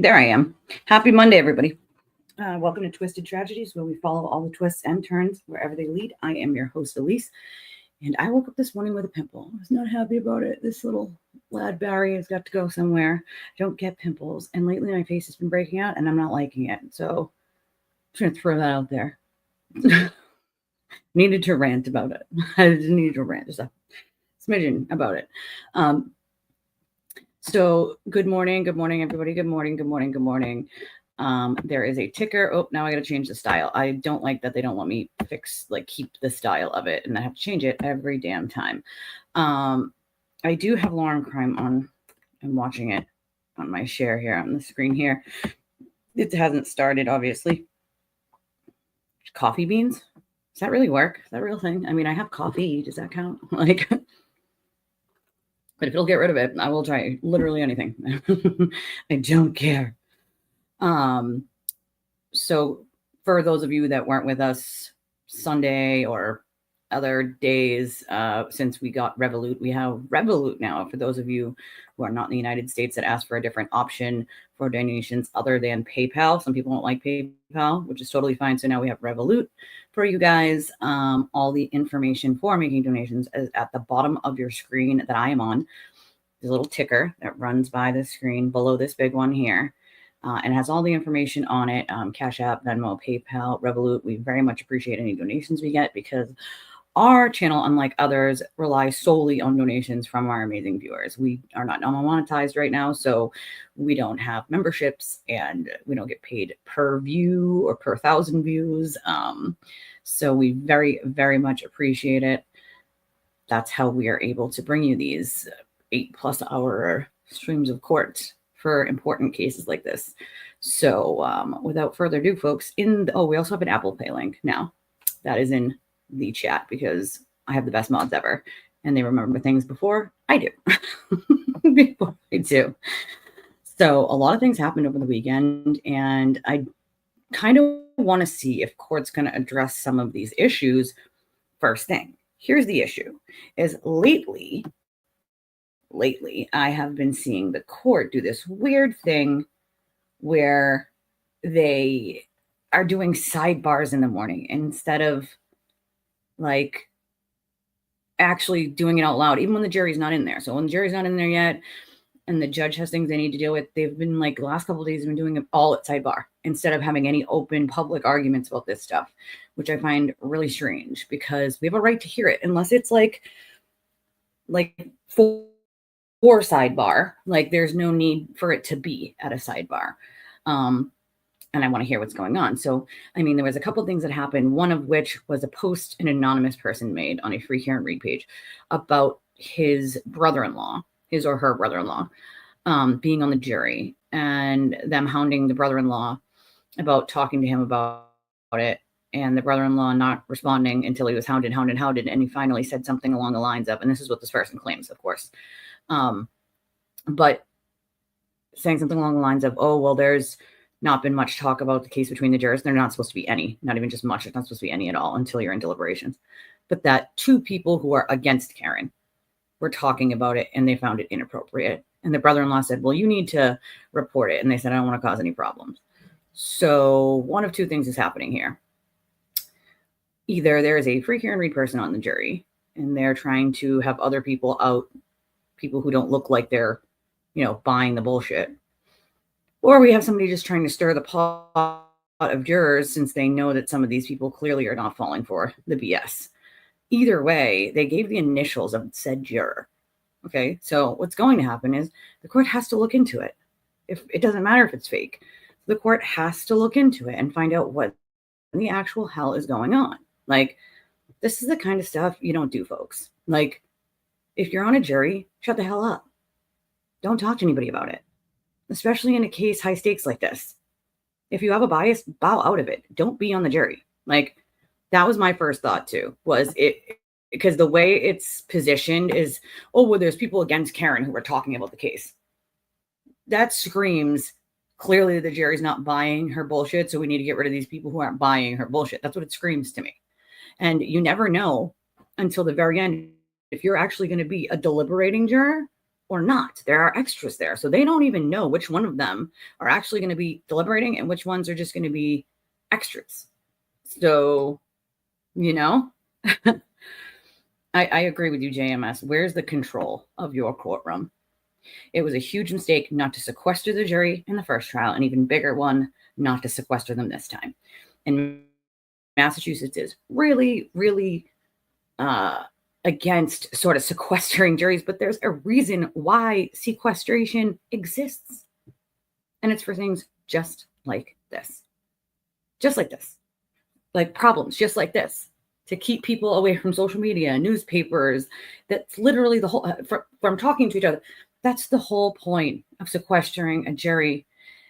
There I am. Happy Monday, everybody. Welcome to Twisted Tragedies, where we follow all the twists and turns wherever they lead. I am your host, Elise, and I woke up this morning with a pimple. I was not happy about it. This little lad Barry has got to go somewhere. I don't get pimples, and lately my face has been breaking out, and I'm not liking it. So I'm trying to throw that out there. Needed to rant about it. I just needed to rant just a smidgen about it. So good morning, everybody. Good morning. There is a ticker. Oh, now I got to change the style. I don't like that they don't want me keep the style of it, and I have to change it every damn time. I do have Law and Crime on. I'm watching it on my share here on the screen here. It hasn't started, obviously. Coffee beans? Does that really work? Is that a real thing? I mean, I have coffee. Does that count? But if it'll get rid of it, I will try literally anything. I don't care. So for those of you that weren't with us Sunday or other days, since we got Revolut, we have Revolut now. For those of you who are not in the United States that ask for a different option for donations other than PayPal. Some people don't like PayPal, which is totally fine. So now we have Revolut for you guys. All the information for making donations is at the bottom of your screen that I am on. There's a little ticker that runs by the screen below this big one here. And has all the information on it. Cash App, Venmo, PayPal, Revolut. We very much appreciate any donations we get because our channel, unlike others, relies solely on donations from our amazing viewers. We are not monetized right now, so we don't have memberships and we don't get paid per view or per 1,000 views. So we very, very much appreciate it. That's how we are able to bring you these 8+ hour streams of court for important cases like this. So without further ado, folks, we also have an Apple Pay link now. That is in the chat because I have the best mods ever and they remember things before I do. Before I do. So a lot of things happened over the weekend, and I kind of want to see if court's going to address some of these issues first thing. Here's the issue is lately I have been seeing the court do this weird thing where they are doing sidebars in the morning instead of actually doing it out loud, even when the jury's not in there. So when the jury's not in there yet and the judge has things they need to deal with, they've been the last couple of days, been doing it all at sidebar instead of having any open public arguments about this stuff, which I find really strange because we have a right to hear it unless it's for sidebar. There's no need for it to be at a sidebar. And I want to hear what's going on. So, I mean, there was a couple of things that happened, one of which was a post an anonymous person made on a free hear and read page about his brother-in-law, his or her brother-in-law, being on the jury and them hounding the brother-in-law about talking to him about it, and the brother-in-law not responding until he was hounded, and he finally said something along the lines of, and this is what this person claims, of course, but saying something along the lines of, oh, well, there's not been much talk about the case between the jurors. They're not supposed to be any, not even just much. There's not supposed to be any at all until you're in deliberations. But that two people who are against Karen were talking about it and they found it inappropriate. And the brother-in-law said, well, you need to report it. And they said, I don't want to cause any problems. So one of two things is happening here. Either there is a free hear and read person on the jury and they're trying to have other people out, people who don't look like they're, buying the bullshit. Or we have somebody just trying to stir the pot of jurors since they know that some of these people clearly are not falling for the BS. Either way, they gave the initials of said juror. Okay, so what's going to happen is the court has to look into it. If it doesn't matter if it's fake, the court has to look into it and find out what the actual hell is going on. This is the kind of stuff you don't do, folks. If you're on a jury, shut the hell up. Don't talk to anybody about it. Especially in a case high stakes like this. If you have a bias, bow out of it. Don't be on the jury. That was my first thought too, was it, because the way it's positioned is, oh, well, there's people against Karen who were talking about the case. That screams, clearly the jury's not buying her bullshit, so we need to get rid of these people who aren't buying her bullshit. That's what it screams to me. And you never know until the very end if you're actually going to be a deliberating juror or not. There are extras there. So they don't even know which one of them are actually going to be deliberating and which ones are just going to be extras. So, you know, I agree with you, JMS. Where's the control of your courtroom? It was a huge mistake not to sequester the jury in the first trial, an even bigger one not to sequester them this time. And Massachusetts is really, really against sort of sequestering juries, but there's a reason why sequestration exists. And it's for things just like this. Just like this. Like problems just like this. To keep people away from social media, newspapers. That's literally the whole, from talking to each other. That's the whole point of sequestering a jury.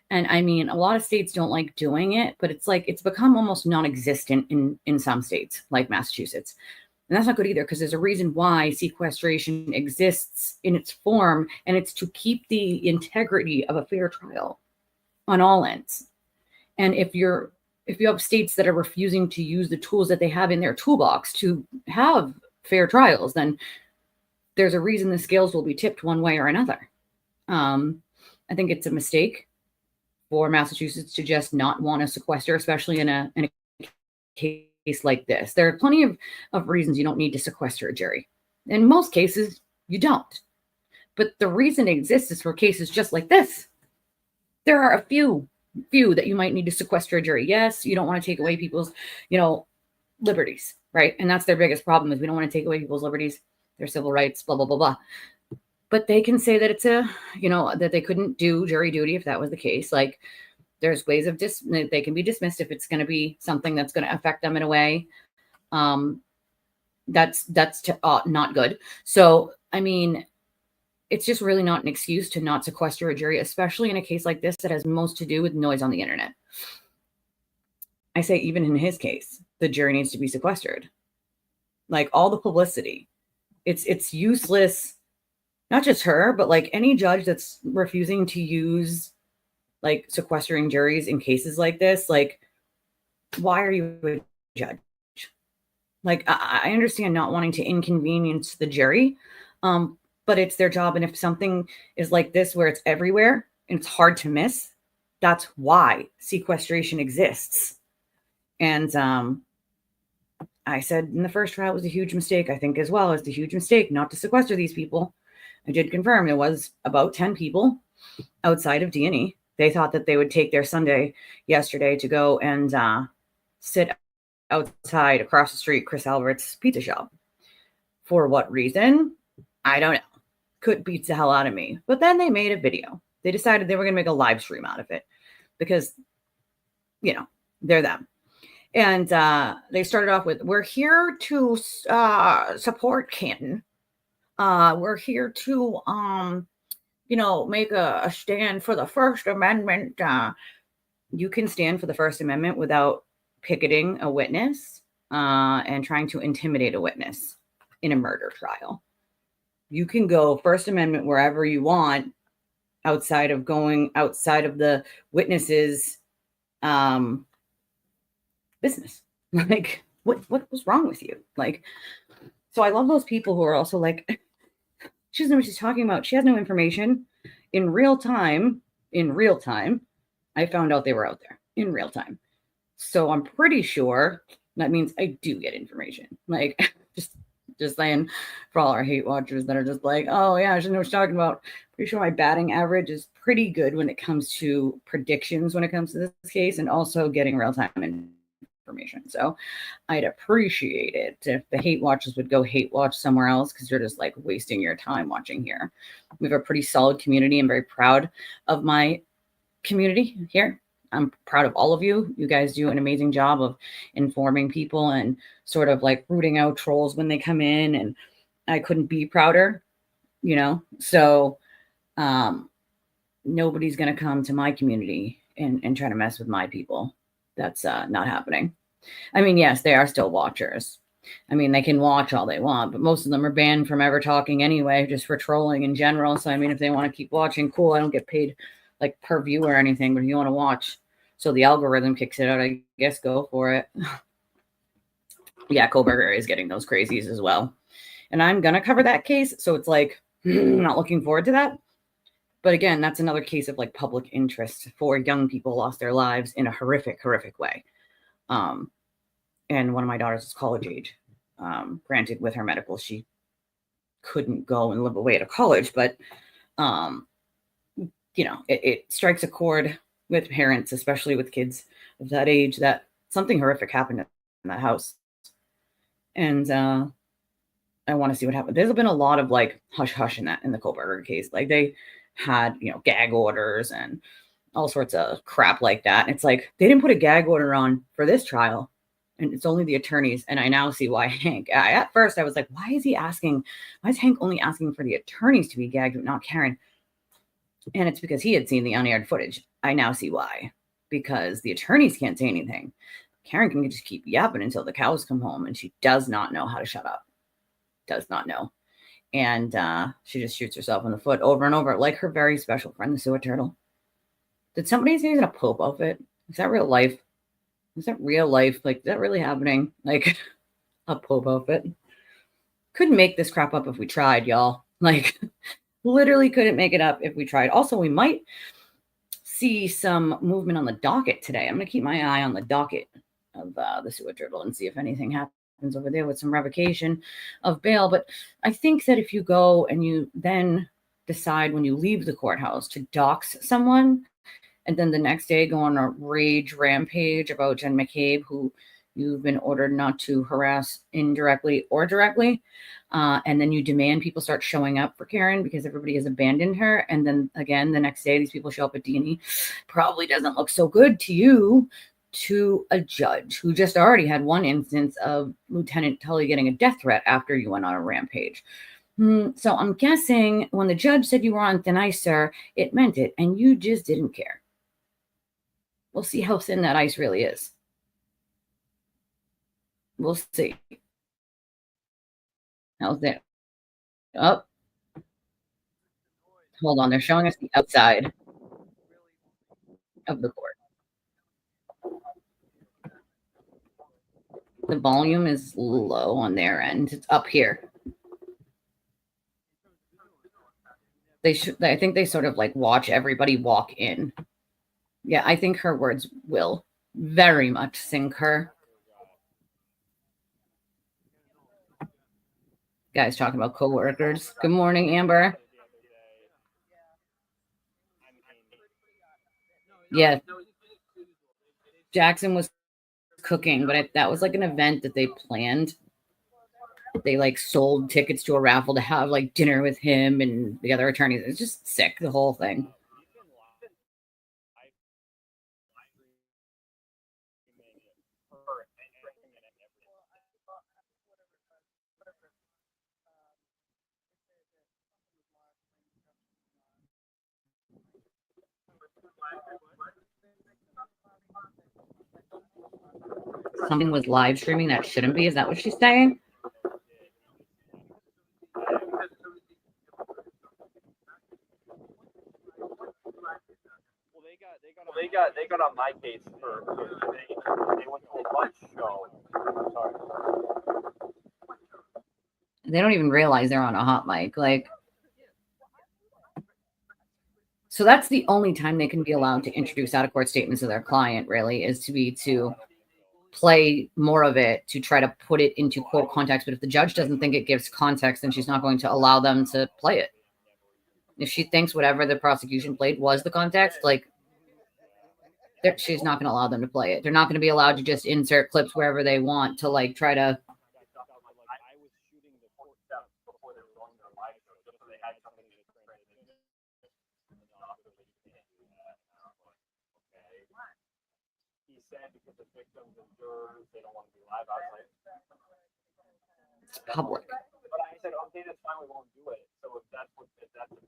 And I mean, a lot of states don't like doing it, but it's like, it's become almost non-existent in some states like Massachusetts. And that's not good either, because there's a reason why sequestration exists in its form, and it's to keep the integrity of a fair trial on all ends. And if you have states that are refusing to use the tools that they have in their toolbox to have fair trials, then there's a reason the scales will be tipped one way or another. I think it's a mistake for Massachusetts to just not want to sequester, especially in a case like this. There are plenty of reasons you don't need to sequester a jury. In most cases, you don't. But the reason it exists is for cases just like this. There are a few that you might need to sequester a jury. Yes, you don't want to take away people's, liberties, right? And that's their biggest problem, is we don't want to take away people's liberties, their civil rights, blah, blah, blah, blah. But they can say that it's that they couldn't do jury duty if that was the case. Like, there's ways of they can be dismissed if it's going to be something that's going to affect them in a way. That's not good. So, I mean, it's just really not an excuse to not sequester a jury, especially in a case like this that has most to do with noise on the internet. I say, even in his case, the jury needs to be sequestered. Like, all the publicity, it's useless. Not just her, but like any judge that's refusing to use like sequestering juries in cases like this. Like, why are you a judge? Like, I understand not wanting to inconvenience the jury, but it's their job. And if something is like this, where it's everywhere and it's hard to miss, that's why sequestration exists. And I said in the first trial it was a huge mistake. I think as well, it's a huge mistake not to sequester these people. I did confirm there was about 10 people outside of D&E. They thought that they would take their Sunday yesterday to go and sit outside across the street, Chris Albert's pizza shop. For what reason? I don't know. Could beats the hell out of me. But then they made a video. They decided they were going to make a live stream out of it because, they're them. And they started off with, we're here to support Canton. We're here to, make a stand for the First Amendment. You can stand for the First Amendment without picketing a witness and trying to intimidate a witness in a murder trial. You can go First Amendment wherever you want outside of the witness's business. Like, what was wrong with you? Like, so I love those people who are also like, she doesn't know what she's talking about. She has no information. In real time, I found out they were out there in real time. So I'm pretty sure that means I do get information. Like, just saying, for all our hate watchers that are just like, oh yeah, I should know what she's talking about. Pretty sure my batting average is pretty good when it comes to predictions when it comes to this case, and also getting real-time information. So I'd appreciate it if the hate watchers would go hate watch somewhere else, because you're just like wasting your time watching here. We have a pretty solid community. I'm very proud of my community here. I'm proud of all of you. You guys do an amazing job of informing people and sort of like rooting out trolls when they come in. And I couldn't be prouder, So nobody's going to come to my community and try to mess with my people. That's not happening. I mean, yes, they are still watchers. I mean, they can watch all they want, but most of them are banned from ever talking anyway, just for trolling in general. So, I mean, if they want to keep watching, cool. I don't get paid like per view or anything, but if you want to watch, so the algorithm kicks it out, I guess go for it. Yeah, Koberger is getting those crazies as well. And I'm going to cover that case. So it's like, Not looking forward to that. But again, that's another case of like public interest. 4 young people lost their lives in a horrific way. And one of my daughters is college age. Granted, with her medical, she couldn't go and live away at a college, but it strikes a chord with parents, especially with kids of that age, that something horrific happened in that house. And I want to see what happened. There's been a lot of like hush hush in the Kohlberger case. Like they had, gag orders and all sorts of crap like that. And it's like they didn't put a gag order on for this trial, and it's only the attorneys. And I now see why Hank. At first, I was like, why is Hank only asking for the attorneys to be gagged, but not Karen? And it's because he had seen the unaired footage. I now see why. Because the attorneys can't say anything. Karen can just keep yapping until the cows come home, and she does not know how to shut up. Does not know. And she just shoots herself in the foot over and over, like her very special friend, the sewer turtle. Did somebody say he's in a Pope outfit? Is that real life? Is that real life? Like, is that really happening? Like, a Pope outfit? Couldn't make this crap up if we tried, y'all. Like, literally couldn't make it up if we tried. Also, we might see some movement on the docket today. I'm going to keep my eye on the docket of the sewer turtle and see if anything happens over there with some revocation of bail. But I think that if you go and you then decide when you leave the courthouse to dox someone, and then the next day go on a rage rampage about Jen McCabe, who you've been ordered not to harass indirectly or directly, and then you demand people start showing up for Karen because everybody has abandoned her. And then again, the next day, these people show up at D&E. Probably doesn't look so good to you, to a judge who just already had one instance of Lieutenant Tully getting a death threat after you went on a rampage. So I'm guessing when the judge said you were on thin ice, sir, it meant it, and you just didn't care. We'll see how thin that ice really is. We'll see. How's that? Oh, hold on. They're showing us the outside of the court. The volume is low on their end. It's up here. I think they sort of like watch everybody walk in. Yeah, I think her words will very much sink her. Guys talking about coworkers. Good morning, Amber. Yeah. Jackson was cooking, but that was like an event that they planned. They like sold tickets to a raffle to have like dinner with him and the other attorneys. It's just sick, the whole thing. Something was live streaming that shouldn't be. Is that what she's saying? They got on my case for they went to a lunch show. Sorry. They don't even realize they're on a hot mic. Like, so that's the only time they can be allowed to introduce out of court statements of their client, really, is to play more of it to try to put it into court context. But if the judge doesn't think it gives context, then she's not going to allow them to play it. If she thinks whatever the prosecution played was the context, like, she's not going to allow them to play it. They're not going to be allowed to just insert clips wherever they want to like try to. I was shooting the court steps before they were going to the live show, just so they had something to translate. He said because the victims and jurors, they don't want to be live. I was like, it's public. But I said, okay, that's fine, we won't do it. So if that's the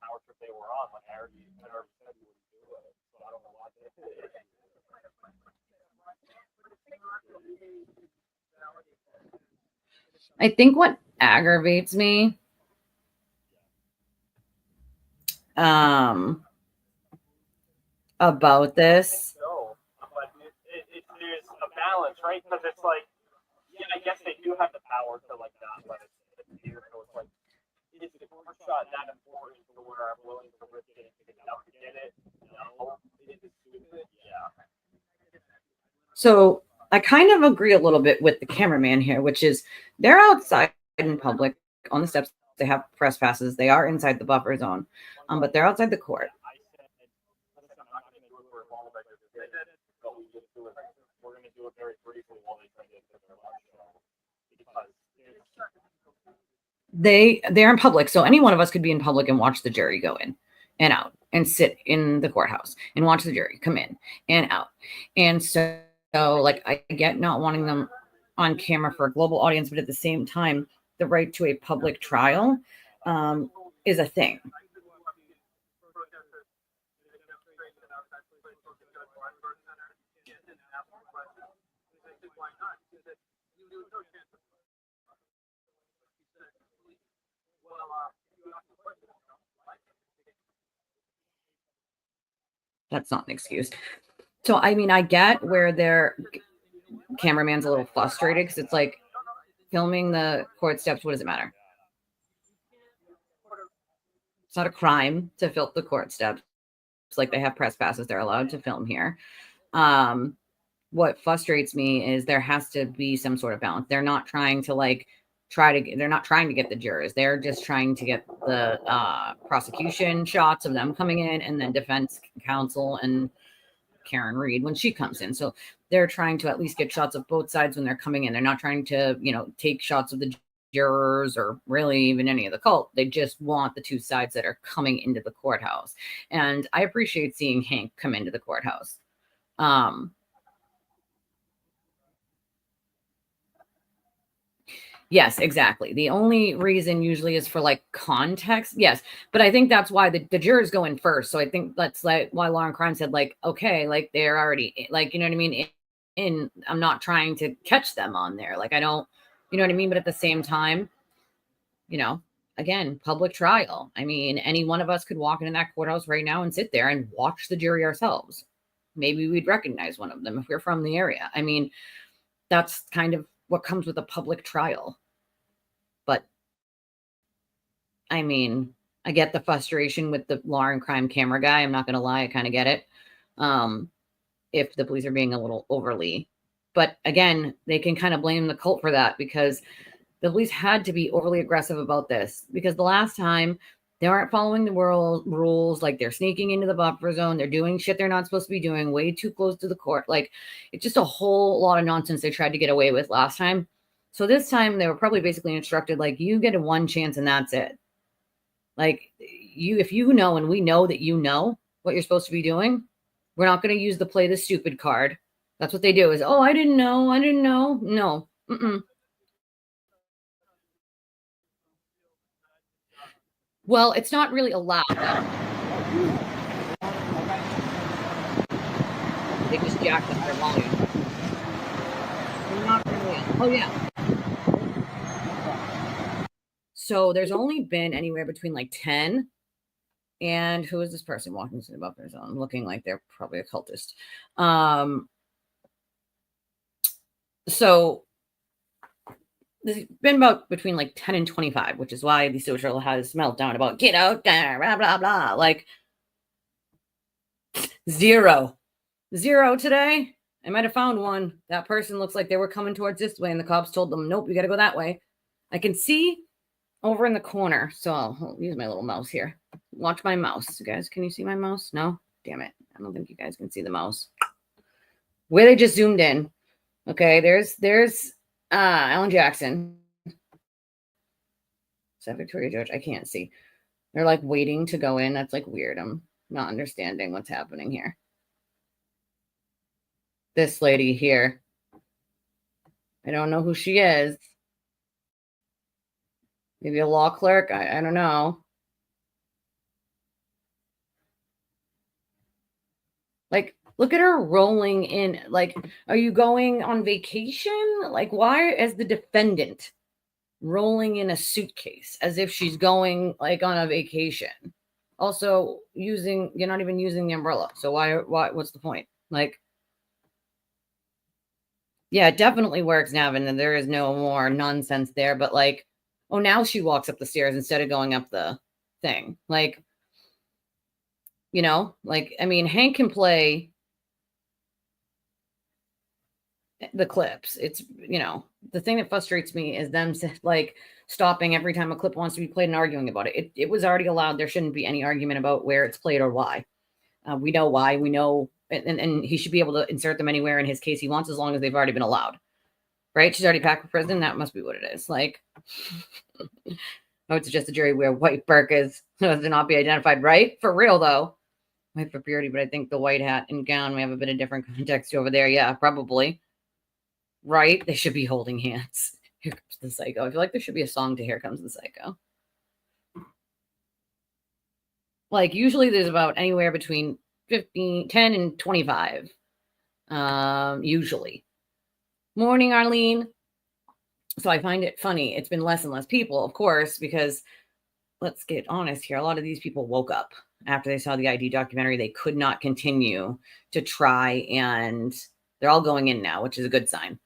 power trip they were on, like I already said we wouldn't do it. So I don't know why they did it. I think what aggravates me about this. No, but there's a balance, right? Because it's like, yeah, I guess they do have the power to like not let it here. So it's like, is the court shot that important to where I'm willing to risk it and get out to get it? No. Is it stupid? Yeah. So I kind of agree a little bit with the cameraman here, which is they're outside in public on the steps. They have press passes. They are inside the buffer zone, but they're outside the court. I said, listen, I'm not going to do it for a long record, but we just do it. We're going to do it very briefly while they try to get to their lunch show. Because they're in public, so any one of us could be in public and watch the jury go in and out and sit in the courthouse and watch the jury come in and out. And so like I get not wanting them on camera for a global audience, but at the same time, the right to a public trial is a thing. That's not an excuse. So, I mean, I get where their cameraman's a little frustrated because it's like filming the court steps. What does it matter? It's not a crime to film the court steps. It's like they have press passes. They're allowed to film here. What frustrates me is there has to be some sort of balance. They're not trying to they're not trying to get the jurors. They're just trying to get the prosecution shots of them coming in and then defense counsel and Karen Reed when she comes in. So they're trying to at least get shots of both sides when they're coming in. They're not trying to, take shots of the jurors or really even any of the cult. They just want the two sides that are coming into the courthouse. And I appreciate seeing Hank come into the courthouse. Yes, exactly. The only reason usually is for context. Yes. But I think that's why the jurors go in first. So I think that's why Lauren Crime said okay, they're already you know what I mean? I'm not trying to catch them on there. I don't, you know what I mean? But at the same time, again, public trial. I mean, any one of us could walk into that courthouse right now and sit there and watch the jury ourselves. Maybe we'd recognize one of them if we're from the area. I mean, that's kind of what comes with a public trial. But I mean, I get the frustration with the Lauren Crime camera guy. I'm not going to lie. I kind of get it. If the police are being a little overly, but again, they can kind of blame the cult for that because the police had to be overly aggressive about this because the last time they aren't following the rules. They're sneaking into the buffer zone. They're doing shit they're not supposed to be doing way too close to the court. It's just a whole lot of nonsense they tried to get away with last time. So this time they were probably basically instructed, you get a one chance and that's it. If you know, and we know that you know what you're supposed to be doing, we're not going to use the play the stupid card. That's what they do is, oh, I didn't know. No. Well, it's not really allowed. They just jacked up their volume. Not really. Oh, yeah. So there's only been anywhere between 10 and who is this person walking through the buffer zone looking like they're probably a cultist. So there's been about between 10 and 25, which is why the social has meltdown about get out there, blah, blah, blah. Zero today. I might have found one. That person looks like they were coming towards this way and the cops told them, nope, you got to go that way. I can see over in the corner. So I'll use my little mouse here. Watch my mouse. You guys, can you see my mouse? No? Damn it. I don't think you guys can see the mouse. Where they just zoomed in. Okay, there's Alan Jackson. Is that Victoria George? I can't see. They're waiting to go in. That's weird. I'm not understanding what's happening here. This lady here. I don't know who she is. Maybe a law clerk. I don't know. Look at her rolling in. Are you going on vacation? Why is the defendant rolling in a suitcase as if she's going on a vacation? Also, you're not even using the umbrella. So why, what's the point? Yeah, it definitely works, Navin, and there is no more nonsense there. But Oh, now she walks up the stairs instead of going up the thing. Like, you know, like, I mean, Hank can play the clips. It's, you know, the thing that frustrates me is them like stopping every time a clip wants to be played and arguing about it. It was already allowed. There shouldn't be any argument about where it's played or why. We know why. We know, and he should be able to insert them anywhere in his case he wants, as long as they've already been allowed. Right? She's already packed for prison. That must be what it is. Like, I would suggest the jury wear white burqas so as to not be identified. Right? For real, though. White for purity, but I think the white hat and gown may have a bit of different context over there. Yeah, probably. Right? They should be holding hands. Here comes the psycho. I feel like there should be a song to Here Comes the Psycho. Like, usually there's about anywhere between 10 and 25. Usually. Morning, Arlene. So I find it funny. It's been less and less people, of course, because let's get honest here. A lot of these people woke up after they saw the ID documentary. They could not continue to try, and they're all going in now, which is a good sign.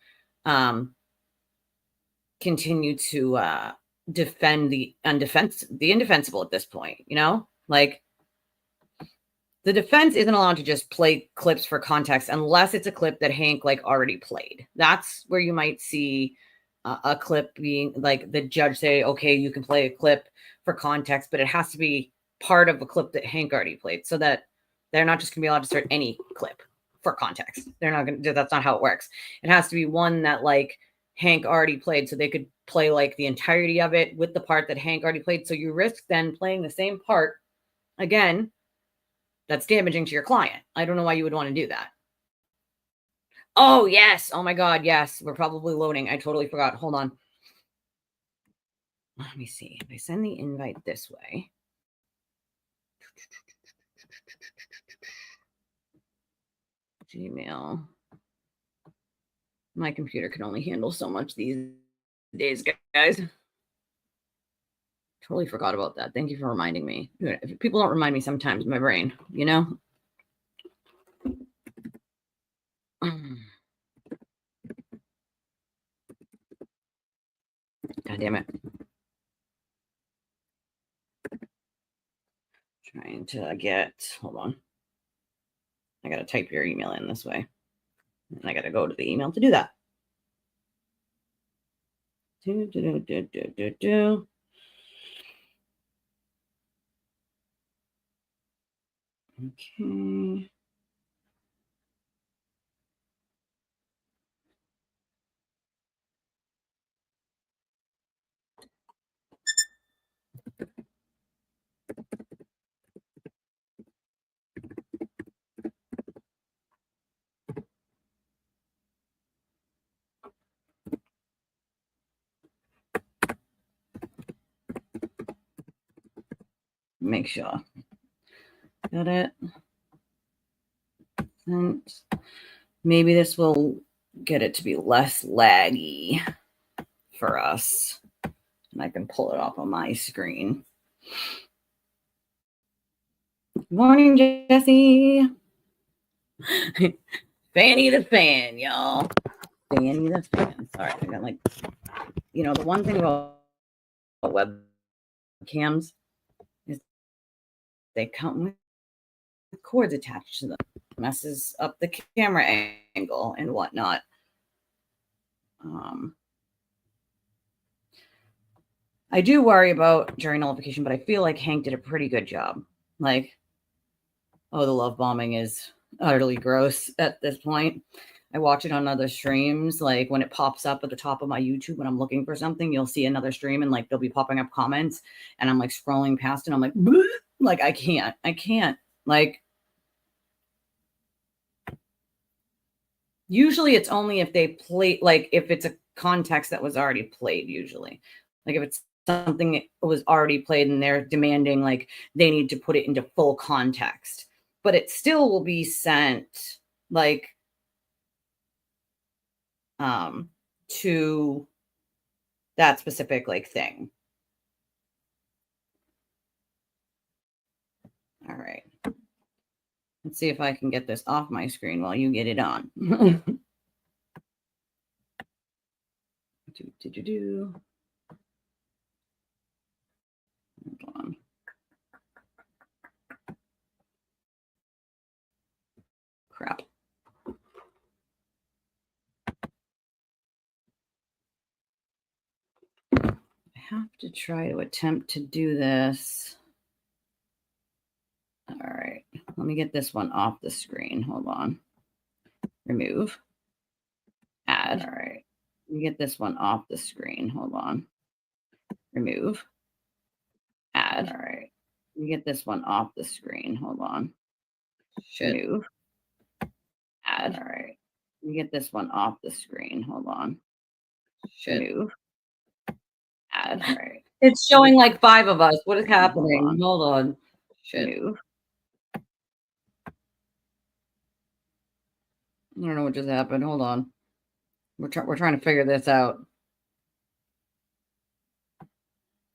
Continue to defend the indefensible at this point, you know? Like, the defense isn't allowed to just play clips for context unless it's a clip that Hank like already played. That's where you might see a clip being like the judge say, okay, you can play a clip for context, but it has to be part of a clip that Hank already played, so that they're not just gonna be allowed to start any clip for context. They're not gonna. That's not how it works. It has to be one that like Hank already played, so they could play like the entirety of it with the part that Hank already played. So you risk then playing the same part again. That's damaging to your client. I don't know why you would want to do that. Oh, yes. Oh, my God. Yes. We're probably loading. I totally forgot. Hold on. Let me see. If I send the invite this way. Gmail. My computer can only handle so much these days, guys. Totally forgot about that. Thank you for reminding me. If people don't remind me sometimes, my brain, you know? God damn it. Trying to get, hold on. I got to type your email in this way. And I got to go to the email to do that. Okay. Make sure. Got it. And maybe this will get it to be less laggy for us. And I can pull it off on my screen. Good morning, Jesse. Fanny the fan, y'all. Fanny the fan. Sorry, I got like, you know, the one thing about webcams is they come with cords attached to them. Messes up the camera angle and whatnot. I do worry about jury nullification, but I feel like Hank did a pretty good job. Like, oh, the love bombing is utterly gross at this point. I watch it on other streams. Like when it pops up at the top of my YouTube when I'm looking for something, you'll see another stream and like they'll be popping up comments and I'm like scrolling past and I'm like, bleh! Like I can't. Like usually it's only if they play, like if it's a context that was already played, usually. Like if it's something that was already played and they're demanding like they need to put it into full context. But it still will be sent like to that specific like thing. All right. Let's see if I can get this off my screen while you get it on. Hold on. Crap. I have to try to attempt to do this. All right, let me get this one off the screen. Hold on. Remove. Add. All right, let me get this one off the screen. Hold on. Remove. Add. All right, let me get this one off the screen. Hold on. Remove. Add. All right, let me get this one off the screen. Hold on. Remove. Add. All right. It's showing like 5 of us. What is happening? Hold on. Move. I don't know what just happened. Hold on. We're trying to figure this out.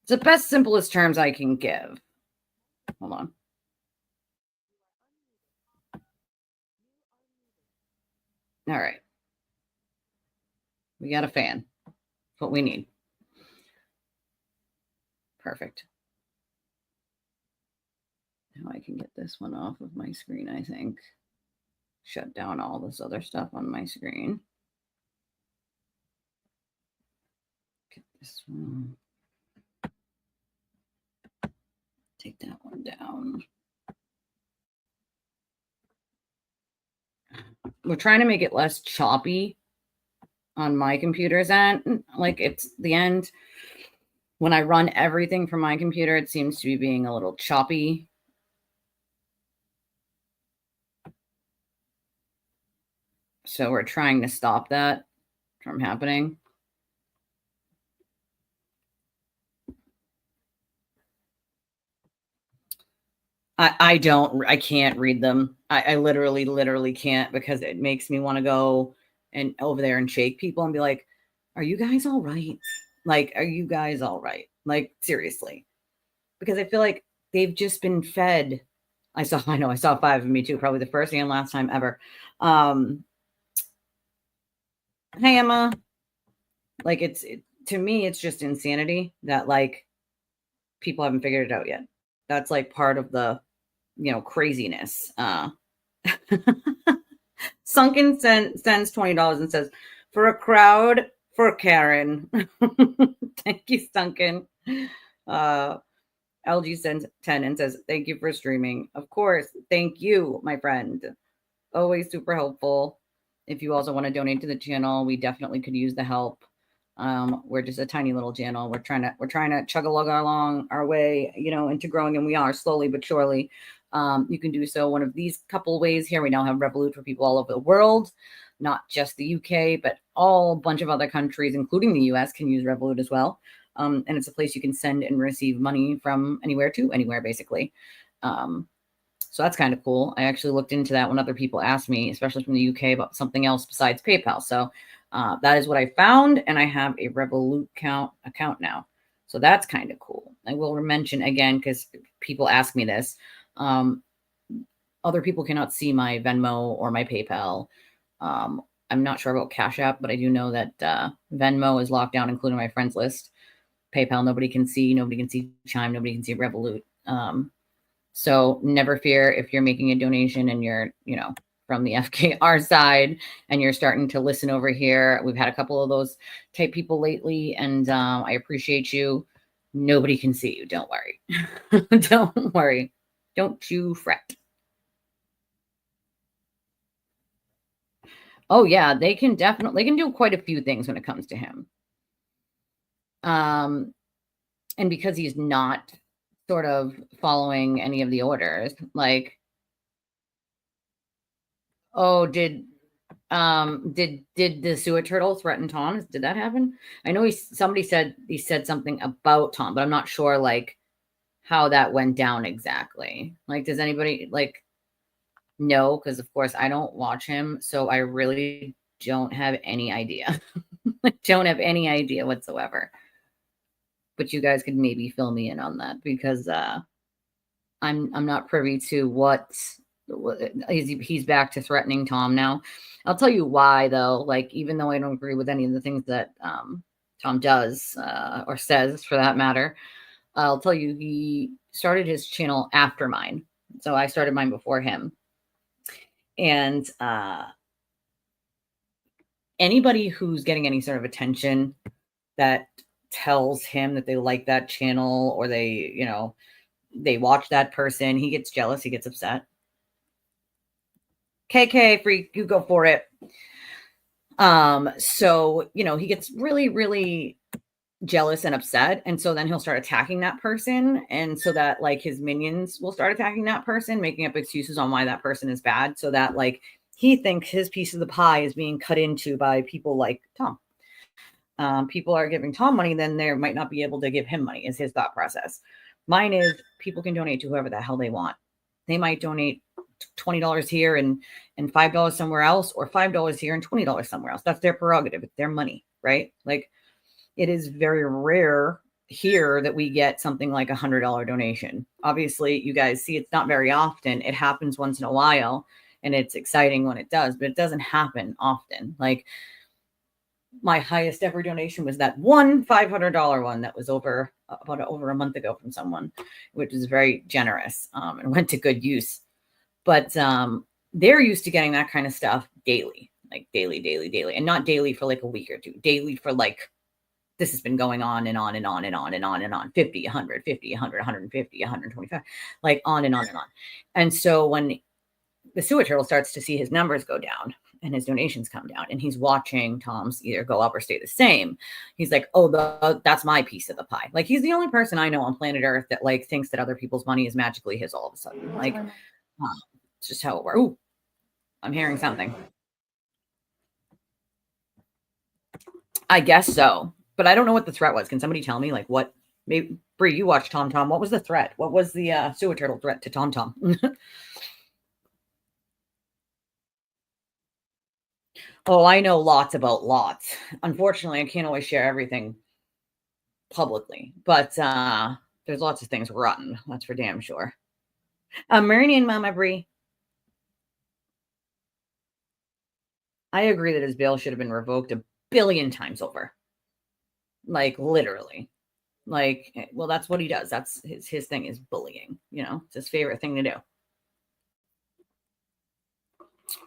It's the best, simplest terms I can give. Hold on. All right. We got a fan. That's what we need. Perfect. Now I can get this one off of my screen, I think. Shut down all this other stuff on my screen. Get this one. Take that one down. We're trying to make it less choppy on my computer's end. Like it's the end. When I run everything from my computer, it seems to be being a little choppy. So we're trying to stop that from happening. I can't read them. I literally can't, because it makes me want to go and over there and shake people and be like, are you guys all right? Like, are you guys all right? Like, seriously. Because I feel like they've just been fed. I saw 5 of me too, probably the first and last time ever. Hey, Emma. Like, to me, it's just insanity that like people haven't figured it out yet. That's like part of the, craziness. Sunken sends $20 and says, for a crowd for Karen. Thank you, Sunken. LG sends 10 and says, thank you for streaming. Of course. Thank you, my friend. Always super helpful. If you also want to donate to the channel, we definitely could use the help. We're just a tiny little channel. We're trying to chug along our way, into growing, and we are slowly but surely. You can do so one of these couple ways here. We now have Revolut for people all over the world, not just the UK, but all bunch of other countries, including the US, can use Revolut as well. And it's a place you can send and receive money from anywhere to anywhere, basically. So that's kind of cool. I actually looked into that when other people asked me, especially from the UK, about something else besides PayPal. So that is what I found, and I have a Revolut account now. So that's kind of cool. I will mention again, because people ask me this. Other people cannot see my Venmo or my PayPal. I'm not sure about Cash App, but I do know that Venmo is locked down, including my friends list. PayPal, nobody can see. Nobody can see Chime. Nobody can see Revolut. So never fear if you're making a donation and you're, from the FKR side and you're starting to listen over here. We've had a couple of those type people lately, and I appreciate you. Nobody can see you. Don't worry. Don't worry. Don't you fret. Oh yeah, they can do quite a few things when it comes to him. And because he's not sort of following any of the orders, like, oh, did the sewer turtle threaten Tom? Did that happen? I know somebody said he said something about Tom, but I'm not sure like how that went down exactly. Like, does anybody like know? Because of course I don't watch him, so I really don't have any idea. I don't have any idea whatsoever. But you guys could maybe fill me in on that, because I'm not privy to what he's back to threatening Tom now. I'll tell you why, though. Like, even though I don't agree with any of the things that Tom does or says, for that matter, I'll tell you, he started his channel after mine. So I started mine before him. And anybody who's getting any sort of attention that tells him that they like that channel or they, you know, they watch that person, he gets jealous, he gets upset. KK freak, you go for it. So, you know, he gets really, really jealous and upset. And so then he'll start attacking that person. And so that like his minions will start attacking that person, making up excuses on why that person is bad. So that like he thinks his piece of the pie is being cut into by people like Tom. People are giving Tom money, then they might not be able to give him money, is his thought process. Mine is people can donate to whoever the hell they want. They might donate $20 here and $5 somewhere else, or $5 here and $20 somewhere else. That's their prerogative. It's their money, right? Like it is very rare here that we get something like $100 donation. Obviously, you guys see it's not very often. It happens once in a while, and it's exciting when it does, but it doesn't happen often. Like my highest ever donation was that one $500 one that was over a month ago from someone, which is very generous and went to good use. But they're used to getting that kind of stuff daily, like daily, and not daily for like a week or two, daily for like, this has been going on and on and on and on and on and on, 50, 100, 50, 100, 150, 125, like on and on and on. And so when the sewer turtle starts to see his numbers go down and his donations come down, and he's watching Tom's either go up or stay the same, he's like, oh, that's my piece of the pie. Like he's the only person I know on planet Earth that like thinks that other people's money is magically his all of a sudden. Like it's just how it works. Ooh, I'm hearing something. I guess so, but I don't know what the threat was. Can somebody tell me like what? Maybe Bree, you watched Tom. What was the threat? What was the sewer turtle threat to Tom? Oh, I know lots about lots. Unfortunately, I can't always share everything publicly, but there's lots of things rotten. That's for damn sure. Marinian Mama Bree. I agree that his bail should have been revoked a billion times over. Like literally. Like, well, that's what he does. That's his thing is bullying. You know, it's his favorite thing to do.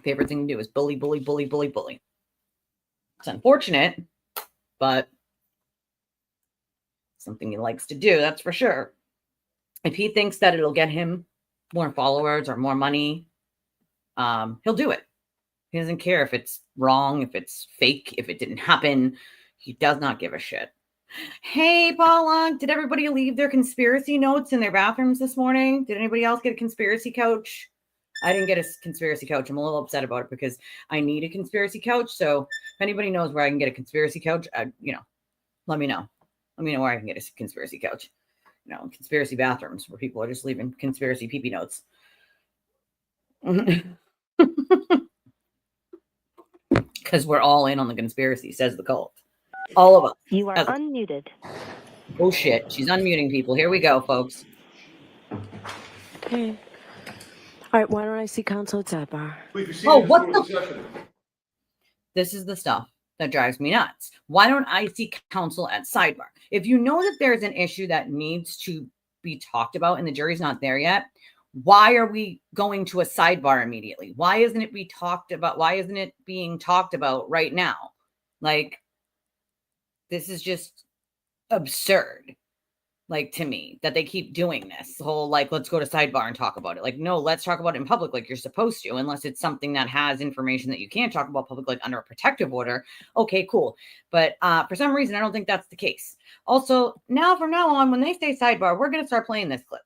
Favorite thing to do is bully. It's unfortunate, but something he likes to do, that's for sure. If he thinks that it'll get him more followers or more money, he'll do it. He doesn't care if it's wrong, if it's fake, if it didn't happen. He does not give a shit. Hey, Paula, did everybody leave their conspiracy notes in their bathrooms this morning? Did anybody else get a conspiracy couch? I didn't get a conspiracy couch. I'm a little upset about it because I need a conspiracy couch. So if anybody knows where I can get a conspiracy couch, you know, let me know. Let me know where I can get a conspiracy couch. You know, conspiracy bathrooms where people are just leaving conspiracy pee-pee notes. Because we're all in on the conspiracy, says the cult. All of us. You are unmuted. Oh, shit. She's unmuting people. Here we go, folks. Okay. All right, why don't I see counsel at sidebar? Oh, what the? This is the stuff that drives me nuts. Why don't I see counsel at sidebar? If you know that there's an issue that needs to be talked about and the jury's not there yet, why are we going to a sidebar immediately? Why isn't it being talked about? Why isn't it being talked about right now? Like, this is just absurd. Like, to me, that they keep doing this whole, like, let's go to sidebar and talk about it. Like, no, let's talk about it in public like you're supposed to, unless it's something that has information that you can't talk about public, like under a protective order. Okay, cool. But for some reason, I don't think that's the case. Also, now from now on, when they say sidebar, we're going to start playing this clip.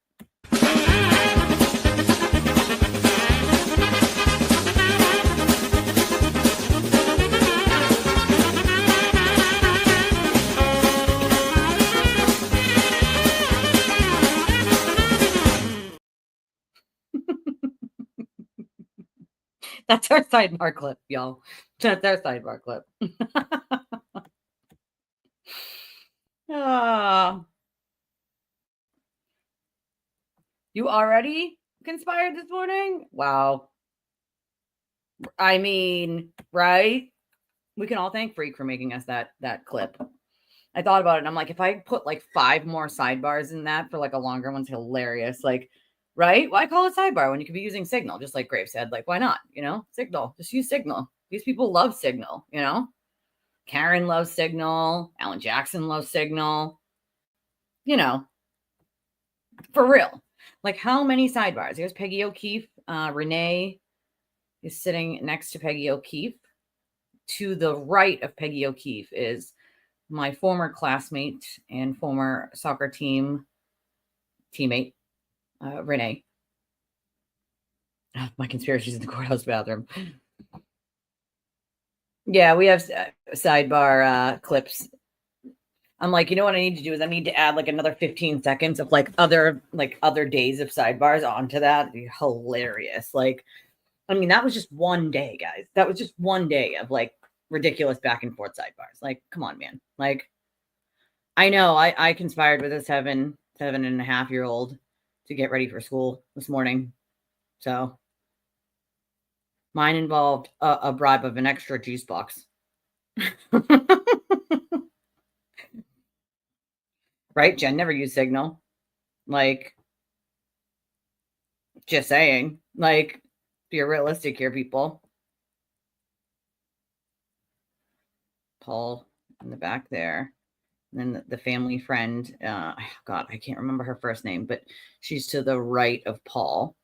That's our sidebar clip, y'all. That's our sidebar clip. You already conspired this morning? Wow. I mean, right? We can all thank Freak for making us that clip. I thought about it and I'm like, if I put like 5 more sidebars in that for like a longer one's hilarious. Like, right? Why call it sidebar when you could be using Signal? Just like Graves said, like, why not? You know, Signal, just use Signal. These people love Signal, you know? Karen loves Signal. Alan Jackson loves Signal. You know, for real. Like, how many sidebars? Here's Peggy O'Keefe. Renee is sitting next to Peggy O'Keefe. To the right of Peggy O'Keefe is my former classmate and former soccer teammate, Renee. My conspiracies in the courthouse bathroom. Yeah, we have sidebar clips. I'm like, you know what I need to do is I need to add like another 15 seconds of like other days of sidebars onto that. It'd be hilarious. Like, I mean, that was just one day, guys. That was just one day of like ridiculous back and forth sidebars. Like, come on, man. Like, I know I conspired with a 7.5-year-old to get ready for school this morning. So mine involved a bribe of an extra juice box. Right? Jen never used Signal. Like, just saying. Like, be realistic here, people. Paul in the back there. And then the family friend, God, I can't remember her first name, but she's to the right of Paul.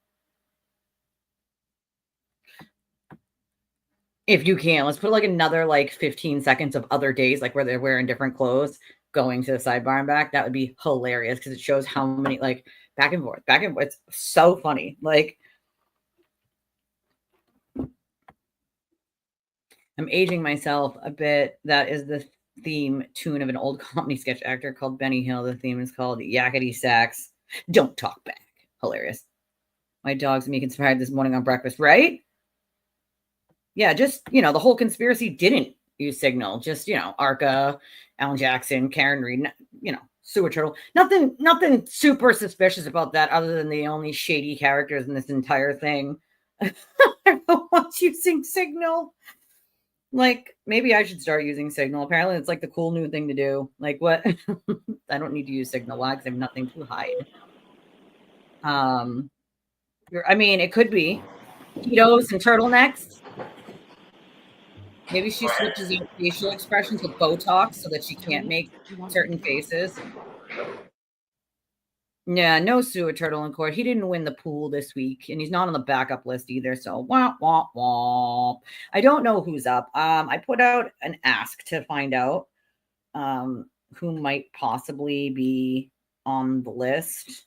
If you can, let's put like another like 15 seconds of other days, like where they're wearing different clothes, going to the sidebar and back. That would be hilarious because it shows how many like back and forth. It's so funny. Like, I'm aging myself a bit. That is the theme tune of an old comedy sketch actor called Benny Hill. The theme is called Yakety Sax. Don't talk back. Hilarious. My dog's me conspired this morning on breakfast, right? Yeah, just, you know, the whole conspiracy didn't use Signal. Just, you know, Arca, Alan Jackson, Karen Reed, you know, Sewer Turtle. Nothing super suspicious about that other than the only shady characters in this entire thing. Everyone's using Signal. Like, maybe I should start using Signal. Apparently, it's like the cool new thing to do. Like, what? I don't need to use Signal. Why? Because I have nothing to hide. I mean, it could be Cheetos and turtlenecks. Maybe she switches out facial expressions with Botox so that she can't make certain faces. Yeah, no Sewer Turtle in court. He didn't win the pool this week, and he's not on the backup list either. So wah wah wah. I don't know who's up. I put out an ask to find out who might possibly be on the list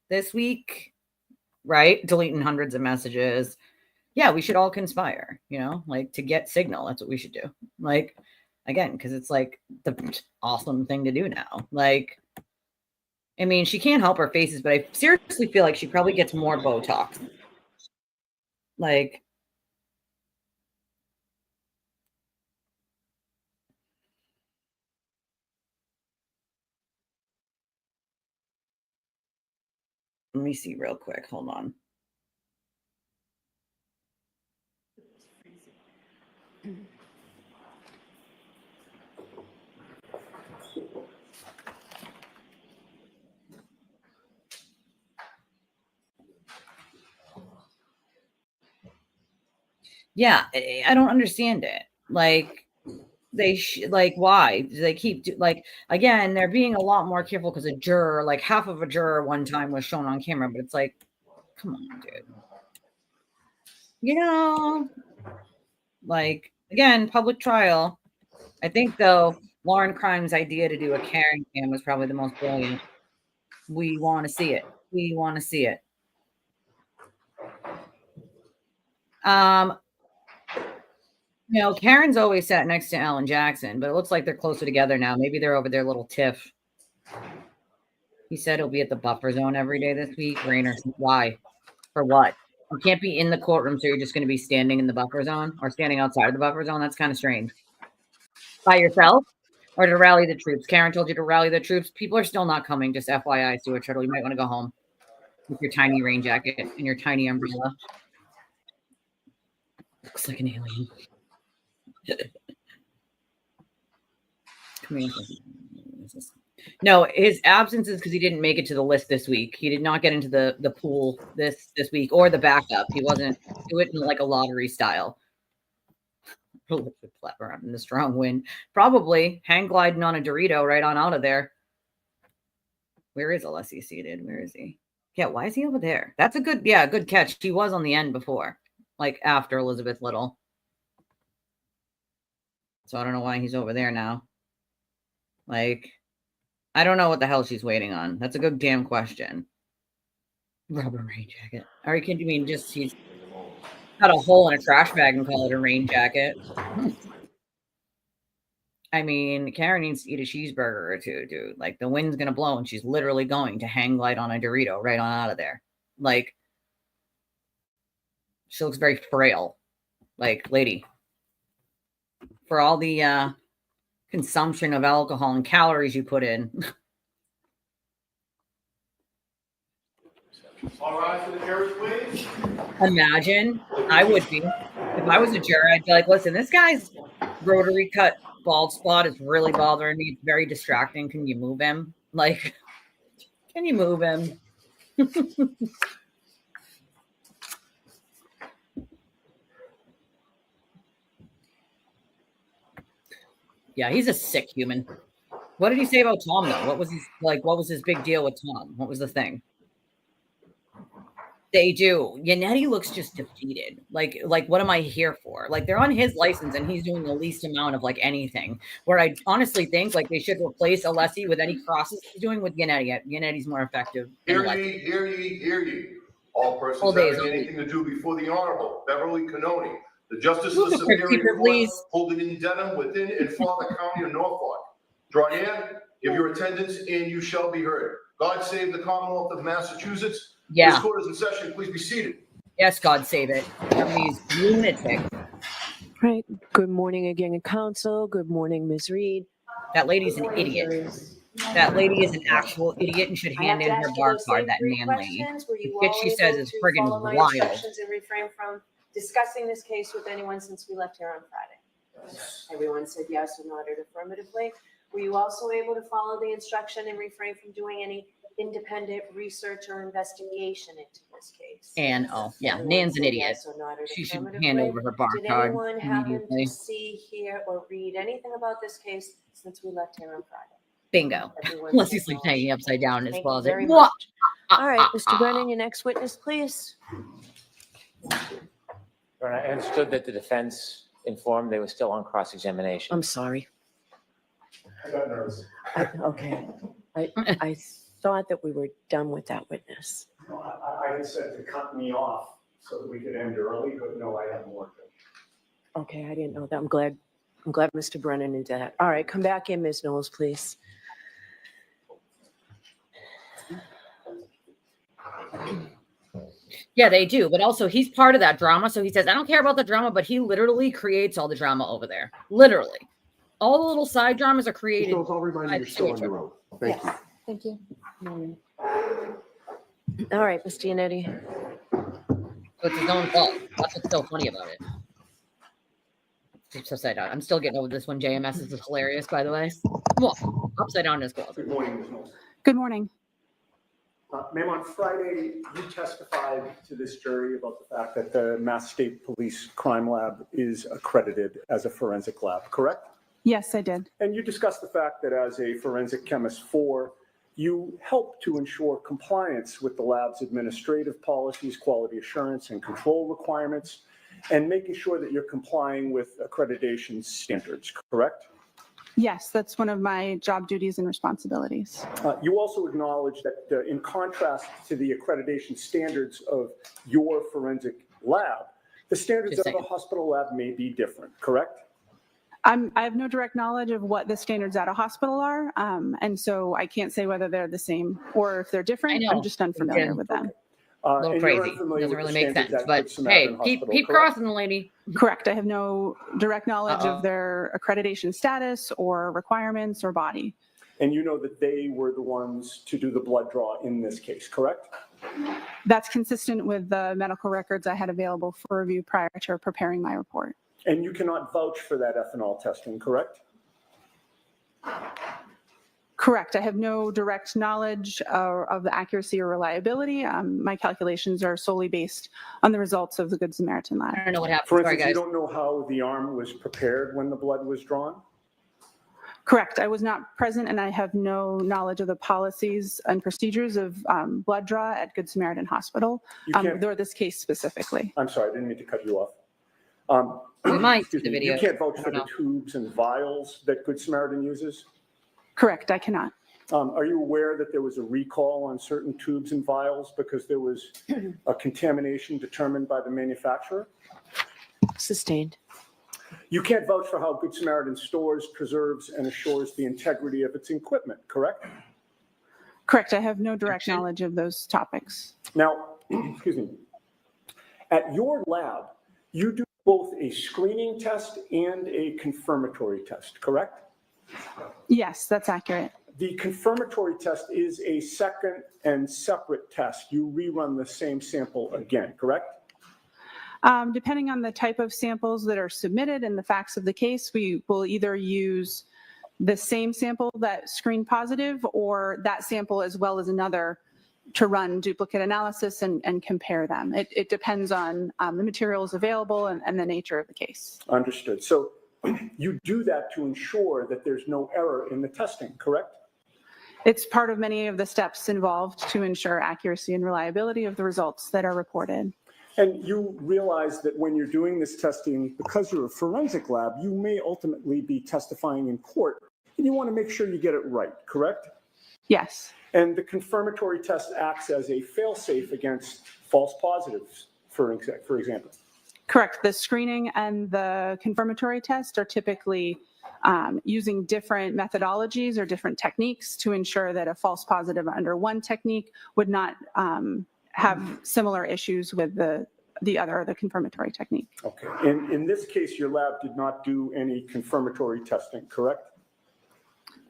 this week. Right? Deleting hundreds of messages. Yeah, we should all conspire, you know, like to get Signal. That's what we should do. Like, again, because it's like the awesome thing to do now. Like, I mean, she can't help her faces, but I seriously feel like she probably gets more Botox. Like, let me see real quick. Hold on. Yeah, I don't understand it. Like, like, why do they keep like, again, they're being a lot more careful because a juror, like half of a juror one time was shown on camera, but it's like, come on, dude. You know, like, again, public trial. I think though Lauren Crime's idea to do a Karen cam was probably the most brilliant. We want to see it. We want to see it. You know, Karen's always sat next to Alan Jackson, but it looks like they're closer together now. Maybe they're over their little tiff. He said he'll be at the buffer zone every day this week. Rainer, why? For what? You can't be in the courtroom, so you're just going to be standing in the buffer zone or standing outside of the buffer zone. That's kind of strange. By yourself or to rally the troops? Karen told you to rally the troops. People are still not coming. Just FYI, Stuart Turtle. You might want to go home with your tiny rain jacket and your tiny umbrella. Looks like an alien. Come here. No, his absence is because he didn't make it to the list this week. He did not get into the pool this week or the backup. He wasn't do it in like a lottery style. Flap around in the strong wind. Probably hang gliding on a Dorito right on out of there. Where is Alessi seated? Where is he? Yeah, why is he over there? That's a good catch. He was on the end before, like after Elizabeth Little. So I don't know why he's over there now. Like, I don't know what the hell she's waiting on. That's a good damn question. Rubber rain jacket. Or you mean just he's got a hole in a trash bag and call it a rain jacket. I mean, Karen needs to eat a cheeseburger or two, dude. Like, the wind's going to blow and she's literally going to hang glide on a Dorito right on out of there. Like, she looks very frail. Like, lady, for all the consumption of alcohol and calories you put in. All rise for the jury, please. Imagine, I would be. If I was a juror, I'd be like, listen, this guy's rotary cut bald spot is really bothering me. It's very distracting. Can you move him? Like, can you move him? Yeah, he's a sick human. What did he say about Tom, though? What was his big deal with Tom? What was the thing? They do. Yannetti looks just defeated. Like, what am I here for? Like, they're on his license and he's doing the least amount of like anything. Where I honestly think like they should replace Alessi with any crosses he's doing with Yannetti. Yannetti's more effective. Hear ye, hear ye, hear ye. All persons having anything to do before the Honorable Beverly Cannoni, the Justice of the Superior Court, holding in Dedham, within and for the County of Norfolk. Draw near, give your attendance, and you shall be heard. God save the Commonwealth of Massachusetts. Yeah. This court is in session. Please be seated. Yes, God save it. These lunatics. Right. Good morning again, Council. Good morning, Ms. Reed. That lady's an idiot. That lady is an actual idiot and should hand in her bar card, that man lady. The shit she says is friggin' wild. And refrain from discussing this case with anyone since we left here on Friday. Everyone said yes or nodded affirmatively. Were you also able to follow the instruction and refrain from doing any independent research or investigation into this case? And Nan's an idiot. She should hand over her bar card. Did anyone happen to see, hear, or read anything about this case since we left here on Friday? Bingo. Unless he's sleeping hanging upside down in his closet. All right, Mr. Brennan, your next witness, please. I understood that the defense informed they were still on cross-examination. I'm sorry. I got nervous. Okay. I thought that we were done with that witness. No, I had said to cut me off so that we could end early, but no, I have more. Okay, I didn't know that. I'm glad Mr. Brennan knew that. All right, come back in, Ms. Knowles, please. Yeah, they do. But also, he's part of that drama. So he says, I don't care about the drama, but he literally creates all the drama over there. Literally. All the little side dramas are created. I'll remind you you're still on your own. Thank you. Thank you. All right, Ms. Giannetti. So it's his own fault. That's what's so funny about it. It's upside down. I'm still getting over this one. JMS is hilarious, by the way. Well, upside down in his closet. Good morning, Ms. Knowles. Good morning. Ma'am, on Friday, you testified to this jury about the fact that the Mass State Police Crime Lab is accredited as a forensic lab, correct? Yes, I did. And you discussed the fact that as a forensic chemist 4, you help to ensure compliance with the lab's administrative policies, quality assurance, and control requirements, and making sure that you're complying with accreditation standards, correct? Yes, that's one of my job duties and responsibilities. You also acknowledge that in contrast to the accreditation standards of your forensic lab, the standards of a hospital lab may be different, correct? I have no direct knowledge of what the standards at a hospital are, and so I can't say whether they're the same or if they're different. I'm just unfamiliar with them. A little crazy. Doesn't really make sense. But hey, keep crossing the lady. Correct. I have no direct knowledge of their accreditation status or requirements or body. And you know that they were the ones to do the blood draw in this case, correct? That's consistent with the medical records I had available for review prior to preparing my report. And you cannot vouch for that ethanol testing, correct? Correct. I have no direct knowledge of the accuracy or reliability. My calculations are solely based on the results of the Good Samaritan lab. I don't know what happened. For Sorry, instance, you guys. don't know how the arm was prepared when the blood was drawn? Correct. I was not present, and I have no knowledge of the policies and procedures of blood draw at Good Samaritan Hospital, You can't- or this case specifically. I'm sorry, I didn't mean to cut you off. We might see Excuse the me, video. You can't vouch I for don't the tubes and vials that Good Samaritan uses? Correct. I cannot. Are you aware that there was a recall on certain tubes and vials because there was a contamination determined by the manufacturer? Sustained. You can't vouch for how Good Samaritan stores, preserves, and assures the integrity of its equipment, correct? Correct. I have no direct knowledge of those topics. Now, excuse me, at your lab, you do both a screening test and a confirmatory test, correct? Yes, that's accurate. The confirmatory test is a second and separate test. You rerun the same sample again, correct? Depending on the type of samples that are submitted and the facts of the case, we will either use the same sample that screened positive or that sample as well as another to run duplicate analysis and compare them. It depends on the materials available and the nature of the case. Understood. So you do that to ensure that there's no error in the testing, correct? It's part of many of the steps involved to ensure accuracy and reliability of the results that are reported. And you realize that when you're doing this testing, because you're a forensic lab, you may ultimately be testifying in court, and you want to make sure you get it right, correct? Yes. And the confirmatory test acts as a fail-safe against false positives, for example. Correct. The screening and the confirmatory test are typically using different methodologies or different techniques to ensure that a false positive under one technique would not have similar issues with the confirmatory technique. Okay. In this case, your lab did not do any confirmatory testing, correct?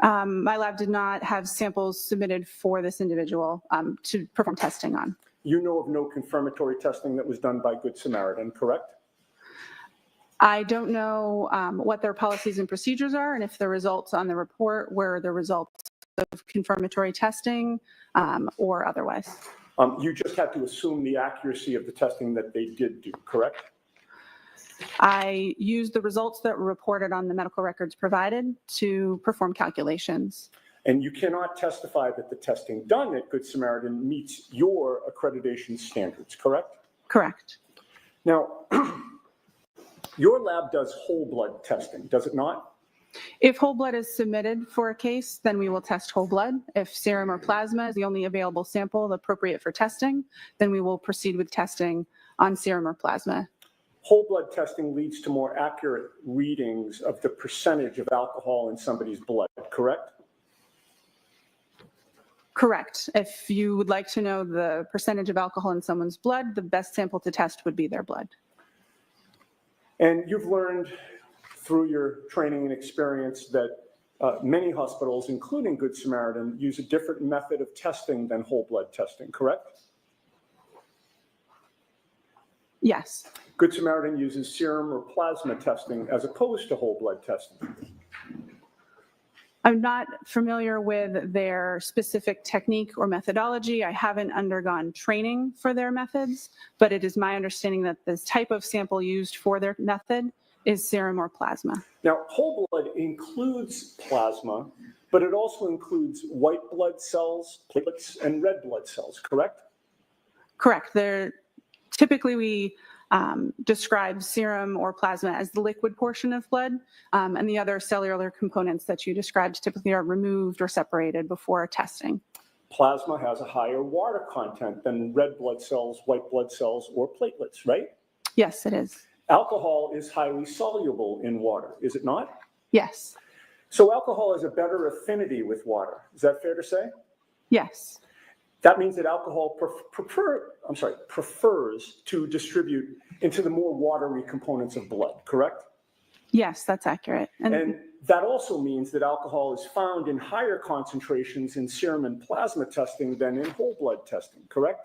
My lab did not have samples submitted for this individual to perform testing on. You know of no confirmatory testing that was done by Good Samaritan, correct? I don't know what their policies and procedures are, and if the results on the report were the results of confirmatory testing or otherwise. You just have to assume the accuracy of the testing that they did do, correct? I used the results that were reported on the medical records provided to perform calculations. And you cannot testify that the testing done at Good Samaritan meets your accreditation standards, correct? Correct. Now, your lab does whole blood testing, does it not? If whole blood is submitted for a case, then we will test whole blood. If serum or plasma is the only available sample appropriate for testing, then we will proceed with testing on serum or plasma. Whole blood testing leads to more accurate readings of the percentage of alcohol in somebody's blood, correct? Correct. If you would like to know the percentage of alcohol in someone's blood, the best sample to test would be their blood. And you've learned through your training and experience that many hospitals, including Good Samaritan, use a different method of testing than whole blood testing, correct? Yes. Good Samaritan uses serum or plasma testing as opposed to whole blood testing. I'm not familiar with their specific technique or methodology. I haven't undergone training for their methods, but it is my understanding that this type of sample used for their method is serum or plasma. Now, whole blood includes plasma, but it also includes white blood cells, platelets, and red blood cells, correct? Correct. Typically, we describe serum or plasma as the liquid portion of blood, and the other cellular components that you described typically are removed or separated before testing. Plasma has a higher water content than red blood cells, white blood cells, or platelets, right? Yes, it is. Alcohol is highly soluble in water, is it not? Yes. So alcohol has a better affinity with water. Is that fair to say? Yes. That means that alcohol prefers to distribute into the more watery components of blood, correct? Yes, that's accurate. And that also means that alcohol is found in higher concentrations in serum and plasma testing than in whole blood testing, correct?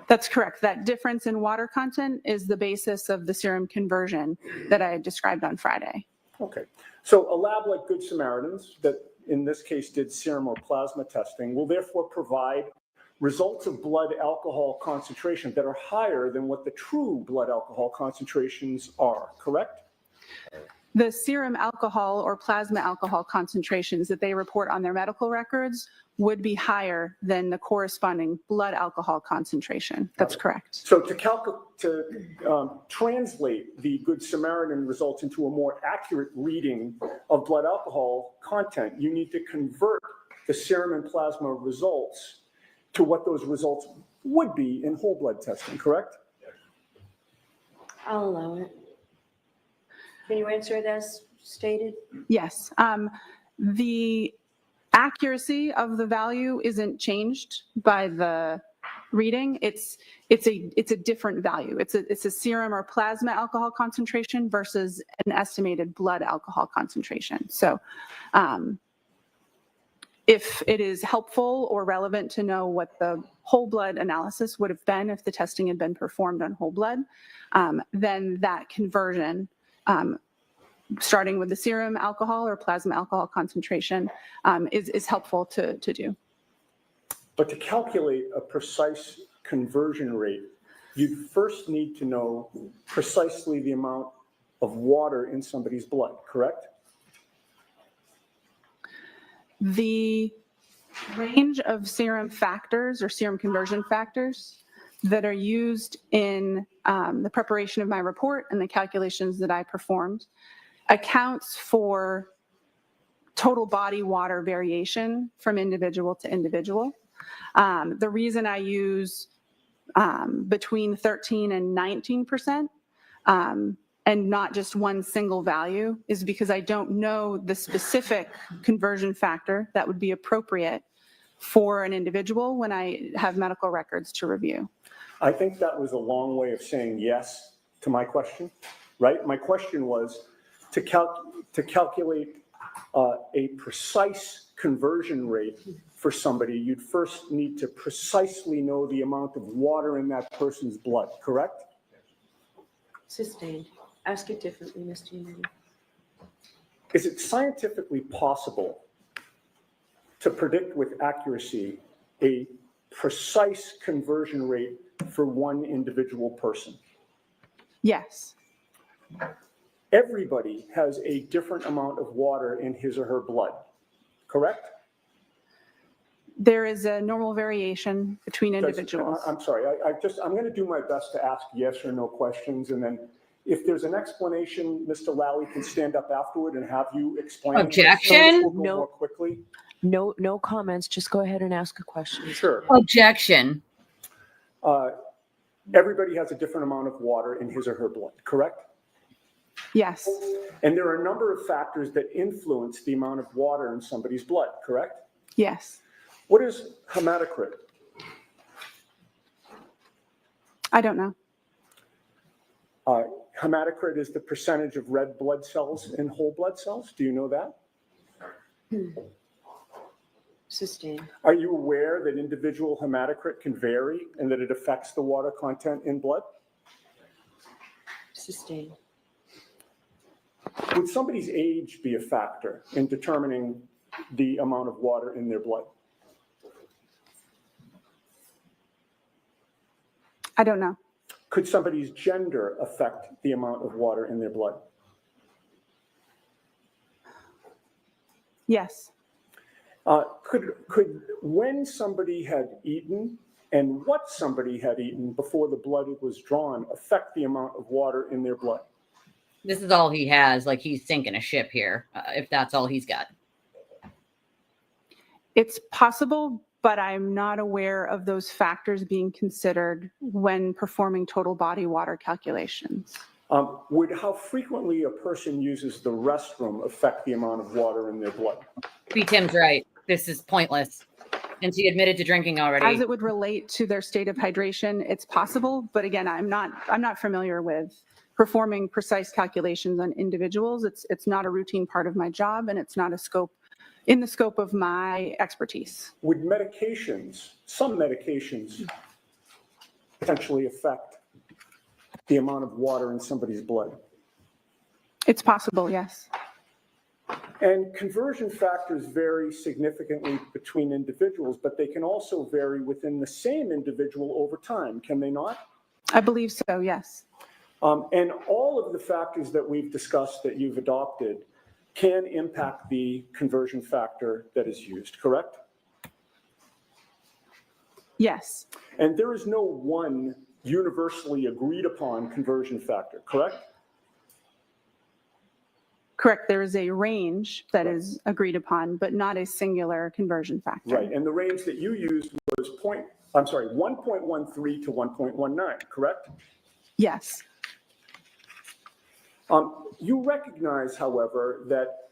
That's correct. That difference in water content is the basis of the serum conversion that I described on Friday. Okay. So a lab like Good Samaritan's that in this case did serum or plasma testing, will therefore provide results of blood alcohol concentration that are higher than what the true blood alcohol concentrations are, correct? The serum alcohol or plasma alcohol concentrations that they report on their medical records would be higher than the corresponding blood alcohol concentration. That's correct. So to translate the Good Samaritan results into a more accurate reading of blood alcohol content, you need to convert the serum and plasma results to what those results would be in whole blood testing, correct? I'll allow it. Can you answer it as stated? Yes. The accuracy of the value isn't changed by the reading. It's a different value. It's a serum or plasma alcohol concentration versus an estimated blood alcohol concentration. So if it is helpful or relevant to know what the whole blood analysis would have been if the testing had been performed on whole blood, then that conversion, starting with the serum alcohol or plasma alcohol concentration, is helpful to do. But to calculate a precise conversion rate, you'd first need to know precisely the amount of water in somebody's blood, correct? The range of serum factors or serum conversion factors that are used in the preparation of my report and the calculations that I performed accounts for total body water variation from individual to individual. The reason I use between 13 and 19%, and not just one single value, is because I don't know the specific conversion factor that would be appropriate for an individual when I have medical records to review. I think that was a long way of saying yes to my question, right? My question was to calculate a precise conversion rate for somebody, you'd first need to precisely know the amount of water in that person's blood, correct? Sustained. Ask it differently, Mr. Unity. Is it scientifically possible to predict with accuracy a precise conversion rate for one individual person? Yes. Everybody has a different amount of water in his or her blood, correct? There is a normal variation between individuals. I'm sorry, I'm going to do my best to ask yes or no questions, and then if there's an explanation, Mr. Lally can stand up afterward and have you explain. Objection? We'll go more quickly. No comments. Just go ahead and ask a question. Sure. Objection. Everybody has a different amount of water in his or her blood, correct? Yes. And there are a number of factors that influence the amount of water in somebody's blood, correct? Yes. What is hematocrit? I don't know. Hematocrit is the percentage of red blood cells in whole blood cells. Do you know that? Sustained. Are you aware that individual hematocrit can vary and that it affects the water content in blood? Sustained. Would somebody's age be a factor in determining the amount of water in their blood? I don't know. Could somebody's gender affect the amount of water in their blood? Yes. Could when somebody had eaten and what somebody had eaten before the blood was drawn affect the amount of water in their blood? This is all he has. Like, he's sinking a ship here, if that's all he's got. It's possible, but I'm not aware of those factors being considered when performing total body water calculations. Would how frequently a person uses the restroom affect the amount of water in their blood? Tim's right. This is pointless. And she admitted to drinking already. As it would relate to their state of hydration, it's possible, but again, I'm not familiar with performing precise calculations on individuals. It's not a routine part of my job, and it's not in the scope of my expertise. Would some medications, potentially affect the amount of water in somebody's blood? It's possible, yes. And conversion factors vary significantly between individuals, but they can also vary within the same individual over time, can they not? I believe so, yes. And all of the factors that we've discussed that you've adopted can impact the conversion factor that is used, correct? Yes. And there is no one universally agreed upon conversion factor, correct? Correct. There is a range that is agreed upon, but not a singular conversion factor. Right, and the range that you used was 1.13 to 1.19, correct? Yes. You recognize, however, that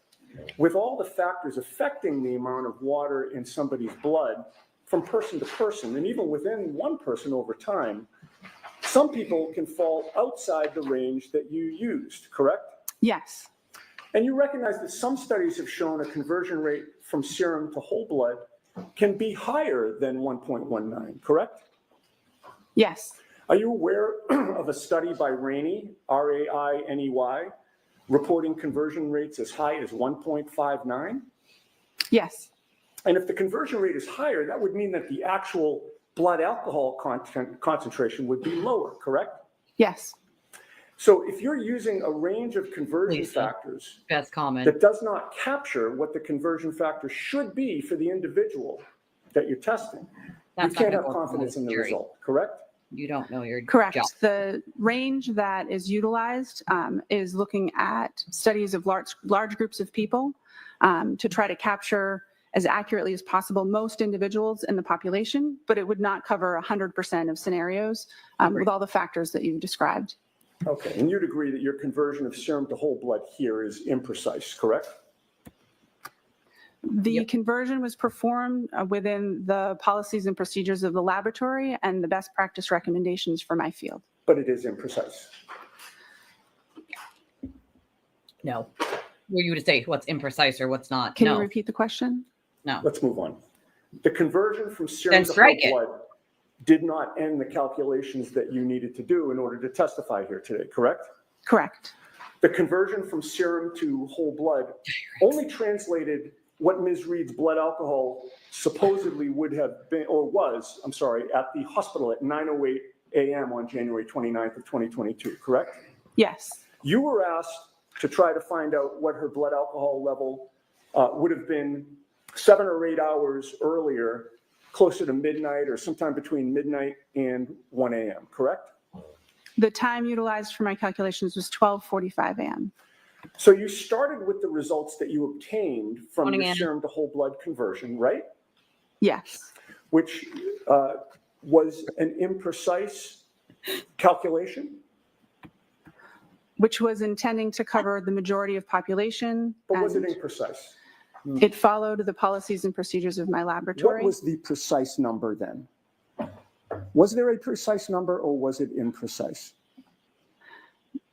with all the factors affecting the amount of water in somebody's blood from person to person, and even within one person over time, some people can fall outside the range that you used, correct? Yes. And you recognize that some studies have shown a conversion rate from serum to whole blood can be higher than 1.19, correct? Yes. Are you aware of a study by Rainey, R-A-I-N-E-Y, reporting conversion rates as high as 1.59? Yes. And if the conversion rate is higher, that would mean that the actual blood alcohol concentration would be lower, correct? Yes. So if you're using a range of conversion Lisa, factors best comment. that does not capture what the conversion factor should be for the individual that you're testing, That's you can't not have gonna work confidence in the jury. result, correct? You don't know your Correct. job. The range that is utilized is looking at studies of large groups of people to try to capture as accurately as possible most individuals in the population, but it would not cover 100% of scenarios with all the factors that you've described. Okay, and you'd agree that your conversion of serum to whole blood here is imprecise, correct? The conversion was performed within the policies and procedures of the laboratory and the best practice recommendations for my field. But it is imprecise. No. Were you to say what's imprecise or what's not? Can No. you repeat the question? No. Let's move on. The conversion from serum Then to whole strike it. blood did not end the calculations that you needed to do in order to testify here today, correct? Correct. The conversion from serum to whole blood only translated what Ms. Reed's blood alcohol supposedly would have been, or was, I'm sorry, at the hospital at 9:08 a.m. on January 29th of 2022, correct? Yes. You were asked to try to find out what her blood alcohol level would have been 7 or 8 hours earlier, closer to midnight or sometime between midnight and 1 a.m., correct? The time utilized for my calculations was 12:45 a.m. So you started with the results that you obtained from Morning, your Anna. serum to whole blood conversion, right? Yes. Which was an imprecise calculation, Which was intending to cover the majority of population. but was it and imprecise? it followed the policies and procedures of my What laboratory. was the precise number then? Was there a precise number or was it imprecise?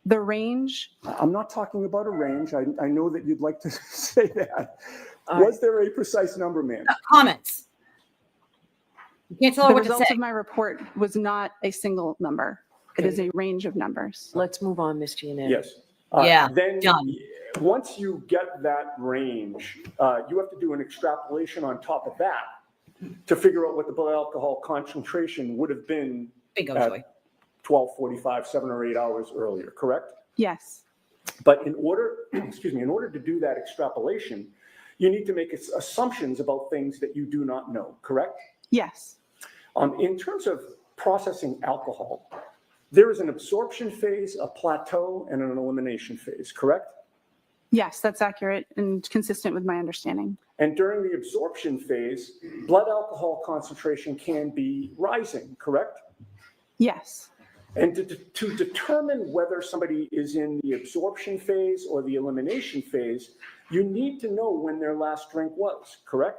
The range, I'm not talking about a range. I know that you'd like to say that. All Was there a precise number, ma'am? Comments. You can't tell her the what to results say. of my report was not a single number. It is a range of numbers. Let's move on, Ms. Giannetti. Yes. Yeah, Then, done. once you get that range, you have to do an extrapolation on top of that to figure out what the blood alcohol concentration would have been Bingo, at Joy. 12:45, 7 or 8 hours earlier, correct? Yes. But in order, excuse me, in order to do that extrapolation, you need to make assumptions about things that you do not know, correct? Yes. In terms of processing alcohol, there is an absorption phase, a plateau, and an elimination phase, correct? Yes, that's accurate and consistent with my understanding. And during the absorption phase, blood alcohol concentration can be rising, correct? Yes. And to determine whether somebody is in the absorption phase or the elimination phase, you need to know when their last drink was, correct?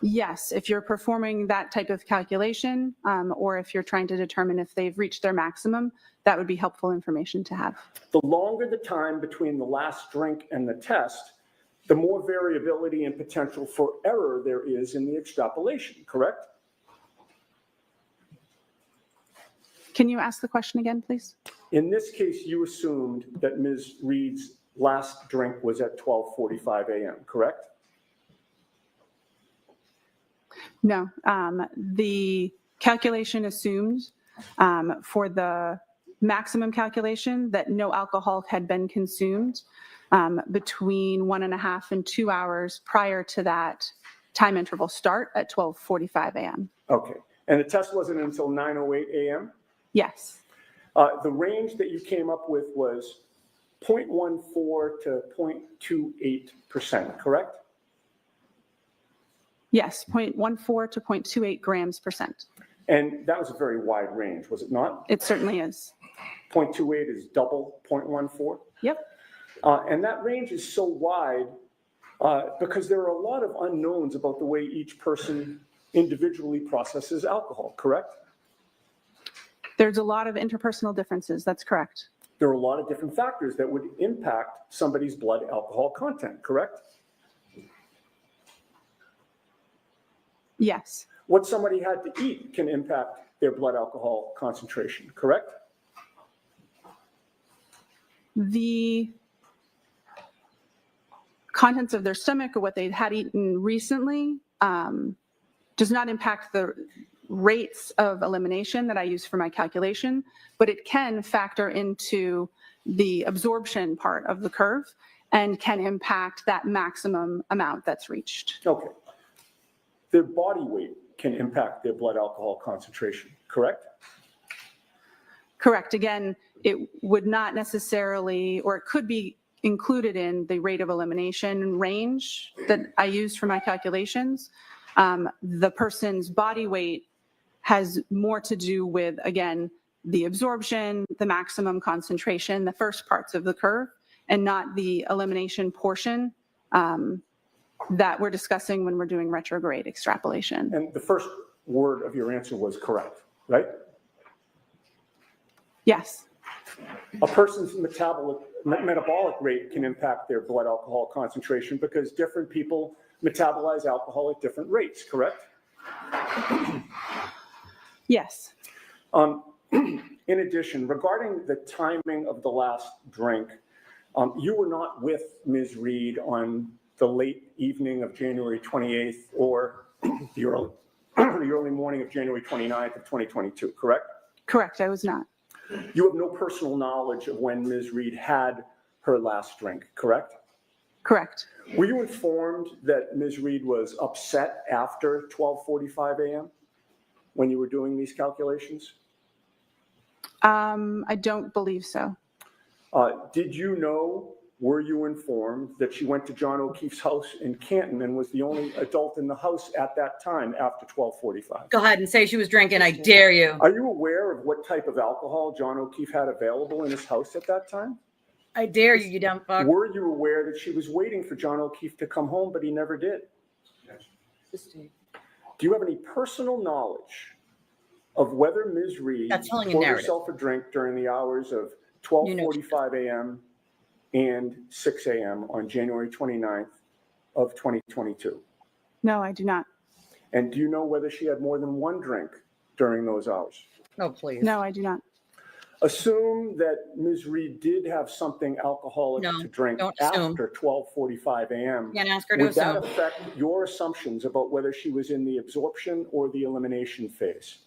Yes, if you're performing that type of calculation, or if you're trying to determine if they've reached their maximum, that would be helpful information to have. The longer the time between the last drink and the test, the more variability and potential for error there is in the extrapolation, correct? Can you ask the question again, please? In this case, you assumed that Ms. Reed's last drink was at 12:45 a.m., correct? No, the calculation assumed for the maximum calculation that no alcohol had been consumed between 1.5 and 2 hours prior to that time interval start at 12:45 a.m. Okay. And the test wasn't until 9:08 a.m.? Yes, The range that you came up with was 0.14 to 0.28%, correct? yes, 0.14 to 0.28 grams percent. And that was a very wide range, was it not? It certainly is. 0.28 is double 0.14? Yep. And that range is so wide because there are a lot of unknowns about the way each person individually processes alcohol, correct? There's a lot of interpersonal differences. That's correct. There are a lot of different factors that would impact somebody's blood alcohol content, correct? Yes, What somebody had to eat can impact their blood alcohol concentration, correct? the contents of their stomach or what they had eaten recently does not impact the rates of elimination that I use for my calculation, but it can factor into the absorption part of the curve and can impact that maximum amount that's reached. Okay. Their body weight can impact their blood alcohol concentration, correct? Correct. Again, it would not necessarily, or it could be included in the rate of elimination range that I use for my calculations. The person's body weight has more to do with, again, the absorption, the maximum concentration, the first parts of the curve, and not the elimination portion that we're discussing when we're doing retrograde extrapolation. And the first word of your answer was correct, right? Yes, A person's metabolic rate can impact their blood alcohol concentration because different people metabolize alcohol at different rates, correct? yes. In addition, regarding the timing of the last drink, you were not with Ms. Reed on the late evening of January 28th or the early morning of January 29th of 2022, correct? Correct, I was not. You have no personal knowledge of when Ms. Reed had her last drink, correct? Correct. Were you informed that Ms. Reed was upset after 12:45 a.m. when you were doing these calculations? I don't believe so. Did you know, were you informed that she went to John O'Keefe's house in Canton and was the only adult in the house at that time after 12:45? Go ahead and say she was drinking. I dare you. Are you aware of what type of alcohol John O'Keefe had available in his house at that time? I dare you, you dumb fuck. Were you aware that she was waiting for John O'Keefe to come home, but he never did? Do you have any personal knowledge of whether Ms. Reed That's telling a poured narrative. herself a drink during the hours of 12:45 a.m. and 6 a.m. on January 29th of 2022? No, I do not. And do you know whether she had more than one drink during those hours? Oh, please. No, I do not. Assume that Ms. Reed did have something alcoholic No, to drink don't assume. after 12:45 a.m. Can't ask her to Would that assume. affect your assumptions about whether she was in the absorption or the elimination phase?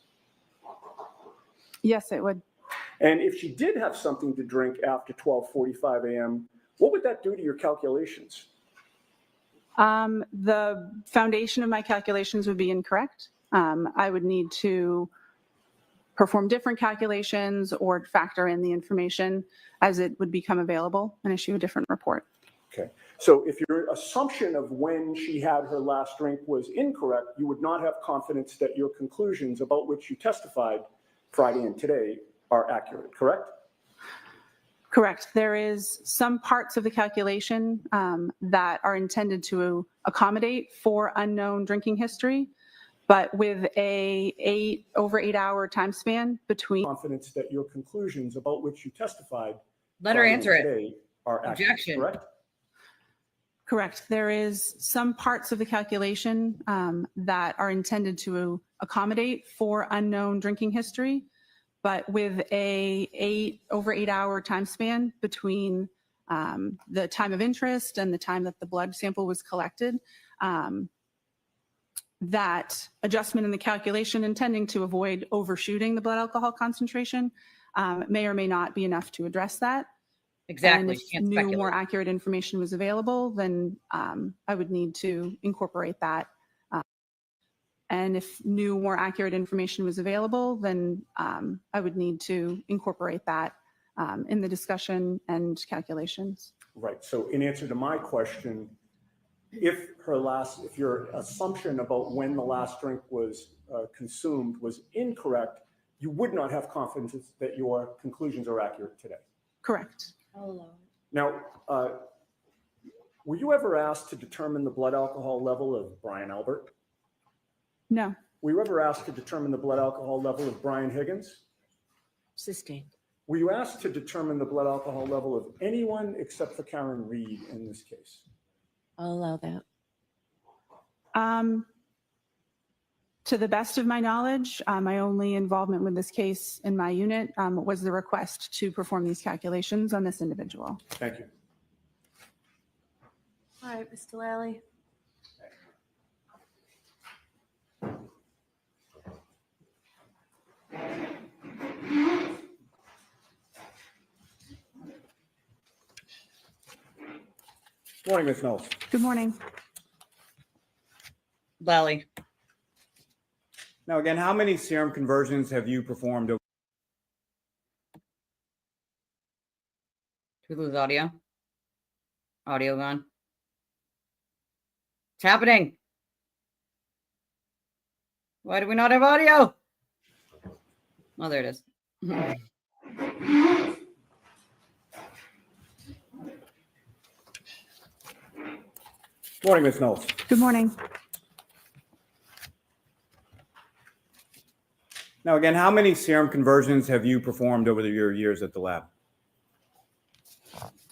Yes, it would. And if she did have something to drink after 12:45 a.m., what would that do to your calculations? The foundation of my calculations would be incorrect. I would need to perform different calculations or factor in the information as it would become available and issue a different report. Okay. So if your assumption of when she had her last drink was incorrect, you would not have confidence that your conclusions about which you testified Friday and today are accurate, correct? Correct. There is some parts of the calculation that are intended to accommodate for unknown drinking history, but with over 8 hour time span between. Confidence that your conclusions about which you testified Let her Friday answer and it. today are accurate, Objection. correct? Correct. There is some parts of the calculation that are intended to accommodate for unknown drinking history, but with over 8 hour time span between the time of interest and the time that the blood sample was collected, that adjustment in the calculation intending to avoid overshooting the blood alcohol concentration may or may not be enough to address that. Exactly. And if new, more accurate information was available, then I would need to incorporate that. And if new, more accurate information was available, then I would need to incorporate that in the discussion and calculations. Right. So in answer to my question, if your assumption about when the last drink was consumed was incorrect, you would not have confidence that your conclusions are accurate today. Correct. Now, were you ever asked to determine the blood alcohol level of Brian Albert? No. Were you ever asked to determine the blood alcohol level of Brian Higgins? Sustained. Were you asked to determine the blood alcohol level of anyone except for Karen Reed in this case? I'll allow that. To the best of my knowledge, my only involvement with this case in my unit was the request to perform these calculations on this individual. Thank you. All right, Mr. Lally. Morning, Ms. Knowles. Good morning. Lally. Now, again, how many serum conversions have you performed? Did we lose audio? Audio gone. It's happening. Why do we not have audio? Oh, there it is. Morning, Ms. Knowles. Good morning. Now, again, how many serum conversions have you performed over your years at the lab?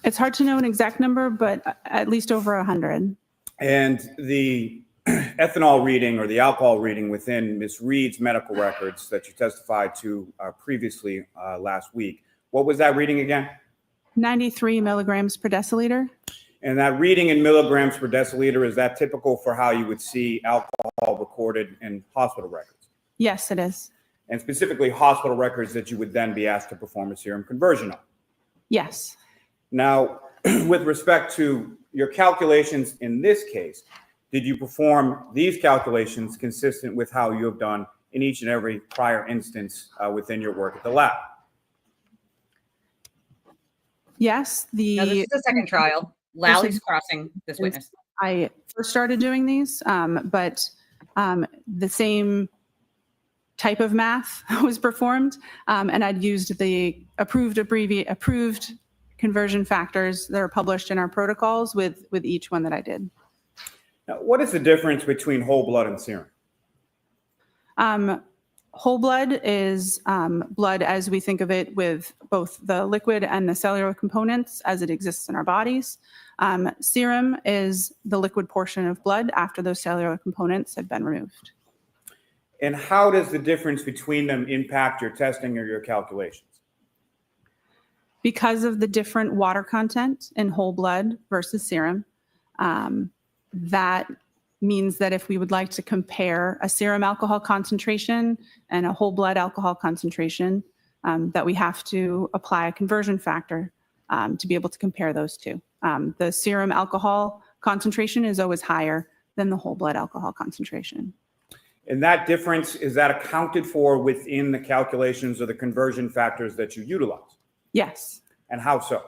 It's hard to know an exact number, but at least over 100. And the ethanol reading or the alcohol reading within Ms. Reed's medical records that you testified to previously last week, what was that reading again? 93 milligrams per deciliter. And that reading in milligrams per deciliter, is that typical for how you would see alcohol recorded in hospital records? Yes, it is. And specifically hospital records that you would then be asked to perform a serum conversion on? Yes. Now, with respect to your calculations in this case, did you perform these calculations consistent with how you have done in each and every prior instance within your work at the lab? Yes. Now, this is the second trial. Lally's crossing this witness. I first started doing these, but the same type of math was performed, and I'd used the approved conversion factors that are published in our protocols with each one that I did. Now, what is the difference between whole blood and serum? Whole blood is blood as we think of it, with both the liquid and the cellular components as it exists in our bodies. Serum is the liquid portion of blood after those cellular components have been removed. And how does the difference between them impact your testing or your calculations? Because of the different water content in whole blood versus serum, that means that if we would like to compare a serum alcohol concentration and a whole blood alcohol concentration, that we have to apply a conversion factor to be able to compare those two. The serum alcohol concentration is always higher than the whole blood alcohol concentration. And that difference, is that accounted for within the calculations or the conversion factors that you utilize? Yes. And how so?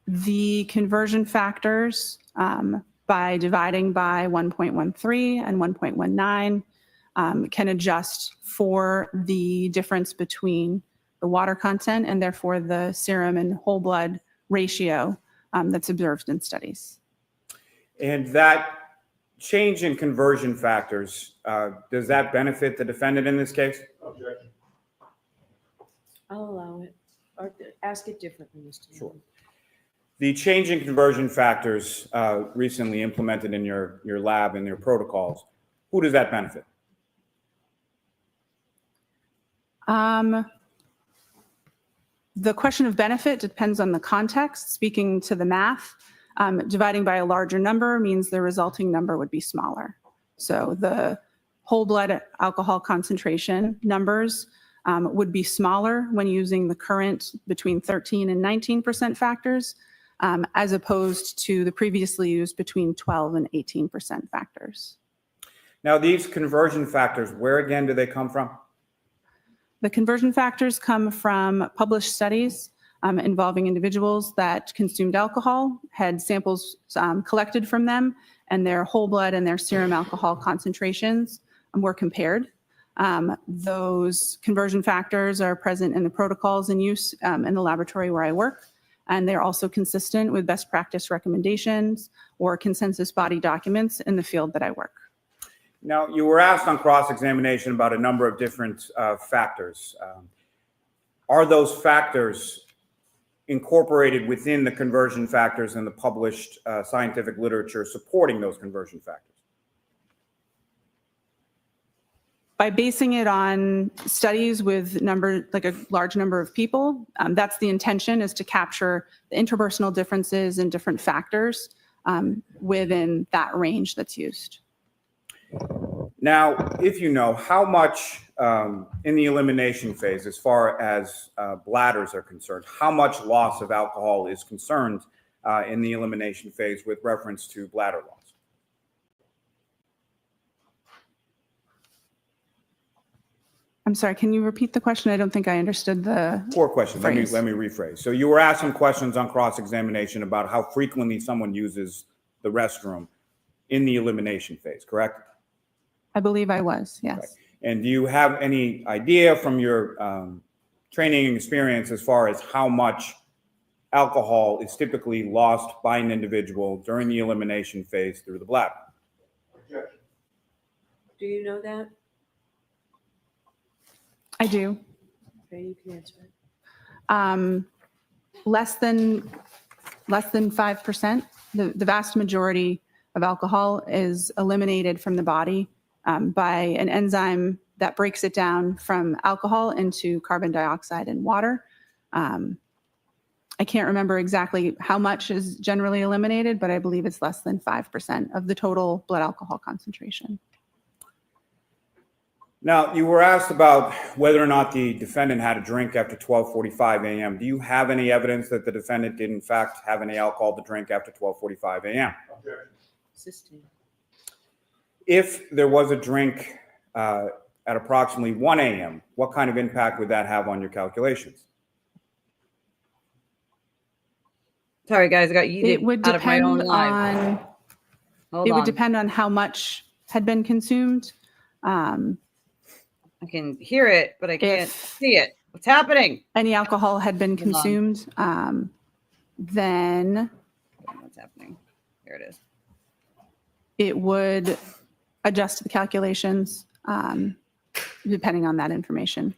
The conversion factors, by dividing by 1.13 and 1.19, can adjust for the difference between the water content and therefore the serum and whole blood ratio that's observed in studies. And that change in conversion factors, does that benefit the defendant in this case? Objection. I'll allow it. Or ask it differently, Mr. Lally. Sure. The change in conversion factors recently implemented in your lab and your protocols, who does that benefit? The question of benefit depends on the context. Speaking to the math, dividing by a larger number means the resulting number would be smaller. So the whole blood alcohol concentration numbers would be smaller when using the current between 13 and 19% factors, as opposed to the previously used between 12 and 18% factors. Now, these conversion factors, where again do they come from? The conversion factors come from published studies involving individuals that consumed alcohol, had samples collected from them, and their whole blood and their serum alcohol concentrations were compared. Those conversion factors are present in the protocols in use in the laboratory where I work, and they're also consistent with best practice recommendations or consensus body documents in the field that I work. Now, you were asked on cross-examination about a number of different factors. Are those factors incorporated within the conversion factors in the published scientific literature supporting those conversion factors? By basing it on studies with like a large number of people, that's the intention, is to capture the interpersonal differences and different factors within that range that's used. Now, if you know, how much in the elimination phase, as far as bladders are concerned, how much loss of alcohol is concerned in the elimination phase with reference to bladder loss? I'm sorry, can you repeat the question? I don't think I understood the Poor question. Let phrase. me rephrase. So you were asked some questions on cross-examination about how frequently someone uses the restroom in the elimination phase, correct? I believe I was, yes. Right. And do you have any idea from your training and experience as far as how much alcohol is typically lost by an individual during the elimination phase through the bladder? Do you know that? I do. Okay, you can answer it. Less than 5%. The vast majority of alcohol is eliminated from the body by an enzyme that breaks it down from alcohol into carbon dioxide and water. I can't remember exactly how much is generally eliminated, but I believe it's less than 5% of the total blood alcohol concentration. Now, you were asked about whether or not the defendant had a drink after 12:45 a.m. Do you have any evidence that the defendant did in fact have any alcohol to drink after 12:45 a.m.? If there was a drink at approximately 1 a.m., what kind of impact would that have on your calculations? Sorry, guys, I got yeeted out of my own live. It would depend on how much had been consumed. I can hear it, but I can't see it. What's happening? Any alcohol had been consumed, then what's happening? There it is. It would adjust the calculations depending on that information.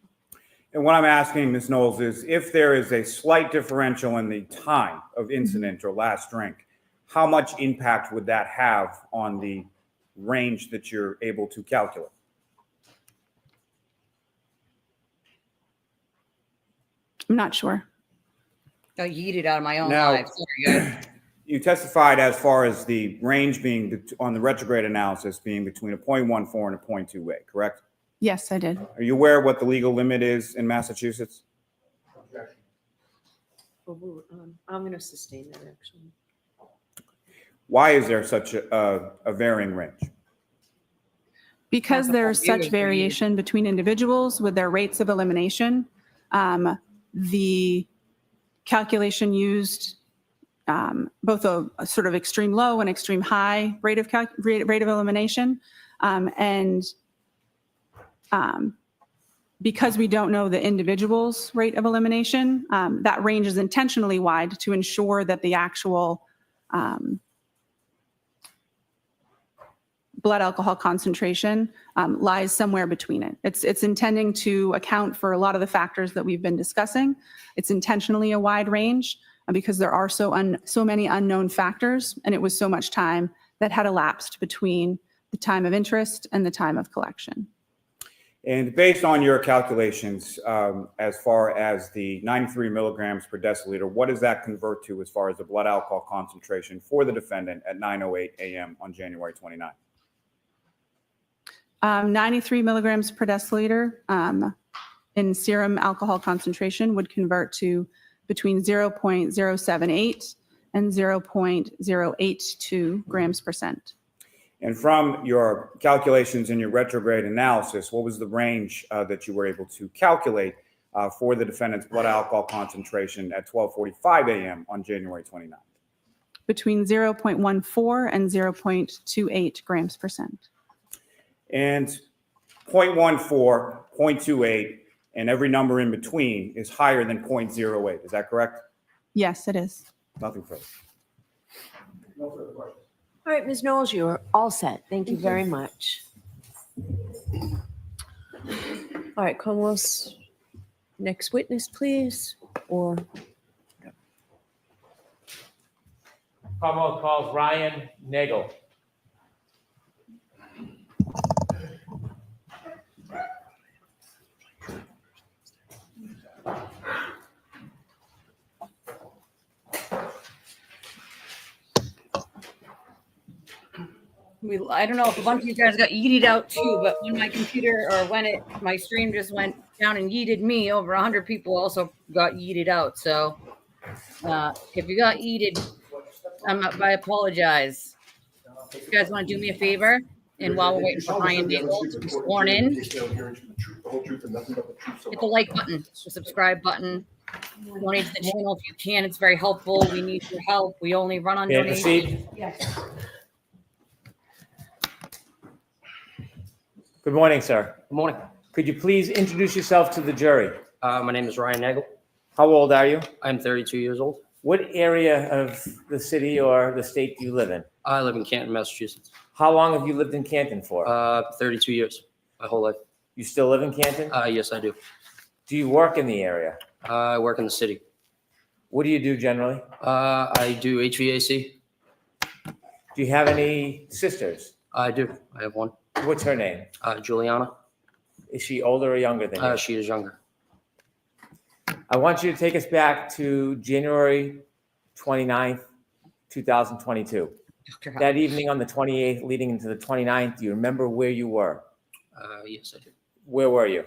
And what I'm asking, Ms. Knowles, is if there is a slight differential in the time of incident or last drink, how much impact would that have on the range that you're able to calculate? I'm not sure. Got yeeted out of my own Now, live. Sorry, guys. You testified as far as the range being on the retrograde analysis being between a 0.14 and a 0.28, correct? Yes, I did. Are you aware of what the legal limit is in Massachusetts? I'm going to sustain that, actually. Why is there such a varying range? Because there's such variation between individuals with their rates of elimination, the calculation used both a sort of extreme low and extreme high rate of elimination. Because we don't know the individual's rate of elimination, that range is intentionally wide to ensure that the actual blood alcohol concentration lies somewhere between it. It's intending to account for a lot of the factors that we've been discussing. It's intentionally a wide range because there are so many unknown factors, and it was so much time that had elapsed between the time of interest and the time of collection. And based on your calculations, as far as the 93 milligrams per deciliter, what does that convert to as far as the blood alcohol concentration for the defendant at 9:08 a.m. on January 29th? 93 milligrams per deciliter in serum alcohol concentration would convert to between 0.078 and 0.082 grams percent. And from your calculations in your retrograde analysis, what was the range that you were able to calculate for the defendant's blood alcohol concentration at 12:45 a.m. on January 29th? Between 0.14 and 0.28 grams percent. And 0.14, 0.28, and every number in between is higher than 0.08. Is that correct? Yes, it is. Nothing further. No further questions. All right, Ms. Knowles, you are all set. Thank you very much. All right, Commonwealth's next witness, please, or Commonwealth calls Ryan Nagel. I don't know if a bunch of you guys got yeeted out too, but when my computer or when my stream just went down and yeeted me, over 100 people also got yeeted out. So if you got yeeted, I apologize. If you guys want to do me a favor, and while we're waiting for Ryan Nagel to be sworn in, hit the like button, the subscribe button, donate to the channel if you can. It's very helpful. We need your help. We only run on donations. Yes. Good morning, sir. Good morning. Could you please introduce yourself to the jury? My name is Ryan Nagel. How old are you? I'm 32 years old. What area of the city or the state do you live in? I live in Canton, Massachusetts. How long have you lived in Canton for? 32 years, my whole life. You still live in Canton? Yes, I do. Do you work in the area? I work in the city. What do you do generally? I do HVAC. Do you have any sisters? I do. I have one. What's her name? Juliana. Is she older or younger than you? She is younger. I want you to take us back to January 29th, 2022. That evening on the 28th, leading into the 29th, do you remember where you were? Yes, I do. Where were you?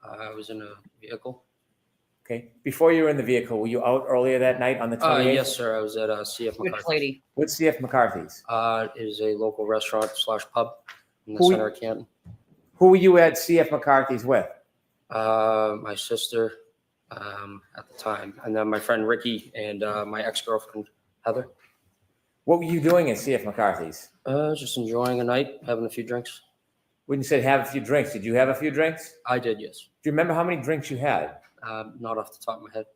I was in a vehicle. Okay. Before you were in the vehicle, were you out earlier that night on the 28th? Yes, sir. I was at CF Which McCarthy's. lady? What's CF McCarthy's? It is a local restaurant / pub in the Who- center of Canton. Who were you at CF McCarthy's with? My sister at the time, and then my friend Ricky and my ex-girlfriend Heather. What were you doing at CF McCarthy's? Just enjoying a night, having a few drinks. When you said have a few drinks, did you have a few drinks? I did, yes. Do you remember how many drinks you had? Not off the top of my head.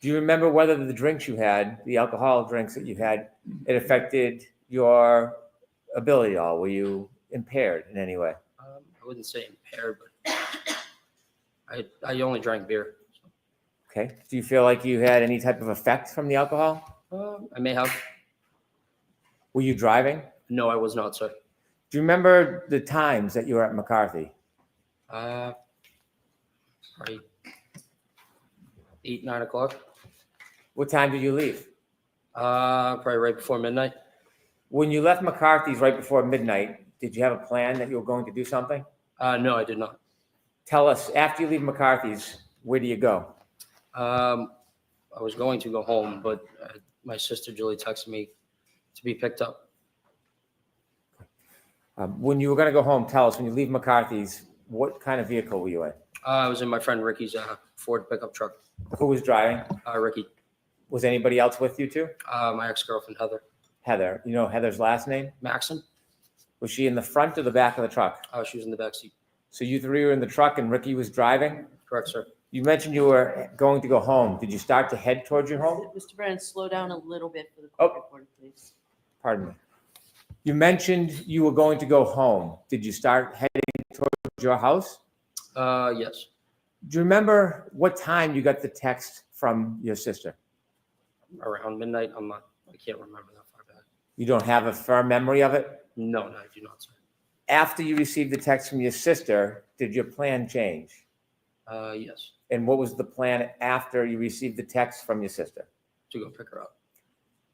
Do you remember whether the drinks you had, the alcoholic drinks that you had, it affected your ability at all? Were you impaired in any way? I wouldn't say impaired, but I only drank beer. Okay. Do you feel like you had any type of effect from the alcohol? I may have. Were you driving? No, I was not, sir. Do you remember the times that you were at McCarthy? Probably 8, 9 o'clock. What time did you leave? Probably right before midnight. When you left McCarthy's right before midnight, did you have a plan that you were going to do something? No, I did not. Tell us, after you leave McCarthy's, where do you go? I was going to go home, but my sister Julie texted me to be picked up. When you were going to go home, tell us, when you leave McCarthy's, what kind of vehicle were you in? I was in my friend Ricky's Ford pickup truck. Who was driving? Ricky. Was anybody else with you too? My ex-girlfriend Heather. Heather. You know Heather's last name? Maxon. Was she in the front or the back of the truck? She was in the back seat. So you three were in the truck and Ricky was driving? Correct, sir. You mentioned you were going to go home. Did you start to head towards your home? Mr. Brennan, slow down a little bit for the court reporter, please. Pardon me. You mentioned you were going to go home. Did you start heading towards your house? Yes. Do you remember what time you got the text from your sister? Around midnight. I can't remember that far back. You don't have a firm memory of it? No, I do not, sir. After you received the text from your sister, did your plan change? Yes, And what was the plan after you received the text from your sister? to go pick her up.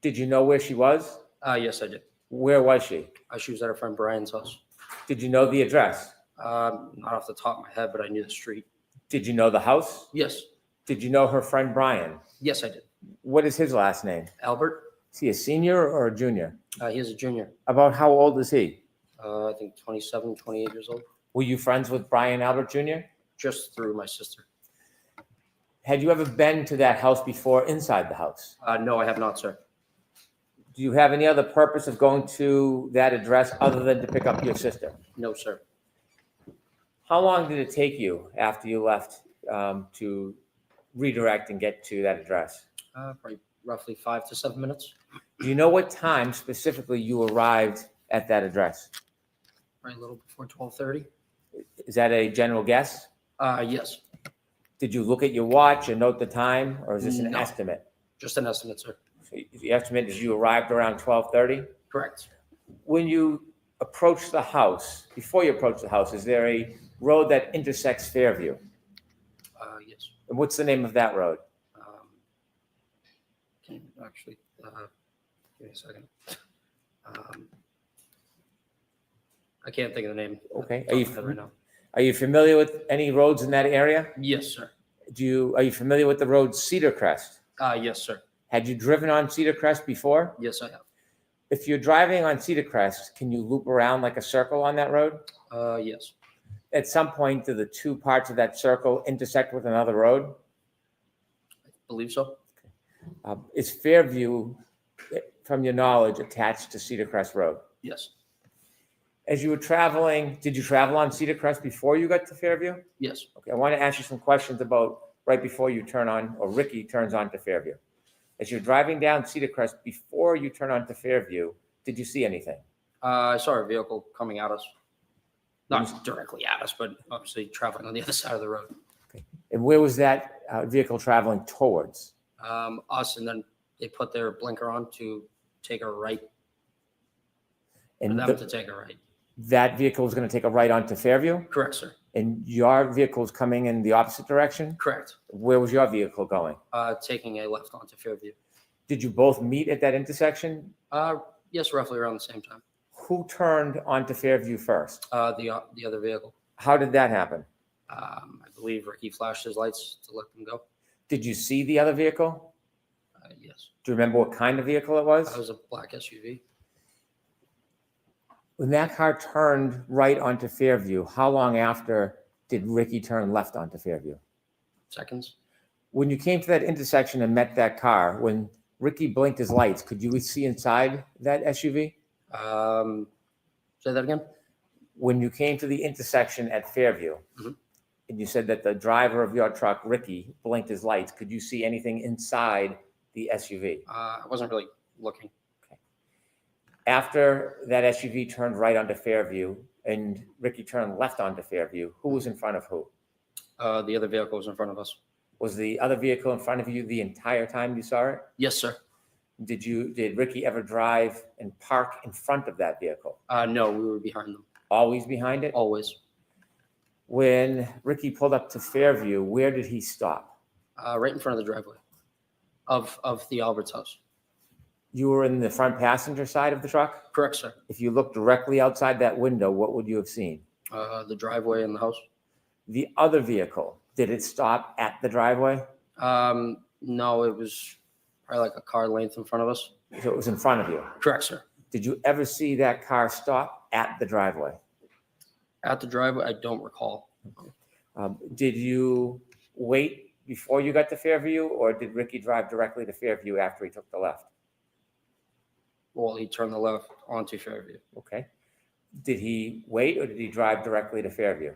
Did you know where she was? Yes, I did. Where was she? She was at her friend Brian's house. Did you know the address? Not off the top of my head, but I knew the street. Did you know the house? Yes. Did you know her friend Brian? Yes, I did. What is his last name? Albert. Is he a senior or a junior? He is a junior. About how old is he? I think 27, 28 years old. Were you friends with Brian Albert Jr.? Just through my sister. Had you ever been to that house before inside the house? No, I have not, sir. Do you have any other purpose of going to that address other than to pick up your sister? No, sir. How long did it take you after you left to redirect and get to that address? Probably roughly 5 to 7 minutes. Do you know what time specifically you arrived at that address? Right, a little before 12:30. Is that a general guess? Yes. Did you look at your watch and note the time, or is this an No. estimate? Just an estimate, sir. So the estimate is you arrived around 12:30? Correct. When you approach the house, before you approach the house, is there a road that intersects Fairview? Yes. And what's the name of that road? Can you actually, give me a second. I can't think of the name. Okay. Off the top of my head right now. Are you familiar with any roads in that area? Yes, sir. Are you familiar with the road Cedar Crest? Yes, sir. Had you driven on Cedar Crest before? Yes, I have. If you're driving on Cedar Crest, can you loop around like a circle on that road? Yes. At some point, do the two parts of that circle intersect with another road? I believe so. Is Fairview, from your knowledge, attached to Cedar Crest Road? Yes. As you were traveling, did you travel on Cedar Crest before you got to Fairview? Yes. Okay, I want to ask you some questions about right before you turn on, or Ricky turns on to Fairview. As you're driving down Cedar Crest, before you turn on to Fairview, did you see anything? I saw a vehicle coming at us. Not directly at us, but obviously traveling on the other side of the road. Okay. And where was that vehicle traveling towards? Us, and then they put their blinker on to take a right. And For them to take a right. that vehicle was going to take a right onto Fairview? Correct, sir. And your vehicle was coming in the opposite direction? Correct. Where was your vehicle going? Taking a left onto Fairview. Did you both meet at that intersection? Yes, roughly around the same time. Who turned onto Fairview first? The other vehicle. How did that happen? I believe Ricky flashed his lights to let them go. Did you see the other vehicle? Yes. Do you remember what kind of vehicle it was? That was a black SUV. When that car turned right onto Fairview, how long after did Ricky turn left onto Fairview? Seconds. When you came to that intersection and met that car, when Ricky blinked his lights, could you see inside that SUV? Say that again? When you came to the intersection at Fairview, and you said that the driver of your truck, Ricky, blinked his lights, could you see anything inside the SUV? I wasn't really looking. After that SUV turned right onto Fairview and Ricky turned left onto Fairview, who was in front of who? The other vehicle was in front of us. Was the other vehicle in front of you the entire time you saw it? Yes, sir. Did Ricky ever drive and park in front of that vehicle? No, we were behind them. Always behind it? Always. When Ricky pulled up to Fairview, where did he stop? Right in front of the driveway of the Albert's house. You were in the front passenger side of the truck? Correct, sir. If you looked directly outside that window, what would you have seen? The driveway and the house. The other vehicle, did it stop at the driveway? No, it was probably like a car length in front of us. So it was in front of you? Correct, sir. Did you ever see that car stop at the driveway? At the driveway, I don't recall. Did you wait before you got to Fairview, or did Ricky drive directly to Fairview after he took the left? Well, he turned the left onto Fairview. Okay. Did he wait, or did he drive directly to Fairview?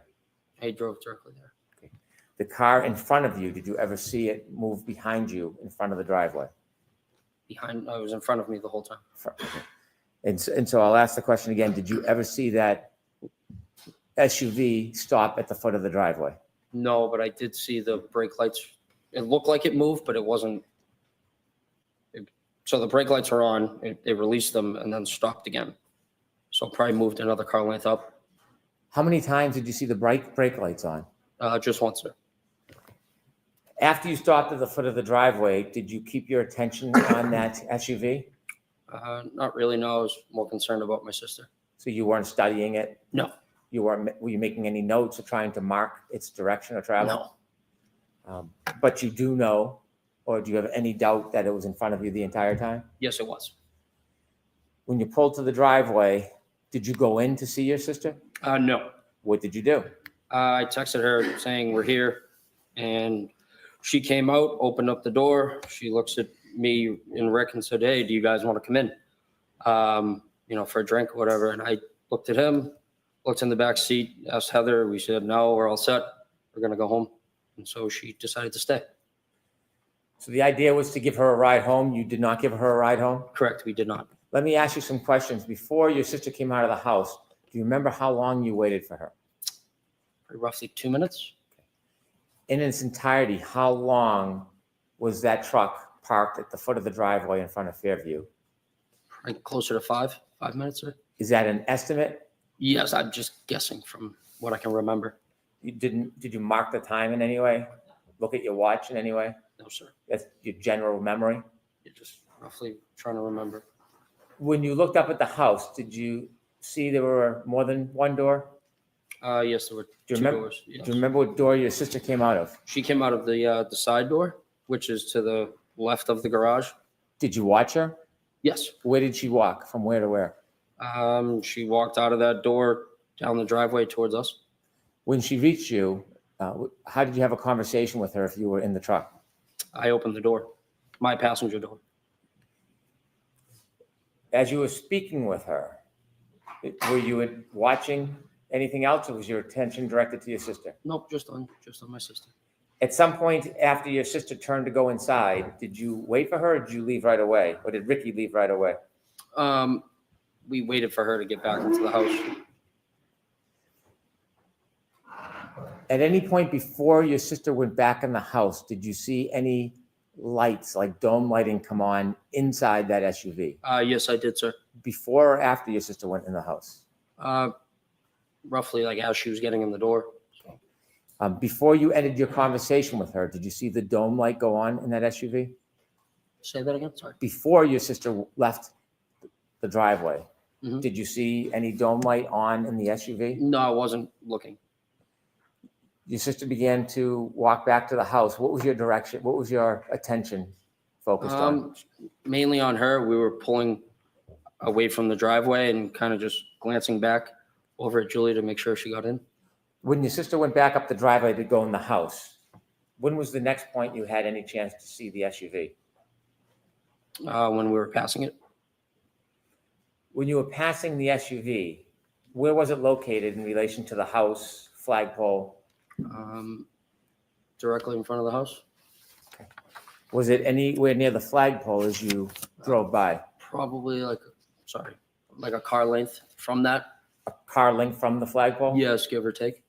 He drove directly there. Okay. The car in front of you, did you ever see it move behind you in front of the driveway? It was in front of me the whole time. Okay. And so I'll ask the question again. Did you ever see that SUV stop at the foot of the driveway? No, but I did see the brake lights. It looked like it moved, but it wasn't. So the brake lights are on. They released them and then stopped again. So probably moved another car length up. How many times did you see the brake lights on? Just once, sir. After you stopped at the foot of the driveway, did you keep your attention on that SUV? Not really, no. I was more concerned about my sister. So you weren't studying it? No. Were you making any notes or trying to mark its direction of travel? No. But you do know, or do you have any doubt that it was in front of you the entire time? Yes, it was. When you pulled to the driveway, did you go in to see your sister? No. What did you do? I texted her saying we're here, and she came out, opened up the door. She looks at me and Rick and said, "Hey, do you guys want to come in? For a drink or whatever." And I looked at him, looked in the back seat, asked Heather. We said, "No, we're all set. We're going to go home." And so she decided to stay. So the idea was to give her a ride home. You did not give her a ride home? Correct, we did not. Let me ask you some questions. Before your sister came out of the house, do you remember how long you waited for her? Roughly 2 minutes. In its entirety, how long was that truck parked at the foot of the driveway in front of Fairview? Probably closer to 5 minutes, sir. Is that an estimate? Yes, I'm just guessing from what I can remember. Did you mark the time in any way? Look at your watch in any way? No, sir. That's your general memory? You're just roughly trying to remember. When you looked up at the house, did you see there were more than one door? Yes, there were two doors. Yes. Do you remember what door your sister came out of? She came out of the side door, which is to the left of the garage. Did you watch her? Yes. Where did she walk? From where to where? She walked out of that door down the driveway towards us. When she reached you, how did you have a conversation with her if you were in the truck? I opened the door, my passenger door. As you were speaking with her, were you watching anything else, or was your attention directed to your sister? Nope, just on my sister. At some point after your sister turned to go inside, did you wait for her, or did you leave right away? Or did Ricky leave right away? We waited for her to get back into the house. At any point before your sister went back in the house, did you see any lights, like dome lighting, come on inside that SUV? Yes, I did, sir. Before or after your sister went in the house? Roughly like as she was getting in the door. Before you ended your conversation with her, did you see the dome light go on in that SUV? Say that again, sorry. Before your sister left the driveway, Mhm. did you see any dome light on in the SUV? No, I wasn't looking. Your sister began to walk back to the house. What was your direction? What was your attention focused on? Mainly on her. We were pulling away from the driveway and kind of just glancing back over at Julie to make sure she got in. When your sister went back up the driveway to go in the house, when was the next point you had any chance to see the SUV? When we were passing it. When you were passing the SUV, where was it located in relation to the house, flagpole? Directly in front of the house. Was it anywhere near the flagpole as you drove by? Probably like a car length from that. A car length from the flagpole? Yes, give or take.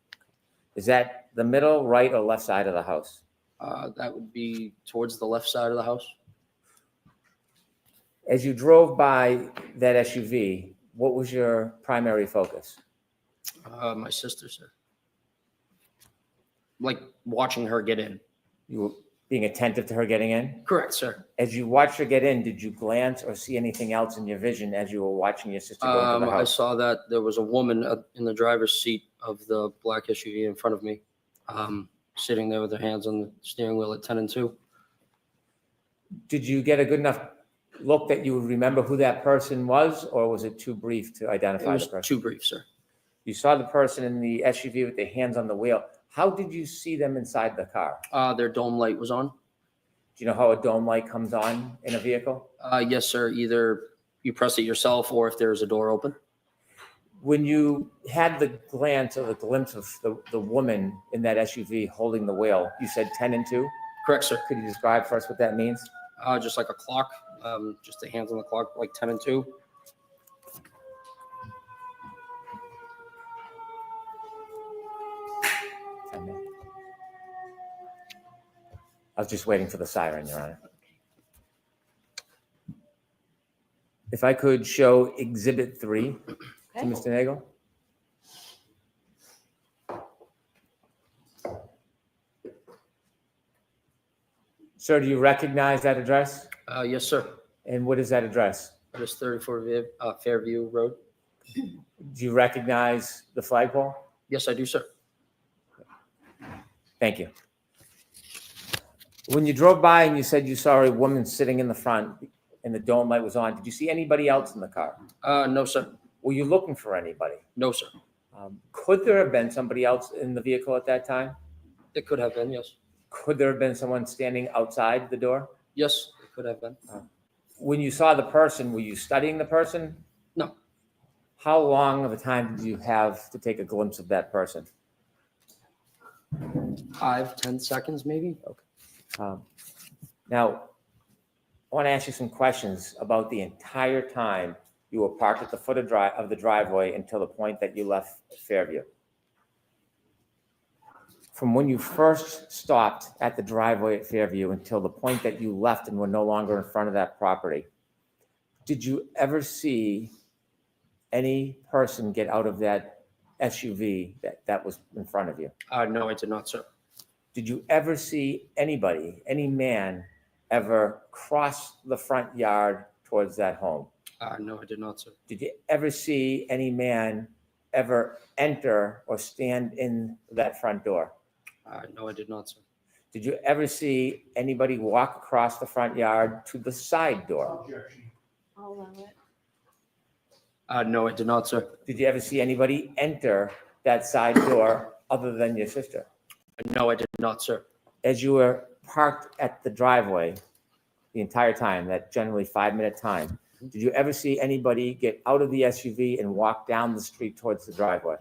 Is that the middle, right, or left side of the house? That would be towards the left side of the house. As you drove by that SUV, what was your primary focus? My sister, sir. Like watching her get in. You were being attentive to her getting in? Correct, sir. As you watched her get in, did you glance or see anything else in your vision as you were watching your sister go into the I house? saw that there was a woman in the driver's seat of the black SUV in front of me, sitting there with her hands on the steering wheel at 10 and 2. Did you get a good enough look that you would remember who that person was, or was it too brief to It identify the was person? too brief, sir. You saw the person in the SUV with their hands on the wheel. How did you see them inside the car? Their dome light was on. Do you know how a dome light comes on in a vehicle? Yes, sir. Either you press it yourself or if there's a door open. When you had the glance or the glimpse of the woman in that SUV holding the wheel, you said 10 and 2? Correct, sir. Could you describe for us what that means? Just like a clock, just the hands on the clock, like 10 and 2. I was just waiting for the siren, Your Honor. If I could show Exhibit 3 to Mr. Nagel. Sir, do you recognize that address? Yes, sir. And what is that address? That is 34 Fairview Road. Do you recognize the flagpole? Yes, I do, sir. Thank you. When you drove by and you said you saw a woman sitting in the front and the dome light was on, did you see anybody else in the car? No, sir. Were you looking for anybody? No, sir. Could there have been somebody else in the vehicle at that time? It could have been, yes. Could there have been someone standing outside the door? Yes, it could have been. When you saw the person, were you studying the person? No. How long of a time did you have to take a glimpse of that person? 5-10 seconds, maybe. Okay. Now, I want to ask you some questions about the entire time you were parked at the foot of the driveway until the point that you left Fairview. From when you first stopped at the driveway at Fairview until the point that you left and were no longer in front of that property, did you ever see any person get out of that SUV that was in front of you? No, I did not, sir. Did you ever see anybody, any man, ever cross the front yard towards that home? No, I did not, sir. Did you ever see any man ever enter or stand in that front door? No, I did not, sir. Did you ever see anybody walk across the front yard to the side door? I'll allow it. No, I did not, sir. Did you ever see anybody enter that side door other than your sister? No, I did not, sir. As you were parked at the driveway the entire time, that generally 5-minute time, did you ever see anybody get out of the SUV and walk down the street towards the driveway?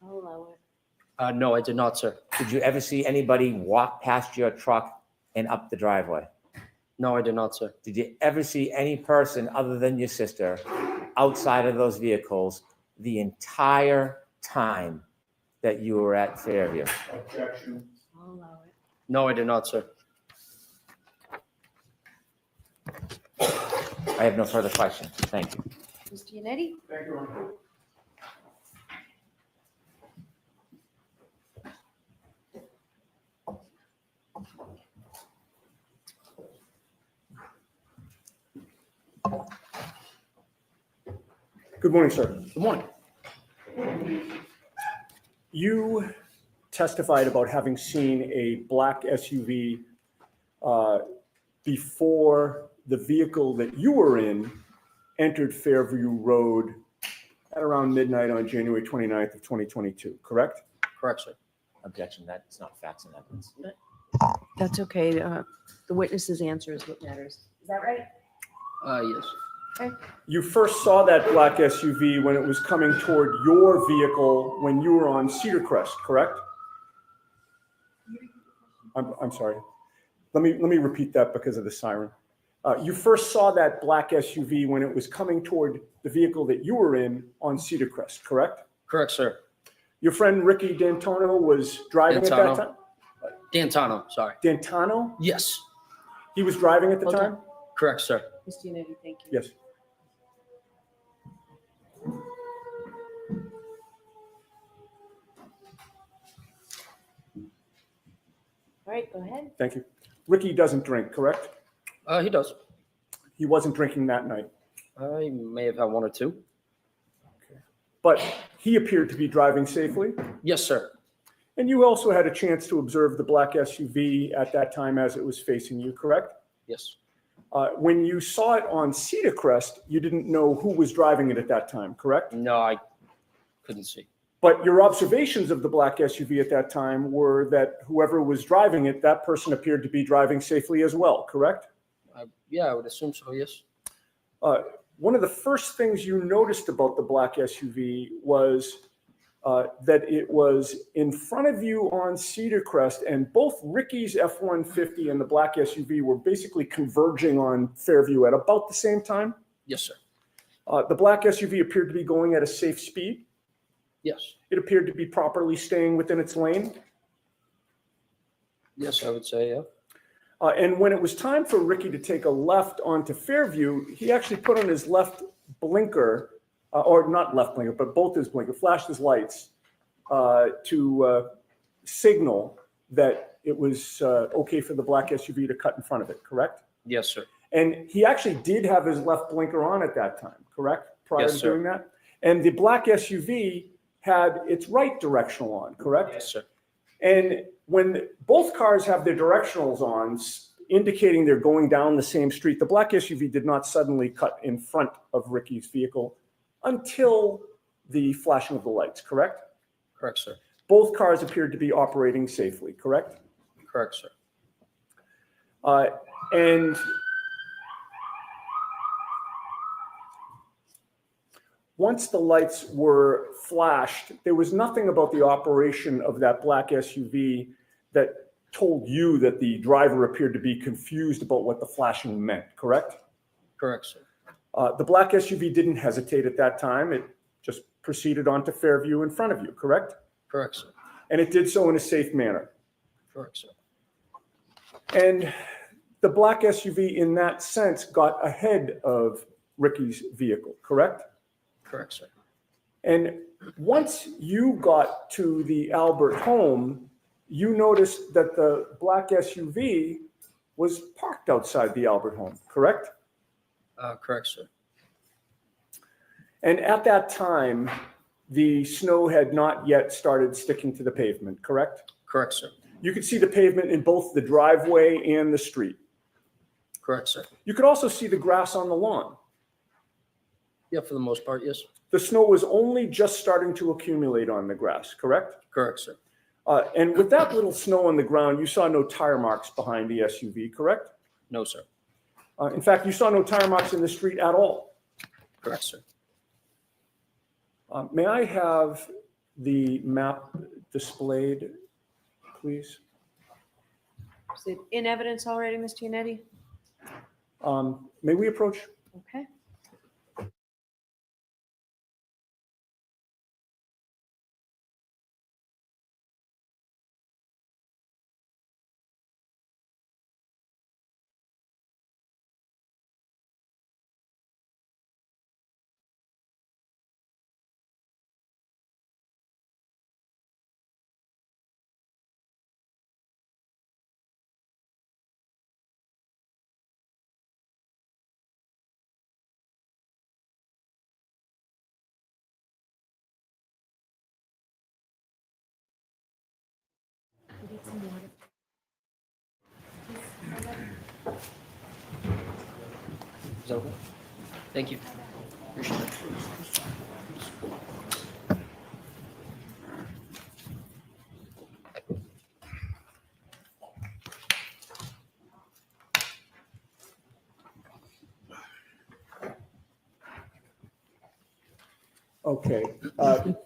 I'll allow it. No, I did not, sir. Did you ever see anybody walk past your truck and up the driveway? No, I did not, sir. Did you ever see any person other than your sister outside of those vehicles the entire time that you were at Fairview? I'll allow it. No, I did not, sir. I have no further questions. Thank you. Mr. Yannetti? Thank you. Good morning, sir. Good morning. You testified about having seen a black SUV before the vehicle that you were in entered Fairview Road at around midnight on January 29th of 2022, correct? Correct, sir. Objection. That's not facts and evidence. That's okay. The witness's answer is what matters. Is that right? Yes. You first saw that black SUV when it was coming toward your vehicle when you were on Cedar Crest, correct? I'm sorry. Let me repeat that because of the siren. You first saw that black SUV when it was coming toward the vehicle that you were in on Cedar Crest, correct? Correct, sir. Your friend Ricky D'Antonio was driving at that time? D'Antano, sorry. D'Antano? Yes. He was driving at the Hold on. time? Correct, sir. Mr. Yannetti, thank you. Yes. All right, go ahead. Thank you. Ricky doesn't drink, correct? He does. He wasn't drinking that night, I may have had one or two. but he appeared to be driving safely. Yes, sir. And you also had a chance to observe the black SUV at that time as it was facing you, correct? Yes. When you saw it on Cedar Crest, you didn't know who was driving it at that time, correct? No, I couldn't see. But your observations of the black SUV at that time were that whoever was driving it, that person appeared to be driving safely as well, correct? Yeah, I would assume so, yes. One of the first things you noticed about the black SUV was that it was in front of you on Cedar Crest, and both Ricky's F-150 and the black SUV were basically converging on Fairview at about the same time. Yes, sir. The black SUV appeared to be going at a safe speed. Yes. It appeared to be properly staying within its lane. Yes, I would say, yeah. And when it was time for Ricky to take a left onto Fairview, he actually put on his left blinker, or not left blinker, but both his blinker, flashed his lights to signal that it was okay for the black SUV to cut in front of it, correct? Yes, sir. And he actually did have his left blinker on at that time, correct? Prior Yes, to sir. doing that? And the black SUV had its right directional on, correct? Yes, sir. And when both cars have their directionals on, indicating they're going down the same street, the black SUV did not suddenly cut in front of Ricky's vehicle until the flashing of the lights, correct? Correct, sir. Both cars appeared to be operating safely, correct? Correct, sir. And once the lights were flashed, there was nothing about the operation of that black SUV that told you that the driver appeared to be confused about what the flashing meant, correct? Correct, sir. The black SUV didn't hesitate at that time. It just proceeded on to Fairview in front of you, correct? Correct, sir. And it did so in a safe manner. Correct, sir. And the black SUV in that sense got ahead of Ricky's vehicle, correct? Correct, sir. And once you got to the Albert home, you noticed that the black SUV was parked outside the Albert home, correct? Correct, sir. And at that time, the snow had not yet started sticking to the pavement, correct? Correct, sir. You could see the pavement in both the driveway and the street. Correct, sir. You could also see the grass on the lawn. Yeah, for the most part, yes. The snow was only just starting to accumulate on the grass, correct? Correct, sir. And with that little snow on the ground, you saw no tire marks behind the SUV, correct? No, sir. In fact, you saw no tire marks in the street at all. Correct, sir. May I have the map displayed, please? Is it in evidence already, Ms. Giannetti? May we approach? Okay. Is that okay? Thank you. Appreciate it. Okay.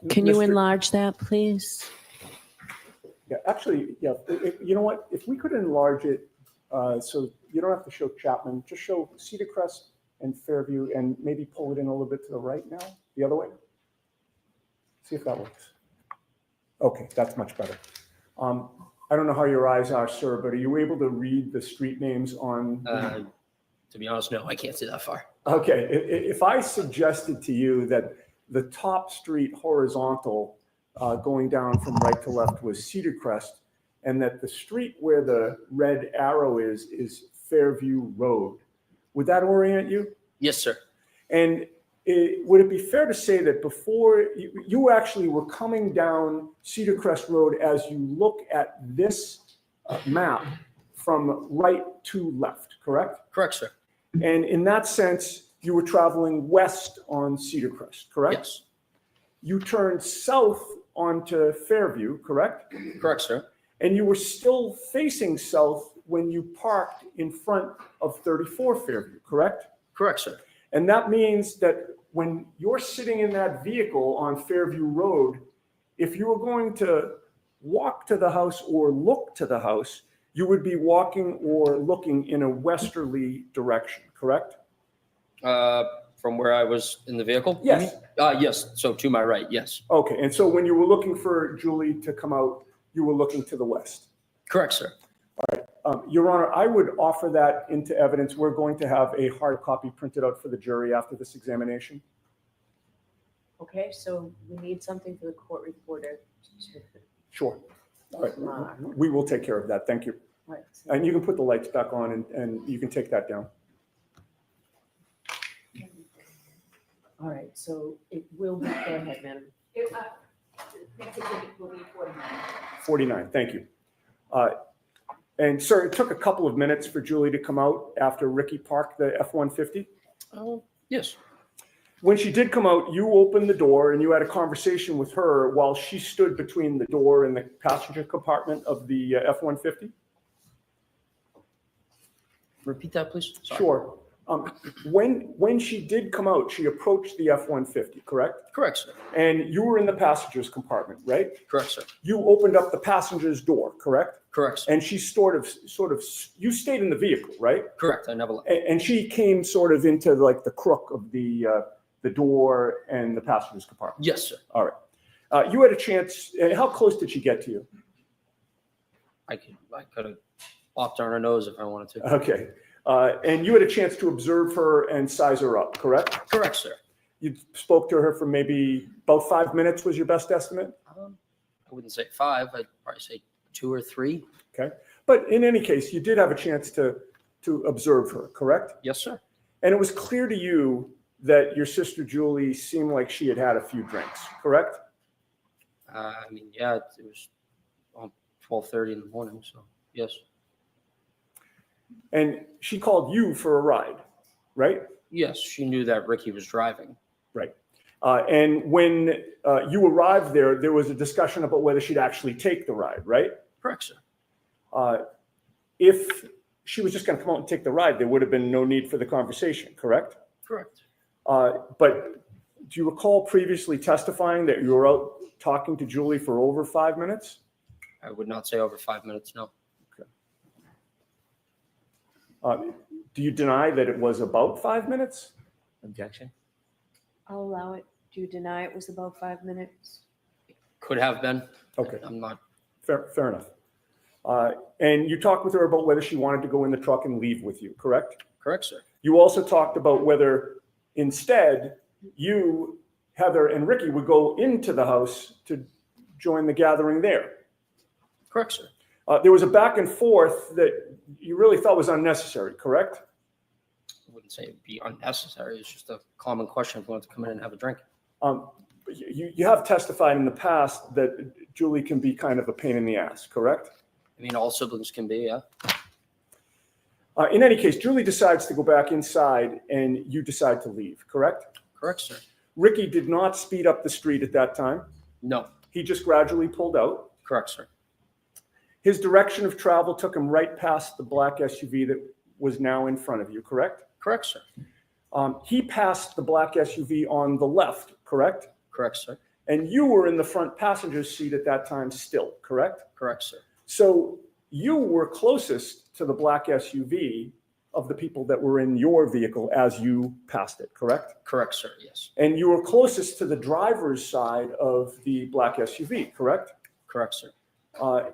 Can you Mr. enlarge that, please? Yeah, actually, yeah, you know what? If we could enlarge it, so you don't have to show Chapman, just show Cedar Crest and Fairview and maybe pull it in a little bit to the right now, the other way. See if that works. Okay, that's much better. I don't know how your eyes are, sir, but are you able to read the street names on? To be honest, no, I can't see that far. Okay, if I suggested to you that the top street horizontal going down from right to left was Cedar Crest, and that the street where the red arrow is Fairview Road, would that orient you? Yes, sir. And would it be fair to say that before you actually were coming down Cedar Crest Road as you look at this map from right to left, correct? Correct, sir. And in that sense, you were traveling west on Cedar Crest, correct? Yes. You turned south onto Fairview, correct? Correct, sir. And you were still facing south when you parked in front of 34 Fairview, correct? Correct, sir. And that means that when you're sitting in that vehicle on Fairview Road, if you were going to walk to the house or look to the house, you would be walking or looking in a westerly direction, correct? From where I was in the vehicle? Yes. Yes. So to my right, yes. Okay, and so when you were looking for Julie to come out, you were looking to the west? Correct, sir. Your Honor, I would offer that into evidence. We're going to have a hard copy printed out for the jury after this examination. Okay, so we need something for the court reporter. Sure. All right, we will take care of that. Thank you. Right. And you can put the lights back on and you can take that down. All right, so it will be, go ahead, madam. Next exhibit will be 49. 49, thank you. And sir, it took a couple of minutes for Julie to come out after Ricky parked the F-150. Yes. When she did come out, you opened the door and you had a conversation with her while she stood between the door and the passenger compartment of the F-150? Repeat that, please. Sorry. Sure. When she did come out, she approached the F-150, correct? Correct, sir. And you were in the passenger's compartment, right? Correct, sir. You opened up the passenger's door, correct? Correct, sir. And she sort of, you stayed in the vehicle, right? Correct. I never left. And she came sort of into like the crook of the door and the passenger's compartment. Yes, sir. All right. You had a chance. How close did she get to you? I could have popped on her nose if I wanted to. Okay. And you had a chance to observe her and size her up, correct? Correct, sir. You spoke to her for maybe about 5 minutes was your best estimate? I wouldn't say 5. I'd probably say 2 or 3. Okay. But in any case, you did have a chance to observe her, correct? Yes, sir. And it was clear to you that your sister Julie seemed like she had had a few drinks, correct? Yeah, it was 12:30 in the morning, so yes. And she called you for a ride, right? Yes, she knew that Ricky was driving. Right. And when you arrived there, there was a discussion about whether she'd actually take the ride, right? Correct, sir. If she was just going to come out and take the ride, there would have been no need for the conversation, correct? Correct. But do you recall previously testifying that you were out talking to Julie for over 5 minutes? I would not say over 5 minutes, no. Do you deny that it was about 5 minutes? Objection. I'll allow it. Do you deny it was about 5 minutes? Could have been. Okay. I'm not. Fair enough. And you talked with her about whether she wanted to go in the truck and leave with you, correct? Correct, sir. You also talked about whether instead you, Heather, and Ricky would go into the house to join the gathering there. Correct, sir. There was a back and forth that you really thought was unnecessary, correct? I wouldn't say it'd be unnecessary. It's just a common question if you want to come in and have a drink. You have testified in the past that Julie can be kind of a pain in the ass, correct? I mean, all siblings can be, yeah. In any case, Julie decides to go back inside and you decide to leave, correct? Correct, sir. Ricky did not speed up the street at that time. No. He just gradually pulled out. Correct, sir. His direction of travel took him right past the black SUV that was now in front of you, correct? Correct, sir. He passed the black SUV on the left, correct? Correct, sir. And you were in the front passenger seat at that time still, correct? Correct, sir. So you were closest to the black SUV of the people that were in your vehicle as you passed it, correct? Correct, sir, yes. And you were closest to the driver's side of the black SUV, correct? Correct, sir.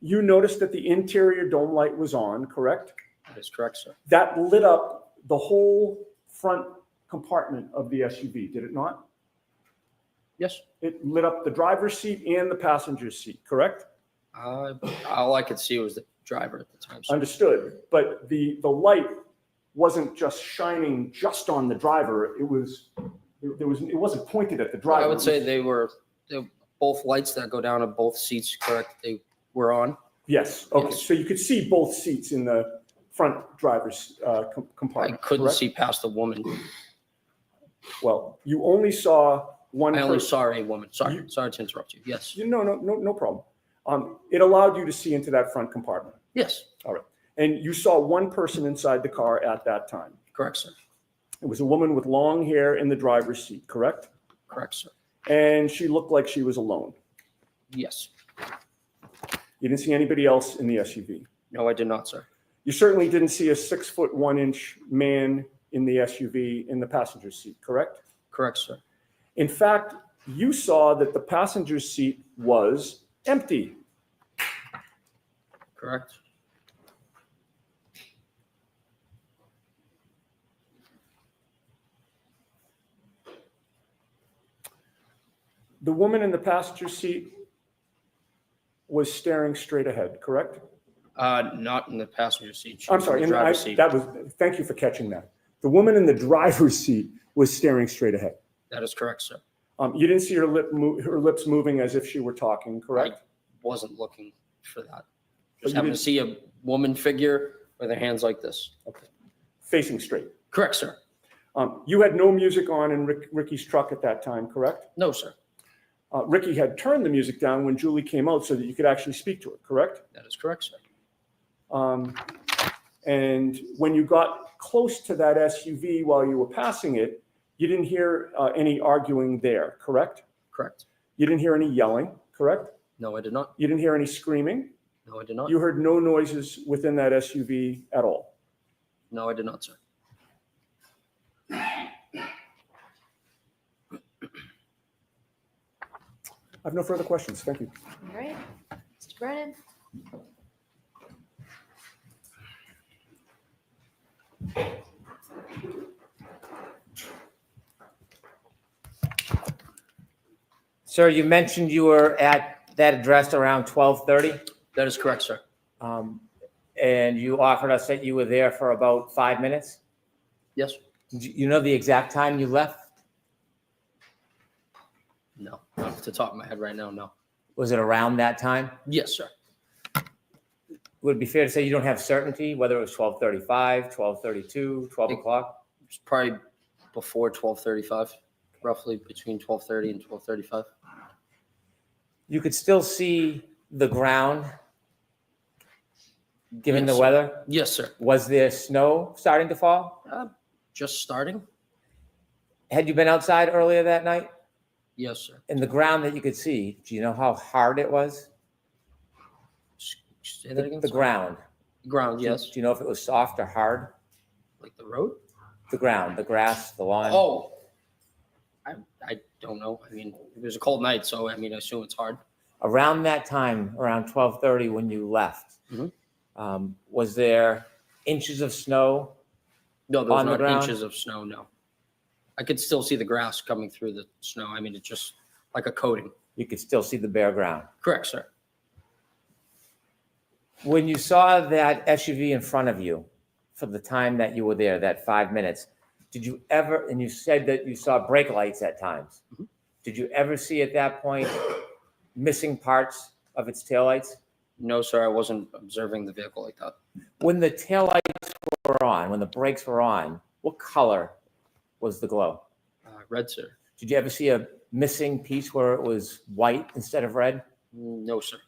You noticed that the interior dome light was on, correct? That is correct, sir. That lit up the whole front compartment of the SUV, did it not? Yes. It lit up the driver's seat and the passenger's seat, correct? All I could see was the driver at the time. Sir. Understood. But the light wasn't just shining just on the driver. It wasn't pointed at the driver. I would say they were both lights that go down at both seats, correct? They were on. Yes. Okay. Yes. So you could see both seats in the front driver's compartment. I couldn't correct? see past the woman. Well, you only saw one. I only person. saw a woman. Sorry to interrupt you. Yes. No problem. It allowed you to see into that front compartment. Yes. All right. And you saw one person inside the car at that time. Correct, sir. It was a woman with long hair in the driver's seat, correct? Correct, sir. And she looked like she was alone. Yes. You didn't see anybody else in the SUV. No, I did not, sir. You certainly didn't see a 6'1" man in the SUV in the passenger seat, correct? Correct, sir. In fact, you saw that the passenger seat was empty. Correct. The woman in the passenger seat was staring straight ahead, correct? Not in the passenger seat. She I'm was sorry, in the driver's seat. thank you for catching that. The woman in the driver's seat was staring straight ahead. That is correct, sir. You didn't see her lips moving as if she were talking, correct? I wasn't looking for that. But Just you happened to didn't- see a woman figure with her hands like this. Okay. Facing straight. Correct, sir. You had no music on in Ricky's truck at that time, correct? No, sir. Ricky had turned the music down when Julie came out so that you could actually speak to her, correct? That is correct, sir. And when you got close to that SUV while you were passing it, you didn't hear any arguing there, correct? Correct. You didn't hear any yelling, correct? No, I did not. You didn't hear any screaming? No, I did not. You heard no noises within that SUV at all? No, I did not, sir. I have no further questions. Thank you. All right, Mr. Brennan? Sir, you mentioned you were at that address around 12:30, That is correct, sir. and you offered us that you were there for about 5 minutes. Yes? You know the exact time you left? No, not off the top of my head right now, no. Was it around that time? Yes, sir. Would it be fair to say you don't have certainty whether it was 12:35, 12:32, 12 o'clock? It's probably before 12:35, roughly between 12:30 and 12:35. You could still see the ground, given Yes, the sir. weather? Yes, sir. Was there snow starting to fall? Just starting? Had you been outside earlier that night? Yes, sir. In the ground that you could see, do you know how hard it was? Say that again? The sorry. ground. Ground, yes. Do you know if it was soft or hard? Like the road? The ground, the grass, the lawn? Oh, I don't know. I mean, it was a cold night, so I mean, I assume it's hard. Around that time, around 12:30 when you left, was there inches of snow? No, there was On the not ground? inches of snow, no. I could still see the grass coming through the snow. I mean, it's just like a coating. You could still see the bare ground. Correct, sir. When you saw that SUV in front of you for the time that you were there, that 5 minutes, did you ever, and you said that you saw brake lights at times, did you ever see at that point missing parts of its taillights? No, sir, I wasn't observing the vehicle like that. When the taillights were on, when the brakes were on, what color was the glow? Red, sir. Did you ever see a missing piece where it was white instead of red? No, sir.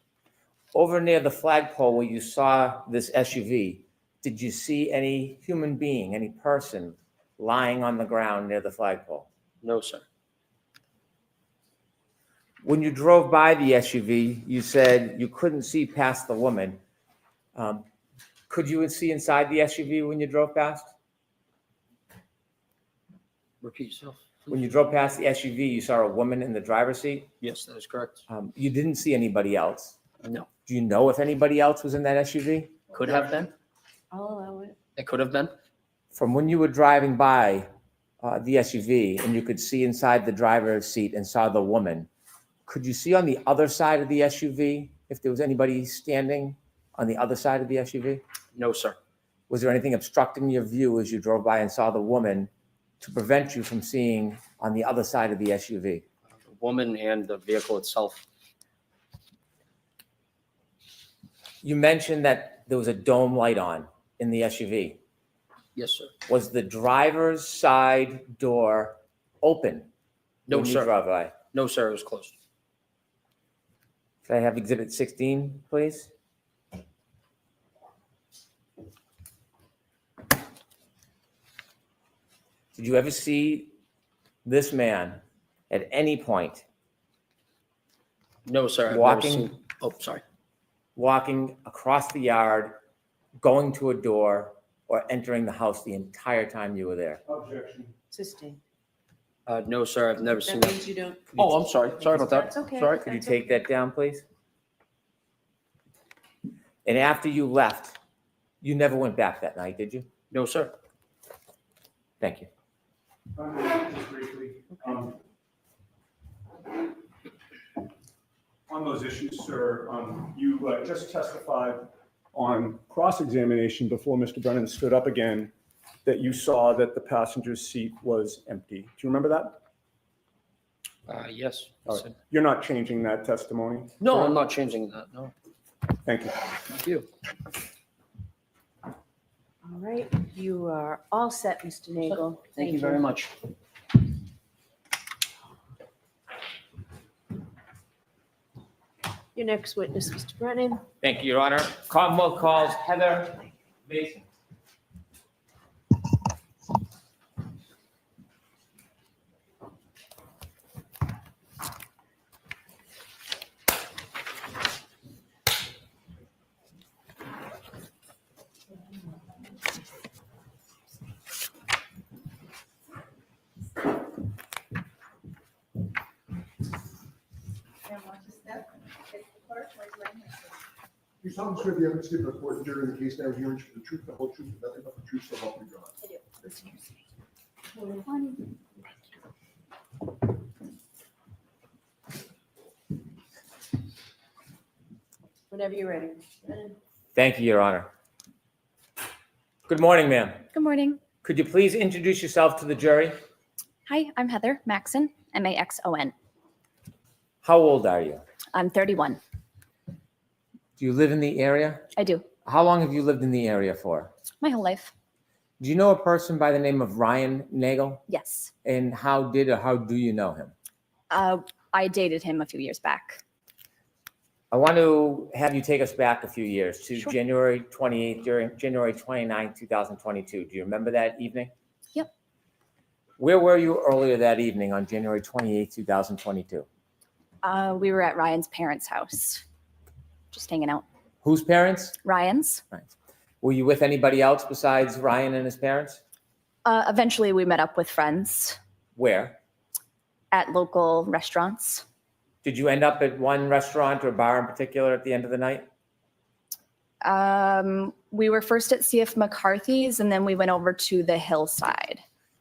Over near the flagpole where you saw this SUV, did you see any human being, any person lying on the ground near the flagpole? No, sir. When you drove by the SUV, you said you couldn't see past the woman. Could you see inside the SUV when you drove past? Repeat yourself. When you drove past the SUV, you saw a woman in the driver's seat? Yes, that is correct. You didn't see anybody else? No. Do you know if anybody else was in that SUV? Could have been. I'll allow it. It could have been. From when you were driving by the SUV and you could see inside the driver's seat and saw the woman, could you see on the other side of the SUV if there was anybody standing on the other side of the SUV? No, sir. Was there anything obstructing your view as you drove by and saw the woman to prevent you from seeing on the other side of the SUV? The woman and the vehicle itself. You mentioned that there was a dome light on in the SUV. Yes, sir. Was the driver's side door open? No, when you sir. drove by? No, sir, it was closed. Can I have Exhibit 16, please? Did you ever see this man at any point No, sir. I've Walking? never seen. Oh, sorry. walking across the yard, going to a door, or entering the house the entire time you were there? Objection. Sustained. No, sir, I've never seen That that. means you don't. Oh, I'm sorry. Sorry about that. That's okay. Sorry. Could you That's take that down, please? And after you left, you never went back that night, did you? No, sir. Thank you. Just briefly, on On those issues, sir, you just testified on cross-examination before Mr. Brennan stood up again that you saw that the passenger's seat was empty. Do you remember that? Yes. All right. You're not changing that testimony? No, sir? I'm not changing that, no. Thank you. Thank you. All right, you are all set, Mr. Nagel. Thank you very much. Your next witness, Mr. Brennan. Thank you, Your Honor. Commonwealth calls Heather Mason. You solemnly swear the evidence given in court during the case now hearing the truth, the whole truth, and nothing but the truth, so help me God. Whenever you're ready. Brennan. Thank you, Your Honor. Good morning, ma'am. Good morning. Could you please introduce yourself to the jury? Hi, I'm Heather Maxon, Maxon. How old are you? I'm 31. Do you live in the area? I do. How long have you lived in the area for? My whole life. Do you know a person by the name of Ryan Nagel? Yes. And how do you know him? I dated him a few years back. I want to have you take us back a few years to Sure. January 28th, during January 29th, 2022. Do you remember that evening? Yep. Where were you earlier that evening on January 28th, 2022? We were at Ryan's parents' house, just hanging out. Whose parents? Ryan's. Right. Were you with anybody else besides Ryan and his parents? Eventually, we met up with friends Where? at local restaurants. Did you end up at one restaurant or bar in particular at the end of the night? We were first at CF McCarthy's, and then we went over to the hillside.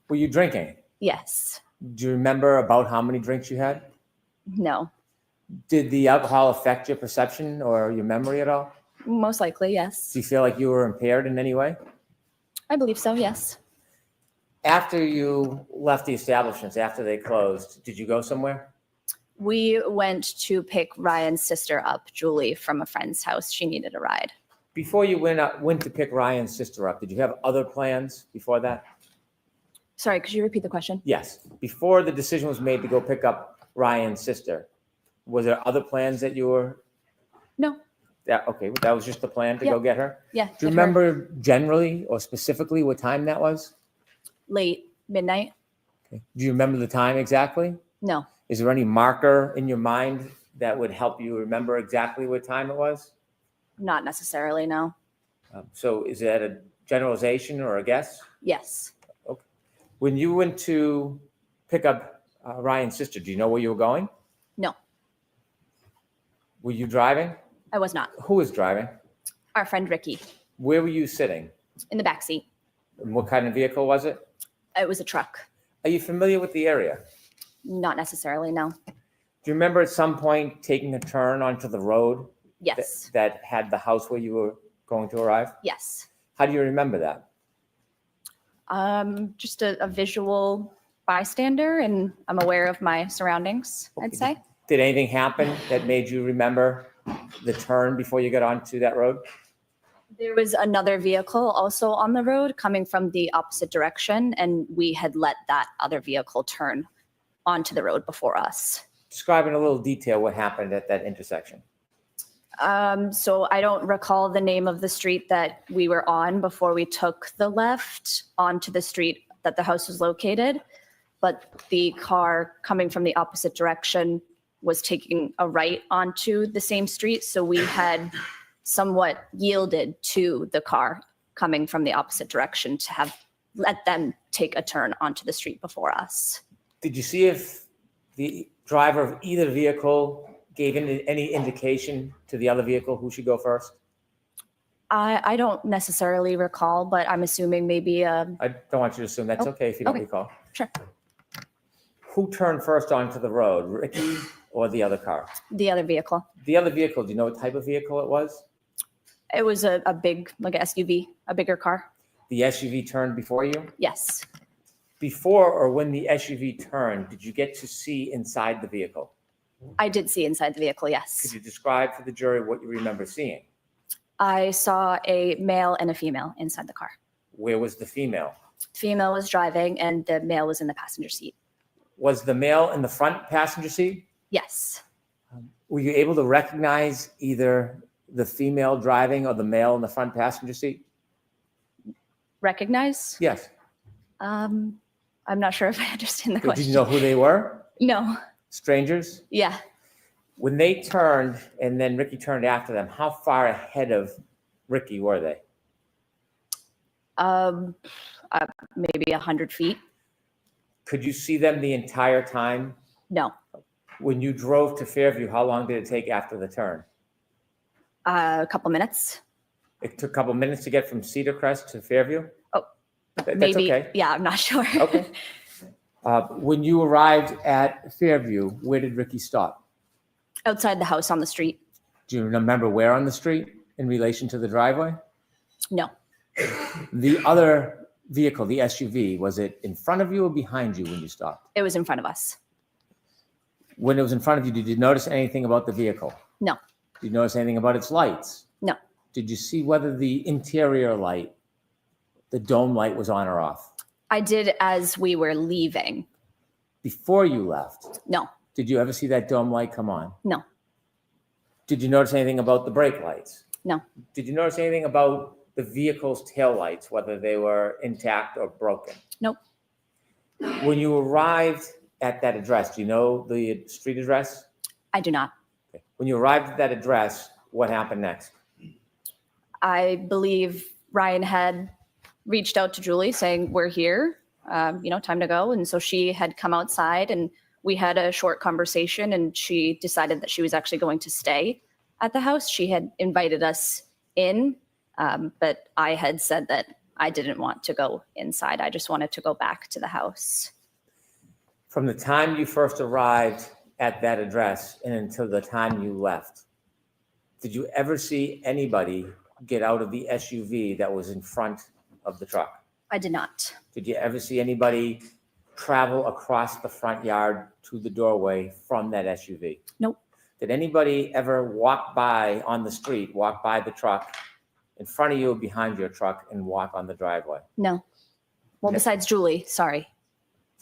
Were you drinking? Yes. Do you remember about how many drinks you had? No. Did the alcohol affect your perception or your memory at all? Most likely, yes. Do you feel like you were impaired in any way? I believe so, yes. After you left the establishments, after they closed, did you go somewhere? We went to pick Ryan's sister up, Julie, from a friend's house. She needed a ride. Before you went to pick Ryan's sister up, did you have other plans before that? Sorry, could you repeat the question? Yes. Before the decision was made to go pick up Ryan's sister, was there other plans that you were? No. Yeah, okay, that was just the plan to go get her? Yeah. Do you remember generally or specifically what time that was? Late midnight? Okay. Do you remember the time exactly? No. Is there any marker in your mind that would help you remember exactly what time it was? Not necessarily, no. So is that a generalization or a guess? Yes. Okay. When you went to pick up Ryan's sister, do you know where you were going? No, Were you driving? I was not. Who was driving? Our friend Ricky, Where were you sitting? in the back seat. And what kind of vehicle was it? It was a truck. Are you familiar with the area? Not necessarily, no. Do you remember at some point taking a turn onto the road Yes. that had the house where you were going to arrive? Yes. How do you remember that? Just a visual bystander, and I'm aware of my surroundings, I'd say. Did anything happen that made you remember the turn before you got onto that road? There was another vehicle also on the road coming from the opposite direction, and we had let that other vehicle turn onto the road before us. Describe in a little detail what happened at that intersection. So I don't recall the name of the street that we were on before we took the left onto the street that the house was located, but the car coming from the opposite direction was taking a right onto the same street. So we had somewhat yielded to the car coming from the opposite direction to have let them take a turn onto the street before us. Did you see if the driver of either vehicle gave any indication to the other vehicle who should go first? I don't necessarily recall, but I'm assuming maybe I don't want you to assume. That's okay if you don't okay. recall. Sure. Who turned first onto the road, Ricky or the other car? The other vehicle. The other vehicle, do you know what type of vehicle it was? It was a big, like a SUV, a bigger car. The SUV turned before you? Yes. Before or when the SUV turned, did you get to see inside the vehicle? I did see inside the vehicle, yes. Could you describe for the jury what you remember seeing? I saw a male and a female inside the car. Where was the female? Female was driving and the male was in the passenger seat. Was the male in the front passenger seat? Yes. Were you able to recognize either the female driving or the male in the front passenger seat? Recognize? Yes. I'm not sure if I understand the question. Did you know who they were? No. Strangers? Yeah. When they turned and then Ricky turned after them, how far ahead of Ricky were they? Maybe 100 feet. Could you see them the entire time? No. When you drove to Fairview, how long did it take after the turn? A couple minutes. It took a couple minutes to get from Cedar Crest to Fairview? Oh, That's maybe. okay. Yeah, I'm not sure. Okay. When you arrived at Fairview, where did Ricky stop? Outside the house on the street. Do you remember where on the street in relation to the driveway? No. The other vehicle, the SUV, was it in front of you or behind you when you stopped? It was in front of us. When it was in front of you, did you notice anything about the vehicle? No. Did you notice anything about its lights? No. Did you see whether the interior light, the dome light, was on or off? I did as we were leaving. Before you left? No. Did you ever see that dome light come on? No. Did you notice anything about the brake lights? No. Did you notice anything about the vehicle's tail lights, whether they were intact or broken? Nope. When you arrived at that address, do you know the street address? I do not. Okay. When you arrived at that address, what happened next? I believe Ryan had reached out to Julie saying, we're here, time to go. And so she had come outside and we had a short conversation and she decided that she was actually going to stay at the house. She had invited us in, but I had said that I didn't want to go inside. I just wanted to go back to the house. From the time you first arrived at that address and until the time you left, did you ever see anybody get out of the SUV that was in front of the truck? I did not. Did you ever see anybody travel across the front yard to the doorway from that SUV? Nope. Did anybody ever walk by on the street, walk by the truck in front of you or behind your truck and walk on the driveway? No. Well, besides Julie, sorry.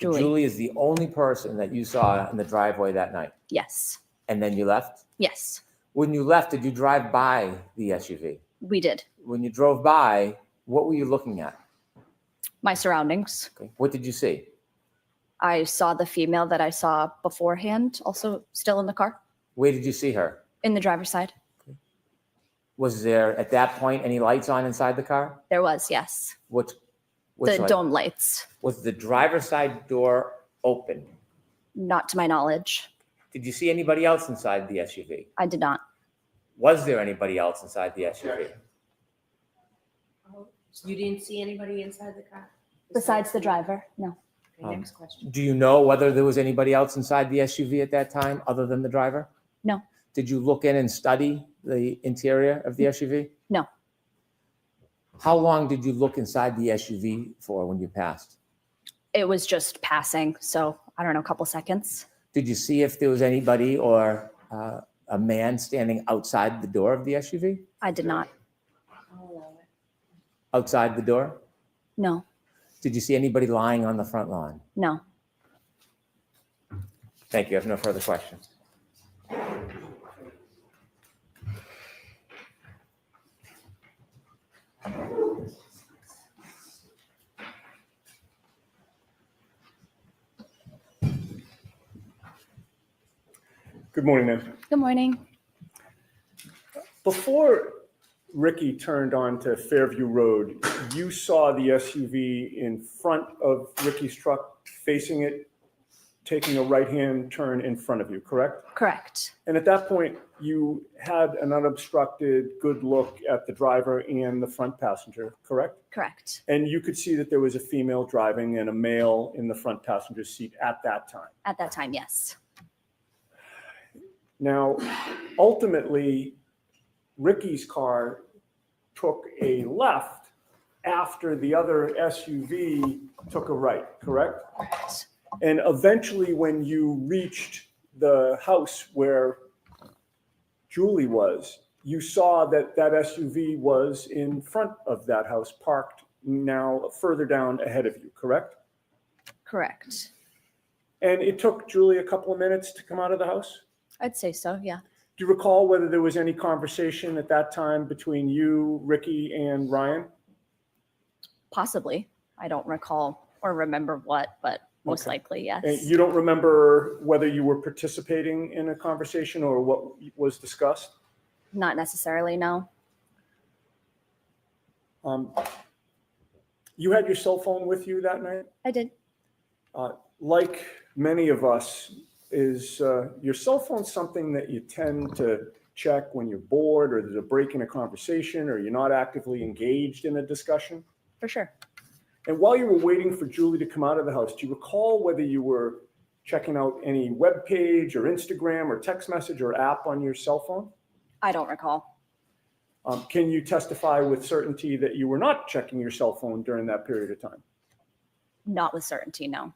So Julie is the only person that you saw in the driveway that night? Yes. And then you left? Yes. When you left, did you drive by the SUV? We did. When you drove by, what were you looking at? My surroundings. Okay. What did you see? I saw the female that I saw beforehand, also still in the car. Where did you see her? In the driver's side. Okay. Was there, at that point, any lights on inside the car? There was, yes. Which The dome lights. Was the driver's side door open? Not to my knowledge. Did you see anybody else inside the SUV? I did not. Was there anybody else inside the SUV? You didn't see anybody inside the car? Besides the driver, no. Okay, next question. Do you know whether there was anybody else inside the SUV at that time other than the driver? No. Did you look in and study the interior of the SUV? No. How long did you look inside the SUV for when you passed? It was just passing, so I don't know, a couple seconds. Did you see if there was anybody or a man standing outside the door of the SUV? I did not. Outside the door? No. Did you see anybody lying on the front lawn? No. Thank you. I have no further questions. Good morning, ma'am. Good morning. Before Ricky turned onto Fairview Road, you saw the SUV in front of Ricky's truck, facing it, taking a right-hand turn in front of you, correct? Correct. And at that point, you had an unobstructed good look at the driver and the front passenger, correct? Correct. And you could see that there was a female driving and a male in the front passenger seat at that time. At that time, yes. Now, ultimately, Ricky's car took a left after the other SUV took a right, correct? Correct. And eventually, when you reached the house where Julie was, you saw that that SUV was in front of that house, parked now further down ahead of you, correct? Correct. And it took Julie a couple of minutes to come out of the house? I'd say so, yeah. Do you recall whether there was any conversation at that time between you, Ricky, and Ryan? Possibly. I don't recall or remember what, but most likely, yes. And you don't remember whether you were participating in a conversation or what was discussed? Not necessarily, no. You had your cell phone with you that night? I did. Like many of us, is your cell phone something that you tend to check when you're bored or there's a break in a conversation or you're not actively engaged in a discussion? For sure. And while you were waiting for Julie to come out of the house, do you recall whether you were checking out any web page or Instagram or text message or app on your cell phone? I don't recall. Can you testify with certainty that you were not checking your cell phone during that period of time? Not with certainty, no.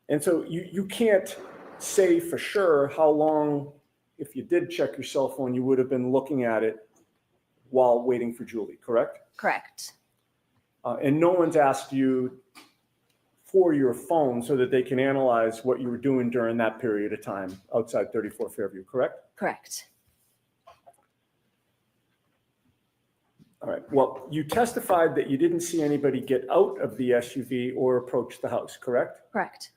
And so you can't say for sure how long, if you did check your cell phone, you would have been looking at it while waiting for Julie, correct? Correct. And no one's asked you for your phone so that they can analyze what you were doing during that period of time outside 34 Fairview, correct? Correct. All right. Well, you testified that you didn't see anybody get out of the SUV or approach the house, correct? Correct.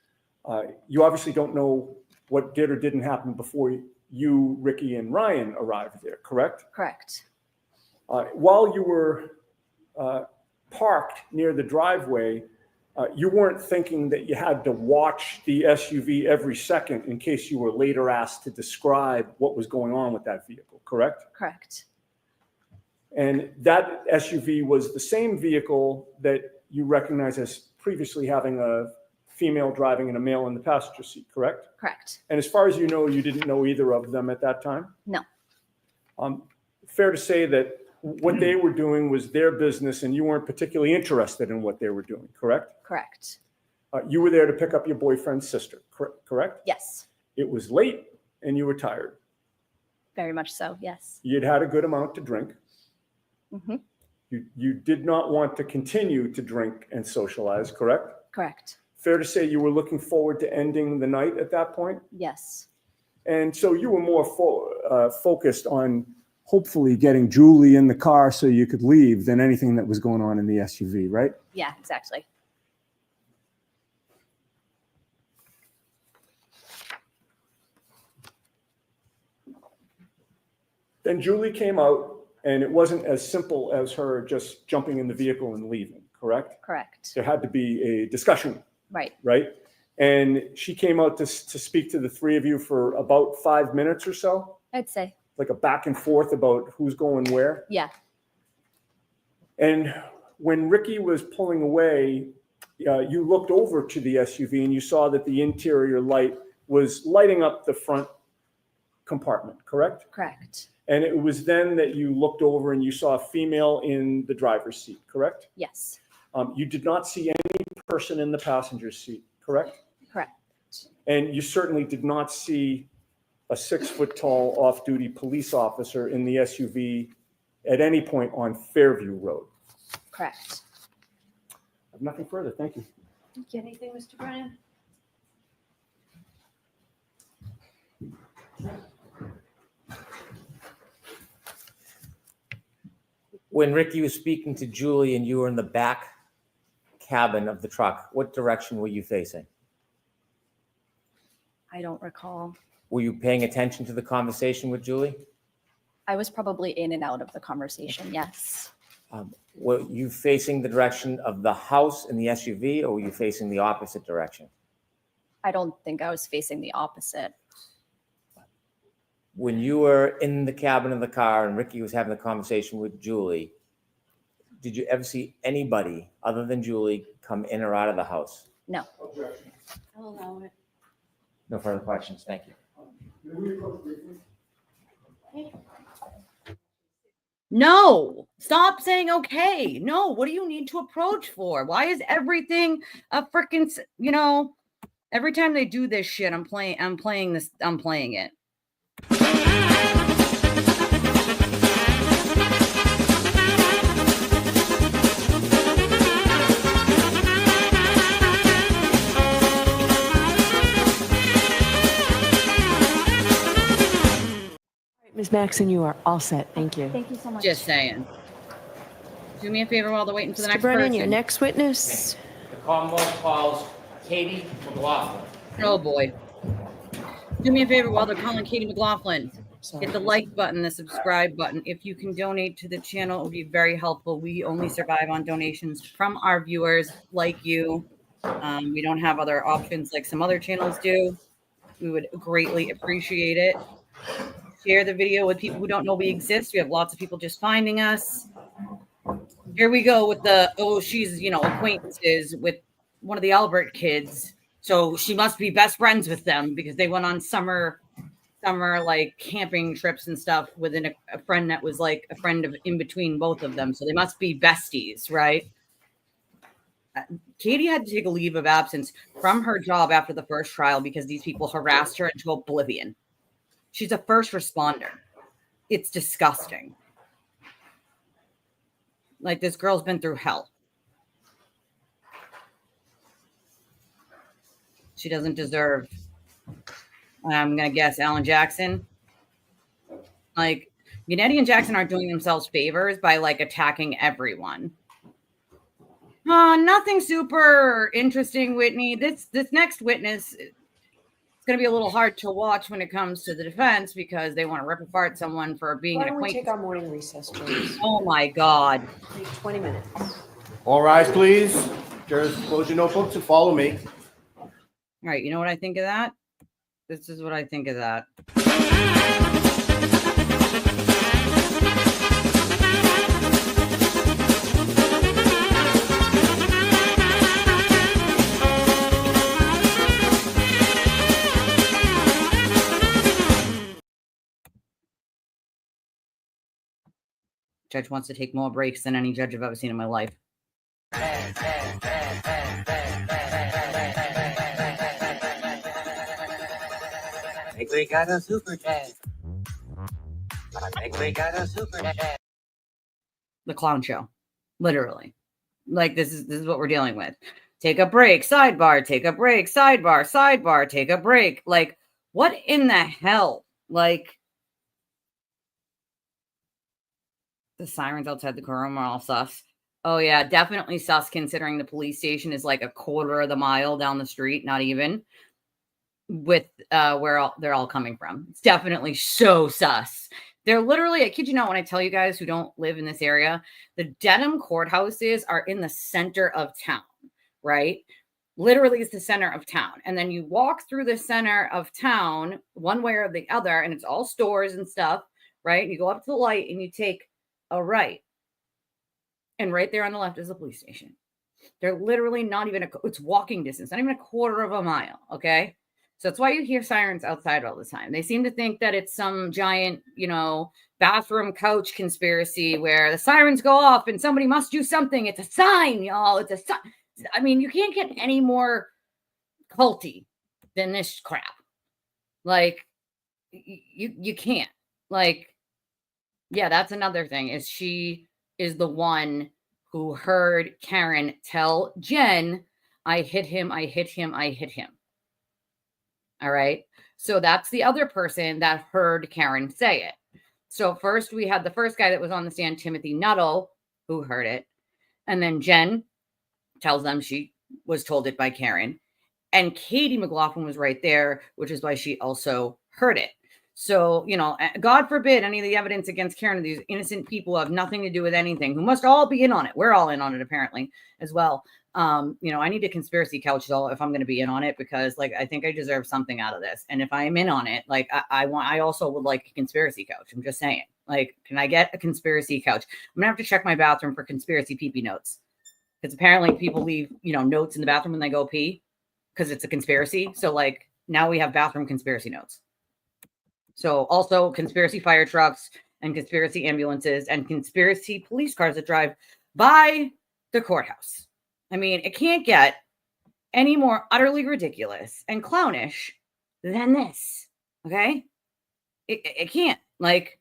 You obviously don't know what did or didn't happen before you, Ricky, and Ryan arrived there, correct? Correct. While you were parked near the driveway, you weren't thinking that you had to watch the SUV every second in case you were later asked to describe what was going on with that vehicle, correct? Correct. And that SUV was the same vehicle that you recognize as previously having a female driving and a male in the passenger seat, correct? Correct. And as far as you know, you didn't know either of them at that time? No. Fair to say that what they were doing was their business and you weren't particularly interested in what they were doing, correct? Correct. You were there to pick up your boyfriend's sister, correct? Yes. It was late and you were tired. Very much so, yes. You'd had a good amount to drink. Mm-hmm. You did not want to continue to drink and socialize, correct? Correct. Fair to say you were looking forward to ending the night at that point? Yes. And so you were more focused on hopefully getting Julie in the car so you could leave than anything that was going on in the SUV, right? Yeah, exactly. Then Julie came out and it wasn't as simple as her just jumping in the vehicle and leaving, correct? Correct. There had to be a discussion, Right. right? And she came out to speak to the three of you for about 5 minutes or so, I'd say. like a back and forth about who's going where. Yeah. And when Ricky was pulling away, you looked over to the SUV and you saw that the interior light was lighting up the front compartment, correct? Correct. And it was then that you looked over and you saw a female in the driver's seat, correct? Yes. You did not see any person in the passenger seat, correct? Correct. And you certainly did not see a 6-foot-tall off-duty police officer in the SUV at any point on Fairview Road. Correct. I have nothing further. Thank you. Anything, Mr. Brennan? When Ricky was speaking to Julie and you were in the back cabin of the truck, what direction were you facing? I don't recall. Were you paying attention to the conversation with Julie? I was probably in and out of the conversation, yes. Were you facing the direction of the house in the SUV or were you facing the opposite direction? I don't think I was facing the opposite. When you were in the cabin of the car and Ricky was having the conversation with Julie, did you ever see anybody other than Julie come in or out of the house? No. I'll allow it. No further questions. Thank you. No, stop saying okay. No, what do you need to approach for? Why is everything a freaking, every time they do this shit, I'm playing it. Ms. Maxon, you are all set. Thank you. Thank you so much. Just saying. Do me a favor while they're waiting for the Mr. next Brennan, person. your next witness. The Commonwealth calls Katie McLaughlin. Oh boy. Do me a favor while they're calling Katie McLaughlin. Hit the like button, the subscribe button. If you can donate to the channel, it would be very helpful. We only survive on donations from our viewers like you. We don't have other options like some other channels do. We would greatly appreciate it. Share the video with people who don't know we exist. We have lots of people just finding us. Here we go with the, she's, acquaintances with one of the Albert kids. So she must be best friends with them because they went on summer like camping trips and stuff with a friend that was like a friend of in between both of them. So they must be besties, right? Katie had to take a leave of absence from her job after the first trial because these people harassed her into oblivion. She's a first responder. It's disgusting. Like, this girl's been through hell. She doesn't deserve, I'm going to guess, Alan Jackson. Like, Yannetti and Jackson aren't doing themselves favors by, like, attacking everyone. Nothing super interesting, Whitney. This next witness, it's going to be a little hard to watch when it comes to the defense because they want to rip apart someone for being an acquaintance. Why don't we take our morning recess, James? Oh, my God. Take 20 minutes. All rise, please. Jurors, close your notebooks and follow me. All right, you know what I think of that? This is what I think of that. Judge wants to take more breaks than any judge I've ever seen in my life. I think we got a super chat. The clown show, literally. Like, this is what we're dealing with. Take a break, sidebar, take a break, sidebar, sidebar, take a break. Like, what in the hell? Like, the sirens outside the courtroom are all sus. Oh yeah, definitely sus considering the police station is like a quarter of the mile down the street, not even, with where they're all coming from. It's definitely so sus. They're literally, I kid you not when I tell you guys who don't live in this area, the Dedham courthouses are in the center of town, right? Literally it's the center of town. And then you walk through the center of town one way or the other, and it's all stores and stuff, right? You go up to the light and you take a right. And right there on the left is the police station. They're literally not even it's walking distance, not even a quarter of a mile. Okay. So that's why you hear sirens outside all the time. They seem to think that it's some giant, bathroom couch conspiracy where the sirens go off and somebody must do something. It's a sign, y'all. It's a sign. I mean, you can't get any more culty than this crap. Like, you can't. Like, yeah, that's another thing is she is the one who heard Karen tell Jen, I hit him, I hit him, I hit him. All right. So that's the other person that heard Karen say it. So first we had the first guy that was on the stand, Timothy Nuttall, who heard it. And then Jen tells them she was told it by Karen. And Katie McLaughlin was right there, which is why she also heard it. So, God forbid any of the evidence against Karen, these innocent people who have nothing to do with anything, who must all be in on it. We're all in on it, apparently, as well. I need a conspiracy couch, though, if I'm going to be in on it, because, I think I deserve something out of this. And if I am in on it, I also would like a conspiracy couch. I'm just saying, can I get a conspiracy couch? I'm going to have to check my bathroom for conspiracy pee-pee notes. Because apparently people leave, notes in the bathroom when they go pee, because it's a conspiracy. So, now we have bathroom conspiracy notes. So also conspiracy fire trucks and conspiracy ambulances and conspiracy police cars that drive by the courthouse. I mean, it can't get any more utterly ridiculous and clownish than this. Okay? It can't. Like,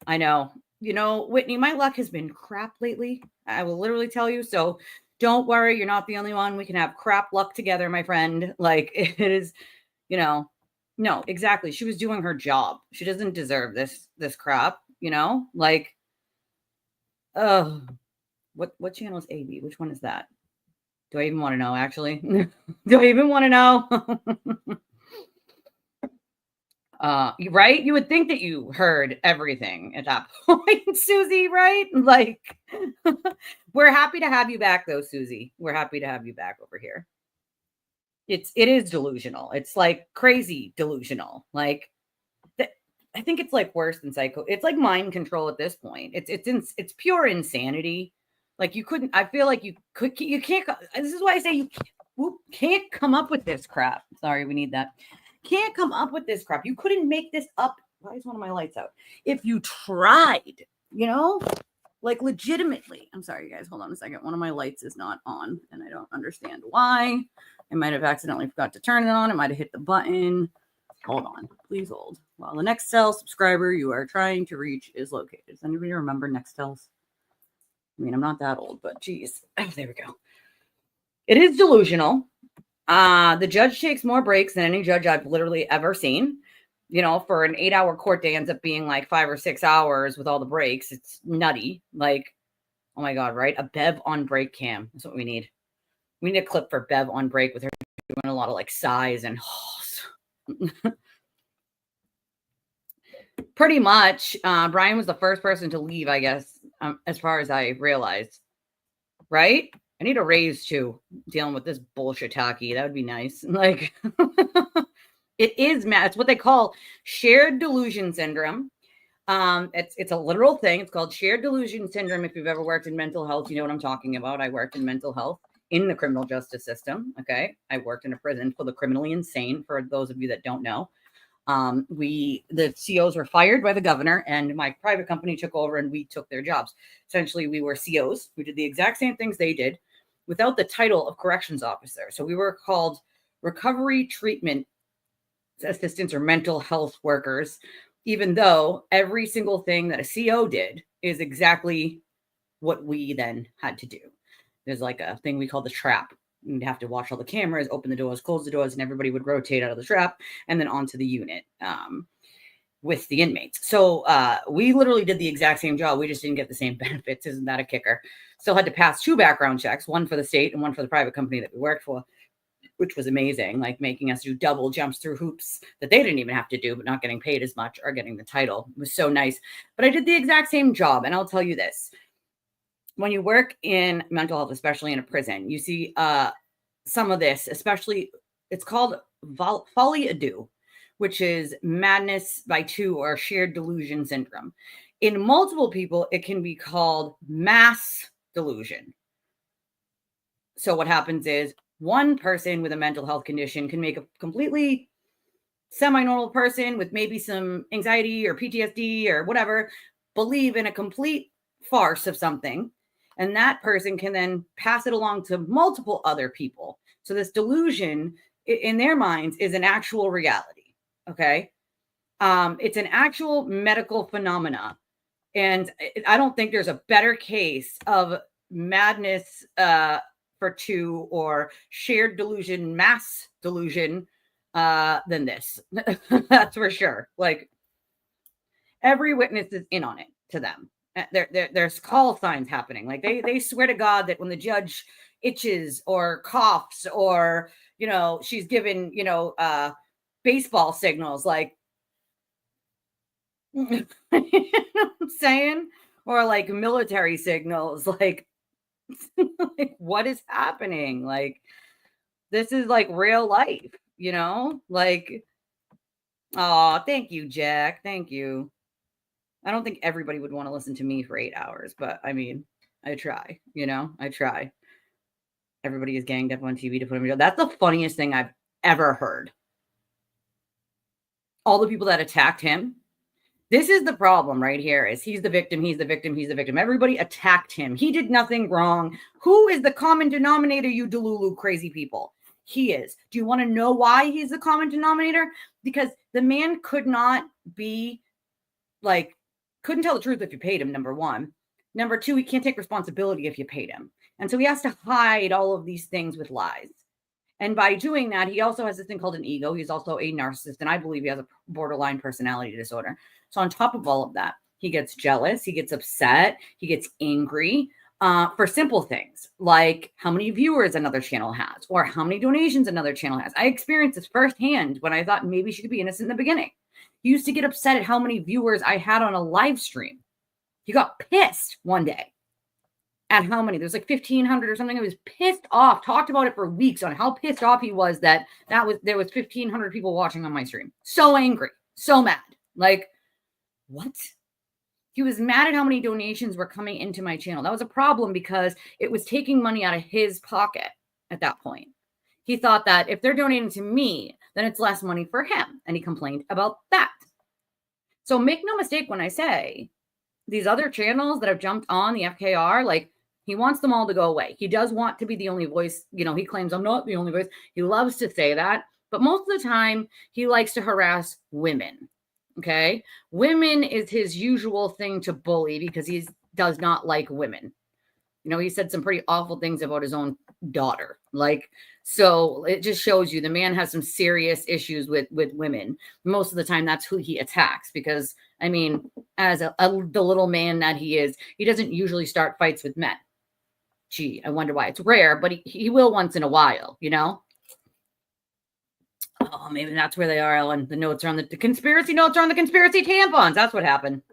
I know, Whitney, my luck has been crap lately. I will literally tell you. So don't worry. You're not the only one. We can have crap luck together, my friend. Like, it is, no, exactly. She was doing her job. She doesn't deserve this crap, like, oh, what channel is AB? Which one is that? Do I even want to know, actually? Do I even want to know? Right? You would think that you heard everything at that point, Susie, right? Like, we're happy to have you back, though, Susie. We're happy to have you back over here. It is delusional. It's like crazy delusional. Like, I think it's like worse than psycho. It's like mind control at this point. It's pure insanity. Like, you couldn't. I feel like you can't. This is why I say you can't come up with this crap. Sorry, we need that. Can't come up with this crap. You couldn't make this up. Why is one of my lights out? If you tried, like legitimately. I'm sorry, you guys. Hold on a second. One of my lights is not on, and I don't understand why. I might have accidentally forgot to turn it on. I might have hit the button. Hold on. Please hold. While the Nextel subscriber you are trying to reach is located. Does anybody remember Nextels? I mean, I'm not that old, but geez. Oh, there we go. It is delusional. The judge takes more breaks than any judge I've literally ever seen. For an 8-hour court day ends up being like 5 or 6 hours with all the breaks. It's nutty. Like, oh my God, right? A Bev on break cam. That's what we need. We need a clip for Bev on break with her doing a lot of like sighs and pretty much. Brian was the first person to leave, I guess, as far as I realized. Right? I need a raise too, dealing with this bullshit tacky. That would be nice. Like, it is mad. It's what they call shared delusion syndrome. It's a literal thing. It's called shared delusion syndrome. If you've ever worked in mental health, you know what I'm talking about. I worked in mental health in the criminal justice system. Okay. I worked in a prison for the criminally insane, for those of you that don't know. The COs were fired by the governor, and my private company took over and we took their jobs. Essentially, we were COs who did the exact same things they did without the title of corrections officer. So we were called recovery treatment assistants or mental health workers, even though every single thing that a CO did is exactly what we then had to do. There's like a thing we call the trap. You'd have to watch all the cameras, open the doors, close the doors, and everybody would rotate out of the trap and then onto the unit with the inmates. So we literally did the exact same job. We just didn't get the same benefits. Isn't that a kicker? Still had to pass 2 background checks, one for the state and one for the private company that we worked for, which was amazing, like making us do double jumps through hoops that they didn't even have to do, but not getting paid as much or getting the title. It was so nice. But I did the exact same job. And I'll tell you this. When you work in mental health, especially in a prison, you see some of this, especially, it's called folie à deux, which is madness by two or shared delusion syndrome. In multiple people, it can be called mass delusion. So what happens is one person with a mental health condition can make a completely semi-normal person with maybe some anxiety or PTSD or whatever believe in a complete farce of something. And that person can then pass it along to multiple other people. So this delusion in their minds is an actual reality. Okay. It's an actual medical phenomena. And I don't think there's a better case of madness for two or shared delusion, mass delusion than this. That's for sure. Like, every witness is in on it to them. There's call signs happening. Like they swear to God that when the judge itches or coughs or, she's given, baseball signals, like, you know what I'm saying? Or like military signals, like, like what is happening? Like, this is like real life, like, oh, thank you, Jack. Thank you. I don't think everybody would want to listen to me for 8 hours, but I mean, I try, I try. Everybody is ganged up on TV to put him in jail. That's the funniest thing I've ever heard. all the people that attacked him. This is the problem right here, is he's the victim, he's the victim, he's the victim. Everybody attacked him. He did nothing wrong. Who is the common denominator, you Delulu crazy people? He is. Do you want to know why he's the common denominator? Because the man could not be, like, couldn't tell the truth if you paid him, number one. Number two, he can't take responsibility if you paid him. And so he has to hide all of these things with lies. And by doing that, he also has this thing called an ego. He's also a narcissist, and I believe he has a borderline personality disorder. So on top of all of that, he gets jealous, he gets upset, he gets angry for simple things like how many viewers another channel has or how many donations another channel has. I experienced this firsthand when I thought maybe she could be innocent in the beginning. He used to get upset at how many viewers I had on a live stream. He got pissed one day at how many. There's like 1,500 or something. He was pissed off, talked about it for weeks on how pissed off he was that there was 1,500 people watching on my stream. So angry, so mad. Like, what? He was mad at how many donations were coming into my channel. That was a problem because it was taking money out of his pocket at that point. He thought that if they're donating to me, then it's less money for him. And he complained about that. So make no mistake when I say these other channels that have jumped on the FKR, like, he wants them all to go away. He does want to be the only voice. You know, he claims I'm not the only voice. He loves to say that. But most of the time, he likes to harass women. Okay. Women is his usual thing to bully because he does not like women. You know, he said some pretty awful things about his own daughter. Like, so it just shows you the man has some serious issues with women. Most of the time, that's who he attacks because, I mean, as the little man that he is, he doesn't usually start fights with men. Gee, I wonder why. It's rare, but he will once in a while, you know? Oh, maybe that's where they are, Ellen. The notes are on the conspiracy notes are on the conspiracy tampons. That's what happened.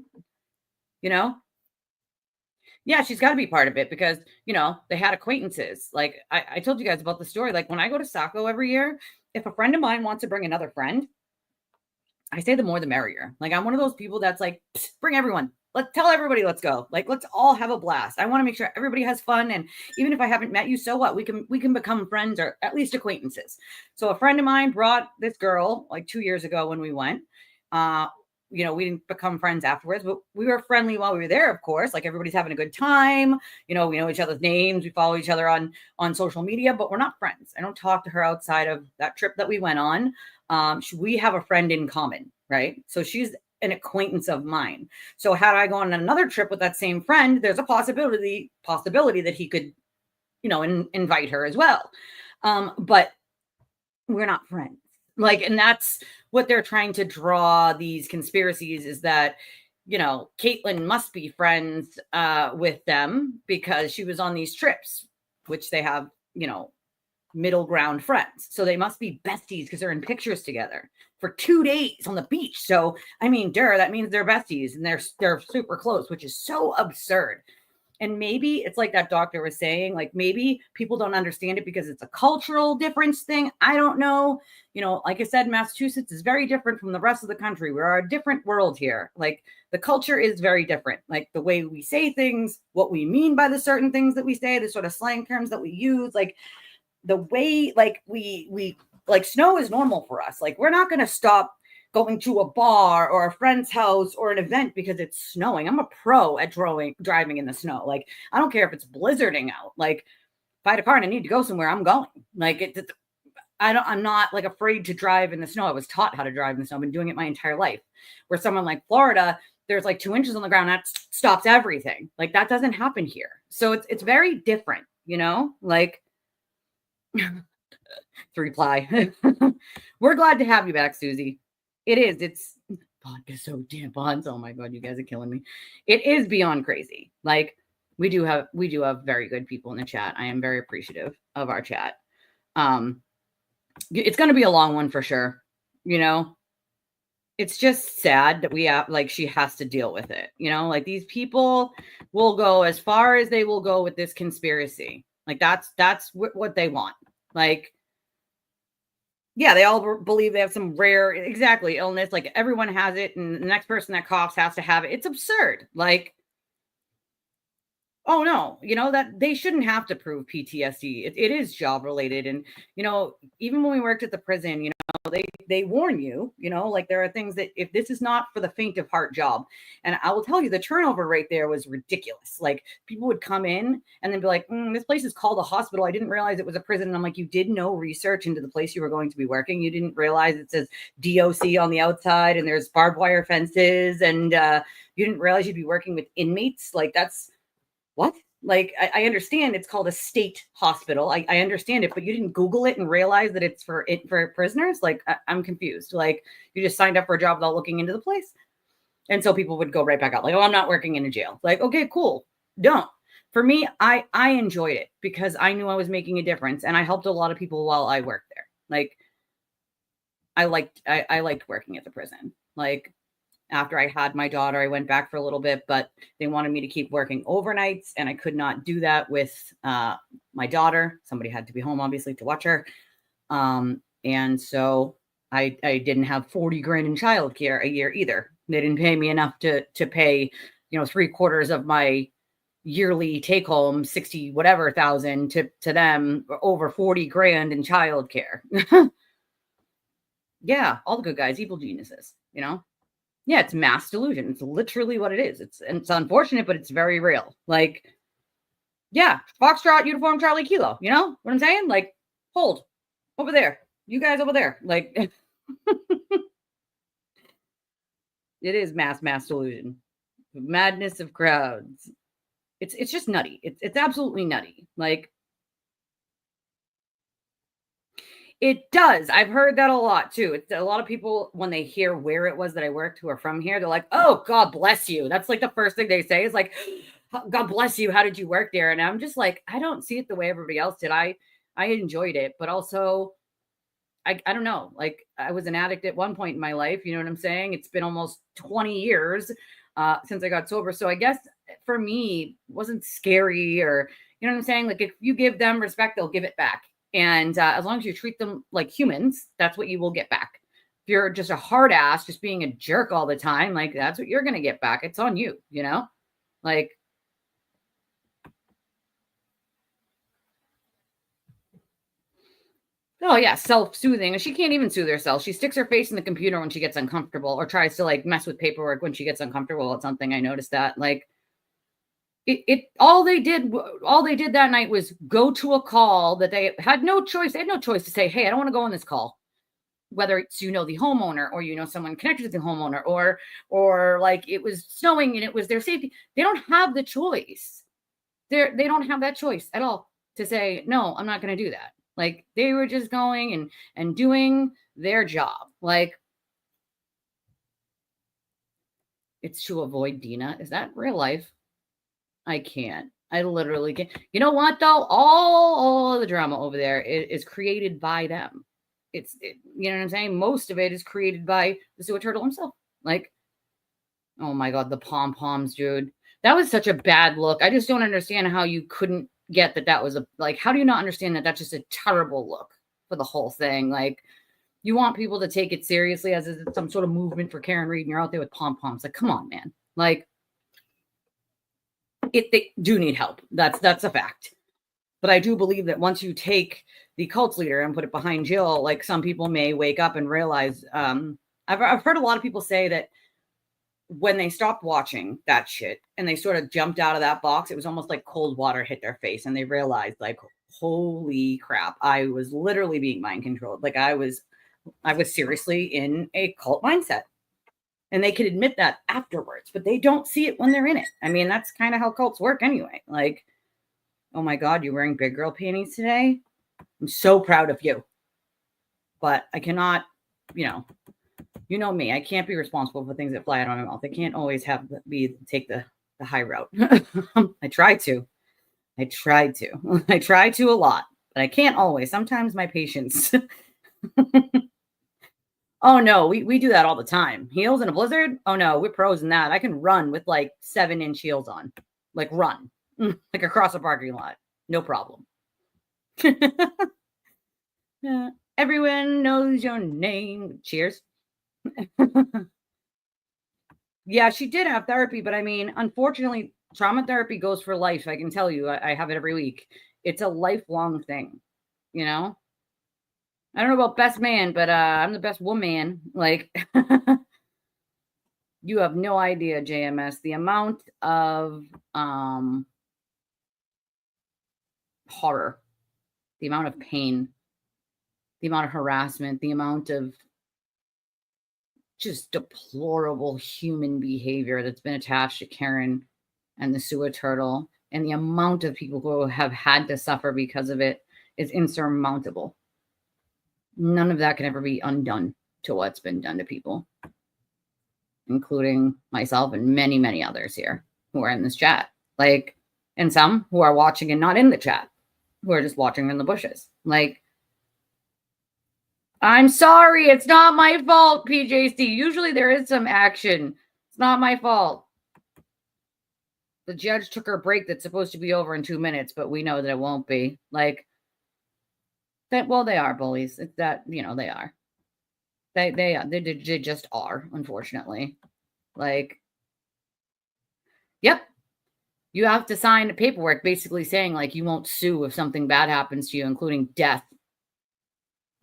You know? Yeah, she's got to be part of it because, you know, they had acquaintances. Like I told you guys about the story. Like when I go to Saco every year, if a friend of mine wants to bring another friend, I say the more the merrier. Like I'm one of those people that's like, bring everyone. Let's tell everybody, let's go. Like, let's all have a blast. I want to make sure everybody has fun. And even if I haven't met you, so what? We can become friends or at least acquaintances. So a friend of mine brought this girl like 2 years ago when we went. You know, we didn't become friends afterwards, but we were friendly while we were there, of course. Like everybody's having a good time. You know, we know each other's names. We follow each other on social media, but we're not friends. I don't talk to her outside of that trip that we went on. We have a friend in common, right? So she's an acquaintance of mine. So had I gone on another trip with that same friend, there's a possibility that he could, you know, invite her as well. But we're not friends. Like, and that's what they're trying to draw these conspiracies is that, you know, Caitlyn must be friends with them because she was on these trips, which they have, you know, middle ground friends. So they must be besties because they're in pictures together for 2 days on the beach. So, I mean, that means they're besties and they're super close, which is so absurd. And maybe it's like that doctor was saying, like maybe people don't understand it because it's a cultural difference thing. I don't know. You know, like I said, Massachusetts is very different from the rest of the country. We're a different world here. Like the culture is very different. Like the way we say things, what we mean by the certain things that we say, the sort of slang terms that we use, like the way, like we like snow is normal for us. Like we're not going to stop going to a bar or a friend's house or an event because it's snowing. I'm a pro at driving in the snow. Like, I don't care if it's blizzarding out. Like, if I had a car and I need to go somewhere, I'm going. Like, I'm not like afraid to drive in the snow. I was taught how to drive in the snow. I've been doing it my entire life. Where someone like Florida, there's like 2 inches on the ground. That stops everything. Like, that doesn't happen here. So it's very different, you know? Like, to reply. We're glad to have you back, Susie. It is. It's vodka so tampons. Oh my God, you guys are killing me. It is beyond crazy. Like we do have very good people in the chat. I am very appreciative of our chat. It's going to be a long one for sure. You know, it's just sad that we have, like, she has to deal with it. You know, like these people will go as far as they will go with this conspiracy. Like that's what they want. Like, yeah, they all believe they have some rare, illness. Like everyone has it, and the next person that coughs has to have it. It's absurd. Like, oh no, you know that they shouldn't have to prove PTSD. It is job related, and you know, even when we worked at the prison, you know, they warn you, like there are things that if this is not for the faint of heart job, and I will tell you the turnover rate there was ridiculous. Like people would come in and then be like, this place is called a hospital. I didn't realize it was a prison. And I'm like, you did no research into the place you were going to be working. You didn't realize it says DOC on the outside and there's barbed wire fences, and you didn't realize you'd be working with inmates. Like that's what? Like, I understand it's called a state hospital. I understand it, but you didn't Google it and realize that it's for prisoners. Like, I'm confused. Like, you just signed up for a job without looking into the place. And so people would go right back out. Like, oh, I'm not working in a jail. Like, okay, cool. Don't. For me, I enjoyed it because I knew I was making a difference, and I helped a lot of people while I worked there. Like, I liked working at the prison. Like, after I had my daughter, I went back for a little bit, but they wanted me to keep working overnights, and I could not do that with my daughter. Somebody had to be home, obviously, to watch her. And so I didn't have 40 grand in childcare a year either. They didn't pay me enough to pay, 3/4 of my yearly take home, 60 whatever thousand to them, over 40 grand in childcare. Yeah, all the good guys, evil geniuses, Yeah, it's mass delusion. It's literally what it is. It's unfortunate, but it's very real. Like, yeah, Foxtrot, uniform, Charlie, Kilo. You know what I'm saying? Like, hold over there. You guys over there. Like, it is mass delusion. Madness of crowds. It's just nutty. It's absolutely nutty. Like, it does. I've heard that a lot too. It's a lot of people, when they hear where it was that I worked who are from here, they're like, oh, God bless you. That's like the first thing they say is like, God bless you. How did you work there? And I'm just like, I don't see it the way everybody else did. I enjoyed it, but also I don't know. Like, I was an addict at one point in my life. You know what I'm saying? It's been almost 20 years since I got sober. So I guess for me, it wasn't scary, or, you know what I'm saying? Like, if you give them respect, they'll give it back. And as long as you treat them like humans, that's what you will get back. If you're just a hard ass, just being a jerk all the time, like, that's what you're going to get back. It's on you, Like, oh yeah, self-soothing. And she can't even soothe herself. She sticks her face in the computer when she gets uncomfortable, or tries to like mess with paperwork when she gets uncomfortable at something. I noticed that. Like, all they did that night was go to a call that they had no choice. They had no choice to say, hey, I don't want to go on this call. Whether it's, the homeowner, or, someone connected to the homeowner, or like it was snowing and it was their safety. They don't have the choice. They don't have that choice at all to say, no, I'm not going to do that. Like, they were just going and doing their job. Like, it's to avoid Dina. Is that real life? I can't. I literally can't. You know what, though? All the drama over there is created by them. You know what I'm saying? Most of it is created by the sewer turtle himself. Like, oh my God, the pom-poms, dude. That was such a bad look. I just don't understand how you couldn't get that was how do you not understand that that's just a terrible look for the whole thing? Like, you want people to take it seriously as some sort of movement for Karen Reed, and you're out there with pom-poms. Like, come on, man. Like, they do need help. That's a fact. But I do believe that once you take the cult leader and put it behind Jill, like, some people may wake up and realize, I've heard a lot of people say that when they stopped watching that shit and they sort of jumped out of that box, it was almost like cold water hit their face, and they realized, like, holy crap, I was literally being mind controlled. Like, I was seriously in a cult mindset. And they could admit that afterwards, but they don't see it when they're in it. I mean, that's kind of how cults work anyway. Like, oh my God, you're wearing big girl panties today? I'm so proud of you. But I cannot, you know me, I can't be responsible for things that fly out of my mouth. I can't always take the high route. I try to a lot, but I can't always. Sometimes my patience. Oh no, we do that all the time. Heels in a blizzard? Oh no, we're pros in that. I can run with like 7-inch heels on. Like, run. Like, across a parking lot. No problem. Everyone knows your name. Cheers. Yeah, she did have therapy, but I mean, unfortunately, trauma therapy goes for life. I can tell you, I have it every week. It's a lifelong thing, I don't know about best man, but I'm the best woman. Like, you have no idea, JMS, the amount of horror, the amount of pain, the amount of harassment, the amount of just deplorable human behavior that's been attached to Karen and the sewer turtle, and the amount of people who have had to suffer because of it is insurmountable. None of that can ever be undone to what's been done to people, including myself and many, many others here who are in this chat. Like, and some who are watching and not in the chat, who are just watching in the bushes. Like, I'm sorry, it's not my fault, PJC. Usually there is some action. It's not my fault. The judge took her break that's supposed to be over in 2 minutes, but we know that it won't be. Like, that, well, they are bullies. It's that, you know, they are. They just are, unfortunately. Like, yep. You have to sign paperwork basically saying, like, you won't sue if something bad happens to you, including death.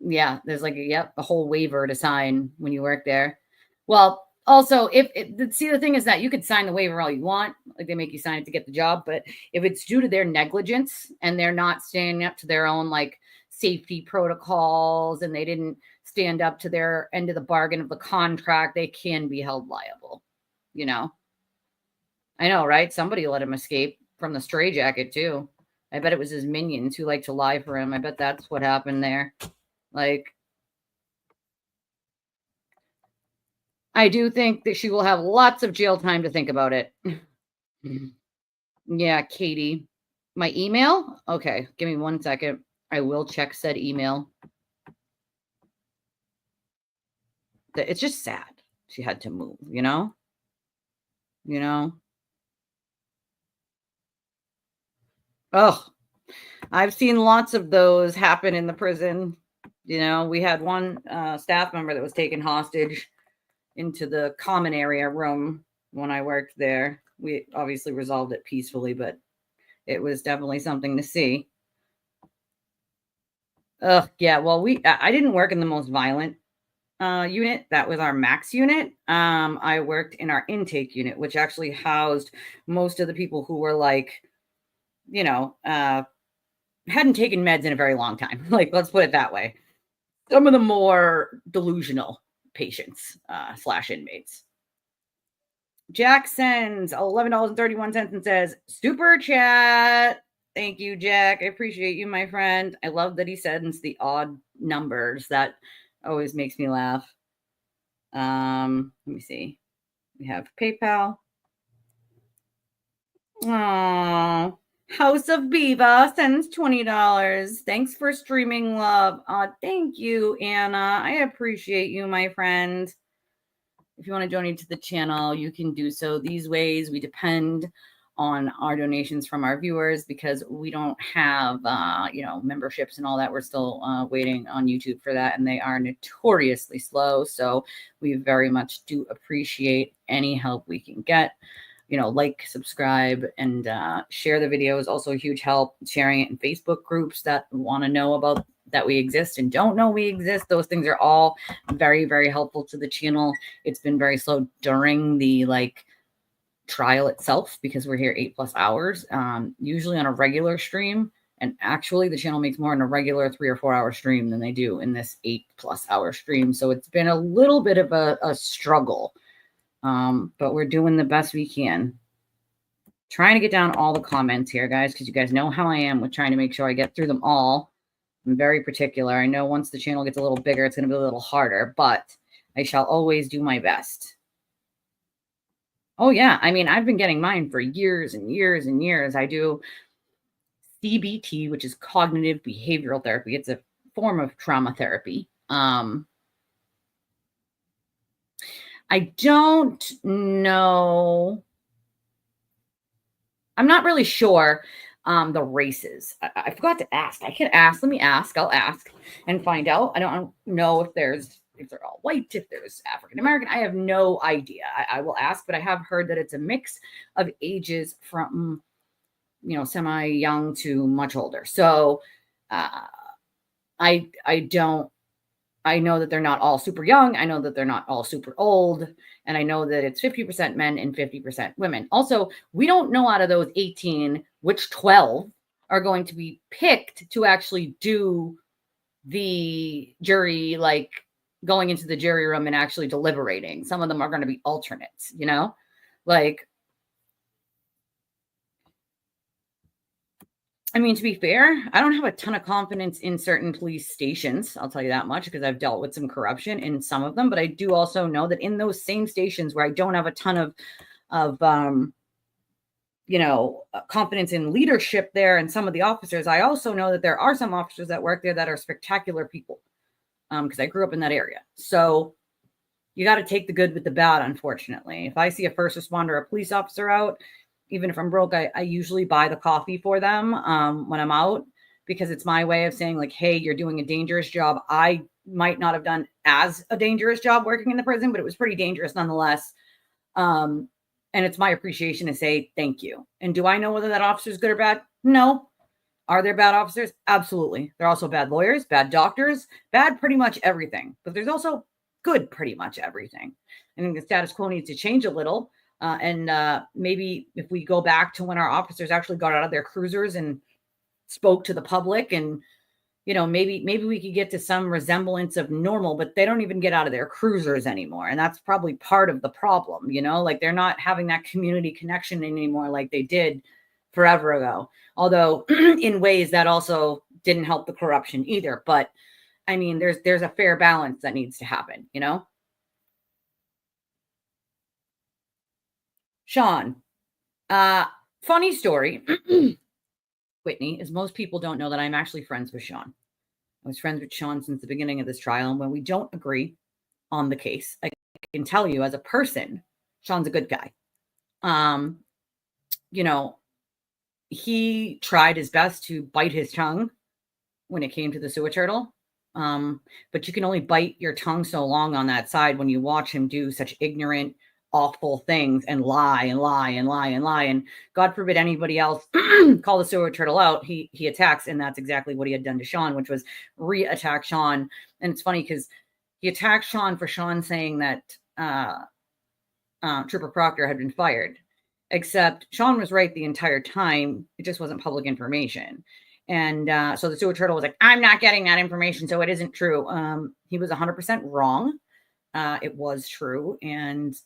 Yeah, there's like, a whole waiver to sign when you work there. Well, also, see, the thing is that you could sign the waiver all you want. Like, they make you sign it to get the job. But if it's due to their negligence and they're not standing up to their own, like, safety protocols, and they didn't stand up to their end of the bargain of the contract, they can be held liable, you know? I know, right? Somebody let him escape from the straitjacket too. I bet it was his minions who like to lie for him. I bet that's what happened there. Like, I do think that she will have lots of jail time to think about it. Yeah, Katie. My email? Okay, give me 1 second. I will check said email. It's just sad. She had to move, you know? You know? Oh, I've seen lots of those happen in the prison. You know, we had one staff member that was taken hostage into the common area room when I worked there. We obviously resolved it peacefully, but it was definitely something to see. Yeah, well, I didn't work in the most violent unit. That was our max unit. I worked in our intake unit, which actually housed most of the people who were like, you know, hadn't taken meds in a very long time. Like, let's put it that way. Some of the more delusional patients / inmates. Jack sends $11.31 and says, super chat. Thank you, Jack. I appreciate you, my friend. I love that he sends the odd numbers. That always makes me laugh. Let me see. We have PayPal. Aww. House of Biva sends $20. Thanks for streaming, love. Thank you, Anna. I appreciate you, my friend. If you want to donate to the channel, you can do so these ways. We depend on our donations from our viewers because we don't have, memberships and all that. We're still waiting on YouTube for that, and they are notoriously slow. So we very much do appreciate any help we can get. You know, like, subscribe, and share the videos. Also a huge help sharing it in Facebook groups that want to know about that we exist and don't know we exist. Those things are all very, very helpful to the channel. It's been very slow during the trial itself because we're here 8+ hours, usually on a regular stream. And actually the channel makes more in a regular 3 or 4 hour stream than they do in this 8+ hour stream. So it's been a little bit of a struggle. But we're doing the best we can. Trying to get down all the comments here, guys, because you guys know how I am with trying to make sure I get through them all. I'm very particular. I know once the channel gets a little bigger, it's going to be a little harder, but I shall always do my best. Oh, yeah. I mean, I've been getting mine for years and years and years. I do CBT, which is cognitive behavioral therapy. It's a form of trauma therapy. I don't know. I'm not really sure the races. I forgot to ask. I can ask. Let me ask. I'll ask and find out. I don't know if they're all white, if there's African American. I have no idea. I will ask, but I have heard that it's a mix of ages from, semi-young to much older. So I don't I know that they're not all super young. I know that they're not all super old. And I know that it's 50% men and 50% women. Also, we don't know out of those 18, which 12 are going to be picked to actually do the jury, like going into the jury room and actually deliberating. Some of them are going to be alternates, you know, like, I mean, to be fair, I don't have a ton of confidence in certain police stations. I'll tell you that much because I've dealt with some corruption in some of them. But I do also know that in those same stations where I don't have a ton of confidence in leadership there and some of the officers, I also know that there are some officers that work there that are spectacular people because I grew up in that area. So you got to take the good with the bad, unfortunately. If I see a first responder or a police officer out, even if I'm broke, I usually buy the coffee for them when I'm out because it's my way of saying like, hey, you're doing a dangerous job. I might not have done as a dangerous job working in the prison, but it was pretty dangerous nonetheless. And it's my appreciation to say thank you. And do I know whether that officer is good or bad? No. Are there bad officers? Absolutely. There are also bad lawyers, bad doctors, bad pretty much everything. But there's also good pretty much everything. I think the status quo needs to change a little. Maybe if we go back to when our officers actually got out of their cruisers and spoke to the public and, you know, maybe we could get to some resemblance of normal, but they don't even get out of their cruisers anymore. And that's probably part of the problem, you know, like they're not having that community connection anymore like they did forever ago. Although in ways that also didn't help the corruption either. But I mean, there's a fair balance that needs to happen, you know? Sean, funny story, Whitney, is most people don't know that I'm actually friends with Sean. I was friends with Sean since the beginning of this trial. And when we don't agree on the case, I can tell you as a person, Sean's a good guy. You know, he tried his best to bite his tongue when it came to the sewer turtle. But you can only bite your tongue so long on that side when you watch him do such ignorant, awful things and lie and lie and lie and lie. And God forbid anybody else call the sewer turtle out. He attacks. And that's exactly what he had done to Sean, which was re-attack Sean. And it's funny because he attacked Sean for Sean saying that Trooper Proctor had been fired, except Sean was right the entire time. It just wasn't public information. And so the sewer turtle was like, I'm not getting that information. So it isn't true. He was 100% wrong. It was true. And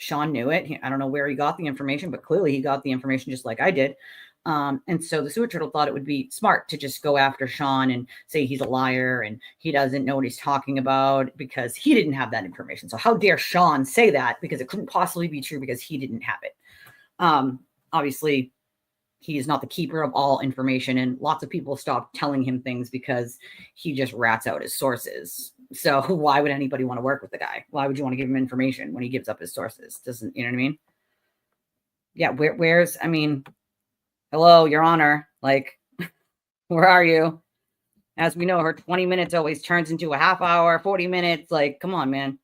Sean knew it. I don't know where he got the information, but clearly he got the information just like I did. And so the sewer turtle thought it would be smart to just go after Sean and say he's a liar and he doesn't know what he's talking about because he didn't have that information. So how dare Sean say that because it couldn't possibly be true because he didn't have it. Obviously, he is not the keeper of all information, and lots of people stopped telling him things because he just rats out his sources. So why would anybody want to work with the guy? Why would you want to give him information when he gives up his sources? Doesn't, you know what I mean? Yeah, where's, I mean, hello, Your Honor, like, where are you? As we know, her 20 minutes always turns into a half hour, 40 minutes. Like, come on, man.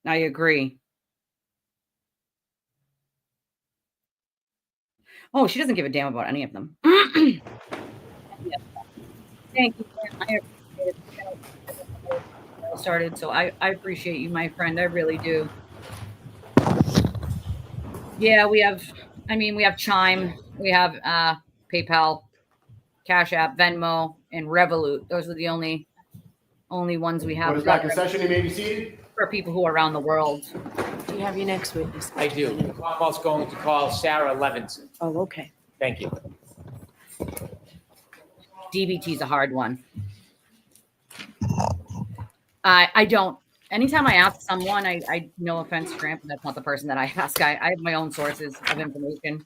I agree. Oh, she doesn't give a damn about any of them. Thank you. I appreciate it. Started, so I appreciate you, my friend. I really do. Yeah, we have Chime, we have PayPal, Cash App, Venmo, and Revolut. Those are the only ones we have. What is back in session? You may be seated. For people who are around the world. Do you have your next witness? I do. I'm also going to call Sarah Levenson. Oh, okay. Thank you. DBT is a hard one. I don't. Anytime I ask someone, I no offense, Grant, but that's not the person that I ask. I have my own sources of information.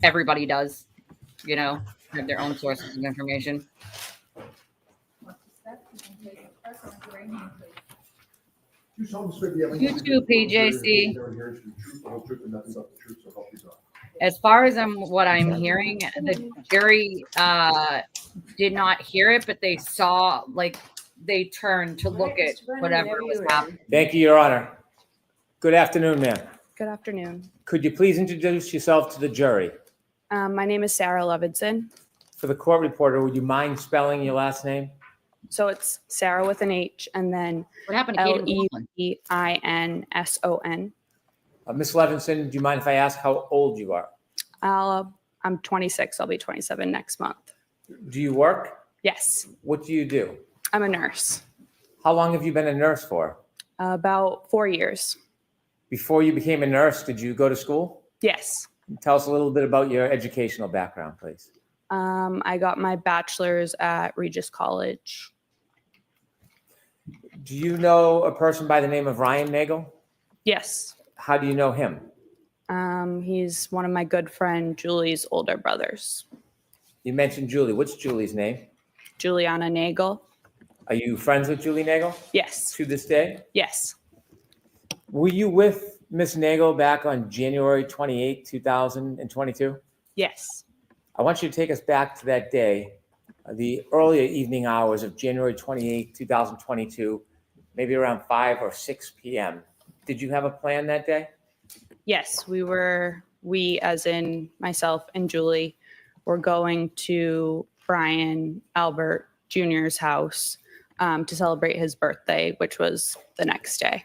Everybody does, you know, have their own sources of information. You too, PJC. As far as what I'm hearing, the jury did not hear it, but they saw, like, they turned to look at whatever was happening. Thank you, Your Honor. Good afternoon, ma'am. Good afternoon. Could you please introduce yourself to the jury? My name is Sarah Levenson. For the court reporter, would you mind spelling your last name? So it's Sarah with an H and then What happened to Katie McLaughlin? Levinson. Ms. Levenson, do you mind if I ask how old you are? I'm 26. I'll be 27 next month. Do you work? Yes, What do you do? I'm a nurse. How long have you been a nurse for? About 4 years. Before you became a nurse, did you go to school? Yes. Tell us a little bit about your educational background, please. I got my bachelor's at Regis College. Do you know a person by the name of Ryan Nagel? Yes. How do you know him? He's one of my good friend Julie's older brothers. You mentioned Julie. What's Julie's name? Juliana Nagel. Are you friends with Julie Nagel? Yes. To this day? Yes. Were you with Miss Nagel back on January 28, 2022? Yes. I want you to take us back to that day, the earlier evening hours of January 28, 2022, maybe around 5 or 6 p.m. Did you have a plan that day? Yes, we as in myself and Julie were going to Brian Albert Jr.'s house to celebrate his birthday, which was the next day.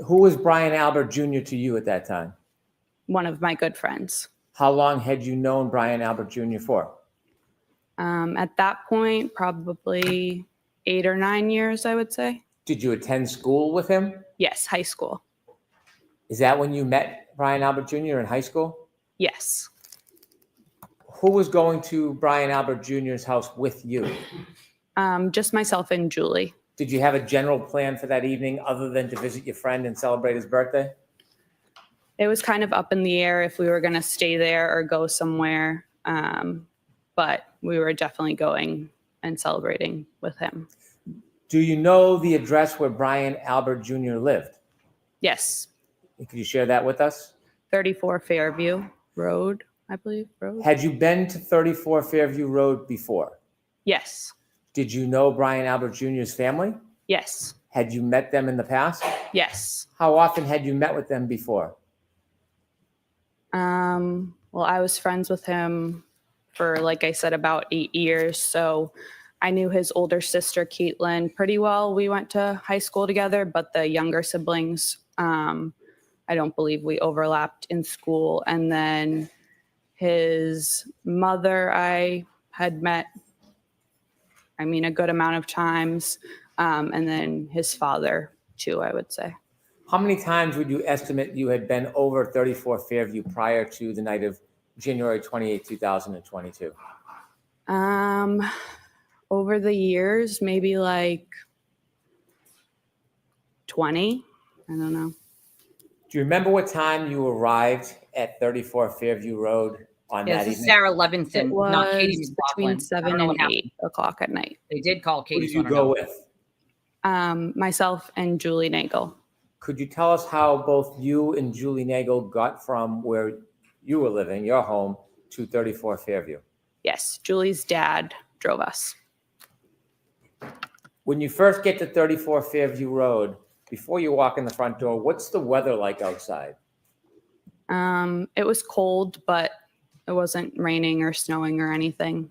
Who was Brian Albert Jr. to you at that time? One of my good friends. How long had you known Brian Albert Jr. for? At that point, probably 8 or 9 years, I would say. Did you attend school with him? Yes, high school. Is that when you met Brian Albert Jr. in high school? Yes. Who was going to Brian Albert Jr.'s house with you? Just myself and Julie. Did you have a general plan for that evening other than to visit your friend and celebrate his birthday? It was kind of up in the air if we were going to stay there or go somewhere. But we were definitely going and celebrating with him. Do you know the address where Brian Albert Jr. lived? Yes. Could you share that with us? 34 Fairview Road, I believe. Road. Had you been to 34 Fairview Road before? Yes. Did you know Brian Albert Jr.'s family? Yes. Had you met them in the past? Yes. How often had you met with them before? Well, I was friends with him for, like I said, about 8 years. So I knew his older sister, Caitlin, pretty well. We went to high school together, but the younger siblings, I don't believe we overlapped in school. And then his mother, I had met, a good amount of times. And then his father, too, I would say. How many times would you estimate you had been over 34 Fairview prior to the night of January 28, 2022? Over the years, maybe like 20. I don't know. Do you remember what time you arrived at 34 Fairview Road on that This is evening? Sarah Levenson, It not Katie was McLaughlin. between 7 and 8 o'clock at night. They did call Who Katie. did you go with? Myself and Julie Nagel. Could you tell us how both you and Julie Nagel got from where you were living, your home, to 34 Fairview? Yes, Julie's dad drove us. When you first get to 34 Fairview Road, before you walk in the front door, what's the weather like outside? It was cold, but it wasn't raining or snowing or anything.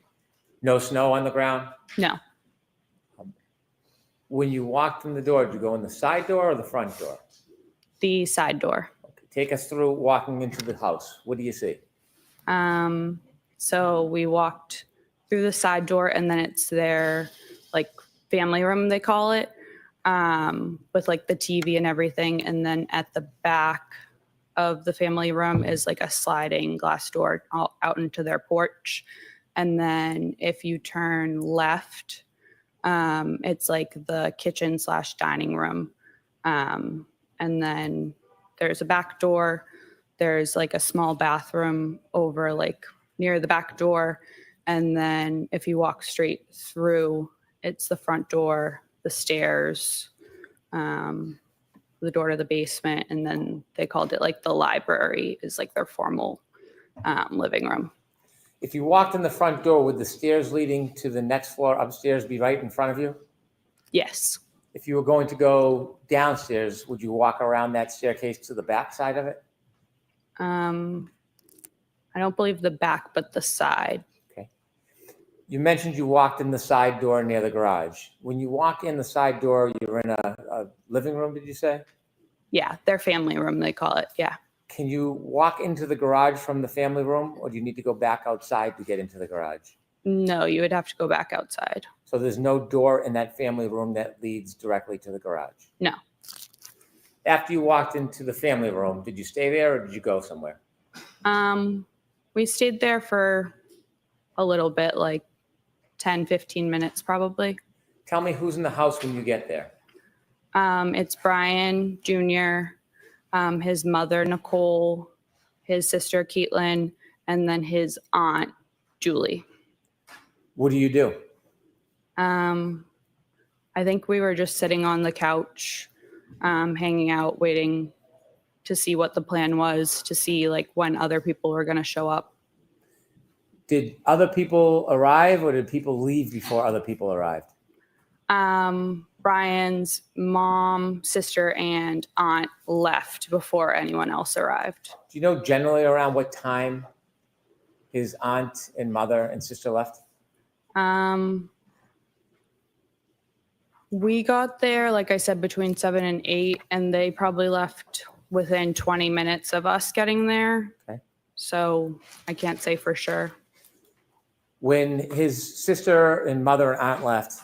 No snow on the ground? No. When you walked in the door, did you go in the side door or the front door? The side door. Okay, take us through walking into the house. What do you see? So we walked through the side door, and then it's their like family room, they call it, with like the TV and everything. And then at the back of the family room is like a sliding glass door out into their porch. And then if you turn left, it's like the kitchen / dining room. And then there's a back door. There's like a small bathroom over like near the back door. And then if you walk straight through, it's the front door, the stairs, the door to the basement. And then they called it like the library is like their formal living room. If you walked in the front door, would the stairs leading to the next floor upstairs be right in front of you? Yes. If you were going to go downstairs, would you walk around that staircase to the back side of it? I don't believe the back, but the side. Okay. You mentioned you walked in the side door near the garage. When you walk in the side door, you're in a living room, did you say? Yeah, their family room, they call it. Yeah. Can you walk into the garage from the family room, or do you need to go back outside to get into the garage? No, you would have to go back outside. So there's no door in that family room that leads directly to the garage? No. After you walked into the family room, did you stay there or did you go somewhere? We stayed there for a little bit, like 10, 15 minutes probably. Tell me who's in the house when you get there. It's Brian Jr., his mother, Nicole, his sister, Caitlin, and then his aunt, Julie. What do you do? I think we were just sitting on the couch, hanging out, waiting to see what the plan was, to see like when other people were going to show up. Did other people arrive or did people leave before other people arrived? Brian's mom, sister, and aunt left before anyone else arrived. Do you know generally around what time his aunt and mother and sister left? We got there, like I said, between 7 and 8, and they probably left within 20 minutes of us getting there. Okay. So I can't say for sure. When his sister and mother and aunt left,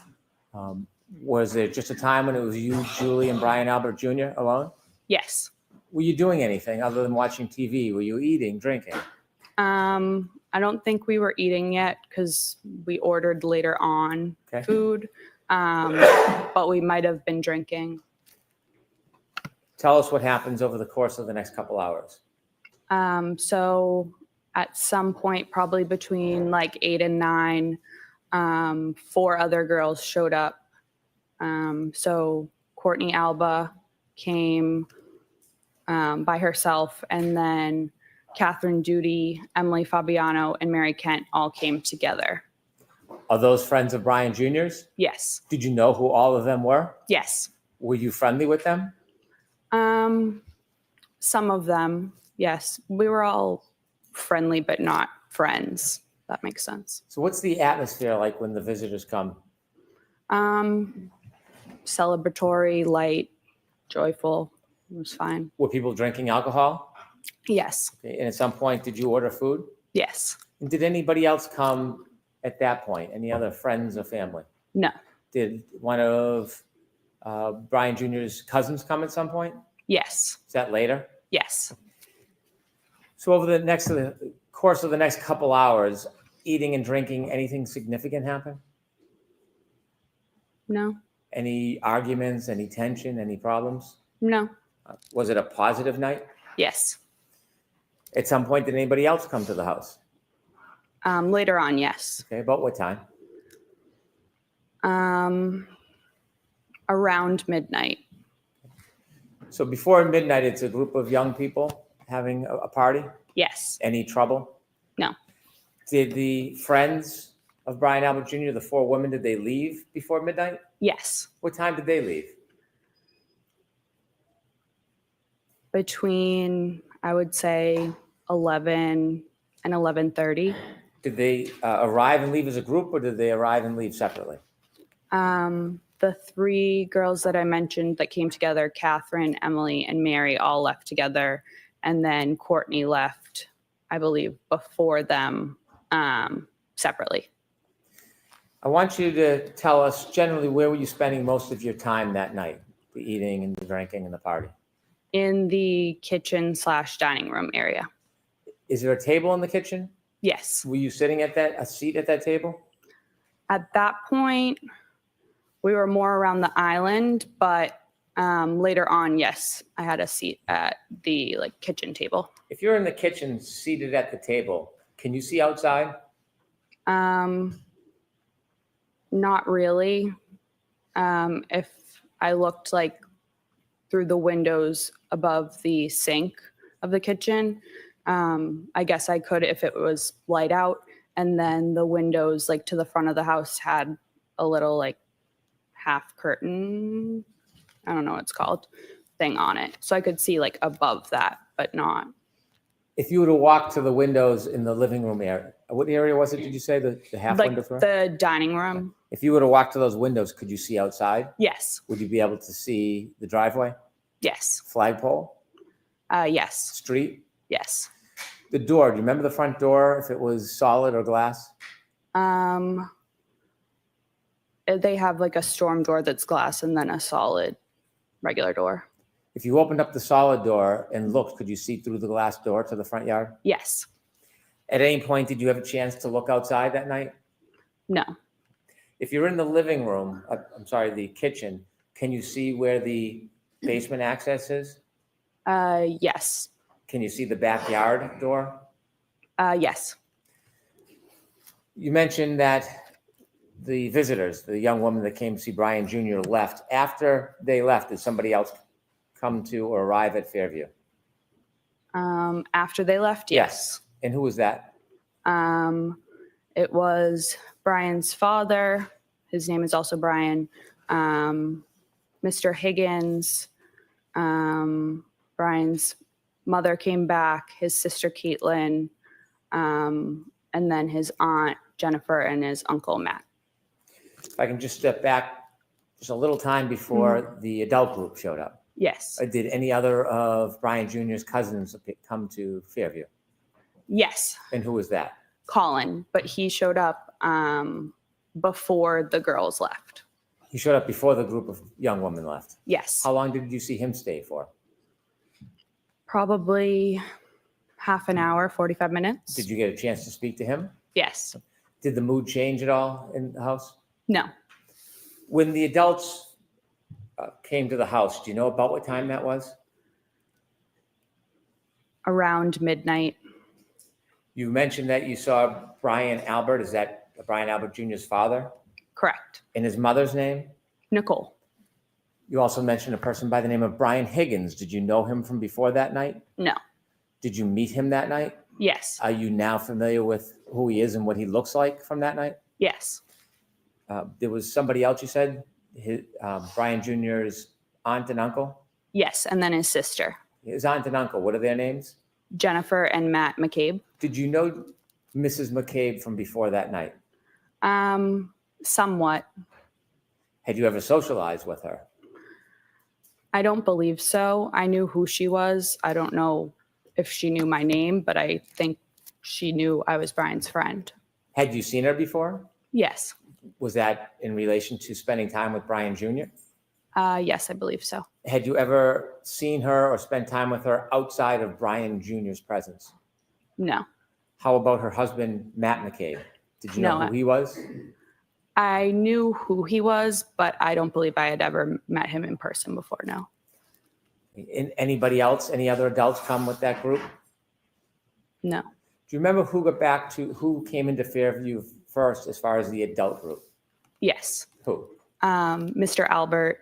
was there just a time when it was you, Julie, and Brian Albert Jr. alone? Yes. Were you doing anything other than watching TV? Were you eating, drinking? I don't think we were eating yet because we ordered later on food, but we might have been drinking. Tell us what happens over the course of the next couple hours. So at some point, probably between like 8 and 9, 4 other girls showed up. So Courtney Alba came by herself, and then Catherine Duty, Emily Fabiano, and Mary Kent all came together. Are those friends of Brian Jr.'s? Yes. Did you know who all of them were? Yes. Were you friendly with them? Some of them, yes. We were all friendly, but not friends. That makes sense. So what's the atmosphere like when the visitors come? Celebratory, light, joyful. It was fine. Were people drinking alcohol? Yes. Okay. And at some point, did you order food? Yes. And did anybody else come at that point? Any other friends or family? No. Did one of Brian Jr.'s cousins come at some point? Yes. Is that later? Yes. So over the course of the next couple hours, eating and drinking, anything significant happen? No. Any arguments, any tension, any problems? No. Was it a positive night? Yes. At some point, did anybody else come to the house? Later on, yes. Okay, about what time? Around midnight. So before midnight, it's a group of young people having a party? Yes. Any trouble? No. Did the friends of Brian Albert Jr., the 4 women, did they leave before midnight? Yes. What time did they leave? Between, I would say, 11 and 11:30. Did they arrive and leave as a group, or did they arrive and leave separately? The 3 girls that I mentioned that came together, Catherine, Emily, and Mary, all left together. And then Courtney left, I believe, before them separately. I want you to tell us generally where were you spending most of your time that night, the eating and the drinking and the party? In the kitchen/dining room area. Is there a table in the kitchen? Yes. Were you sitting at a seat at that table? At that point, we were more around the island, but later on, yes, I had a seat at the kitchen table. If you're in the kitchen seated at the table, can you see outside? Not really. If I looked through the windows above the sink of the kitchen, I guess I could if it was light out. And then the windows to the front of the house had a little half curtain, I don't know what it's called, thing on it. So I could see above that, but not. If you were to walk to the windows in the living room area, what area was it, did you say, the half Like window through? the dining room. If you were to walk to those windows, could you see outside? Yes. Would you be able to see the driveway, Yes. flagpole, Yes. street? Yes. The door, do you remember the front door, if it was solid or glass? They have like a storm door that's glass and then a solid regular door. If you opened up the solid door and looked, could you see through the glass door to the front yard? Yes. At any point, did you have a chance to look outside that night? No. If you're in the living room, the kitchen, can you see where the basement access is? Yes. Can you see the backyard door? Yes. You mentioned that the visitors, the young woman that came to see Brian Jr. left. After they left, did somebody else come to or arrive at Fairview? After they left, yes. And who was that? It was Brian's father. His name is also Brian. Mr. Higgins. Brian's mother came back, his sister Caitlin, and then his aunt Jennifer and his uncle Matt. If I can just step back just a little time before the adult group showed up. Yes. Did any other of Brian Jr.'s cousins come to Fairview? Yes. And who was that? Colin, but he showed up before the girls left. He showed up before the group of young women left? Yes. How long did you see him stay for? Probably half an hour, 45 minutes. Did you get a chance to speak to him? Yes. Did the mood change at all in the house? No. When the adults came to the house, do you know about what time that was? Around midnight. You mentioned that you saw Brian Albert. Is that Brian Albert Jr.'s father? Correct. And his mother's name? Nicole. You also mentioned a person by the name of Brian Higgins. Did you know him from before that night? No. Did you meet him that night? Yes. Are you now familiar with who he is and what he looks like from that night? Yes. There was somebody else you said, Brian Jr.'s aunt and uncle? Yes, and then his sister. His aunt and uncle, what are their names? Jennifer and Matt McCabe. Did you know Mrs. McCabe from before that night? Somewhat. Had you ever socialized with her? I don't believe so. I knew who she was. I don't know if she knew my name, but I think she knew I was Brian's friend. Had you seen her before? Yes. Was that in relation to spending time with Brian Jr.? Yes, I believe so. Had you ever seen her or spent time with her outside of Brian Jr.'s presence? No. How about her husband, Matt McCabe? Did you know No, who he was? I knew who he was, but I don't believe I had ever met him in person before, no. Anybody else, any other adults come with that group? No. Do you remember who came into Fairview first as far as the adult group? Yes. Who? Mr. Albert,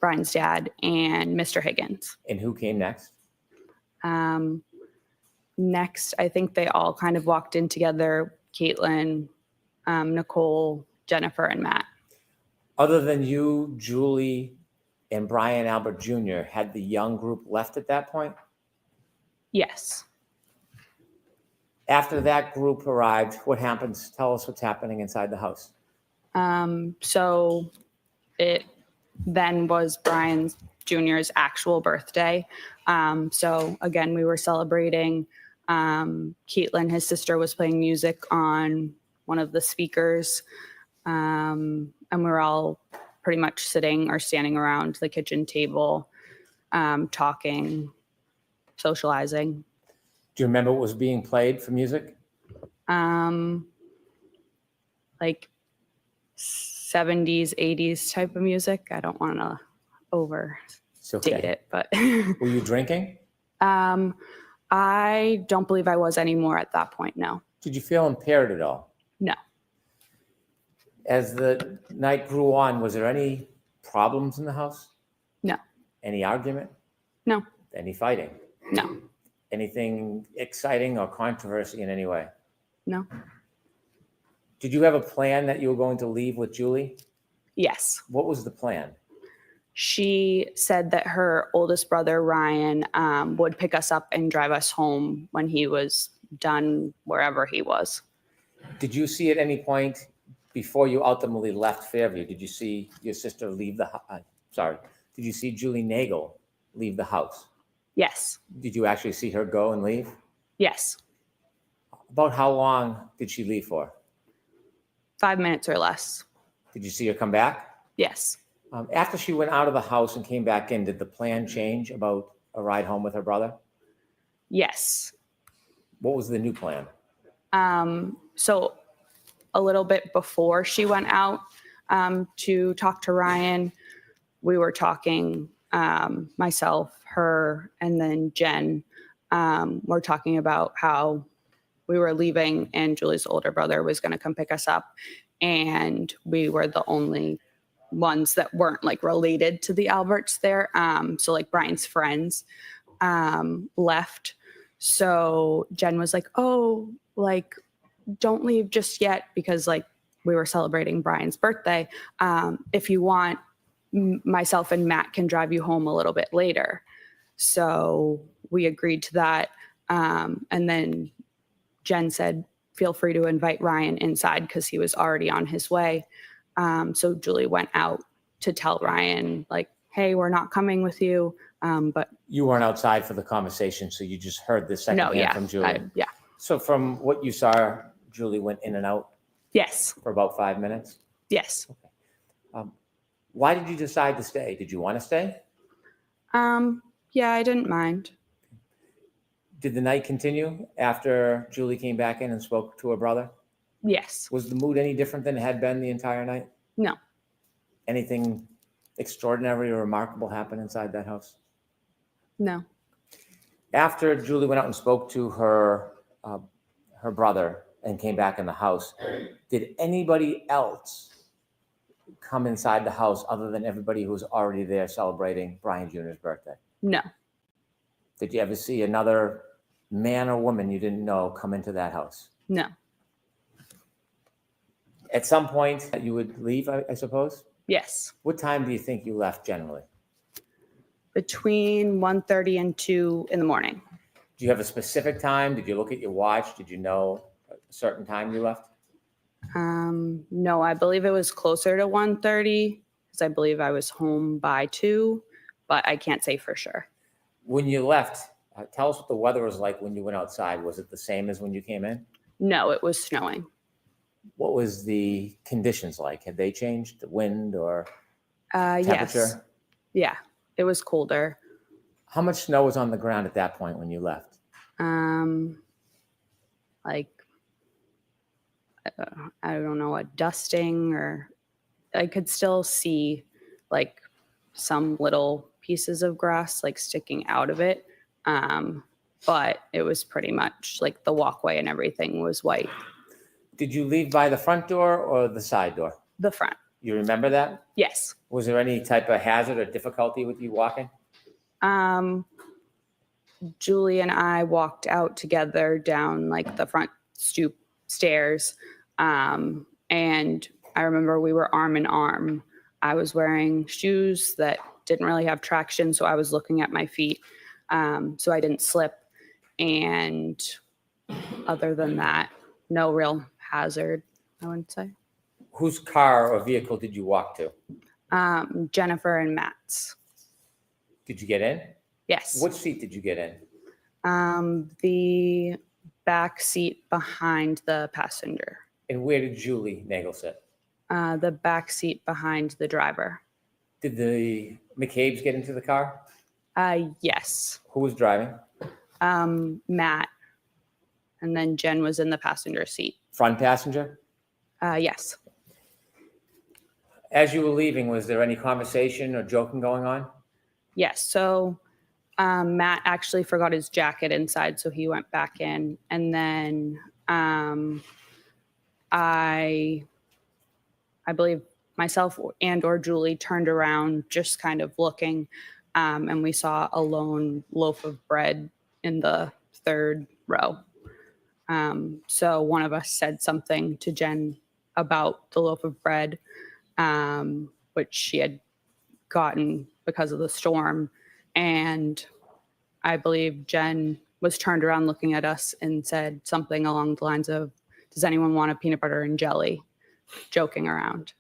Brian's dad, and Mr. Higgins. And who came next? Next, I think they all kind of walked in together, Caitlin, Nicole, Jennifer, and Matt. Other than you, Julie, and Brian Albert Jr., had the young group left at that point? Yes. After that group arrived, what happens? Tell us what's happening inside the house. So it then was Brian Jr.'s actual birthday. So again, we were celebrating. Caitlin, his sister, was playing music on one of the speakers. And we were all pretty much sitting or standing around the kitchen table, talking, socializing. Do you remember what was being played for music? Like 70s, 80s type of music. I don't want to overstate it, but. Were you drinking? I don't believe I was anymore at that point, no. Did you feel impaired at all? No. As the night grew on, was there any problems in the house? No. Any argument? No. Any fighting? No. Anything exciting or controversy in any way? No. Did you have a plan that you were going to leave with Julie? Yes. What was the plan? She said that her oldest brother, Ryan, would pick us up and drive us home when he was done wherever he was. Did you see at any point before you ultimately left Fairview, did you see your sister leave the did you see Julie Nagel leave the house? Yes. Did you actually see her go and leave? Yes. About how long did she leave for? 5 minutes or less. Did you see her come back? Yes. After she went out of the house and came back in, did the plan change about a ride home with her brother? Yes. What was the new plan? So a little bit before she went out to talk to Ryan, we were talking, myself, her, and then Jen, were talking about how we were leaving and Julie's older brother was going to come pick us up. And we were the only ones that weren't like related to the Alberts there. So like Brian's friends left. So Jen was like, oh, like, don't leave just yet, because like we were celebrating Brian's birthday. If you want, myself and Matt can drive you home a little bit later. So we agreed to that. And then Jen said, feel free to invite Ryan inside because he was already on his way. So Julie went out to tell Ryan, like, hey, we're not coming with you. But you weren't outside for the conversation, so you just heard the second hand from Julie. Yeah. So from what you saw, Julie went in and out? Yes. For about 5 minutes? Yes. Okay. Why did you decide to stay? Did you want to stay? Yeah, I didn't mind. Did the night continue after Julie came back in and spoke to her brother? Yes. Was the mood any different than it had been the entire night? No. Anything extraordinary or remarkable happen inside that house? No. After Julie went out and spoke to her brother and came back in the house, did anybody else come inside the house other than everybody who was already there celebrating Brian Jr.'s birthday? No. Did you ever see another man or woman you didn't know come into that house? No. At some point, you would leave, I suppose? Yes. What time do you think you left generally? Between 1:30 and 2 in the morning. Do you have a specific time? Did you look at your watch? Did you know a certain time you left? No, I believe it was closer to 1:30 because I believe I was home by 2, but I can't say for sure. When you left, tell us what the weather was like when you went outside. Was it the same as when you came in? No, it was snowing. What was the conditions like? Had they changed? The wind or temperature? Yes. Yeah, it was colder. How much snow was on the ground at that point when you left? Like, I don't know, a dusting, or I could still see like some little pieces of grass like sticking out of it. But it was pretty much like the walkway and everything was white. Did you leave by the front door or the side door? The front. You remember that? Yes. Was there any type of hazard or difficulty with you walking? Julie and I walked out together down like the front stoop stairs. And I remember we were arm in arm. I was wearing shoes that didn't really have traction, so I was looking at my feet, so I didn't slip. And other than that, no real hazard, I wouldn't say. Whose car or vehicle did you walk to? Jennifer and Matt's. Did you get in? Yes. What seat did you get in? The back seat behind the passenger. And where did Julie Nagel sit? The back seat behind the driver. Did the McCabe's get into the car? Yes. Who was driving? Matt. And then Jen was in the passenger seat. Front passenger? Yes. As you were leaving, was there any conversation or joking going on? Yes. So Matt actually forgot his jacket inside, so he went back in. And then I believe myself and or Julie turned around just kind of looking, and we saw a lone loaf of bread in the third row. So one of us said something to Jen about the loaf of bread, which she had gotten because of the storm. And I believe Jen was turned around looking at us and said something along the lines of, does anyone want a peanut butter and jelly? Joking around.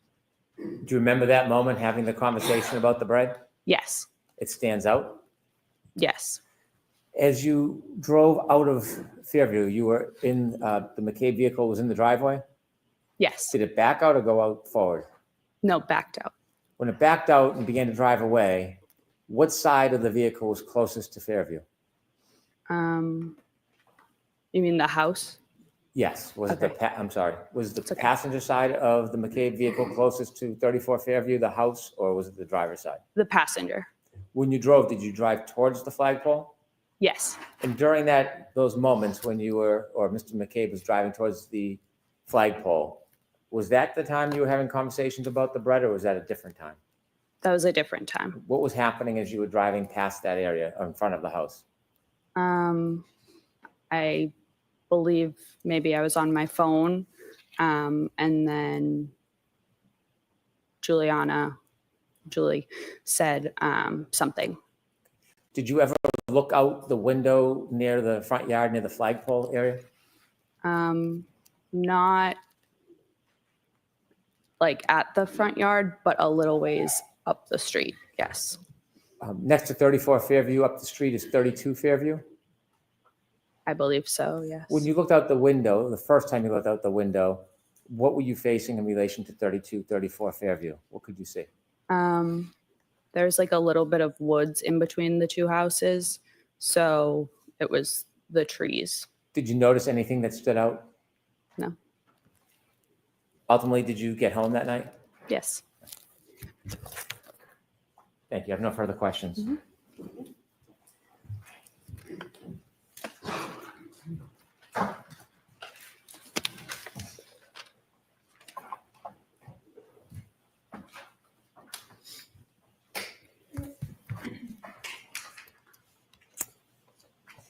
Do you remember that moment, having the conversation about the bread? Yes. It stands out? Yes. As you drove out of Fairview, you were in, the McCabe vehicle was in the driveway? Yes. Did it back out or go out forward? No, backed out. When it backed out and began to drive away, what side of the vehicle was closest to Fairview? You mean the house? Yes. Was Okay. it I'm sorry. Was the It's okay. passenger side of the McCabe vehicle closest to 34 Fairview, the house, or was it the driver's side? The passenger. When you drove, did you drive towards the flagpole? Yes. And during those moments when you were, or Mr. McCabe was driving towards the flagpole, was that the time you were having conversations about the bread, or was that a different time? That was a different time. What was happening as you were driving past that area in front of the house? I believe maybe I was on my phone, and then Julie said something. Did you ever look out the window near the front yard, near the flagpole area? Not like at the front yard, but a little ways up the street. Yes. Next to 34 Fairview up the street is 32 Fairview? I believe so, yes. When you looked out the window, the first time you looked out the window, what were you facing in relation to 32, 34 Fairview? What could you see? There's like a little bit of woods in between the two houses. So it was the trees. Did you notice anything that stood out? No. Ultimately, did you get home that night? Yes. Thank you. I have no further questions. Mm-hmm.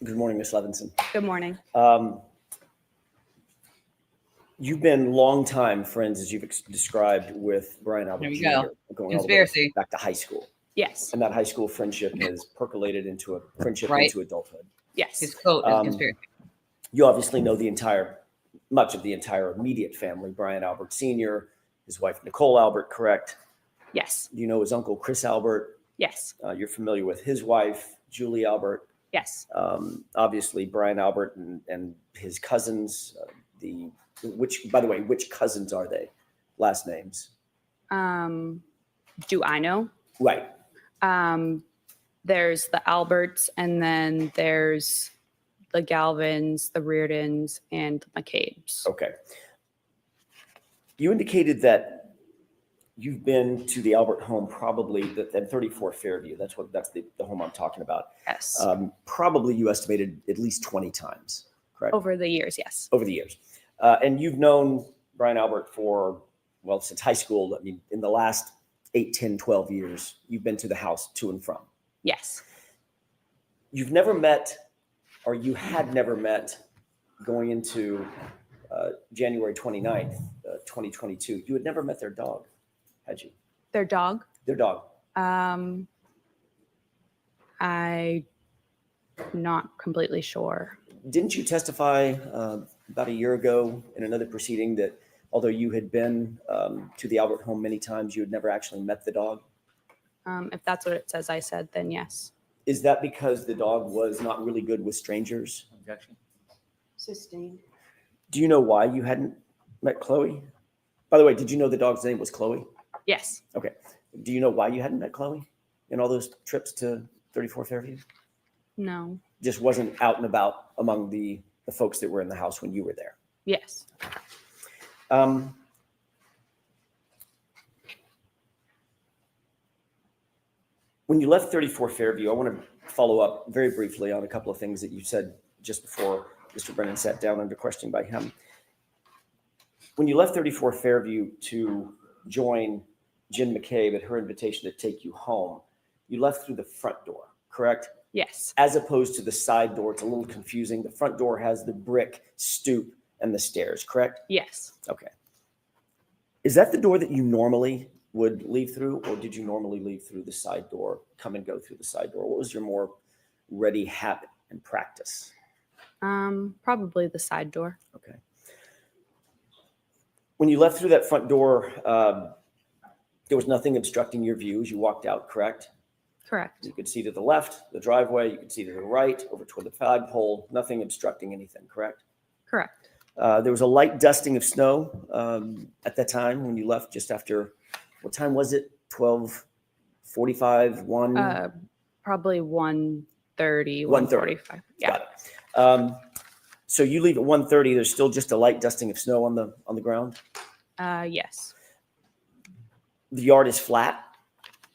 Good morning, Ms. Levenson. Good morning. You've been longtime friends, as you've described, with Brian Albert There we Jr. go. Going all the way Conspiracy. back to high school. Yes. And that high school friendship has percolated into a friendship Right. into adulthood. Yes. His quote is conspiracy. You obviously know much of the entire immediate family, Brian Albert Sr., his wife, Nicole Albert, correct? Yes. You know his uncle, Chris Albert. Yes. You're familiar with his wife, Julie Albert. Yes. Obviously, Brian Albert and his cousins, by the way, which cousins are they? Last names? Do I know? Right. There's the Alberts, and then there's the Galvins, the Reardons, and the McCabe's. Okay. You indicated that you've been to the Albert home probably at 34 Fairview. That's the home I'm talking about. Yes. Probably you estimated at least 20 times, correct? Over the years, yes. Over the years. And you've known Brian Albert since high school. I mean, in the last 8, 10, 12 years, you've been to the house to and from. Yes. You've never met, or you had never met, going into January 29th, 2022. You had never met their dog, had you? Their dog? Their dog. I'm not completely sure. Didn't you testify about a year ago in another proceeding that although you had been to the Albert home many times, you had never actually met the dog? If that's what it says I said, then yes. Is that because the dog was not really good with strangers? Objection. Sustained. Do you know why you hadn't met Chloe? By the way, did you know the dog's name was Chloe? Yes. Okay. Do you know why you hadn't met Chloe in all those trips to 34 Fairview? No. Just wasn't out and about among the folks that were in the house when you were there. Yes. When you left 34 Fairview, I want to follow up very briefly on a couple of things that you said just before Mr. Brennan sat down under questioning by him. When you left 34 Fairview to join Jen McCabe at her invitation to take you home, you left through the front door, correct? Yes. As opposed to the side door. It's a little confusing. The front door has the brick stoop and the stairs, correct? Yes. Okay. Is that the door that you normally would leave through, or did you normally leave through the side door, come and go through the side door? What was your more ready habit and practice? Probably the side door. Okay. When you left through that front door, there was nothing obstructing your view as you walked out, correct? Correct. You could see to the left, the driveway, you could see to the right, over toward the flagpole, nothing obstructing anything, correct? Correct. There was a light dusting of snow at that time when you left just after, what time was it? 12:45, 1? Probably 1:30, 1:30. 1:45. Yeah. Got it. So you leave at 1:30, there's still just a light dusting of snow on the ground? Yes. The yard is flat?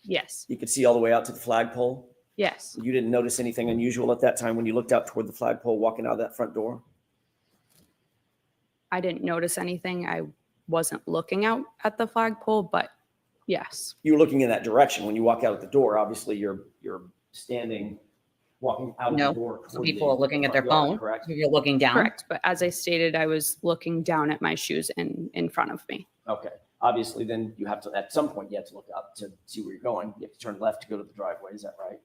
Yes. You could see all the way out to the flagpole? Yes. You didn't notice anything unusual at that time when you looked out toward the flagpole walking out of that front door? I didn't notice anything. I wasn't looking out at the flagpole, but yes. You were looking in that direction. When you walk out at the door, obviously you're standing, walking out of the door. Some people are looking at their front yard, phone. correct? You're looking down. Correct. But as I stated, I was looking down at my shoes in front of me. Okay. Obviously, then you have to, at some point, you have to look up to see where you're going. You have to turn left to go to the driveway. Is that right?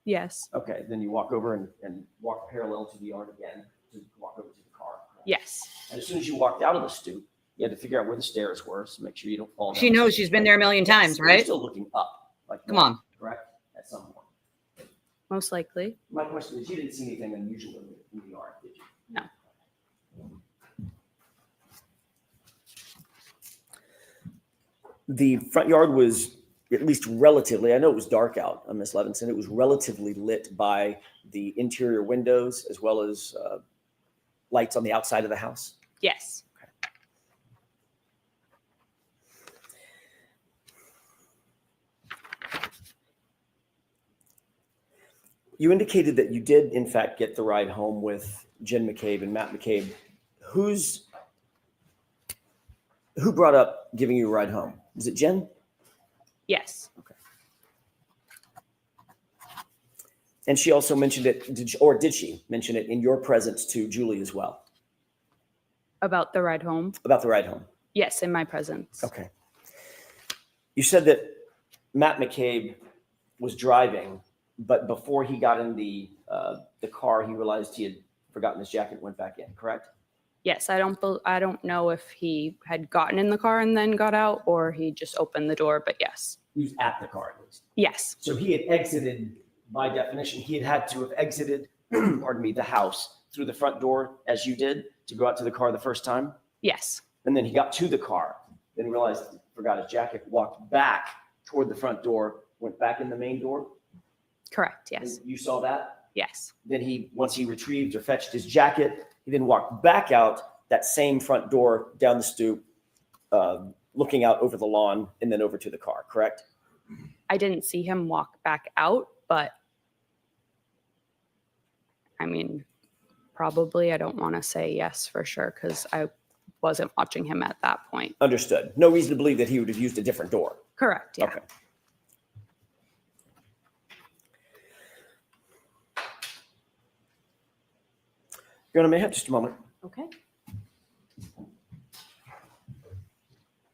Yes. Okay. Then you walk over and walk parallel to the yard again to walk over to the car. Correct? Yes. And as soon as you walked out of the stoop, you had to figure out where the stairs were, so make sure you don't fall down. She knows she's been there a million times, You're right? still looking up. Like, Come on. Correct? At some point. Most likely. My question is, you didn't see anything unusual in the yard, did you? No. The front yard was at least relatively, I know it was dark out, Ms. Levenson, it was relatively lit by the interior windows as well as lights on the outside of the house? Yes. You indicated that you did, in fact, get the ride home with Jen McCabe and Matt McCabe. Who brought up giving you a ride home? Was it Jen? Yes. Okay. And she also mentioned it, did she mention it in your presence to Julie as well? About the ride home? About the ride home? Yes, in my presence. Okay. You said that Matt McCabe was driving, but before he got in the car, he realized he had forgotten his jacket and went back in, correct? Yes, I don't know if he had gotten in the car and then got out, or he just opened the door, but yes. He was at the car at least. Yes. So he had exited, by definition, he had to have exited, pardon me, the house through the front door as you did to go out to the car the first time? Yes. And then he got to the car, then realized he forgot his jacket, walked back toward the front door, went back in the main door? Correct, yes. And you saw that? Yes. Then once he retrieved or fetched his jacket, he then walked back out that same front door down the stoop, looking out over the lawn and then over to the car, correct? I didn't see him walk back out, but I mean, probably. I don't want to say yes for sure because I wasn't watching him at that point. Understood. No reason to believe that he would have used a different door. Correct, yeah. Okay. Your Honor, may I have just a moment? Okay.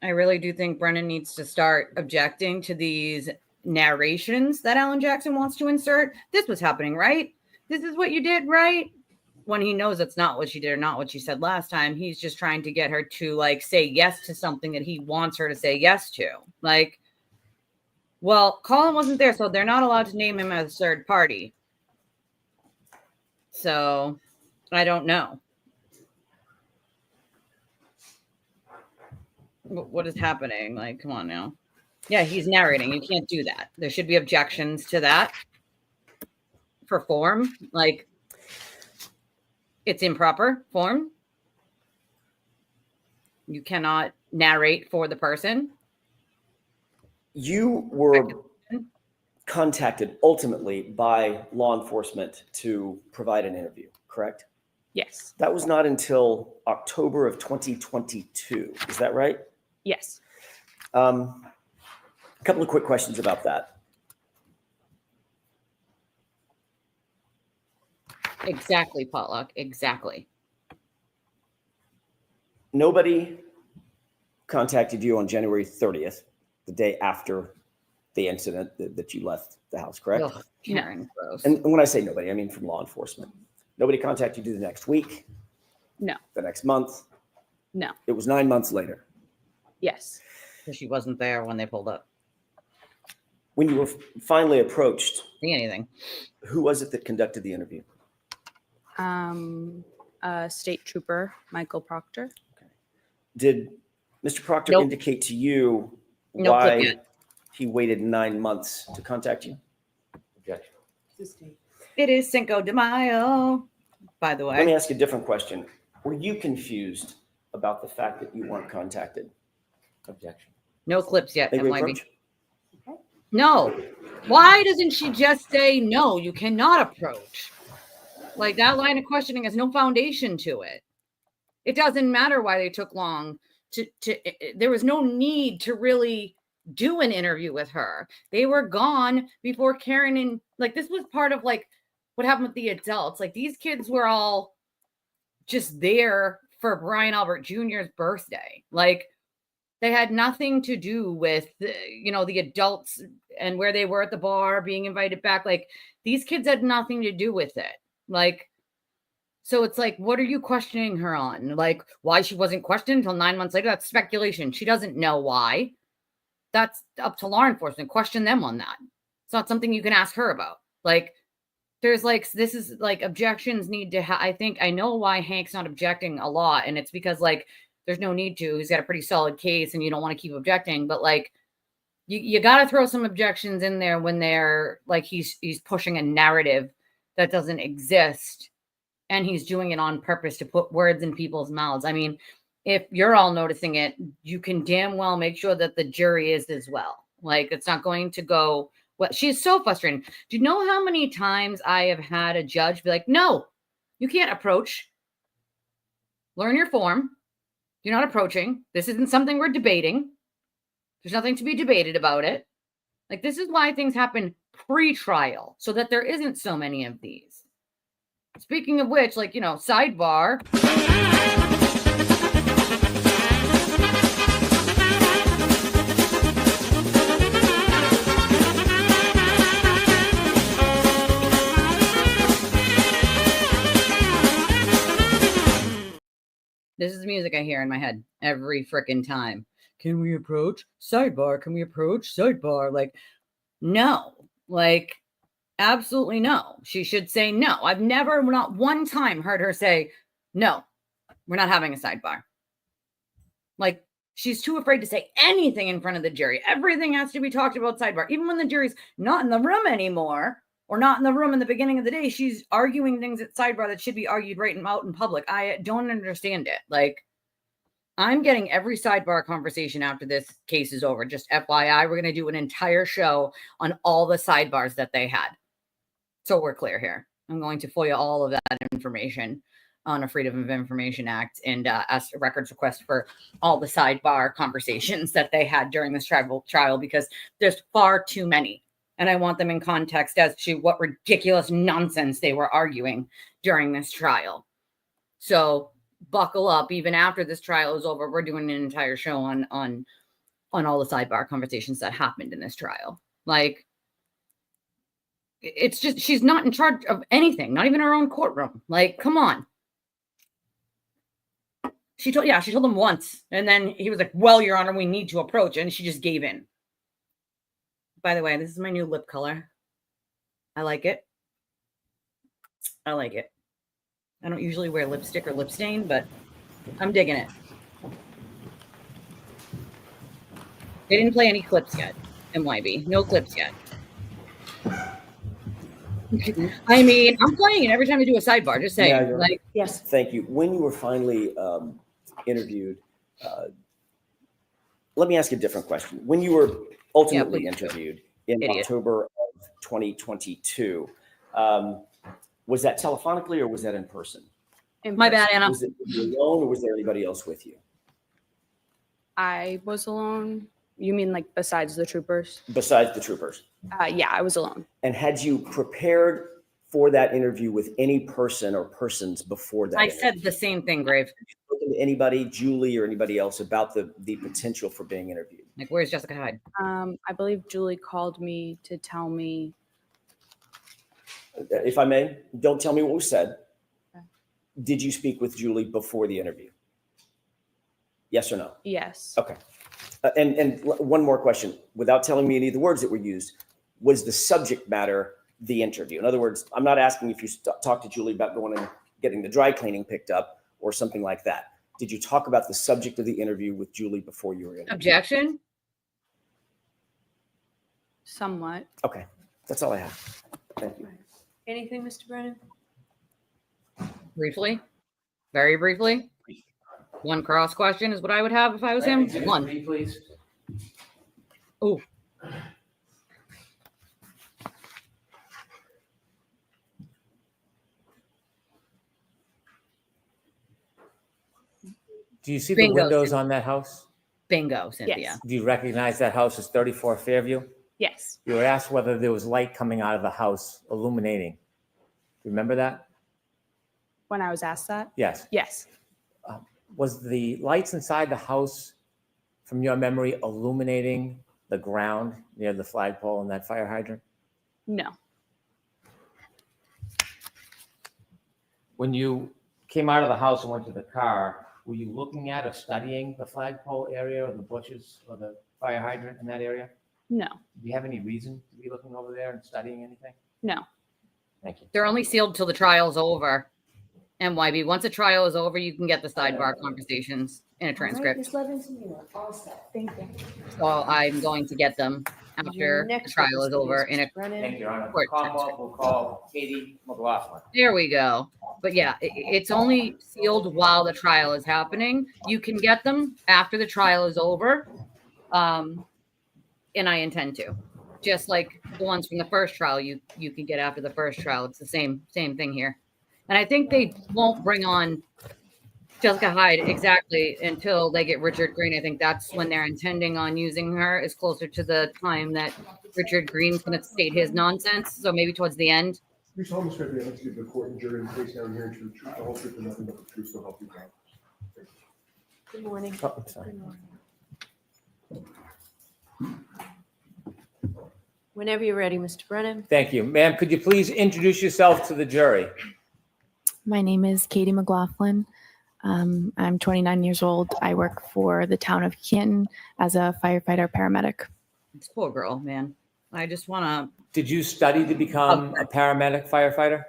I really do think Brennan needs to start objecting to these narrations that Alan Jackson wants to insert. This was happening, right? This is what you did, right? When he knows it's not what she did or not what she said last time, he's just trying to get her to like say yes to something that he wants her to say yes to. Like, well, Colin wasn't there, so they're not allowed to name him as a third party. So I don't know. What is happening? Like, come on now. Yeah, he's narrating. You can't do that. There should be objections to that for form. Like, it's improper form. You cannot narrate for the person. You were contacted ultimately by law enforcement to provide an interview, correct? Yes. That was not until October of 2022. Is that right? Yes. A couple of quick questions about that. Exactly, Potluck. Exactly. Nobody contacted you on January 30th, the day after the incident that you left the house, correct? Ugh, Karen, gross. And when I say nobody, I mean from law enforcement. Nobody contacted you the next week, No, the next month. no, It was 9 months later. yes. So she wasn't there when they pulled up. When you were finally approached, See anything? who was it that conducted the interview? State Trooper Michael Proctor. Did Mr. Proctor Nope. indicate to you No clip why yet. he waited 9 months to contact you? Objection. It is Cinco de Mayo, by the Let me way. ask you a different question. Were you confused about the fact that you weren't contacted? Objection. No clips yet, Maybe FYB. approach? No. Why doesn't she just say no? You cannot approach. Like that line of questioning has no foundation to it. It doesn't matter why they took long there was no need to really do an interview with her. They were gone before Karen and like this was part of like what happened with the adults. Like these kids were all just there for Brian Albert Jr.'s birthday. Like they had nothing to do with the adults and where they were at the bar being invited back. Like these kids had nothing to do with it. Like, so it's like, what are you questioning her on? Like why she wasn't questioned until 9 months later? That's speculation. She doesn't know why. That's up to law enforcement. Question them on that. It's not something you can ask her about. Like there's like, this is like objections need to I know why Hank's not objecting a lot. And it's because like, there's no need to. He's got a pretty solid case and you don't want to keep objecting. But like, you got to throw some objections in there when they're like, he's pushing a narrative that doesn't exist. And he's doing it on purpose to put words in people's mouths. I mean, if you're all noticing it, you can damn well make sure that the jury is as well. Like, it's not going to go well. She's so frustrating. Do you know how many times I have had a judge be like, no, you can't approach. Learn your form. You're not approaching. This isn't something we're debating. There's nothing to be debated about it. Like, this is why things happen pre-trial, so that there isn't so many of these. Speaking of which, like, sidebar. This is the music I hear in my head every freaking time. Can we approach? Sidebar. Can we approach? Sidebar. Like, no. Like, absolutely no. She should say no. I've never, not one time, heard her say, no, we're not having a sidebar. Like, she's too afraid to say anything in front of the jury. Everything has to be talked about sidebar. Even when the jury's not in the room anymore, or not in the room in the beginning of the day, she's arguing things at sidebar that should be argued right out in public. I don't understand it. Like, I'm getting every sidebar conversation after this case is over. Just FYI, we're going to do an entire show on all the sidebars that they had. So we're clear here. I'm going to FOIA all of that information on a Freedom of Information Act and ask a records request for all the sidebar conversations that they had during this trial because there's far too many. And I want them in context as to what ridiculous nonsense they were arguing during this trial. So buckle up. Even after this trial is over, we're doing an entire show on all the sidebar conversations that happened in this trial. Like, it's just, she's not in charge of anything, not even her own courtroom. Like, come on. She told him once. And then he was like, well, Your Honor, we need to approach. And she just gave in. By the way, this is my new lip color. I like it. I like it. I don't usually wear lipstick or lip stain, but I'm digging it. They didn't play any clips yet, MYB. No clips yet. I mean, I'm playing it every time I do a sidebar. Just saying. Yeah, like, yes. Thank you. When you were finally interviewed, let me ask you a different question. When you were ultimately interviewed in October of 2022, was that telephonically or was that in person? My bad, Anna. Was it you alone or was there anybody else with you? I was alone. You mean like besides the troopers? Besides the troopers? Yeah, I was alone. And had you prepared for that interview with any person or persons before that? I said the same thing, Grave. Spoken to anybody, Julie or anybody else, about the potential for being interviewed? Like, where's Jessica Hyde? I believe Julie called me to tell me. If I may, don't tell me what was said. Did you speak with Julie before the interview? Yes or no? Yes. Okay. And one more question, without telling me any of the words that were used, was the subject matter the interview? In other words, I'm not asking if you talked to Julie about going and getting the dry cleaning picked up or something like that. Did you talk about the subject of the interview with Julie before you were interviewed? Objection? Somewhat. Okay, that's all I have. Thank you. Anything, Mr. Brennan? Briefly, very briefly. One cross question is what I would have if I was him. One. Please. Oh. Do you see Bingo, the windows Cynthia. on that house? Bingo, Cynthia. Yes. Do you recognize that house as 34 Fairview? Yes. You were asked whether there was light coming out of the house illuminating. Do you remember that? When I was asked that? Yes. Yes. Was the lights inside the house, from your memory, illuminating the ground near the flagpole and that fire hydrant? No. When you came out of the house and went to the car, were you looking at or studying the flagpole area or the bushes or the fire hydrant in that area? No. Do you have any reason to be looking over there and studying anything? No. Thank you. They're only sealed till the trial's over. MYB, once the trial is over, you can get the sidebar conversations in a transcript. Ms. Levenson, you are all set. Thank you. So I'm going to get them after the Next trial witness, is over please, in a Mr. Brennan. Thank you, Your Honor. court Call transcript. we'll call Katie McLaughlin. There we go. But yeah, it's only sealed while the trial is happening. You can get them after the trial is over. And I intend to. Just like the ones from the first trial, you can get after the first trial. It's the same thing here. And I think they won't bring on Jessica Hyde exactly until they get Richard Green. I think that's when they're intending on using her, is closer to the time that Richard Green's going to state his nonsense. So maybe towards the end. We solemnly swear to be able to give the court and jury in the case now and hearing the truth, the whole truth, and nothing but the truth, so help you God. Good morning. Oh, I'm sorry. Good morning. Whenever you're ready, Mr. Brennan. Thank you. Ma'am, could you please introduce yourself to the jury? My name is Katie McLaughlin. I'm 29 years old. I work for the town of Canton as a firefighter paramedic. This poor girl, man. I just want to. Did you study to become a paramedic firefighter?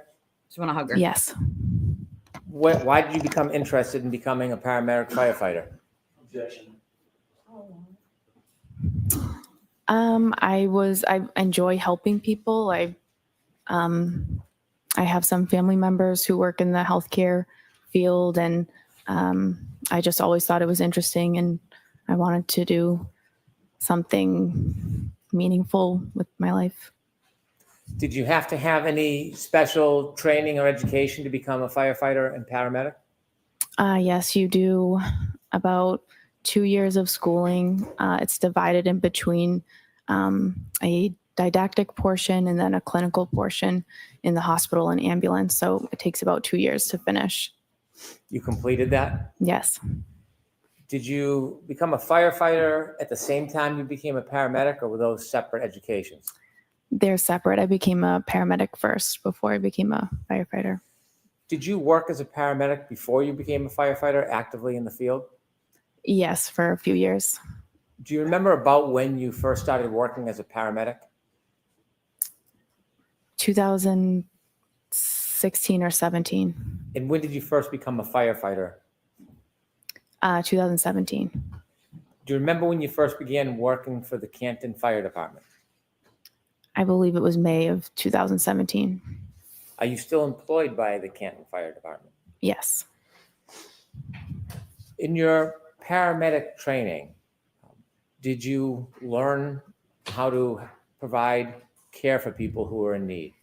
Just want to hug her. Yes. Why did you become interested in becoming a paramedic firefighter? Objection. I enjoy helping people. I have some family members who work in the healthcare field, and I just always thought it was interesting, and I wanted to do something meaningful with my life. Did you have to have any special training or education to become a firefighter and paramedic? Yes, you do. About 2 years of schooling. It's divided in between a didactic portion and then a clinical portion in the hospital and ambulance. So it takes about 2 years to finish. You completed that? Yes. Did you become a firefighter at the same time you became a paramedic, or were those separate educations? They're separate. I became a paramedic first before I became a firefighter. Did you work as a paramedic before you became a firefighter actively in the field? Yes, for a few years. Do you remember about when you first started working as a paramedic? 2016 or 17. And when did you first become a firefighter? 2017. Do you remember when you first began working for the Canton Fire Department? I believe it was May of 2017. Are you still employed by the Canton Fire Department? Yes. In your paramedic training, did you learn how to provide care for people who are in need?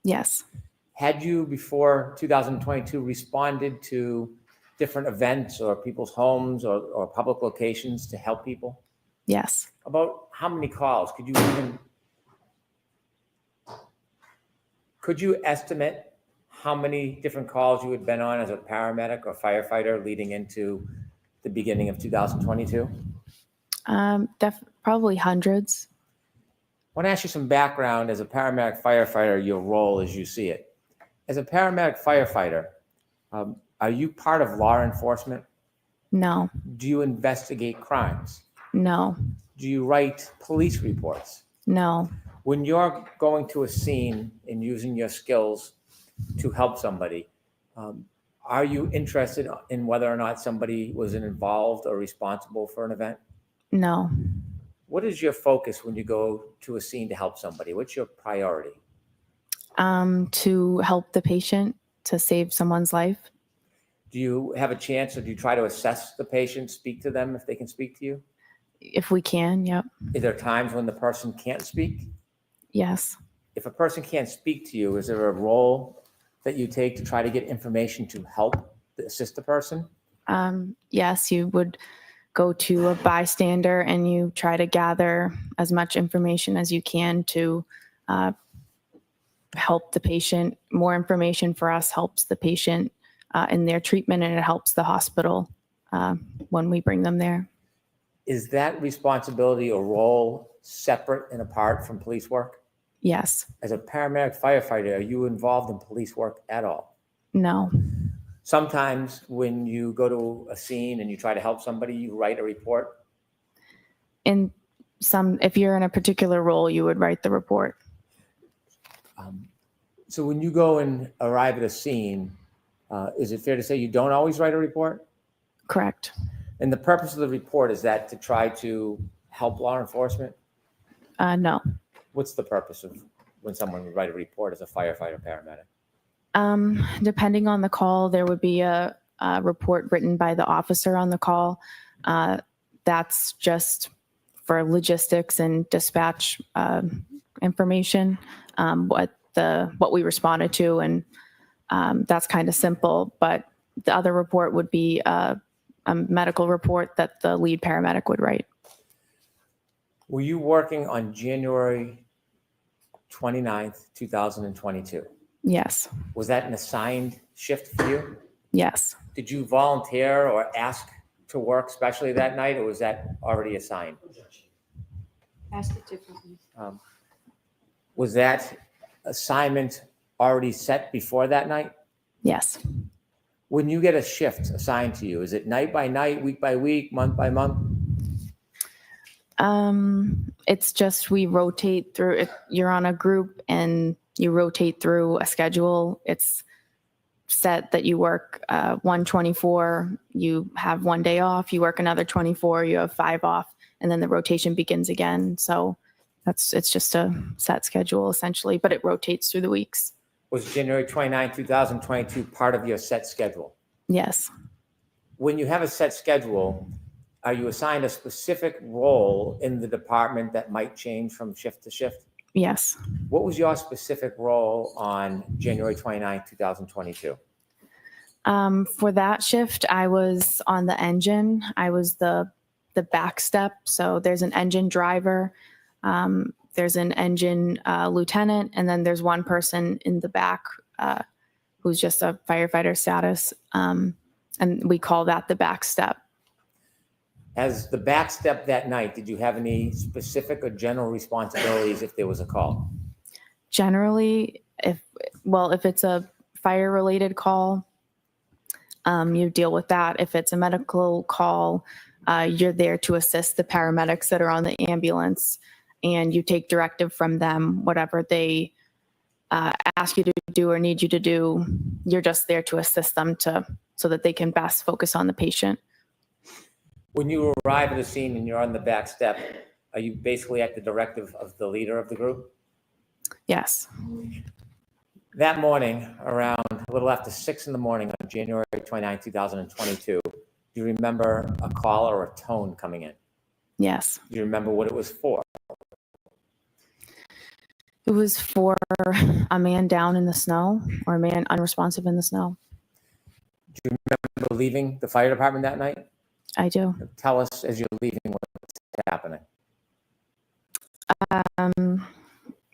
Yes. Had you, before 2022, responded to different events or people's homes or public locations to help people? Yes. About how many calls? Could you estimate how many different calls you had been on as a paramedic or firefighter leading into the beginning of 2022? Probably hundreds. I want to ask you some background as a paramedic firefighter, your role as you see it. As a paramedic firefighter, are you part of law enforcement? No, Do you investigate crimes? no, Do you write police reports? no, When you're going to a scene and using your skills to help somebody, are you interested in whether or not somebody was involved or responsible for an event? no. What is your focus when you go to a scene to help somebody? What's your priority? To help the patient, to save someone's life. Do you have a chance, or do you try to assess the patient, speak to them if they can speak to you? If we can, yep. Is there times when the person can't speak? Yes. If a person can't speak to you, is there a role that you take to try to get information to help assist the person? Yes, you would go to a bystander and you try to gather as much information as you can to help the patient. More information for us helps the patient in their treatment, and it helps the hospital when we bring them there. Is that responsibility or role separate and apart from police work? Yes. As a paramedic firefighter, are you involved in police work at all? No. Sometimes when you go to a scene and you try to help somebody, you write a report. If you're in a particular role, you would write the report. So when you go and arrive at a scene, is it fair to say you don't always write a report? Correct. And the purpose of the report, is that to try to help law enforcement? No. What's the purpose of when someone would write a report as a firefighter paramedic? Depending on the call, there would be a report written by the officer on the call. That's just for logistics and dispatch information, what we responded to, and that's kind of simple. But the other report would be a medical report that the lead paramedic would write. Were you working on January 29th, 2022? Yes. Was that an assigned shift for you? Yes. Did you volunteer or ask to work specially that night, or was that already assigned? Ask it differently. Was that assignment already set before that night? Yes. When you get a shift assigned to you, is it night by night, week by week, month by month? It's just we rotate through it. You're on a group and you rotate through a schedule. It's set that you work 124, you have 1 day off, you work another 24, you have 5 off, and then the rotation begins again. So it's just a set schedule essentially, but it rotates through the weeks. Was January 29, 2022 part of your set schedule? Yes. When you have a set schedule, are you assigned a specific role in the department that might change from shift to shift? Yes. What was your specific role on January 29, 2022? For that shift, I was on the engine. I was the back step. So there's an engine driver, there's an engine lieutenant, and then there's one person in the back who's just a firefighter status. And we call that the back step. As the back step that night, did you have any specific or general responsibilities if there was a call? Generally, if it's a fire-related call, you deal with that. If it's a medical call, you're there to assist the paramedics that are on the ambulance, and you take directive from them, whatever they ask you to do or need you to do. You're just there to assist them so that they can best focus on the patient. When you arrive at the scene and you're on the back step, are you basically at the directive of the leader of the group? Yes. That morning, around a little after 6 in the morning on January 29, 2022, do you remember a call or a tone coming in? Yes. Do you remember what it was for? It was for a man down in the snow, or a man unresponsive in the snow. Do you remember leaving the fire department that night? I do. Tell us as you're leaving what's happening.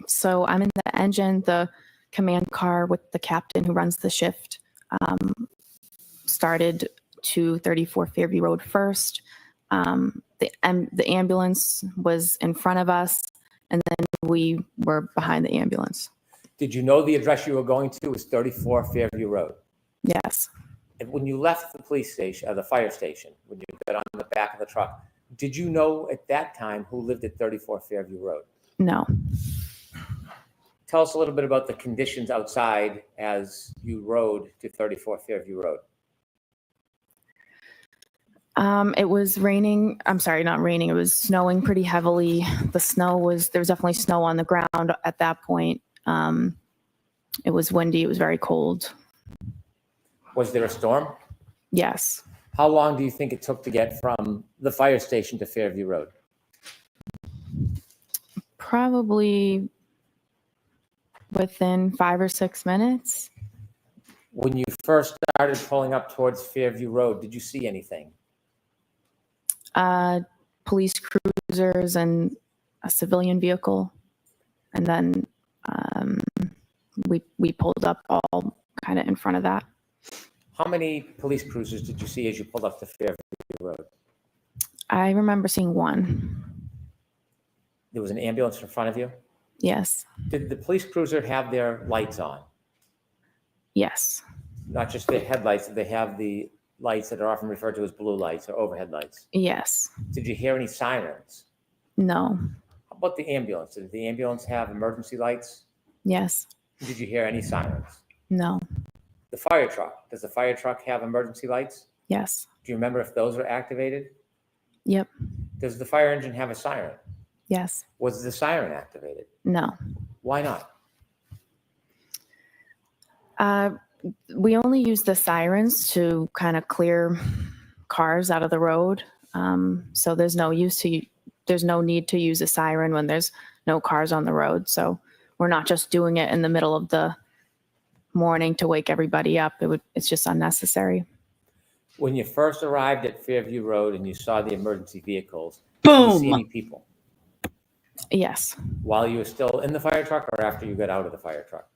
So I'm in the engine, the command car with the captain who runs the shift. Started to 34 Fairview Road first, The ambulance was in front of us, and then we were behind the ambulance. Did you know the address you were going to was 34 Fairview Road? Yes. And when you left the police station, the fire station, when you got on the back of the truck, did you know at that time who lived at 34 Fairview Road? No. Tell us a little bit about the conditions outside as you rode to 34 Fairview Road. It was raining. I'm sorry, not raining. It was snowing pretty heavily. There was definitely snow on the ground at that point. It was windy. It was very cold. Was there a storm? Yes. How long do you think it took to get from the fire station to Fairview Road? Probably within 5 or 6 minutes. When you first started pulling up towards Fairview Road, did you see anything? Police cruisers and a civilian vehicle. And then we pulled up all kind of in front of that. How many police cruisers did you see as you pulled up to Fairview Road? I remember seeing one. There was an ambulance in front of you? Yes. Did the police cruiser have their lights on? Yes. Not just their headlights, did they have the lights that are often referred to as blue lights or overhead lights? Yes. Did you hear any sirens? No. How about the ambulance? Did the ambulance have emergency lights? Yes. Did you hear any sirens? No. The fire truck, does the fire truck have emergency lights? Yes. Do you remember if those were activated? Yep. Does the fire engine have a siren? Yes. Was the siren activated? No. Why not? We only use the sirens to kind of clear cars out of the road. So there's no need to use a siren when there's no cars on the road. So we're not just doing it in the middle of the morning to wake everybody up. It's just unnecessary. When you first arrived at Fairview Road and you saw the emergency vehicles, boom, did you see any people? Yes. While you were still in the fire truck or after you got out of the fire truck?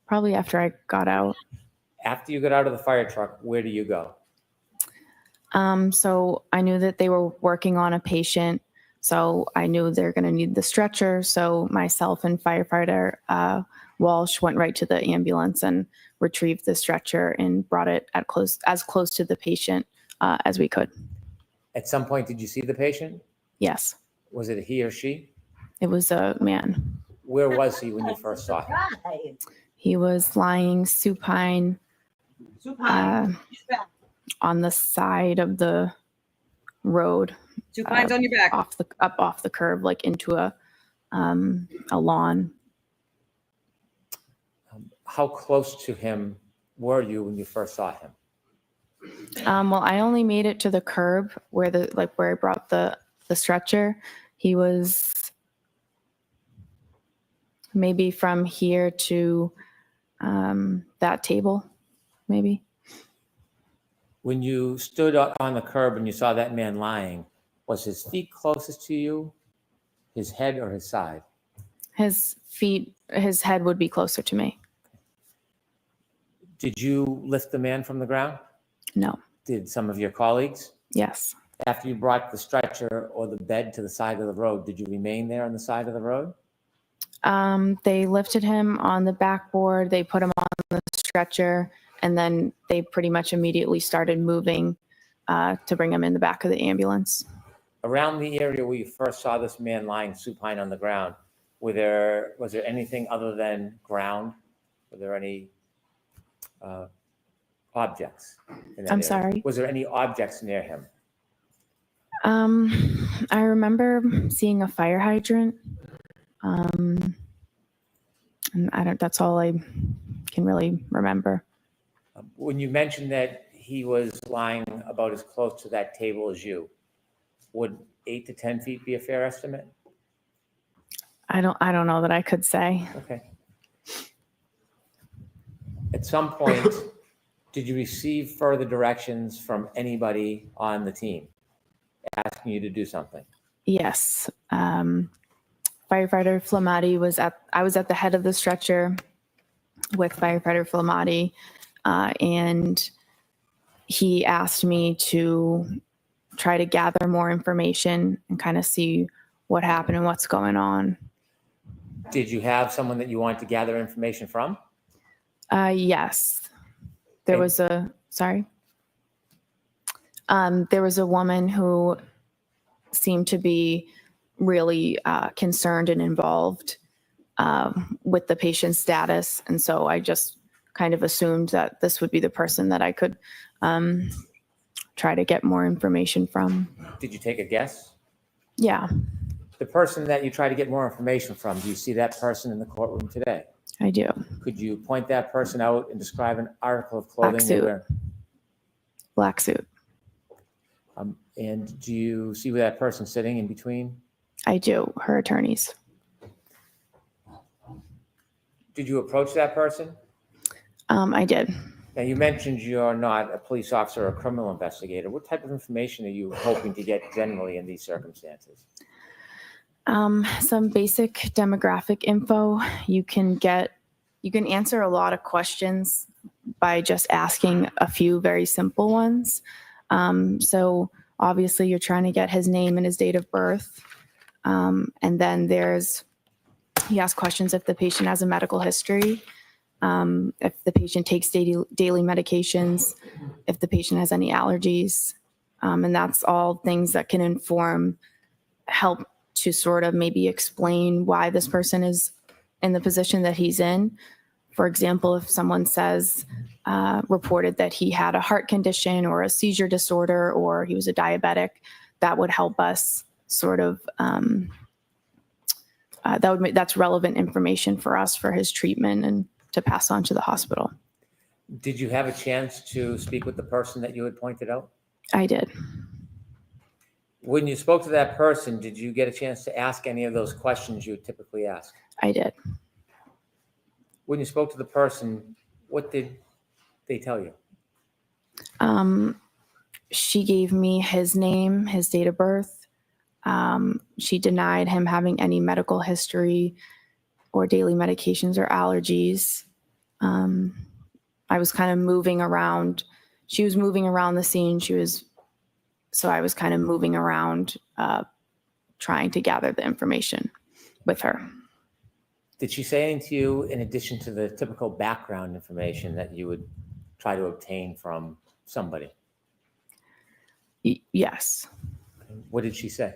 Probably after I got out. After you got out of the fire truck, where do you go? So I knew that they were working on a patient. So I knew they're going to need the stretcher. So myself and firefighter Walsh went right to the ambulance and retrieved the stretcher and brought it as close to the patient as we could. At some point, did you see the patient? Yes. Was it a he or she? It was a man. Where was he when you first saw him? He was lying supine on the side of the road. Supine's on your back. Off the curb, like into a lawn. How close to him were you when you first saw him? Well, I only made it to the curb where I brought the stretcher. He was maybe from here to that table, maybe. When you stood on the curb and you saw that man lying, was his feet closest to you, his head, or his side? His head would be closer to me. Did you lift the man from the ground? No. Did some of your colleagues? Yes. After you brought the stretcher or the bed to the side of the road, did you remain there on the side of the road? They lifted him on the backboard. They put him on the stretcher, and then they pretty much immediately started moving to bring him in the back of the ambulance. Around the area where you first saw this man lying supine on the ground, was there anything other than ground? Were there any objects in that I'm area? sorry? Was there any objects near him? I remember seeing a fire hydrant. And that's all I can really remember. When you mentioned that he was lying about as close to that table as you, would 8 to 10 feet be a fair estimate? I don't know that I could say. Okay. At some point, did you receive further directions from anybody on the team asking you to do something? Yes. Firefighter Flamati I was at the head of the stretcher with firefighter Flamati, and he asked me to try to gather more information and kind of see what happened and what's going on. Did you have someone that you wanted to gather information from? Yes. There was a, sorry. There was a woman who seemed to be really concerned and involved with the patient's status. And so I just kind of assumed that this would be the person that I could try to get more information from. Did you take a guess? Yeah, The person that you try to get more information from, do you see that person in the courtroom today? I do. Could you point that person out and describe an article of clothing Black they suit. wear? Black suit. And do you see where that person's sitting in between? I do. Her attorneys. Did you approach that person? I did. Now, you mentioned you're not a police officer or a criminal investigator. What type of information are you hoping to get generally in these circumstances? Some basic demographic info. You can answer a lot of questions by just asking a few very simple ones. So obviously you're trying to get his name and his date of birth. And then he asks questions if the patient has a medical history, if the patient takes daily medications, if the patient has any allergies. And that's all things that can help to sort of maybe explain why this person is in the position that he's in. For example, if someone says, reported that he had a heart condition or a seizure disorder or he was a diabetic, that would help us sort of, that's relevant information for us for his treatment and to pass on to the hospital. Did you have a chance to speak with the person that you had pointed out? I did. When you spoke to that person, did you get a chance to ask any of those questions you would typically ask? I did. When you spoke to the person, what did they tell you? She gave me his name, his date of birth. She denied him having any medical history or daily medications or allergies. I was kind of moving around. She was moving around the scene. So I was kind of moving around, trying to gather the information with her. Did she say anything to you in addition to the typical background information that you would try to obtain from somebody? Yes. What did she say?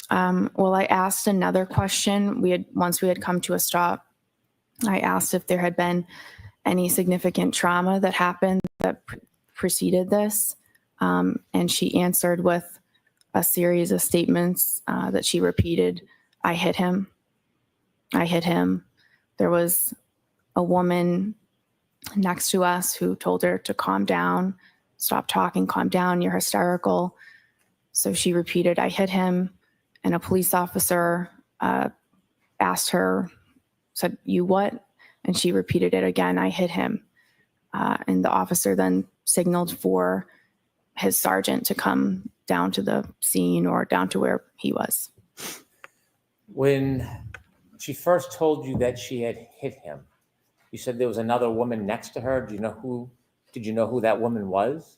Well, I asked another question. Once we had come to a stop, I asked if there had been any significant trauma that happened that preceded this. And she answered with a series of statements that she repeated. I hit him. I hit him. There was a woman next to us who told her to calm down, stop talking, calm down, you're hysterical. So she repeated, I hit him. And a police officer asked her, said, you what? And she repeated it again, I hit him. And the officer then signaled for his sergeant to come down to the scene or down to where he was. When she first told you that she had hit him, you said there was another woman next to her. Did you know who that woman was?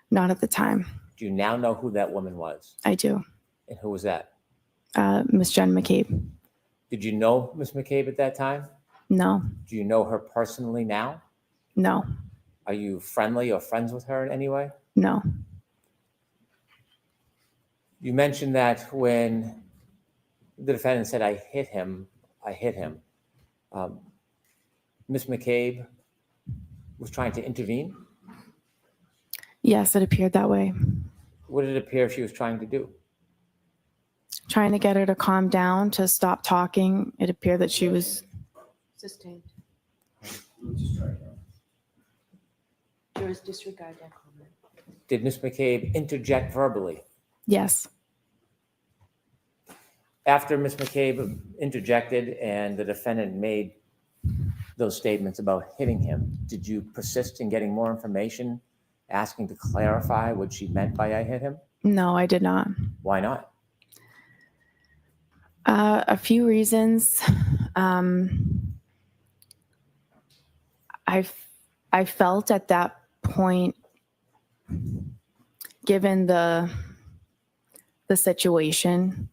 Not at the time. Do you now know who that woman was? I do. And who was that? Miss Jen McCabe. Did you know Miss McCabe at that time? No. Do you know her personally now? No. Are you friendly or friends with her in any way? No. You mentioned that when the defendant said, I hit him. Miss McCabe was trying to intervene? Yes, it appeared that way. What did it appear she was trying to do? Trying to get her to calm down, to stop talking. It appeared that she was... Sustained. Disregard that comment. Did Miss McCabe interject verbally? Yes. After Miss McCabe interjected and the defendant made those statements about hitting him, did you persist in getting more information, asking to clarify what she meant by I hit him? No, I did not. Why not? A few reasons. I felt at that point given the situation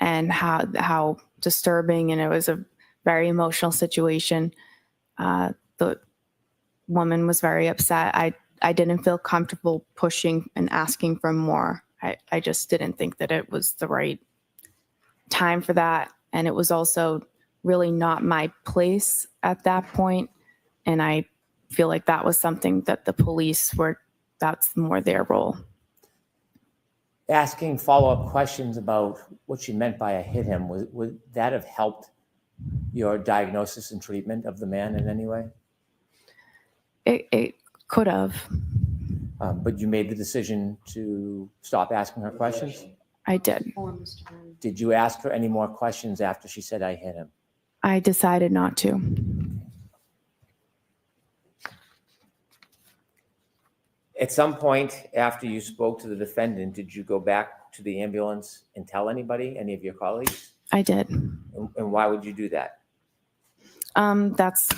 and how disturbing, and it was a very emotional situation, the woman was very upset. I didn't feel comfortable pushing and asking for more. I just didn't think that it was the right time for that. And it was also really not my place at that point. And I feel like that was something that the police that's more their role. Asking follow-up questions about what she meant by I hit him, would that have helped your diagnosis and treatment of the man in any way? It could have. But you made the decision to stop asking her questions? I did. Did you ask her any more questions after she said I hit him? I decided not to. At some point after you spoke to the defendant, did you go back to the ambulance and tell anybody, any of your colleagues? I did. And why would you do that? That's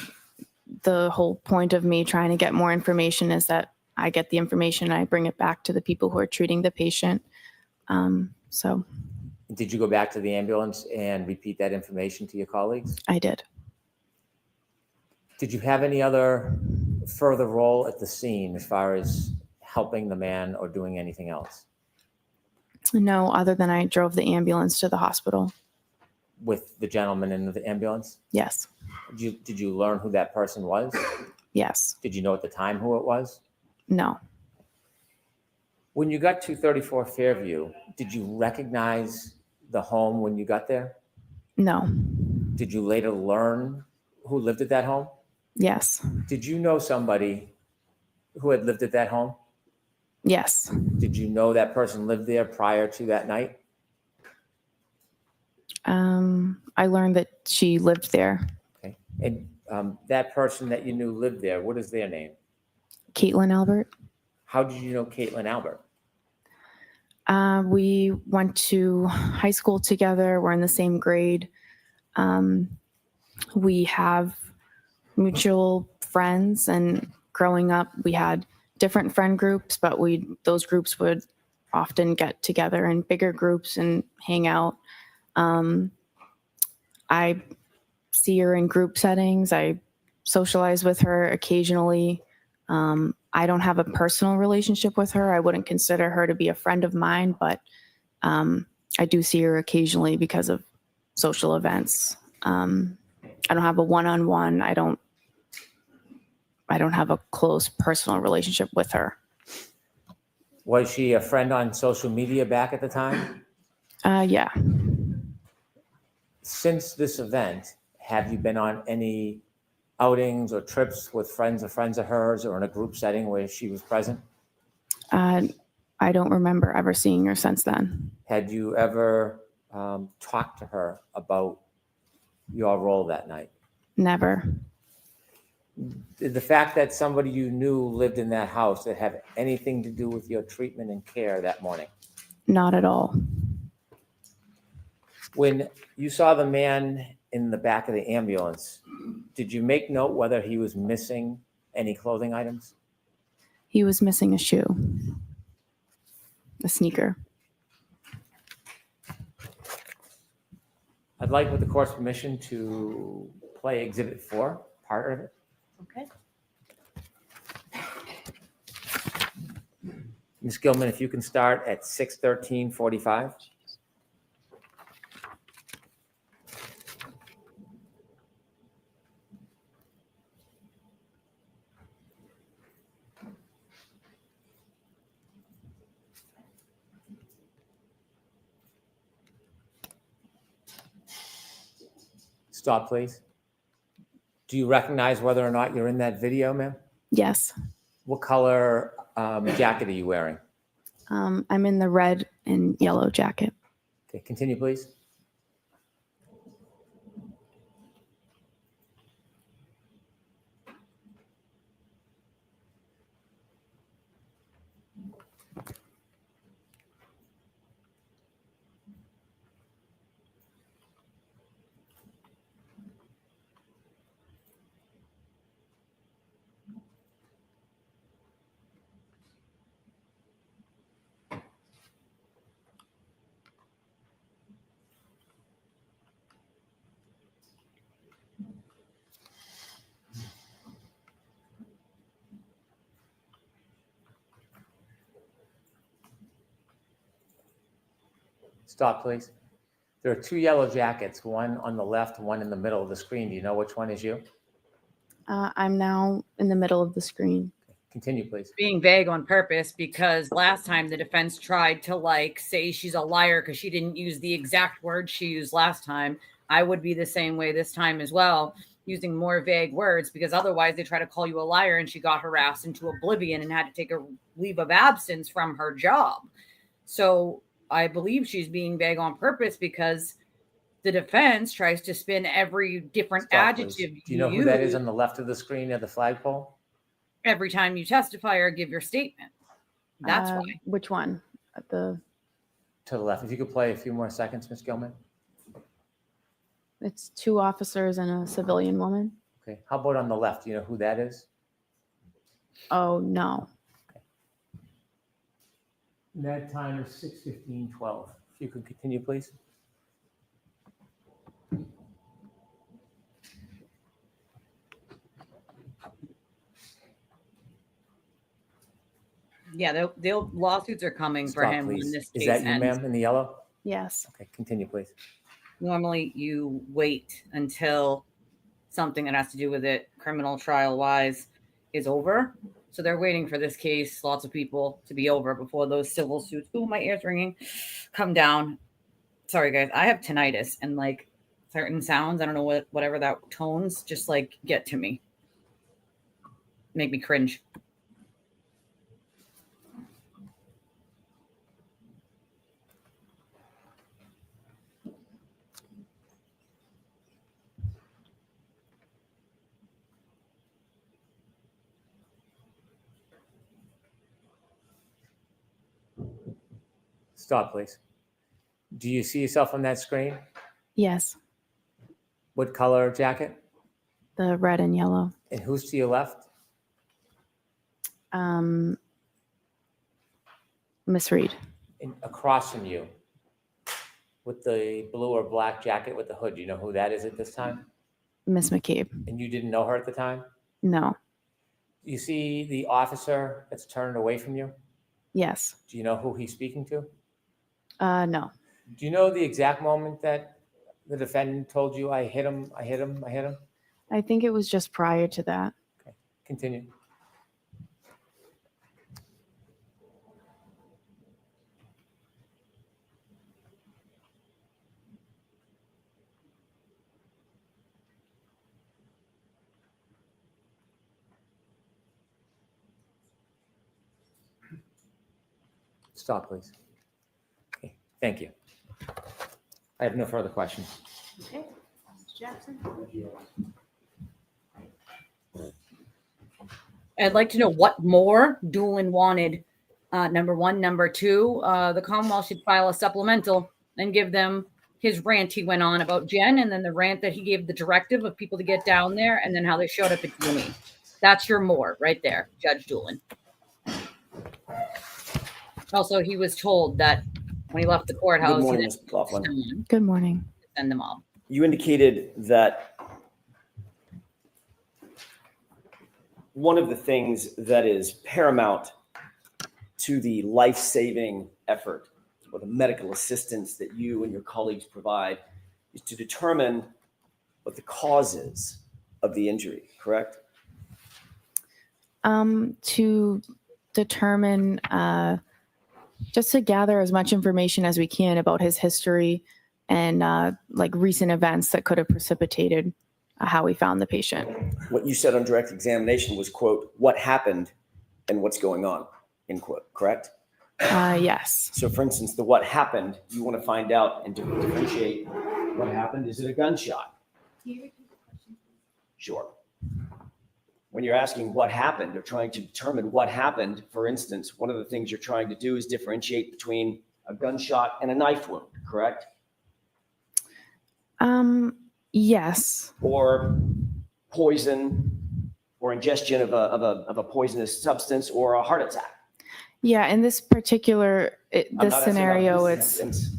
the whole point of me trying to get more information, is that I get the information and I bring it back to the people who are treating the patient. So. Did you go back to the ambulance and repeat that information to your colleagues? I did. Did you have any other further role at the scene as far as helping the man or doing anything else? No, other than I drove the ambulance to the hospital. With the gentleman in the ambulance? Yes. Did you learn who that person was? Yes. Did you know at the time who it was? No. When you got to 34 Fairview, did you recognize the home when you got there? No. Did you later learn who lived at that home? Yes. Did you know somebody who had lived at that home? Yes. Did you know that person lived there prior to that night? I learned that she lived there. Okay. And that person that you knew lived there, what is their name? Caitlin Albert. How did you know Caitlin Albert? We went to high school together. We're in the same grade. We have mutual friends, and growing up, we had different friend groups, but those groups would often get together in bigger groups and hang out. I see her in group settings. I socialize with her occasionally. I don't have a personal relationship with her. I wouldn't consider her to be a friend of mine, but I do see her occasionally because of social events. I don't have a one-on-one. I don't have a close personal relationship with her. Was she a friend on social media back at the time? Yeah. Since this event, have you been on any outings or trips with friends of hers, or in a group setting where she was present? I don't remember ever seeing her since then. Had you ever talked to her about your role that night? Never. Did the fact that somebody you knew lived in that house that have anything to do with your treatment and care that morning? Not at all. When you saw the man in the back of the ambulance, did you make note whether he was missing any clothing items? He was missing a shoe, a sneaker. I'd like, with the court's permission, to play Exhibit 4, part of it. Okay. Ms. Gilman, if you can start at 6:13:45. Stop, please. Do you recognize whether or not you're in that video, ma'am? Yes. What color jacket are you wearing? I'm in the red and yellow jacket. Okay, continue, please. Stop, please. There are 2 yellow jackets, one on the left, one in the middle of the screen. Do you know which one is you? I'm now in the middle of the screen. Continue, please. Being vague on purpose because last time the defense tried to say she's a liar because she didn't use the exact words she used last time. I would be the same way this time as well, using more vague words, because otherwise they try to call you a liar and she got harassed into oblivion and had to take a leave of absence from her job. So I believe she's being vague on purpose because the defense tries to spin every different adjective. Do you know who that is on the left of the screen at the flagpole? Every time you testify or give your statement. That's why. Which one? To the left. If you could play a few more seconds, Ms. Gilman. It's 2 officers and a civilian woman. Okay. How about on the left? Do you know who that is? Oh, no. That time is 6:15:12. If you could continue, please. Yeah, they'll lawsuits are coming for Stop, him please. when this Is case that you, ends. ma'am, in the yellow? Yes. Okay, continue, please. Normally you wait until something that has to do with it criminal trial wise is over. So they're waiting for this case, lots of people, to be over before those civil suits, ooh, my ear's ringing, come down. Sorry, guys. I have tinnitus and certain sounds, I don't know whatever that tones just get to me. Make me cringe. Stop, please. Do you see yourself on that screen? Yes. What color jacket? The red and yellow. And who's to your left? Miss Reed. And across from you, with the blue or black jacket with the hood. Do you know who that is at this time? Miss McCabe. And you didn't know her at the time? No. You see the officer that's turned away from you? Yes. Do you know who he's speaking to? No. Do you know the exact moment that the defendant told you, I hit him, I hit him, I hit him? I think it was just prior to that. Okay, continue. Stop, please. Okay, thank you. I have no further questions. Okay, Mr. Jackson? I'd like to know what more Doolin wanted. Number one. Number two, the Commonwealth should file a supplemental and give them his rant he went on about Jen, and then the rant that he gave the directive of people to get down there, and then how they showed up at uni. That's your more right there, Judge Doolin. Also, he was told that when he left the courthouse, Good morning, he Ms. McLaughlin. Good morning. send them all. You indicated that one of the things that is paramount to the life-saving effort or the medical assistance that you and your colleagues provide is to determine what the cause is of the injury, correct? To determine, just to gather as much information as we can about his history and like recent events that could have precipitated how we found the patient. What you said on direct examination was, quote, what happened and what's going on, end quote, correct? Yes. So for instance, the what happened, you want to find out and differentiate what happened. Is it a gunshot? Sure. When you're asking what happened or trying to determine what happened, for instance, one of the things you're trying to do is differentiate between a gunshot and a knife wound, correct? Yes. Or poison or ingestion of a poisonous substance or a heart attack. Yeah, in this particular, I'm this not asking scenario, about it's. this instance.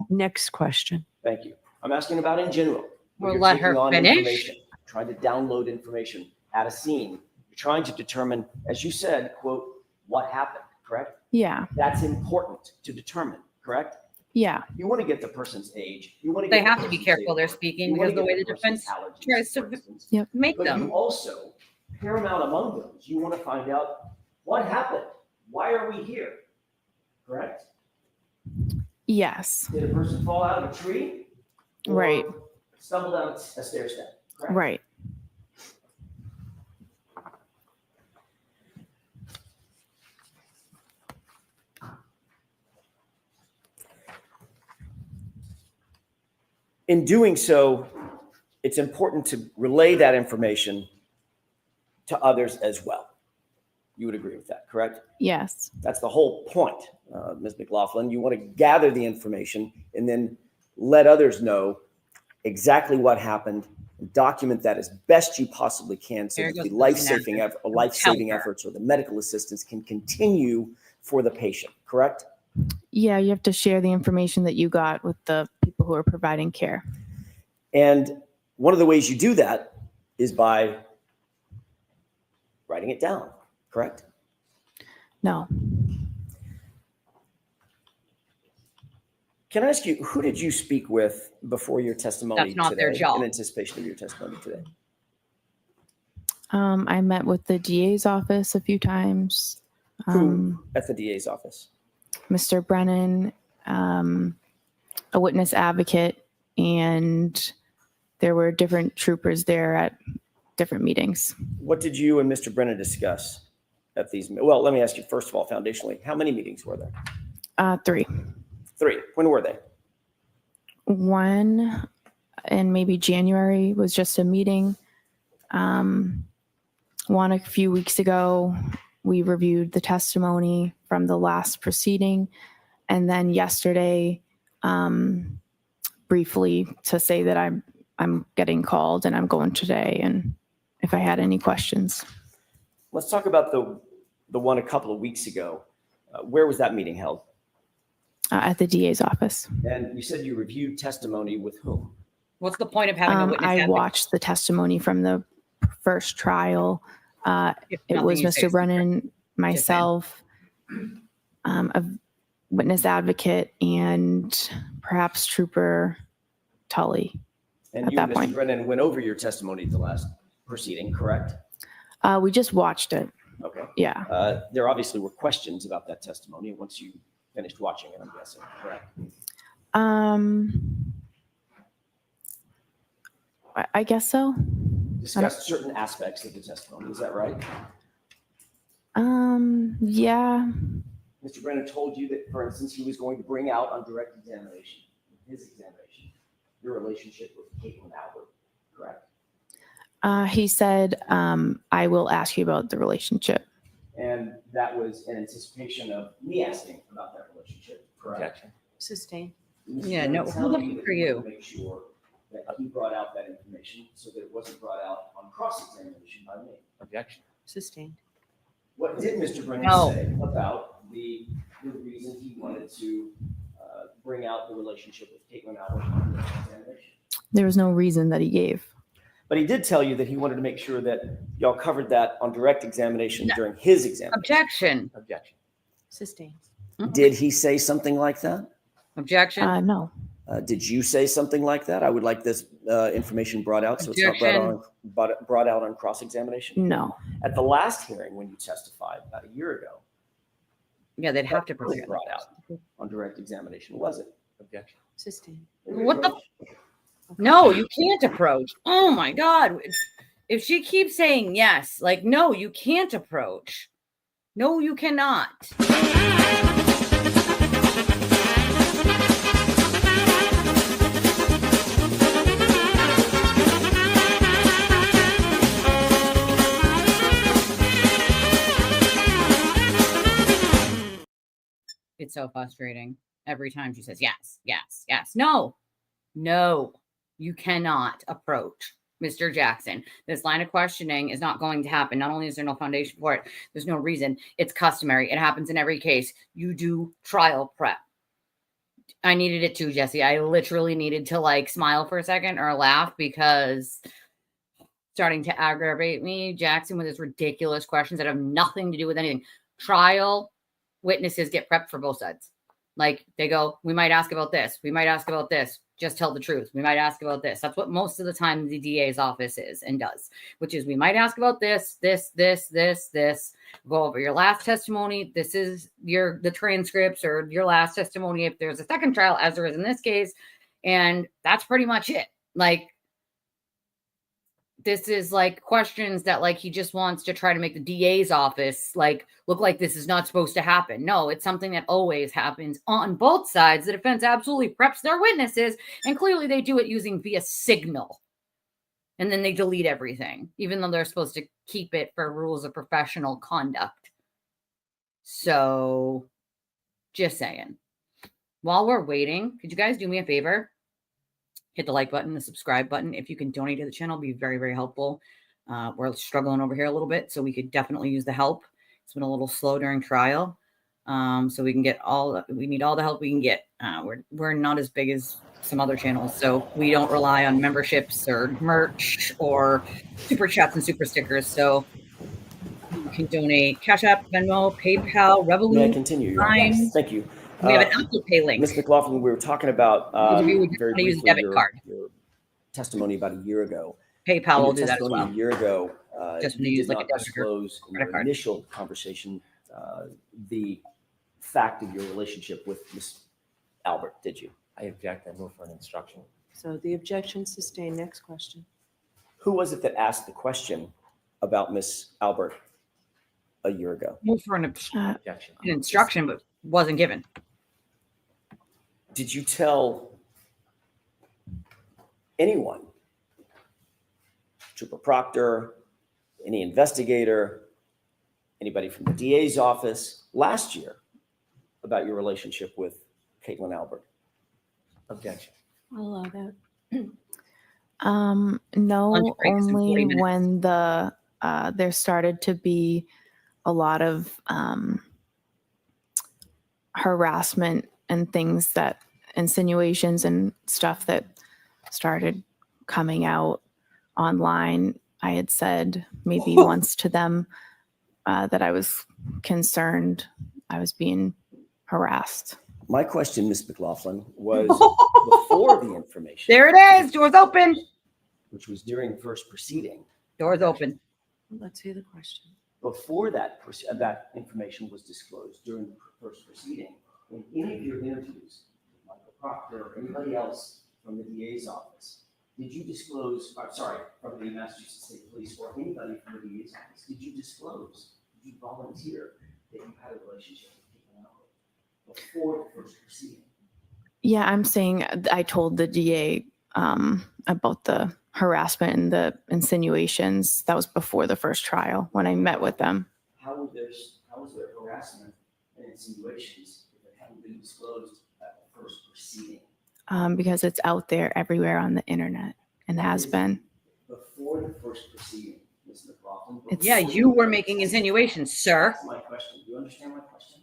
Next question. Thank you. I'm asking about in general. When We'll you're let taking her on finish. information, trying to download information at a scene. You're trying to determine, as you said, quote, what happened, correct? Yeah. That's important to determine, correct? Yeah. You want to get the person's age. You want to They get the have to be person's careful date they're of birth. speaking You want because to the get way the person's defense allergies, tries for to instance. make But them. you also, paramount among those, you want to find out what happened. Why are we here? Correct? Yes. Did a person fall out of a tree? Or Right. stumble down a stair step? Correct? Right. In doing so, it's important to relay that information to others as well. You would agree with that, correct? Yes. That's the whole point, Ms. McLaughlin. You want to gather the information and then let others know exactly what happened, and document that as best you possibly can so that the life-saving efforts or the medical assistance can continue for the patient, correct? Yeah, you have to share the information that you got with the people who are providing care. And one of the ways you do that is by writing it down, correct? No. Can I ask you, who did you speak with before your testimony That's not today, their job. in anticipation of your testimony today? I met with the DA's office a few times. Who at the DA's office? Mr. Brennan, a witness advocate, and there were different troopers there at different meetings. What did you and Mr. Brennan discuss at these? Well, let me ask you, first of all, foundationally, how many meetings were there? 3. 3. When were they? One in maybe January was just a meeting. One a few weeks ago, we reviewed the testimony from the last proceeding. And then yesterday, briefly to say that I'm getting called and I'm going today, and if I had any questions. Let's talk about the one a couple of weeks ago. Where was that meeting held? At the DA's office. And you said you reviewed testimony with whom? What's the point of having a witness I advocate? watched the testimony from the first trial. It was Mr. Brennan, myself, a witness advocate, and perhaps Trooper Tully. And at you that and Mr. point. Brennan went over your testimony at the last proceeding, correct? We just watched it. Okay. Yeah. There obviously were questions about that testimony once you finished watching it, I'm guessing, correct? I guess so. Discussed certain aspects of the testimony, is that right? Yeah. Mr. Brennan told you that, for instance, he was going to bring out on direct examination, his examination, your relationship with Caitlin Albert, correct? He said, I will ask you about the relationship. And that was in anticipation of me asking about that relationship, correct? Sustained. Yeah, no, who's looking for you? Make sure that he brought out that information so that it wasn't brought out on cross-examination by me. Objection. Sustained. What did Mr. Brennan No. say about the reason he wanted to bring out the relationship with Caitlin Albert on direct examination? There was no reason that he gave. But he did tell you that he wanted to make sure that y'all covered that on direct examination during his examination. Objection. Objection. Sustained. Did he say something like that? Objection. No. Did you say something like that? I would like this information brought out so it's not brought out on cross-examination. No. At the last hearing when you testified about a year ago, Yeah, they'd have to was present. it brought out on direct examination, was it? Objection. Sustained. What the? No, you can't approach. Oh my God. If she keeps saying yes, like, no, you can't approach. No, you cannot. It's so frustrating. Every time she says yes, yes, yes. No, no, you cannot approach Mr. Jackson. This line of questioning is not going to happen. Not only is there no foundation for it, there's no reason. It's customary. It happens in every case. You do trial prep. I needed it too, Jesse. I literally needed to like smile for a second or laugh because starting to aggravate me. Jackson with his ridiculous questions that have nothing to do with anything. Trial witnesses get prepped for both sides. Like they go, we might ask about this. We might ask about this. Just tell the truth. We might ask about this. That's what most of the time the DA's office is and does, which is we might ask about this. Go over your last testimony. This is the transcripts or your last testimony if there's a second trial, as there is in this case. And that's pretty much it. Like, this is like questions that like he just wants to try to make the DA's office like look like this is not supposed to happen. No, it's something that always happens on both sides. The defense absolutely preps their witnesses, and clearly they do it using via Signal. And then they delete everything, even though they're supposed to keep it for rules of professional conduct. So just saying. While we're waiting, could you guys do me a favor? Hit the like button, the subscribe button. If you can donate to the channel, be very, very helpful. We're struggling over here a little bit, so we could definitely use the help. It's been a little slow during trial. So we can get we need all the help we can get. We're not as big as some other channels, so we don't rely on memberships or merch or super chats and super stickers. So you can donate Cash App, Venmo, PayPal, Revolut. May I continue? Yes. Thank you. We have an Apple Pay link. Ms. McLaughlin, we were talking about very briefly your testimony about a year ago. PayPal will do that as well. A year ago, just you use did like not a disclose in your initial conversation the fact of your relationship with Ms. Albert, did you? I object. I move for an instruction. So the objection sustained. Next question. Who was it that asked the question about Ms. Albert a year ago? Move for an instruction, but wasn't given. Did you tell anyone, Trooper Proctor, any investigator, anybody from the DA's office last year about your relationship with Caitlin Albert? Objection. I'll allow that. No, only when there started to be a lot of harassment and things that insinuations and stuff that started coming out online. I had said maybe once to them that I was concerned I was being harassed. My question, Ms. McLaughlin, was before the information. There it is. Doors open. Which was during the first proceeding. Doors open. Let's hear the question. Before that information was disclosed during the first proceeding, in any of your interviews with Michael Proctor or anybody else from the DA's office, did you disclose, from the Massachusetts State Police or anybody from the DA's office, did you disclose, did you volunteer that you had a relationship with Caitlin Albert before the first proceeding? Yeah, I'm saying I told the DA about the harassment and the insinuations. That was before the first trial when I met with them. How was there harassment and insinuations if it hadn't been disclosed at the first proceeding? Because it's out there everywhere on the internet and has been. Before the first proceeding, Ms. McLaughlin. Yeah, you were making insinuations, sir. That's my question. Do you understand my question?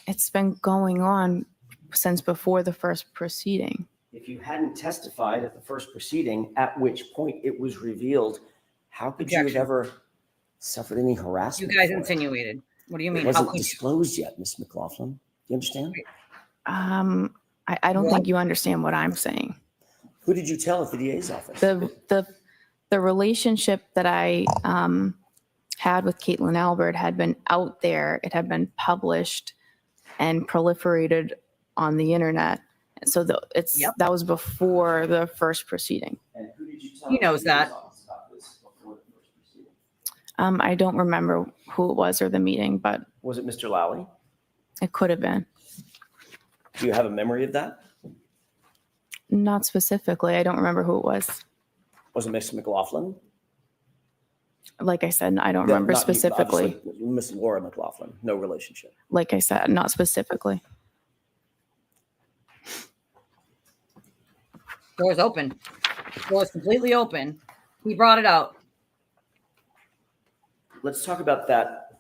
It's been going on since before the first proceeding. If you hadn't testified at the first proceeding, at which point it was revealed, how could you have ever suffered any harassment? You guys insinuated. What do you mean? It wasn't disclosed yet, Ms. McLaughlin. Do you understand? I don't think you understand what I'm saying. Who did you tell at the DA's office? The relationship that I had with Caitlin Albert had been out there. It had been published and proliferated on the internet. So that was before the first proceeding. And who did you tell? He knows that. About this before the first proceeding? I don't remember who it was or the meeting, but Was it Mr. Lally? it could have been. Do you have a memory of that? Not specifically. I don't remember who it was. Was it Ms. McLaughlin? Like I said, I don't remember Not you, specifically. obviously, Miss Laura McLaughlin, no relationship. Like I said, not specifically. Door's open. Door's completely open. He brought it out. Let's talk about that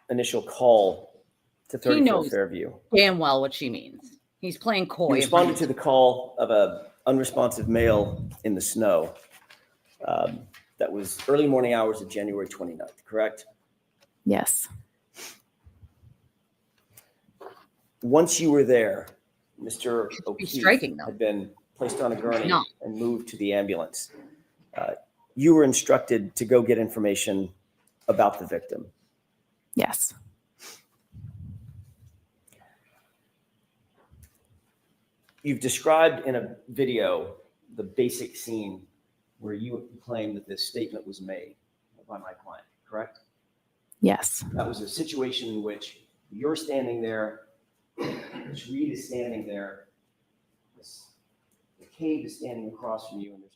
initial call to 34 Fairview. Damn well what she means. He's playing coy. You responded to the call of an unresponsive male in the snow. That was early morning hours of January 29th, correct? Yes. Once you were there, Mr. O'Keefe striking, though. had been placed on a gurney No. and moved to the ambulance. You were instructed to go get information about the victim. Yes. You've described in a video the basic scene where you claim that this statement was made by my client, correct? Yes. That was a situation in which you're standing there, Ms. Reed is standing there, Ms. McCabe is standing across from you, and there's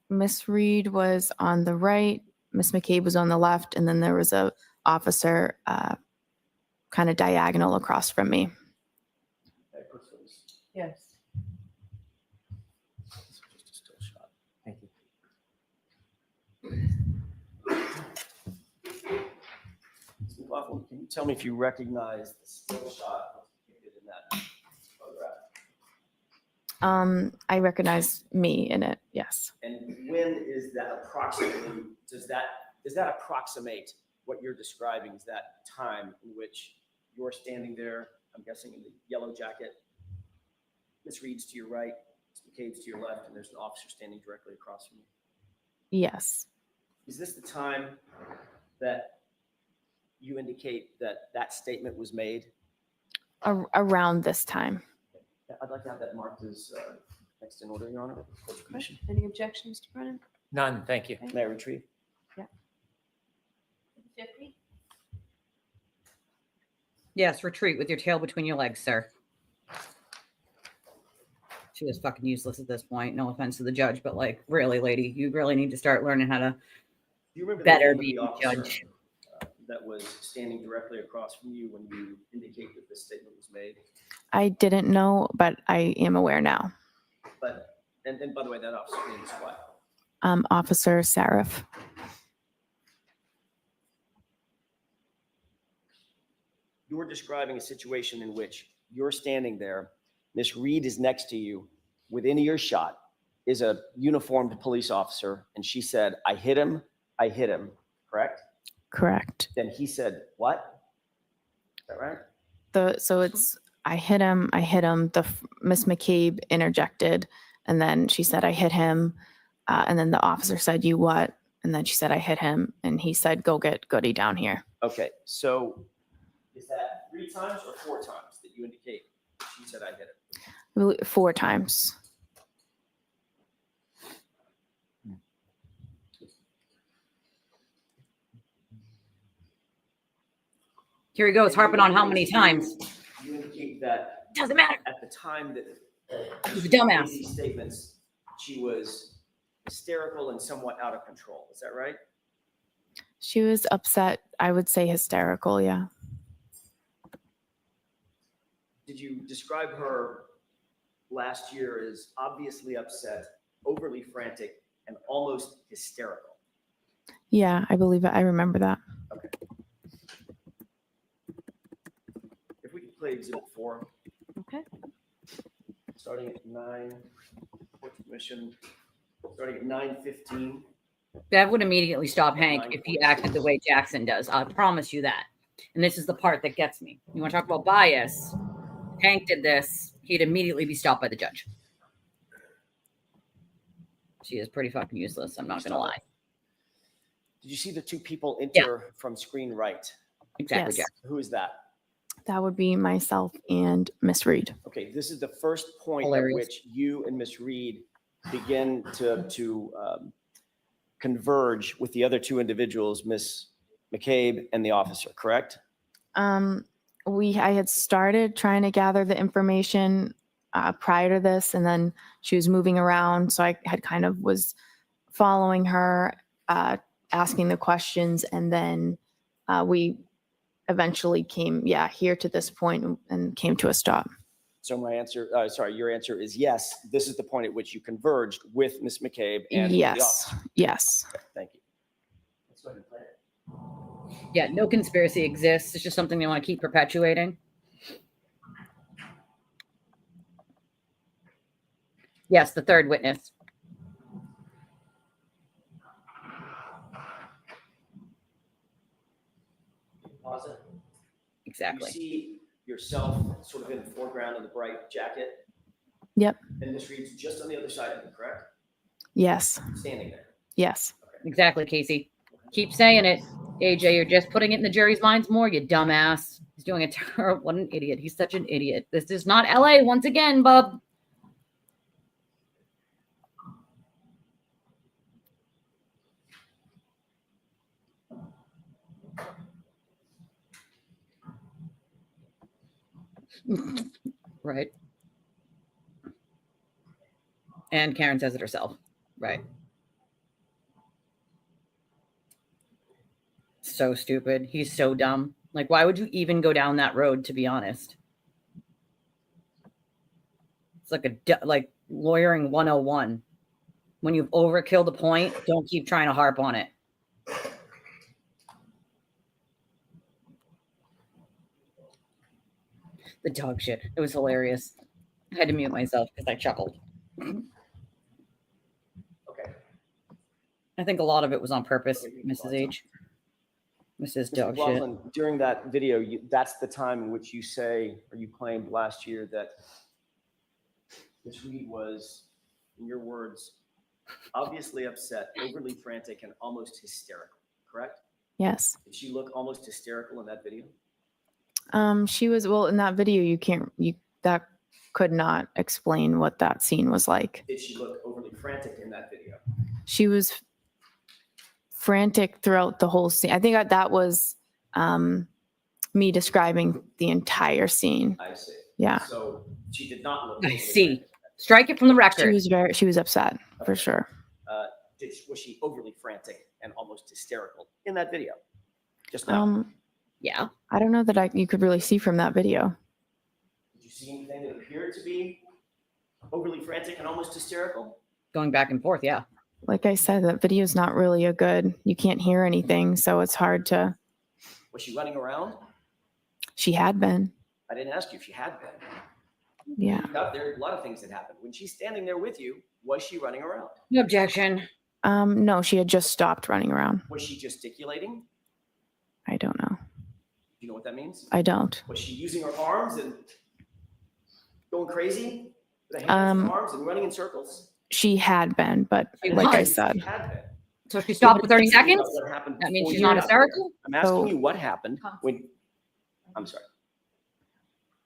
Miss Reed was on the right, Miss McCabe was on the left, and then there was a officer kind of diagonal across from me. Yes. Thank you. Ms. McLaughlin, can you tell me if you recognize the still shot depicted in that photograph? I recognize me in it, yes. And when is that approximately, is that approximate what you're describing? Is that time in which you're standing there, I'm guessing in the yellow jacket, Ms. Reed's to your right, Ms. McCabe's to your left, and there's an officer standing directly across from you? Yes. Is this the time that you indicate that that statement was made? Around this time. I'd like to have that marked as next in order, Your Honor. Commission. Any objections, Mr. Brennan? None, thank you. May I retrieve? Yeah. 50? Yes, retreat with your tail between your legs, sir. She was fucking useless at this point. No offense to the judge, but like, really, lady, you really need to start learning how to Do you remember better the be name a of the officer judge. that was standing directly across from you when you indicate that this statement was made? I didn't know, but I am aware now. But, and by the way, that officer's name is what? Officer Sarif. You're describing a situation in which you're standing there, Miss Reed is next to you, within earshot is a uniformed police officer, and she said, I hit him, correct? Correct. Then he said, what? Is that right? So it's, I hit him. Miss McCabe interjected, and then she said, I hit him. And then the officer said, you what? And then she said, I hit him. And he said, go get Goody down here. Okay, so is that 3 times or 4 times that you indicate she said I hit him? 4 times. Here he goes, harping on how many times. You indicate that doesn't matter. At the time that He's a dumbass. these statements, she was hysterical and somewhat out of control. Is that right? She was upset. I would say hysterical. Yeah. Did you describe her last year as obviously upset, overly frantic, and almost hysterical? Yeah, I believe it. I remember that. Okay. If we could play exhibit 4. Okay. Starting at 9, court commission, starting at 9:15. That would immediately stop Hank if he acted the way Jackson does. I promise you that. And this is the part that gets me. You want to talk about bias? Hank did this. He'd immediately be stopped by the judge. She is pretty fucking useless. I'm not going to lie. Did you see the 2 people enter from screen right? Exactly, Yes. Jack. Who is that? That would be myself and Miss Reed. Okay, this is the first point Hilarious. at which you and Miss Reed begin to converge with the other 2 individuals, Miss McCabe and the officer, correct? I had started trying to gather the information prior to this, and then she was moving around, so I had kind of was following her, asking the questions, and then we eventually came, here to this point and came to a stop. So my answer, your answer is yes. This is the point at which you converged with Miss McCabe and the Yes, officer. yes. Okay, thank you. Let's go ahead and play it. Yeah, no conspiracy exists. It's just something they want to keep perpetuating. Yes, the third witness. Plaza. Exactly. You see yourself sort of in the foreground of the bright jacket, Yep. and Miss Reed's just on the other side of you, correct? Yes. Standing there. Yes. Exactly, Casey. Keep saying it. AJ, you're just putting it in the jury's minds more, you dumbass. He's doing a terrible. What an idiot. He's such an idiot. This is not LA once again, bub. Right. And Karen says it herself. Right. So stupid. He's so dumb. Like, why would you even go down that road, to be honest? It's like lawyering 101. When you've overkilled the point, don't keep trying to harp on it. The dog shit. It was hilarious. I had to mute myself because I chuckled. Okay. I think a lot of it was on purpose, Mrs. H. Mrs. Dog shit. Roslyn, during that video, that's the time in which you say, or you claimed last year that Ms. Reed was, in your words, obviously upset, overly frantic, and almost hysterical, correct? Yes. Did she look almost hysterical in that video? She was, well, in that video, that could not explain what that scene was like. Did she look overly frantic in that video? She was frantic throughout the whole scene. I think that was me describing the entire scene. I see. Yeah. So she did not look. I see. Strike it from the record. She was upset for sure. Was she overly frantic and almost hysterical in that video? Just now. Yeah. I don't know that you could really see from that video. Did you see anything that appeared to be overly frantic and almost hysterical? Going back and forth, yeah. Like I said, that video is not really you can't hear anything, so it's hard to. Was she running around? She had been. I didn't ask you if she had been. Yeah. There are a lot of things that happened. When she's standing there with you, was she running around? No objection. No, she had just stopped running around. Was she gesticulating? I don't know. You know what that means? I don't. Was she using her arms and going crazy? With her hands and arms and running in circles? She had been, but like I said. She had been. So she stopped for 30 seconds? That means she's not hysterical? I'm asking you what happened when. I'm sorry.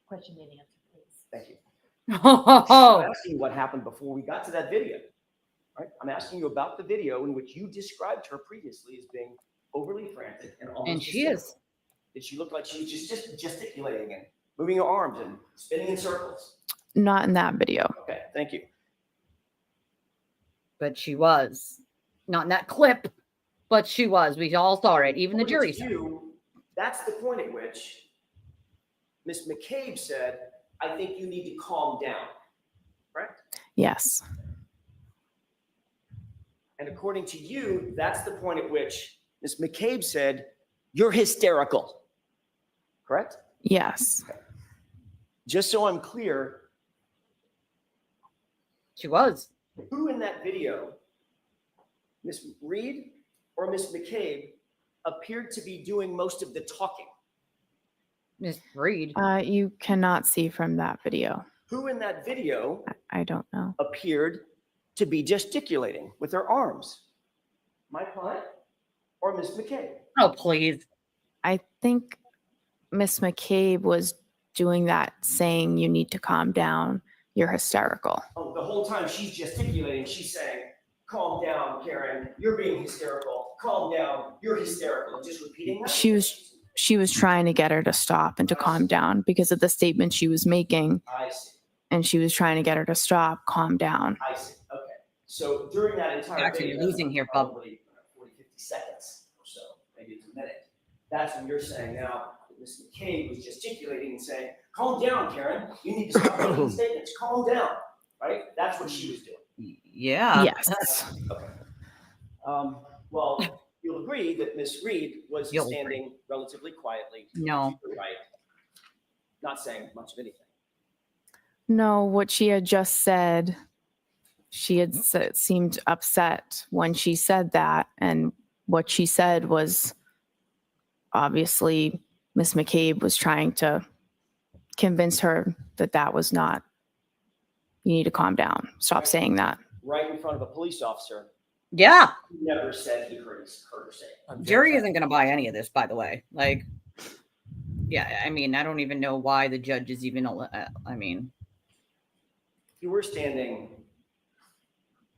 Question and answer, please. Thank you. Oh. I'm asking you what happened before we got to that video. Right? I'm asking you about the video in which you described her previously as being overly frantic and almost. And she is. Did she look like she was just gesticulating and moving her arms and spinning in circles? Not in that video. Okay, thank you. But she was. Not in that clip, but she was. We all saw it. Even the jury saw it. That's the point at which Ms. McCabe said, I think you need to calm down. Correct? Yes. And according to you, that's the point at which Ms. McCabe said, you're hysterical. Correct? Yes. Okay. Just so I'm clear. She was. Who in that video, Ms. Reed or Ms. McCabe, appeared to be doing most of the talking? Ms. Reed. You cannot see from that video. Who in that video I don't know. appeared to be gesticulating with her arms? My client or Ms. McCabe? Oh, please. I think Miss McCabe was doing that, saying you need to calm down. You're hysterical. Oh, the whole time she's gesticulating, she's saying, calm down, Karen. You're being hysterical. Calm down. You're hysterical. And just repeating that? She was trying to get her to stop and to calm down because of the statement she was making. I see. And she was trying to get her to stop, calm down. I see. Okay. So during that entire Actually, video, losing here, Bob. probably 40, 50 seconds or so, maybe it's a minute. That's when you're saying now, Ms. McCabe was gesticulating and saying, calm down, Karen. You need to stop making statements. Calm down. Right? That's what she was doing. Yeah. Yes. Okay. Well, you'll agree that Ms. Reed was standing relatively quietly. No. To the right, not saying much of anything. No, what she had just said, she had seemed upset when she said that. And what she said was obviously Miss McCabe was trying to convince her that that was not, you need to calm down. Stop saying that. Right in front of a police officer. Yeah. He never said he heard her say it. Jury isn't going to buy any of this, by the way. Like, yeah, I mean, I don't even know why the judge is even, I mean. You were standing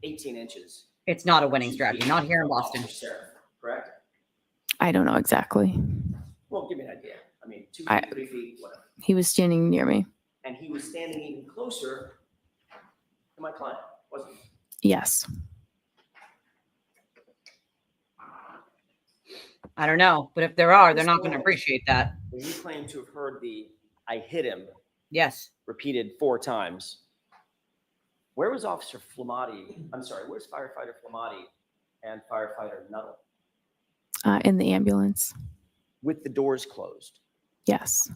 18 inches. It's not a winning strategy, not here in Boston. Correct? I don't know exactly. Well, give me an idea. I mean, 2 feet, 3 feet, whatever. He was standing near me. And he was standing even closer to my client, wasn't he? Yes. I don't know, but if there are, they're not going to appreciate that. When you claim to have heard the "I hit him," yes, repeated 4 times, where was Officer Flamati? I'm sorry, where's Firefighter Flamati and Firefighter Nuttall? In the ambulance. With the doors closed. Yes.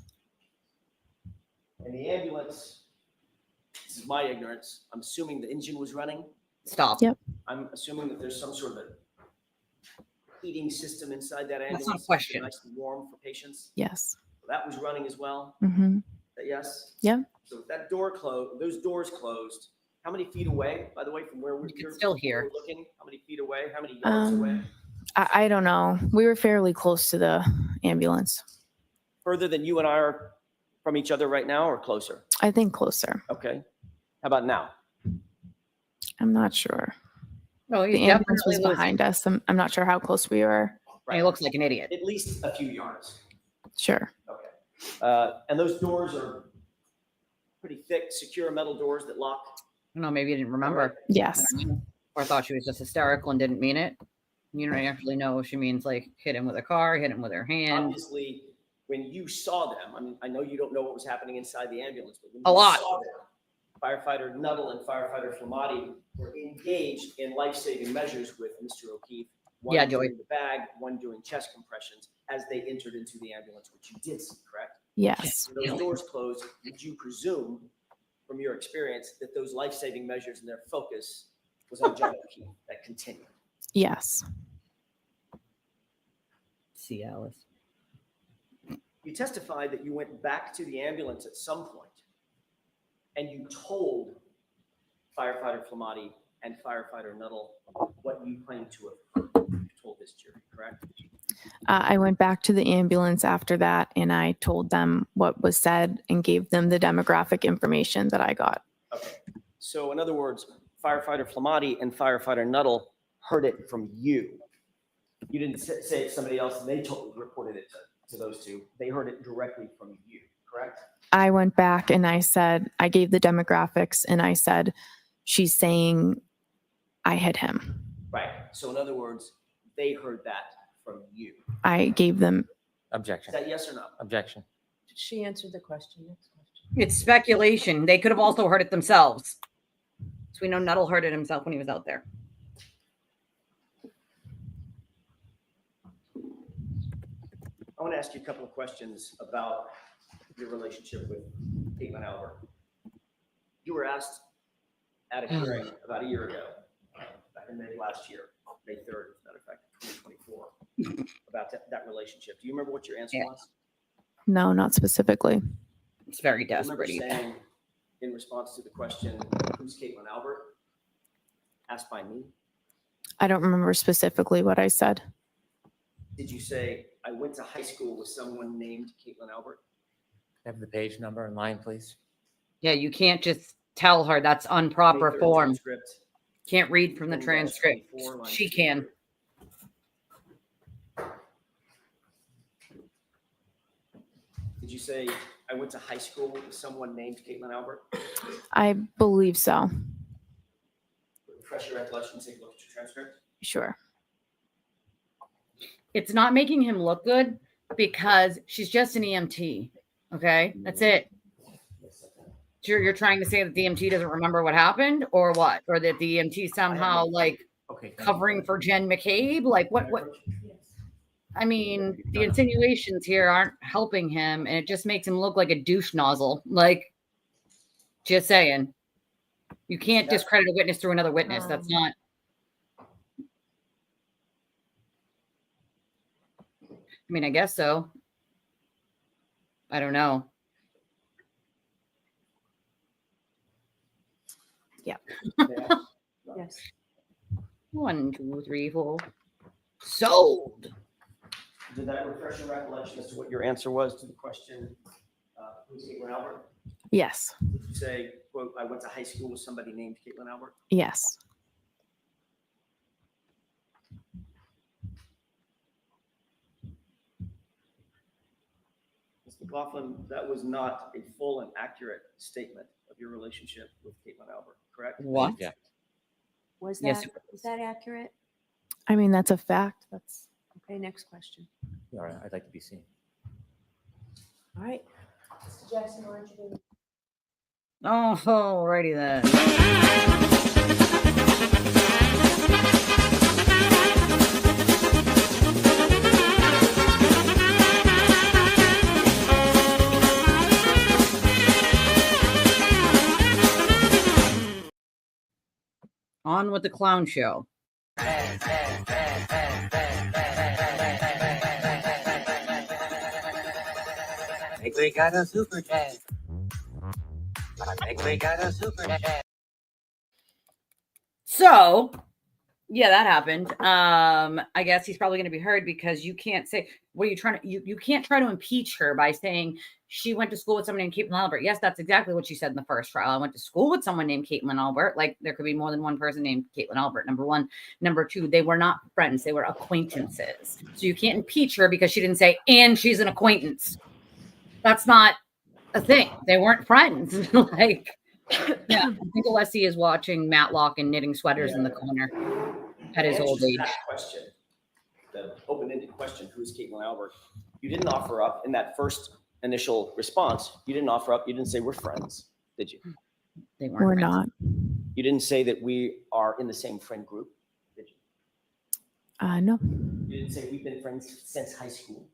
And the ambulance, this is my ignorance, I'm assuming the engine was running. Stop. Yep. I'm assuming that there's some sort of a heating system inside that ambulance. That's not a question. Nice and warm for patients. Yes. So that was running as well. Mm-hmm. Yes. Yep. So if that door closed, those doors closed, how many feet away, by the way, from where we're still here looking? How many feet away? How many yards away? I don't know. We were fairly close to the ambulance. Further than you and I are from each other right now, or closer? I think closer. Okay. How about now? I'm not sure. No, the ambulance was behind us. I'm not sure how close we were. Right. He looks like an idiot. At least a few yards. Sure. Okay. And those doors are pretty thick, secure metal doors that lock. No, maybe you didn't remember. Yes. Or thought she was just hysterical and didn't mean it. You don't actually know if she means like hit him with a car, hit him with her hand. Obviously, when you saw them, I mean, I know you don't know what was happening inside the ambulance, but when A you lot. saw them, Firefighter Nuttall and Firefighter Flamati were engaged in life-saving measures with Mr. O'Keefe. One Yeah, Joey. doing the bag, one doing chest compressions as they entered into the ambulance, which you did see, correct? Yes. When those doors closed, did you presume, from your experience, that those life-saving measures and their focus was on John O'Keefe that continued? Yes. See, Alice. You testified that you went back to the ambulance at some point and you told Firefighter Flamati and Firefighter Nuttall what you claimed to have told this jury, correct? I went back to the ambulance after that and I told them what was said and gave them the demographic information that I got. Okay. So in other words, Firefighter Flamati and Firefighter Nuttall heard it from you. You didn't say it to somebody else and they reported it to those two. They heard it directly from you, correct? I went back and I said, I gave the demographics and I said, she's saying I hit him. Right. So in other words, they heard that from you. I gave them. Objection. Is that yes or no? Objection. She answered the question. Next question. It's speculation. They could have also heard it themselves. So we know Nuttall heard it himself when he was out there. I want to ask you a couple of questions about your relationship with Caitlin Albert. You were asked at a hearing about a year ago, back in May last year, May 3rd, as a matter of fact, 2024, about that relationship. Do you remember what your answer was? No, not specifically. It's very Do you remember desperate. saying, in response to the question, who's Caitlin Albert? Asked by me. I don't remember specifically what I said. Did you say, I went to high school with someone named Caitlin Albert? Have the page number and line, please. Yeah, you can't just tell her that's improper May 3rd form. transcript. Can't read from the 10-24, transcript. line She 2. can. Did you say, I went to high school with someone named Caitlin Albert? I believe so. Refresh your recollection, take a look at your transcript. Sure. It's not making him look good because she's just an EMT. Okay, that's it. You're trying to say that the EMT doesn't remember what happened, or what, or that the EMT somehow like covering for Jen McCabe? Like what? I mean, the insinuations here aren't helping him, and it just makes him look like a douche nozzle. Like, just saying, you can't discredit a witness through another witness. That's not. I mean, I guess so. I don't know. Yeah. Yes. 1, 2, 3, 4. Sold. Did that refresh your recollection as to what your answer was to the question, who's Caitlin Albert? Yes. Did you say, quote, I went to high school with somebody named Caitlin Albert? Yes. Ms. McLaughlin, that was not a full and accurate statement of your relationship with Caitlin Albert, correct? What? Yeah. Was Yes, that, it is that accurate? I mean, that's a fact. That's Okay, next question. All right, I'd like to be seen. All right. Mr. Jackson, why don't you do? Oh, alrighty then. On with the clown show. I think we got a super chat. I think we got a super chat. So, yeah, that happened. I guess he's probably going to be heard because you can't say, what are you trying to, you can't try to impeach her by saying she went to school with someone named Caitlin Albert. Yes, that's exactly what she said in the first trial. I went to school with someone named Caitlin Albert. Like, there could be more than one person named Caitlin Albert, number one. Number two, they were not friends. They were acquaintances. So you can't impeach her because she didn't say, and she's an acquaintance. That's not a thing. They weren't friends. Like, yeah, I think Alessi is watching Matlock and knitting sweaters in the corner at his old age. That question, the open-ended question, who is Caitlin Albert? You didn't offer up in that first initial response. You didn't offer up. You didn't say we're friends, did you? They weren't. we're friends. not. You didn't say that we are in the same friend group, did you? No. You didn't say we've been friends since high school.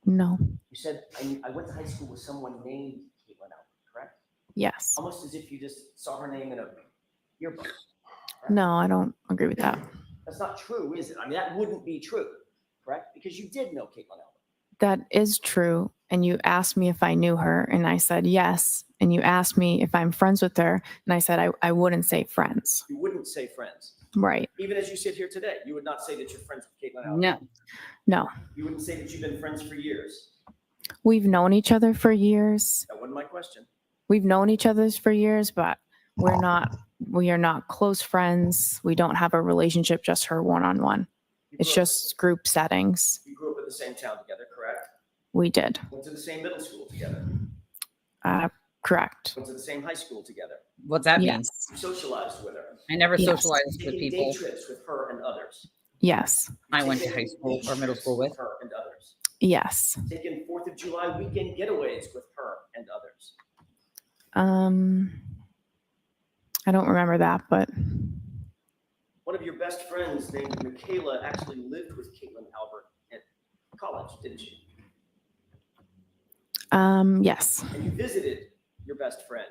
No. You said I went to high school with someone named Caitlin Albert, correct? Yes. Almost as if you just saw her name in a yearbook. correct? No, I don't agree with that. That's not true, is it? I mean, that wouldn't be true, correct? Because you did know Caitlin Albert. That is true. And you asked me if I knew her, and I said yes. And you asked me if I'm friends with her, and I said I wouldn't say friends. You wouldn't say friends. Right. Even as you sit here today, you would not say that you're friends with Caitlin Albert. No. No. You wouldn't say that you've been friends for years. We've known each other for years. That wasn't my question. We've known each other for years, but we are not close friends. We don't have a relationship, just her one-on-one. It's just group settings. You grew up in the same town together, correct? We did. Went to the same middle school together. Correct. Went to the same high school together. What's that mean? Yes. You socialized with her. I never Yes. socialized with Taking people day trips with her and others. Yes. I went to Taking high school beach or middle trips school with. her and others. Yes. Taking 4th of July weekend getaways with her and others. I don't remember that, but One of your best friends named Michaela actually lived with Caitlin Albert at college, didn't she? yes. And you visited your best friend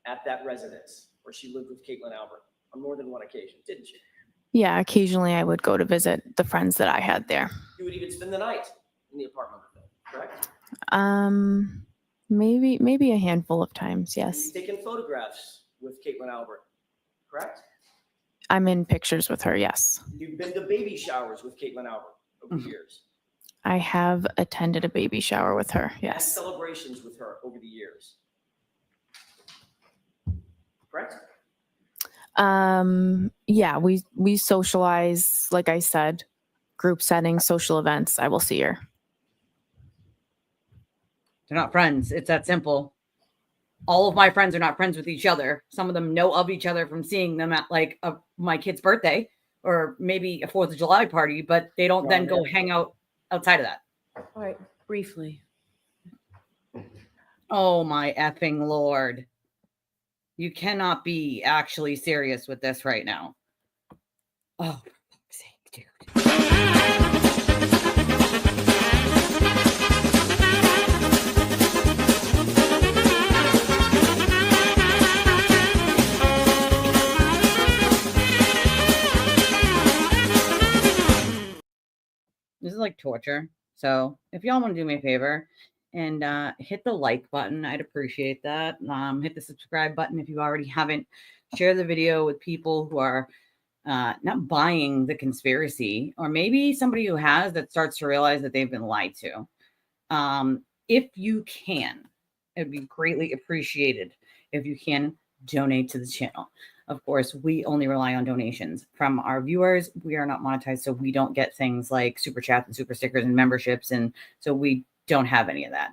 at that residence where she lived with Caitlin Albert on more than one occasion, didn't you? Yeah, occasionally I would go to visit the friends that I had there. You would even spend the night in the apartment with them, correct? Maybe a handful of times, yes. You've taken photographs with Caitlin Albert, correct? I'm in pictures with her, yes. You've been to baby showers with Caitlin Albert over the years. I have attended a baby shower with her, Had yes. celebrations with her over the years, correct? Yeah, we socialize, like I said, group settings, social events. I will see her. They're not friends. It's that simple. All of my friends are not friends with each other. Some of them know of each other from seeing them at like my kid's birthday or maybe a 4th of July party, but they don't then go hang out outside of that. All right, briefly. Oh my effing Lord. You cannot be actually serious with this right now. Oh, for fuck's sake, dude. This is like torture. So if y'all want to do me a favor and hit the like button, I'd appreciate that. Hit the subscribe button if you already haven't. Share the video with people who are not buying the conspiracy, or maybe somebody who has that starts to realize that they've been lied to. If you can, it would be greatly appreciated if you can donate to the channel. Of course, we only rely on donations from our viewers. We are not monetized, so we don't get things like super chats and super stickers and memberships, and so we don't have any of that.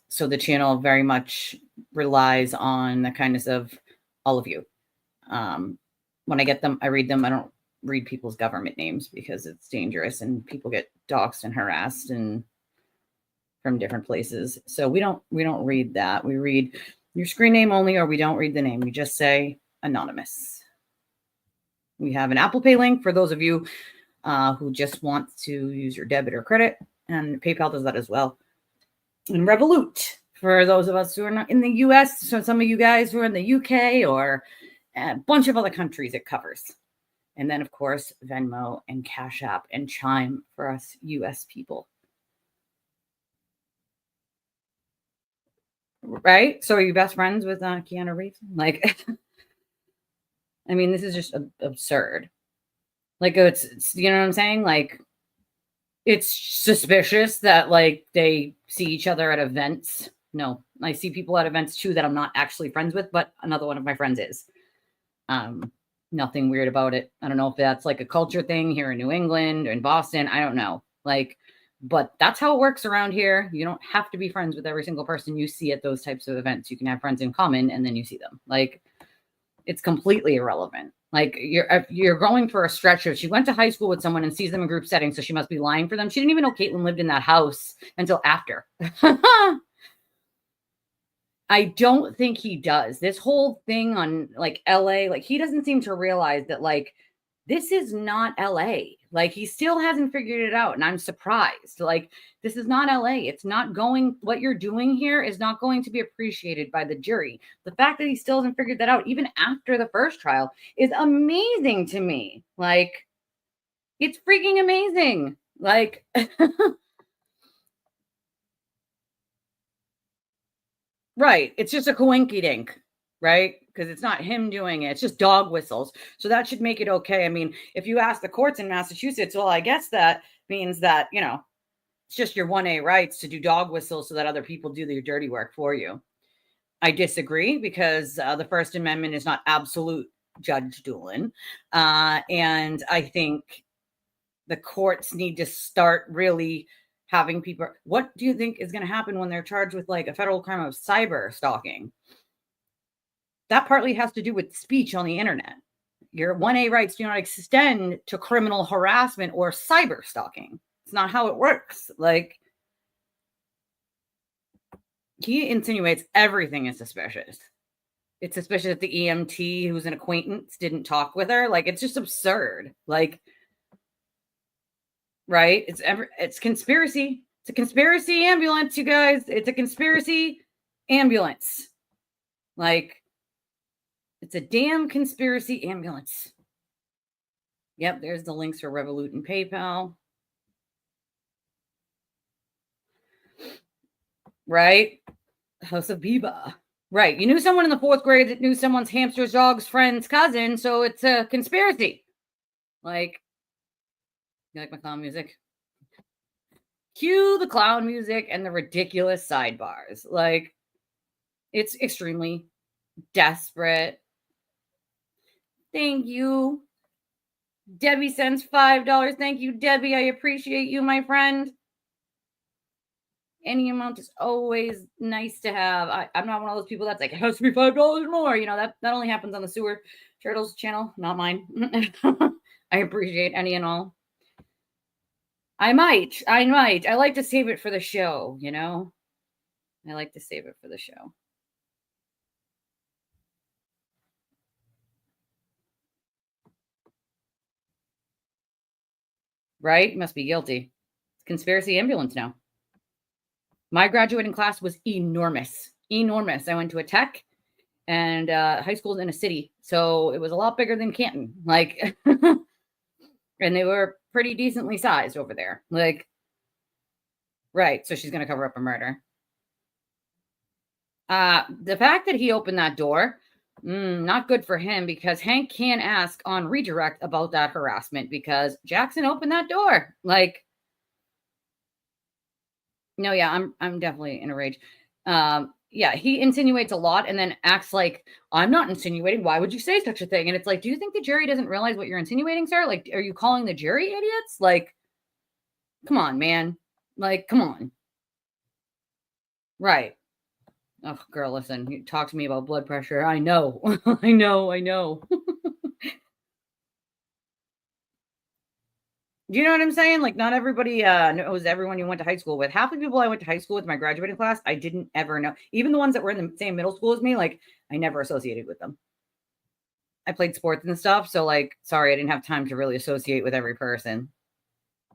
So the channel very much relies on the kindness of all of you. When I get them, I read them. I don't read people's government names because it's dangerous and people get doxxed and harassed and from different places. So we don't read that. We read your screen name only, or we don't read the name. We just say anonymous. We have an Apple Pay link for those of you who just want to use your debit or credit, and PayPal does that as well. And Revolut for those of us who are not in the US. So some of you guys who are in the UK or a bunch of other countries it covers. And then, of course, Venmo and Cash App and Chime for us US people. Right? So are you best friends with Keanu Reeves? Like, I mean, this is just absurd. Like, it's, you know what I'm saying? Like, it's suspicious that, like, they see each other at events. No, I see people at events, too, that I'm not actually friends with, but another one of my friends is. Nothing weird about it. I don't know if that's, like, a culture thing here in New England or in Boston. I don't know. Like, but that's how it works around here. You don't have to be friends with every single person you see at those types of events. You can have friends in common and then you see them. Like, it's completely irrelevant. Like, you're going for a stretch of, she went to high school with someone and sees them in group settings, so she must be lying for them. She didn't even know Caitlin lived in that house until after. I don't think he does. This whole thing on, like, LA, like, he doesn't seem to realize that, like, this is not LA. Like, he still hasn't figured it out, and I'm surprised. Like, this is not LA. It's not going, what you're doing here is not going to be appreciated by the jury. The fact that he still hasn't figured that out, even after the first trial, is amazing to me. Like, it's freaking amazing. Like, right. It's just a coinky-dink, right? Because it's not him doing it. It's just dog whistles. So that should make it okay. I mean, if you ask the courts in Massachusetts, well, I guess that means that, you know, it's just your 1A rights to do dog whistles so that other people do your dirty work for you. I disagree because the First Amendment is not absolute, Judge Doolin. And I think the courts need to start really having people. What do you think is going to happen when they're charged with, like, a federal crime of cyber stalking? That partly has to do with speech on the internet. Your 1A rights do not extend to criminal harassment or cyber stalking. It's not how it works. Like, he insinuates everything is suspicious. It's suspicious that the EMT, who's an acquaintance, didn't talk with her. Like, it's just absurd. Like, right? It's conspiracy. It's a conspiracy ambulance, you guys. It's a conspiracy ambulance. Like, it's a damn conspiracy ambulance. Yep, there's the links for Revolut and PayPal. Right? House of Biba. Right. You knew someone in the 4th grade that knew someone's hamster's dog's friend's cousin, so it's a conspiracy. Like, you like my clown music? Cue the clown music and the ridiculous sidebars. Like, it's extremely desperate. Thank you. Debbie sends $5. Thank you, Debbie. I appreciate you, my friend. Any amount is always nice to have. I'm not one of those people that's like, it has to be $5 more. You know, that only happens on the Sewer Turtles channel, not mine. I appreciate any and all. I might. I like to save it for the show, you know? I like to save it for the show. Right? Must be guilty. It's conspiracy ambulance now. My graduating class was enormous. Enormous. I went to a tech, and high school's in a city, so it was a lot bigger than Canton. Like, And they were pretty decently sized over there. Like, right. So she's going to cover up a murder. The fact that he opened that door, not good for him, because Hank can ask on redirect about that harassment because Jackson opened that door. Like, no, yeah, I'm definitely in a rage. Yeah, he insinuates a lot and then acts like, I'm not insinuating. Why would you say such a thing? And it's like, do you think the jury doesn't realize what you're insinuating, sir? Like, are you calling the jury idiots? Like, come on, man. Like, come on. Right. Oh, girl, listen, you talk to me about blood pressure. I know. I know. Do you know what I'm saying? Like, not everybody knows everyone you went to high school with. Half the people I went to high school with, my graduating class, I didn't ever know. Even the ones that were in the same middle school as me, like, I never associated with them. I played sports and stuff. So, like, sorry, I didn't have time to really associate with every person.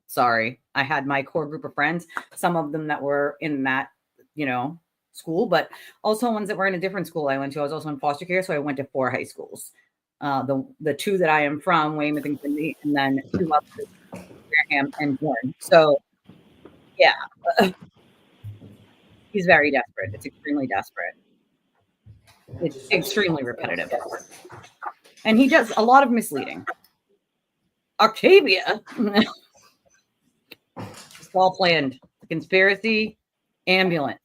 Sorry. I had my core group of friends, some of them that were in that, school, but also ones that were in a different school I went to. I was also in foster care, so I went to 4 high schools. The 2 that I am from, Weymouth and Quincy, and then 2 others, Graham and Bourne. So, yeah, he's very desperate. It's extremely desperate. It's extremely repetitive. And he does a lot of misleading. Octavia. It's all planned. Conspiracy, ambulance.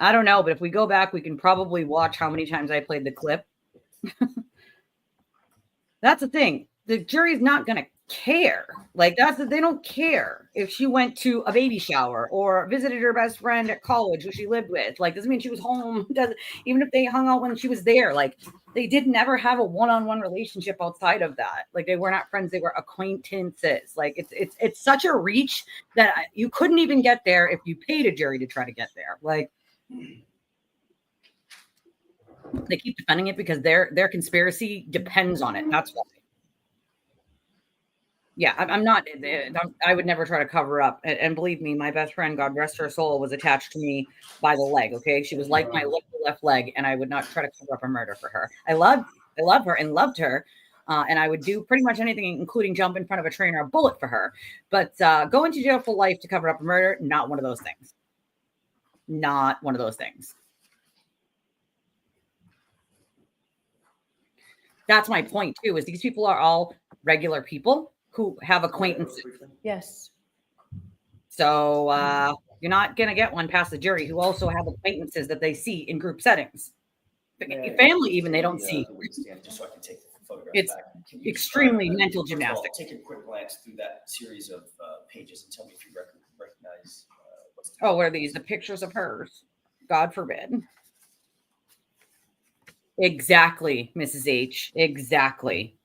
I don't know, but if we go back, we can probably watch how many times I played the clip. That's the thing. The jury's not going to care. Like, they don't care if she went to a baby shower or visited her best friend at college who she lived with. Like, doesn't mean she was home. Even if they hung out when she was there. Like, they did never have a one-on-one relationship outside of that. Like, they were not friends. They were acquaintances. Like, it's such a reach that you couldn't even get there if you paid a jury to try to get there. Like, they keep defending it because their conspiracy depends on it. That's why. Yeah, I would never try to cover up. And believe me, my best friend, God rest her soul, was attached to me by the leg. Okay. She was like my left leg, and I would not try to cover up a murder for her. I love her and loved her. And I would do pretty much anything, including jump in front of a train or a bullet for her. But going to jail for life to cover up a murder, not one of those things. Not one of those things. That's my point too, is these people are all regular people who have acquaintances. Yes. So you're not going to get one past the jury who also have acquaintances that they see in group settings. Family even they don't see. Just so I can take the photographs It's back. extremely mental First of all, gymnastics. take a quick glance through that series of pages and tell me if you recognize what's Oh, what are these? The pictures of hers. God forbid. Exactly, Mrs. H. Exactly.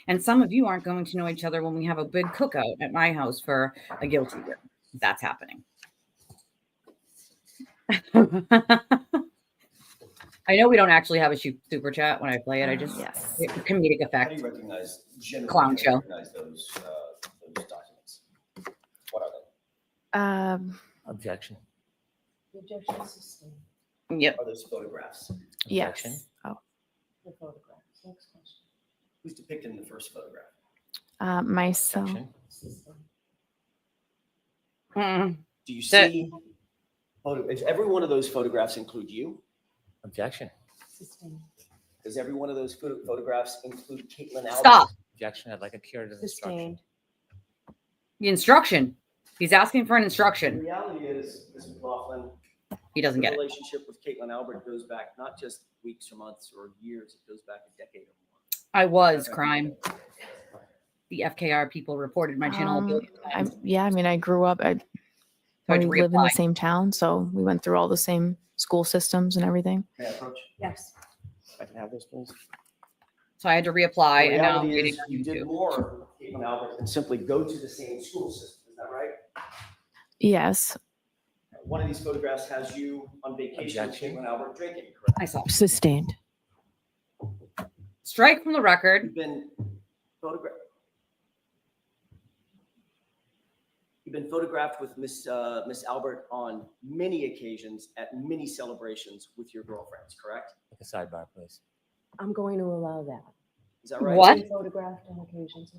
And some of you aren't going to know each other when we have a big cookout at my house for a guilty room. That's happening. I know we don't actually have a super chat when I play it. I just comedic effect. How do you recognize clown show? Recognize those documents? What are they? Objection. The objection is sustained. Yep. Are those photographs? Objection. Yes. Oh. The photographs. Next question. Who's depicted in the first photograph? Myself. Do you see? Does every one of those photographs include you? Objection. Sustained. Does every one of those photographs include Caitlin Albert? Stop. Objection. I'd like a curative instruction. Sustained. The instruction. He's asking for an instruction. The reality is, Ms. McLaughlin, he doesn't get it. The relationship with Caitlin Albert goes back not just weeks or months or years, it goes back a decade or more. I was crime. The FKR people reported my channel a billion times. I grew up. We live in the same town, so we went through all the same school systems and everything. May I approach? Yes. If I can have this, please. So I had to reapply, The and now I'm reality waiting is on you did YouTube. more with Caitlin Albert than simply go to the same school system. Is that right? Yes. One of these photographs has you on vacation with Objection. Caitlin Albert drinking, correct? I saw. Sustained. Strike from the record. You've been photographed with Miss Albert on many occasions at many celebrations with your girlfriends, correct? Like a sidebar, please. I'm going to allow that. Is that right? What? Been photographed on occasions.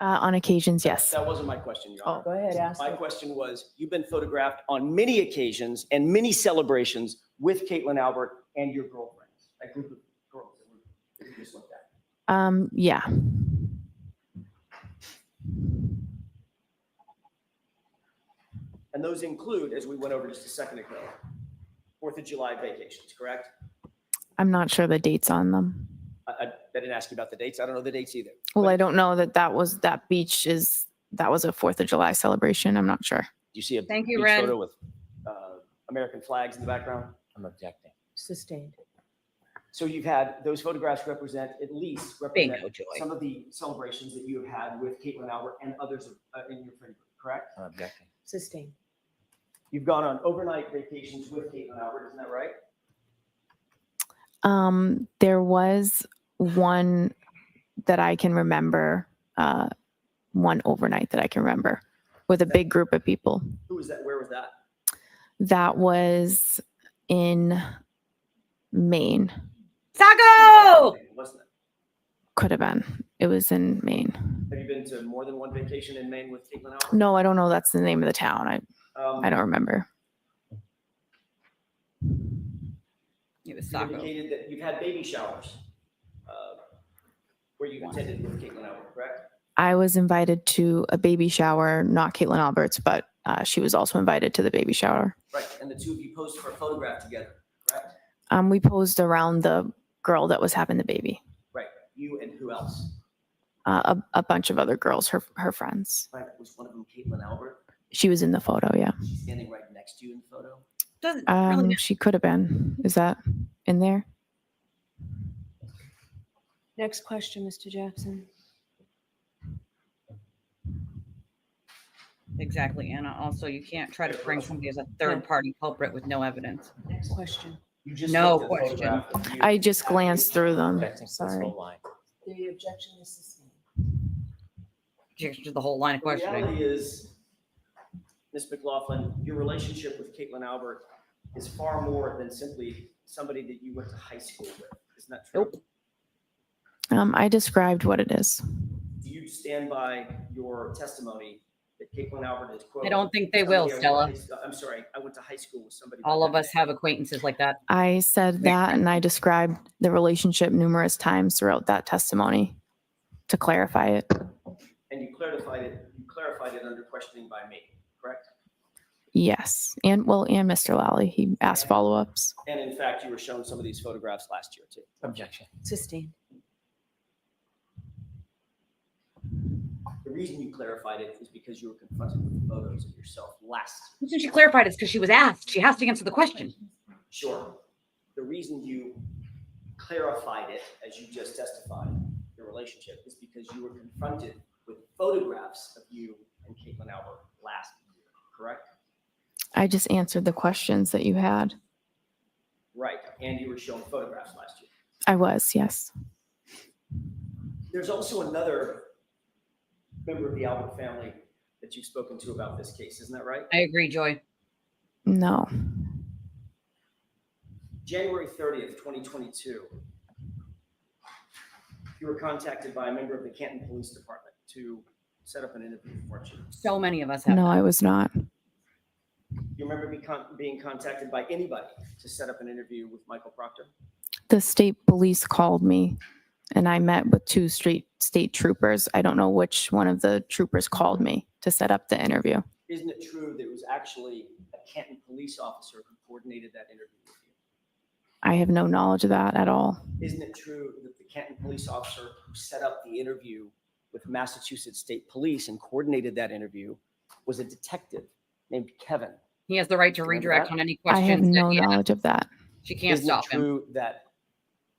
On occasions, yes. That wasn't my question, Your Honor. Go ahead, ask My it. question was, you've been photographed on many occasions and many celebrations with Caitlin Albert and your girlfriends, that group of girls that we just looked at. Yeah. And those include, as we went over just a second ago, 4th of July vacations, correct? I'm not sure the dates on them. I didn't ask you about the dates. I don't know the dates either. Well, I don't know that was a 4th of July celebration. I'm not sure. Do you see a Thank you, beach Ren. photo with American flags in the background? I'm objecting. Sustained. So you've had, those photographs represent Bingo, Joy. some of the celebrations that you have had with Caitlin Albert and others in your friend group, correct? I'm objecting. Sustained. You've gone on overnight vacations with Caitlin Albert, isn't that right? There was one that I can remember, one overnight that I can remember with a big group of people. Who was that? Where was that? That was in Maine. Taco! Wasn't it? Could have been. It was in Maine. Have you been to more than one vacation in Maine with Caitlin Albert? No, I don't know. That's the name of the town. I don't remember. It was You Taco. indicated that you've had baby showers where you've attended with Caitlin Albert, correct? I was invited to a baby shower, not Caitlin Albert's, but she was also invited to the baby shower. Right, and the two of you posed for a photograph together, correct? We posed around the girl that was having the baby. Right, you and who else? A bunch of other girls, her friends. Right, was one of them Caitlin Albert? She was in the photo, yeah. She's standing right next to you in the photo? Doesn't really matter. She could have been. Is that in there? Next question, Mr. Jackson. Exactly, Anna. Also, you can't try to bring somebody as a third-party culprit with no evidence. Next question. You just No looked at the question. photograph of you. I just glanced through them. Objecting to this Sorry. whole line. The objection is sustained. Objection to the whole line of The questioning. reality is, Ms. McLaughlin, your relationship with Caitlin Albert is far more than simply somebody that you went to high school with. Isn't that true? Nope. I described what it is. Do you stand by your testimony that Caitlin Albert is, quote? I don't think they will, Stella. I'm sorry, I went to high school with somebody. All by of that us name. have acquaintances like that. I said that and I described the relationship numerous times throughout that testimony to clarify it. And you clarified it under questioning by me, correct? Yes. And Mr. Lally, he asked follow-ups. And in fact, you were shown some of these photographs last year too. Objection. Sustained. The reason you clarified it is because you were confronted with photos of yourself last. The reason she clarified it's because she was asked. She has to answer the question. Sure. The reason you clarified it, as you just testified, your relationship, is because you were confronted with photographs of you and Caitlin Albert last year, correct? I just answered the questions that you had. Right. And you were shown photographs last year. I was, yes. There's also another member of the Albert family that you've spoken to about this case, isn't that right? I agree, Joy. No. January 30th, 2022, you were contacted by a member of the Canton Police Department to set up an interview, weren't you? So many of us have. No, that. I was not. You remember being contacted by anybody to set up an interview with Michael Proctor? The state police called me and I met with two state troopers. I don't know which one of the troopers called me to set up the interview. Isn't it true that it was actually a Canton police officer who coordinated that interview with you? I have no knowledge of that at all. Isn't it true that the Canton police officer who set up the interview with Massachusetts State Police and coordinated that interview was a detective named Kevin? He has the right to Remember redirect that? on any I questions. have no that he knowledge of that. She can't Isn't stop it him. true that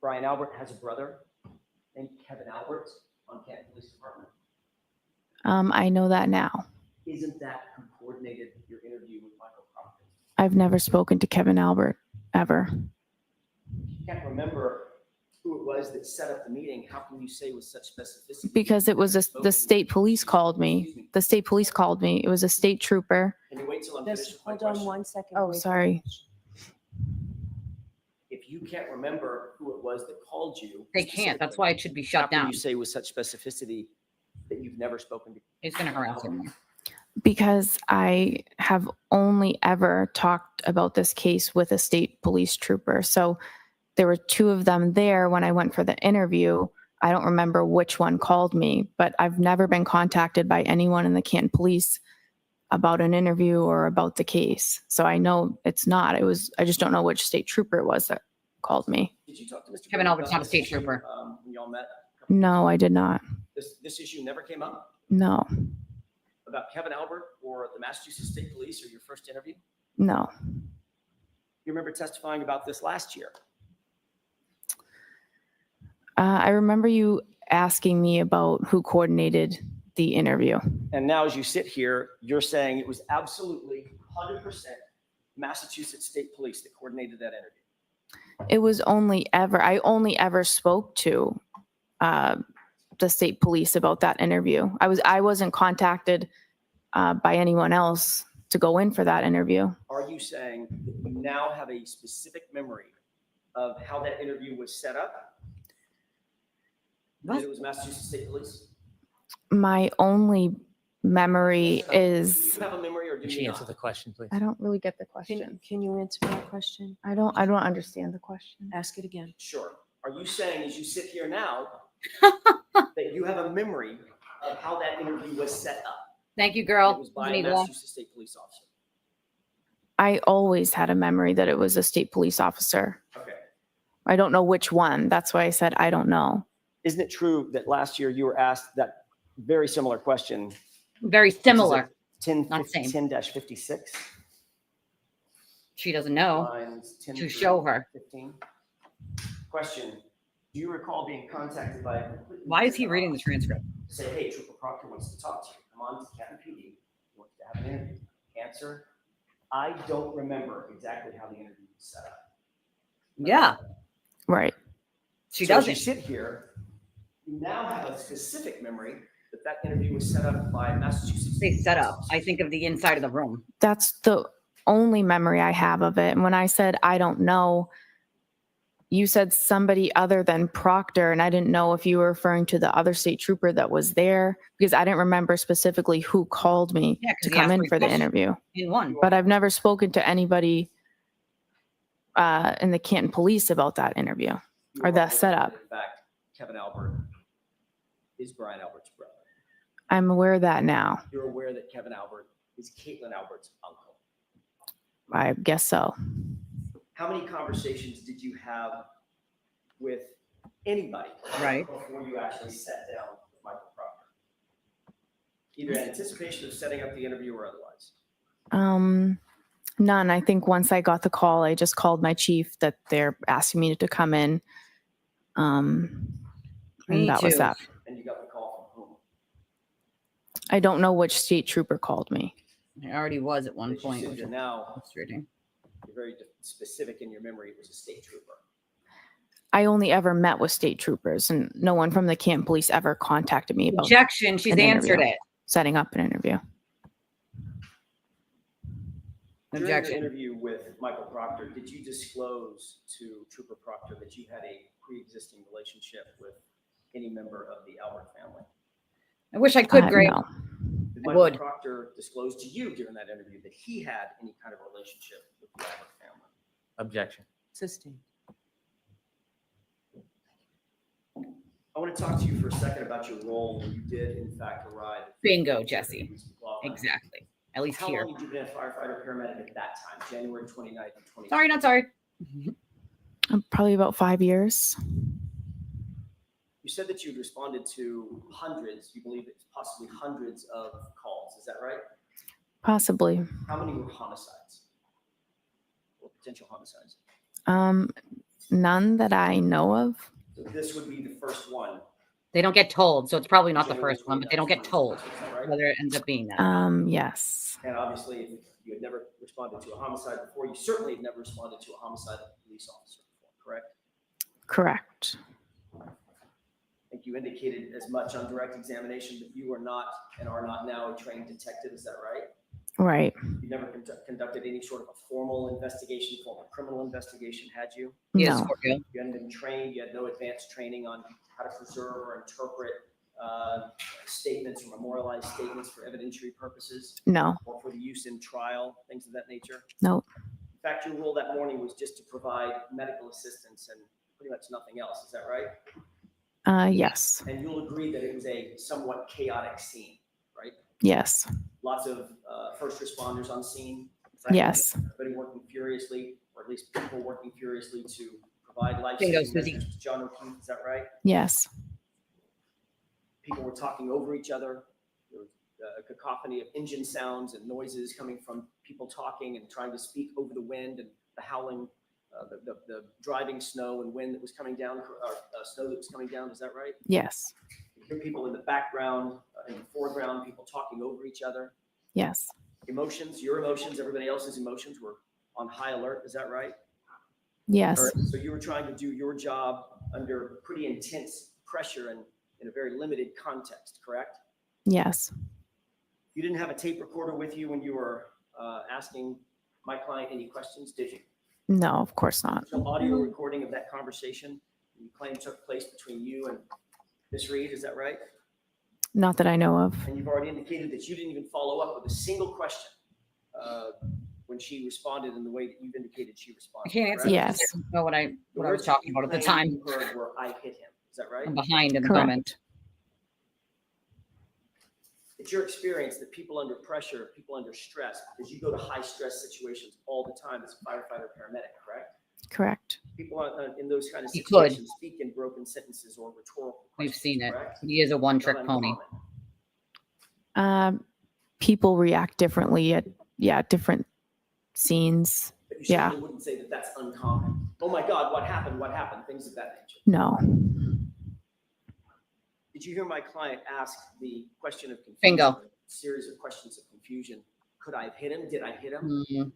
Brian Albert has a brother named Kevin Albert on Canton Police Department? I know that now. Isn't that who coordinated your interview with Michael Proctor? I've never spoken to Kevin Albert ever. You can't remember who it was that set up the meeting. How can you say with such specificity? Because it was the state police called me. The state police called me. It was a state trooper. Can you wait till I'm Just finished with my hold on question? 1 second. Oh, please. sorry. If you can't remember who it was that called you, They can't. That's why it should be shut how can down. you say with such specificity that you've never spoken to? He's going to harass him. Because I have only ever talked about this case with a state police trooper. So there were two of them there when I went for the interview. I don't remember which one called me, but I've never been contacted by anyone in the Canton Police about an interview or about the case. So I know it's not. I just don't know which state trooper it was that called me. Did you talk to Mr. Kevin Brennan Albert's about not a this state issue, trooper. When y'all met? No, I did not. This issue never came up No, about Kevin Albert or the Massachusetts State Police or your first interview? no. You remember testifying about this last year? I remember you asking me about who coordinated the interview. And now as you sit here, you're saying it was absolutely 100% Massachusetts State Police that coordinated that interview. It was I only ever spoke to the state police about that interview. I wasn't contacted by anyone else to go in for that interview. Are you saying that you now have a specific memory of how that interview was set up? That it was Massachusetts State Police? My only memory is. Do you have a memory or do you Answer the question, please. I don't really get the question. Can you answer my question? I don't understand the question. Ask it again. Sure. Are you saying as you sit here now that you have a memory of how that interview was set up? Thank you, It girl. was by a Nagel. Massachusetts State Police officer. I always had a memory that it was a state police officer. Okay. I don't know which one. That's why I said I don't know. Isn't it true that last year you were asked that very similar question? Very similar. 10, Not same. 10-56? She doesn't know Lines 10 to through show her. 15. Question, do you recall being contacted by a completely Why is he different reading the officer transcript? to say, hey, Trooper Proctor wants to talk to you. Come on to Canton PD. He wants to have an interview. Answer, I don't remember exactly how the interview was set up. Yeah. Right. She So as doesn't. you sit here, you now have a specific memory that that interview was set up by Massachusetts. They set up. I think of the inside of the room. That's the only memory I have of it. And when I said I don't know, you said somebody other than Proctor, and I didn't know if you were referring to the other state trooper that was there, because I didn't remember specifically who called me to come in for the interview. In one. But I've never spoken to anybody in the Canton Police about that interview You or are that aware setup. that, in fact, Kevin Albert is Brian Albert's brother. I'm aware of that now. You're aware that Kevin Albert is Caitlin Albert's uncle. I guess so. How many conversations did you have with anybody Right. before you actually sat down with Michael Proctor? Either in anticipation of setting up the interview or otherwise? None. I think once I got the call, I just called my chief that they're asking me to come in. And Me that was too. that. And you got the call from whom? I don't know which state trooper called me. It already was at one But you point. sit Which here is now, frustrating. you're very specific in your memory. It was a state trooper. I only ever met with state troopers, and no one from the Canton Police ever contacted me about Objection. She's an answered interview. it. Setting up an interview. During Objection. your interview with Michael Proctor, did you disclose to Trooper Proctor that you had a pre-existing relationship with any member of the Albert family? I wish I could, Greg. No. Did I Michael would. Proctor disclose to you during that interview that he had any kind of relationship with the Albert family? Objection. Sustained. I want to talk to you for a second about your role when you did, in fact, arrive. at Bingo, Jesse. Law Line. Exactly. At least How here. long had you been a firefighter paramedic at that time, January 29th of 20? Sorry, not sorry. Probably about 5 years. You said that you'd responded to hundreds, you believe it's possibly hundreds of calls. Is that right? Possibly. How many were homicides or potential homicides? None that I know of. So this would be the first one. They don't get told, so it's probably not the January first one, but they 29th, don't get told 2022, is that right? whether it ends up being that. Yes. And obviously, if you had never responded to a homicide before, you certainly had never responded to a homicide of a police officer before, correct? Correct. I think you indicated as much on direct examination that you are not and are not now a trained detective. Is that right? Right. You never conducted any sort of a formal investigation, formal criminal investigation, had you? Yes, No. for real. You hadn't been trained. You had no advanced training on how to preserve or interpret statements or memorialized statements for evidentiary purposes? No. Or for the use in trial, things of that nature? Nope. In fact, your role that morning was just to provide medical assistance and pretty much nothing else. Is that right? Yes. And you'll agree that it was a somewhat chaotic scene, right? Yes. Lots of first responders on scene. Right? Yes. Everybody working furiously, or at least people working furiously to provide Bingo, life-saving Susie. measures to John O'Keefe. Is that right? Yes. People were talking over each other. There was a cacophony of engine sounds and noises coming from people talking and trying to speak over the wind and the howling, the driving snow and wind that was coming down, snow that was coming down. Is that right? Yes. You hear people in the background, in the foreground, people talking over each other. Yes. Emotions, your emotions, everybody else's emotions were on high alert. Is that right? Yes. All right, so you were trying to do your job under pretty intense pressure and in a very limited context, correct? Yes. You didn't have a tape recorder with you when you were asking my client any questions, did you? No, of course not. No audio recording of that conversation you claim took place between you and Ms. Reed, is that right? Not that I know of. And you've already indicated that you didn't even follow up with a single question when she responded in the way that you've indicated she responded. I can't answer. correct? Yes. I don't know what I was talking about at the time. You heard were, I hit him. Is that right? I'm behind in the Correct. moment. It's your experience that people under pressure, people under stress, because you go to high stress situations all the time as a firefighter paramedic, correct? Correct. People in those kind of He could. situations speak in broken sentences or rhetorical We've questions, seen it. correct? He is a one-trick Not pony. uncommon. People react differently at different scenes. But you Yeah. certainly wouldn't say that that's uncommon. Oh my God, what happened? What happened? Things of that nature. No. Did you hear my client ask the question of confusion? Bingo. A series of questions of confusion. Could I have hit him? Did I hit him? Mhm.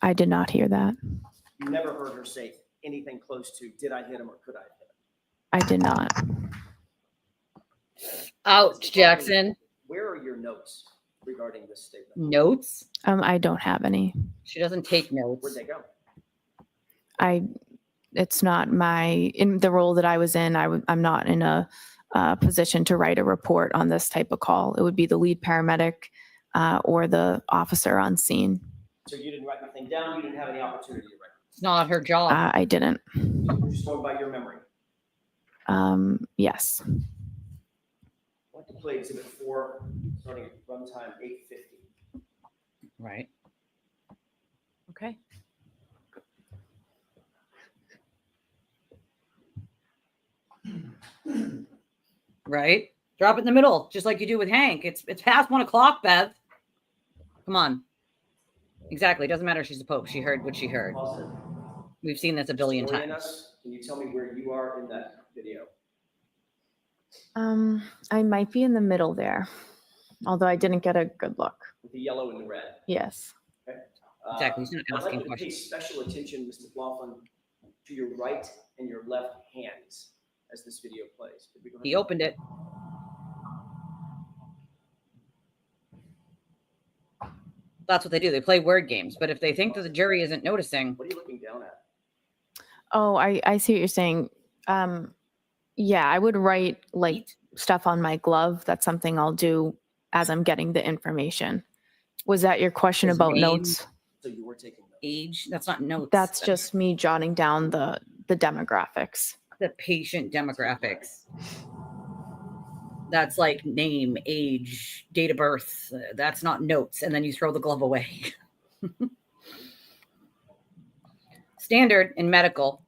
I did not hear that. You never heard her say anything close to, did I hit him or could I have hit him? I did not. Ouch, Jackson. Where are your notes regarding this statement? Notes? I don't have any. She doesn't take Where'd notes. they go? It's not in the role that I was in. I'm not in a position to write a report on this type of call. It would be the lead paramedic or the officer on scene. So you didn't write anything down. You didn't have any opportunity to write. It's not her job. I didn't. You're just going by your memory. Yes. I'd like to play exhibit 4, starting at runtime 8:50. Right. Okay. Right? Drop it in the middle, just like you do with Hank. It's past 1 o'clock, Bev. Come on. Exactly. Doesn't matter if she's a pope. She heard what she heard. Pause it. We've seen this a billion Orient times. us. Can you tell me where you are in that video? I might be in the middle there, although I didn't get a good look. With the yellow and the red. Yes. Okay. Exactly. He's not I'd like asking you to pay questions. special attention, Mr. Laughlin, to your right and your left hands as this video plays. Could we go ahead? He opened it. That's what they do. They play word games. But if they think that the jury isn't noticing, What are you looking down at? Oh, I see what you're saying. Yeah, I would write like stuff on my glove. That's something I'll do as I'm getting the information. Was that your question His about name, notes? So you were taking notes. age, that's not notes. That's just me jotting down the demographics. the patient demographics. That's like name, age, date of birth. That's not notes. And then you throw the glove away. Standard in medical.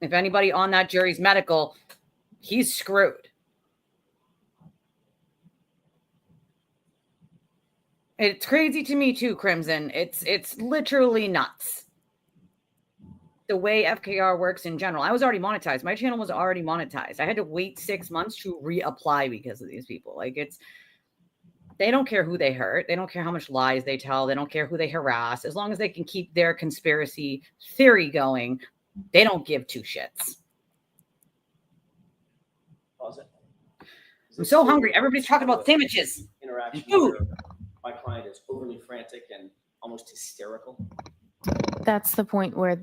If anybody on that jury's medical, he's screwed. It's crazy to me too, Crimson. It's literally nuts. The way FKR works in general. I was already monetized. My channel was already monetized. I had to wait 6 months to reapply because of these people. Like they don't care who they hurt. They don't care how much lies they tell. They don't care who they harass. As long as they can keep their conspiracy theory going, they don't give two shits. Pause it. I'm so hungry. Everybody's talking about sandwiches. Interaction Food. where my client is overly frantic and almost hysterical. That's the point where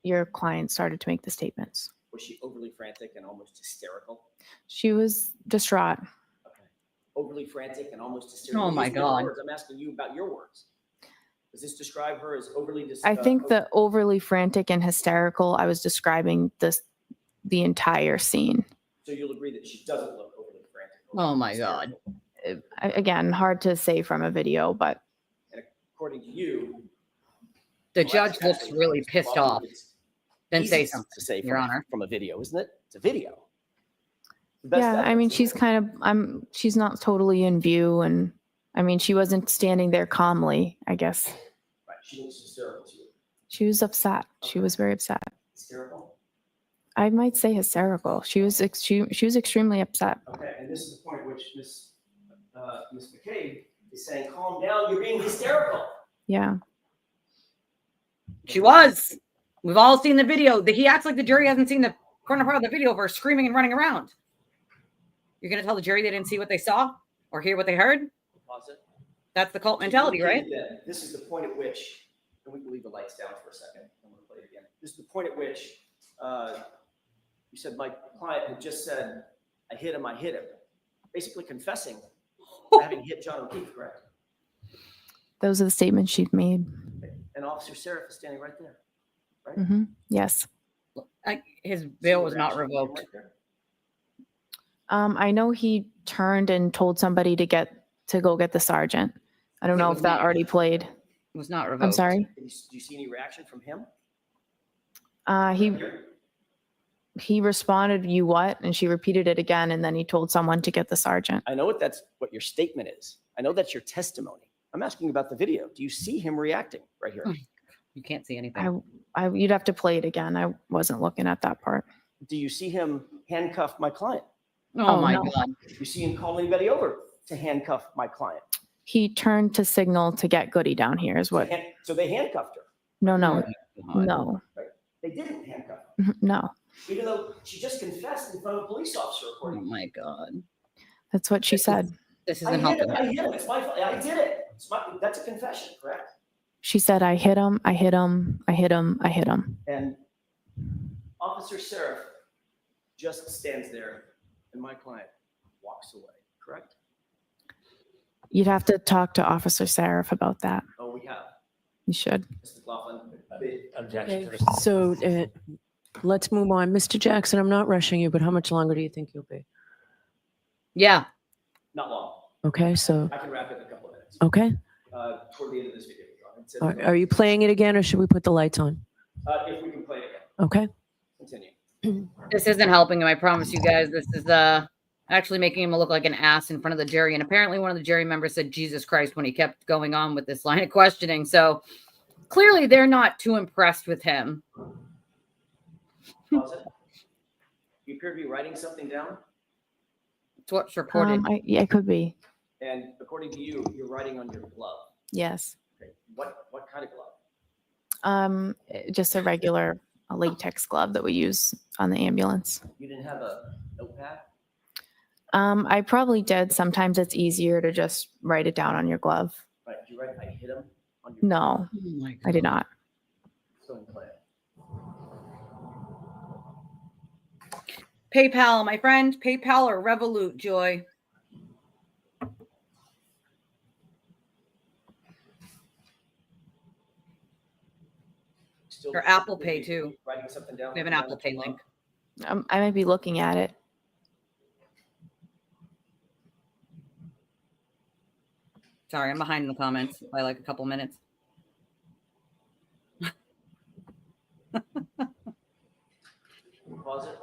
your client started to make the statements. Was she overly frantic and almost hysterical? She was distraught. overly frantic and almost hysterical. Oh my Using different God. words. I'm asking you about your words. Does this describe her as overly? I think the overly frantic and hysterical, I was describing the entire scene. So you'll agree that she doesn't look overly frantic. Oh my God. Again, hard to say from a video, but And according to you, The judge looks really pissed off. Then say easy something, to say Your from, Honor. from a video, isn't it? It's a video. The best yeah, I evidence, mean, isn't she's it? kind of, she's not totally in view. And I mean, she wasn't standing there calmly, I guess. Right. She looks hysterical to you. She was upset. She was very upset. Hysterical. I might say hysterical. She was extremely upset. Okay, and this is the point at which Ms. McCabe is saying, calm down, you're being hysterical. Yeah. She was. We've all seen the video. He acts like the jury hasn't seen the corner part of the video of her screaming and running around. You're going to tell the jury they didn't see what they saw or hear what they heard? Pause it. That's the cult mentality, right? This is the point at which, and we can leave the lights down for a second, and we'll play it again. This is the point at which you said my client had just said, I hit him, basically confessing to having hit John O'Keefe, correct? Those are the statements she'd made. And Officer Seraph is standing right there, right? Mm-hmm. Yes. His bail was not revoked. I know he turned and told somebody to go get the sergeant. I don't know if that already played. It was not revoked. I'm sorry. Do you see any reaction from him? He responded, "You what?" And she repeated it again, and then he told someone to get the sergeant. I know that's what your statement is. I know that's your testimony. I'm asking about the video. Do you see him reacting right here? You can't see anything. You'd have to play it again. I wasn't looking at that part. Do you see him handcuff my client? Oh my no. God. Do you see him call anybody over to handcuff my client? He turned to signal to get Goody down here is what. So they handcuffed her. No. Right? They didn't handcuff her. No. Even though she just confessed in front of a police officer, Oh according to my God. That's what she said. This I isn't hit him. helping. I hit him. It's my fault. I did it. That's a confession, correct? She said, "I hit him. I hit him. I hit him. I hit him." And Officer Seraph just stands there, and my client walks away, correct? You'd have to talk to Officer Seraph about that. Oh, we have. You should. Mr. McLaughlin. Objection to Okay, this. so let's move on. Mr. Jackson, I'm not rushing you, but how much longer do you think you'll be? Yeah. Not long. Okay, so, I can wrap it in a couple of minutes. okay. Toward the end of this video. Go ahead. Are you playing it again or should we put the lights on? If we can play it again. Okay. Continue. This isn't helping him. I promise you guys. This is actually making him look like an ass in front of the jury. And apparently one of the jury members said, Jesus Christ, when he kept going on with this line of questioning. So clearly they're not too impressed with him. Pause it. You appear to be writing something down. It's what's recorded. Yeah, it could be. And according to you, you're writing on your glove. Yes. Okay. What kind of glove? Just a regular latex glove that we use on the ambulance. You didn't have a notepad? I probably did. Sometimes it's easier to just write it down on your glove. Right. Did you write, I hit him on your No, Oh my God. I did not. Go and play it. PayPal, my friend. PayPal or Revolut, Joy. Still Or Apple Pay too. Writing something down. We have an Apple Pay link. I might be looking at it. Sorry, I'm behind in the comments by like a couple minutes. Pause it.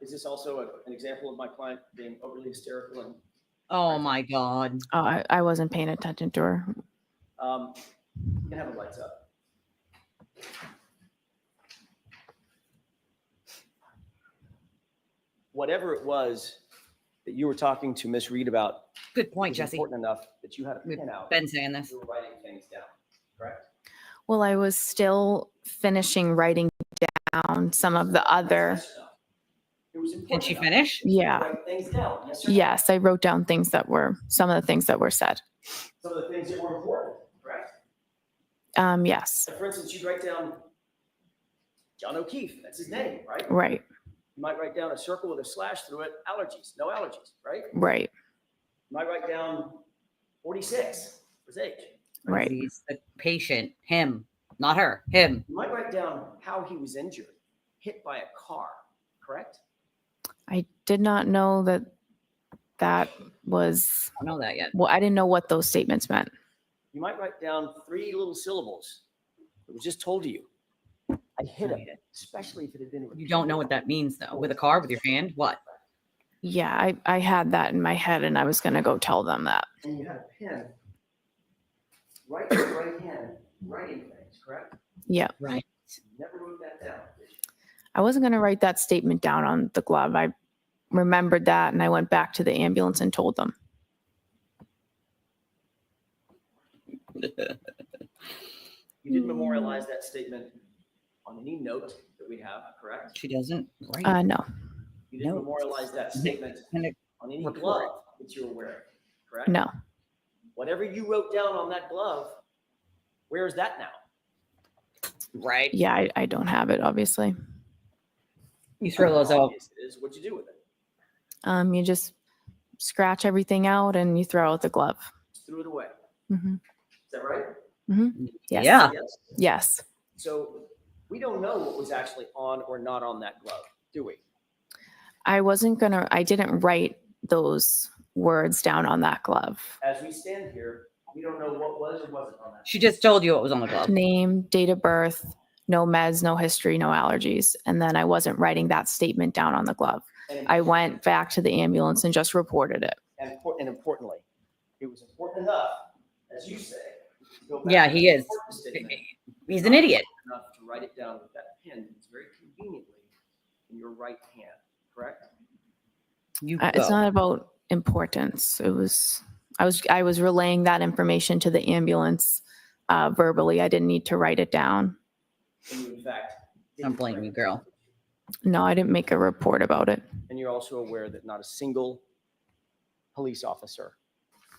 Is this also an example of my client being overly hysterical and Oh my God. Oh, I wasn't paying attention to her. you can have the lights up. Whatever it was that you were talking to Miss Reed about, Good point, was Jesse. important enough that you had a We've pen out. been saying this. You were writing things down, correct? Well, I was still finishing writing down some of the other. Yes or no? It was important Did she enough finish? that you Yeah. write things down. Yes or no? Yes, I wrote down things that were some of the things that were said. Some of the things that were important, correct? Yes. So for instance, you'd write down John O'Keefe. That's his name, right? Right. You might write down a circle with a slash through it, allergies, no allergies, right? Right. You might write down 46 for his age. Right. He's the patient, him, not her, him. You might write down how he was injured, hit by a car, correct? I did not know that that was. I don't know that yet. Well, I didn't know what those statements meant. You might write down 3 little syllables. It was just told to you. I hit him, especially if it had been. You don't know what that means though. With a car, with your hand, what? Yeah, I had that in my head and I was going to go tell them that. And you had a pen right in your right hand writing things, correct? Yeah. Right. You never wrote that down, did you? I wasn't going to write that statement down on the glove. I remembered that and I went back to the ambulance and told them. You didn't memorialize that statement on any note that we have, correct? She doesn't. Right. No. You didn't No. memorialize that statement on any glove that you're wearing, correct? No. Whatever you wrote down on that glove, where is that now? Right. Yeah, I don't have it, obviously. You throw those out. What'd you do with it? You just scratch everything out and you throw out the glove. Just threw it away. Mm-hmm. Is that right? Mm-hmm. Yes. Yeah. Yes. Yes. So we don't know what was actually on or not on that glove, do we? I didn't write those words down on that glove. As we stand here, we don't know what was or wasn't on that. She just told you what was on the glove. Name, date of birth, no meds, no history, no allergies. And then I wasn't writing that statement down on the glove. I went back to the ambulance and just reported it. And importantly, it was important enough, as you say. to go back Yeah, to he the is. important statement. He's an idiot. Enough to write it down with that pen. It's very conveniently in your right hand, correct? It's not about importance. I was relaying that information to the ambulance verbally. I didn't need to write it down. And you, in fact, Don't blame you, girl. No, I didn't make a report about it. And you're also aware that not a single police officer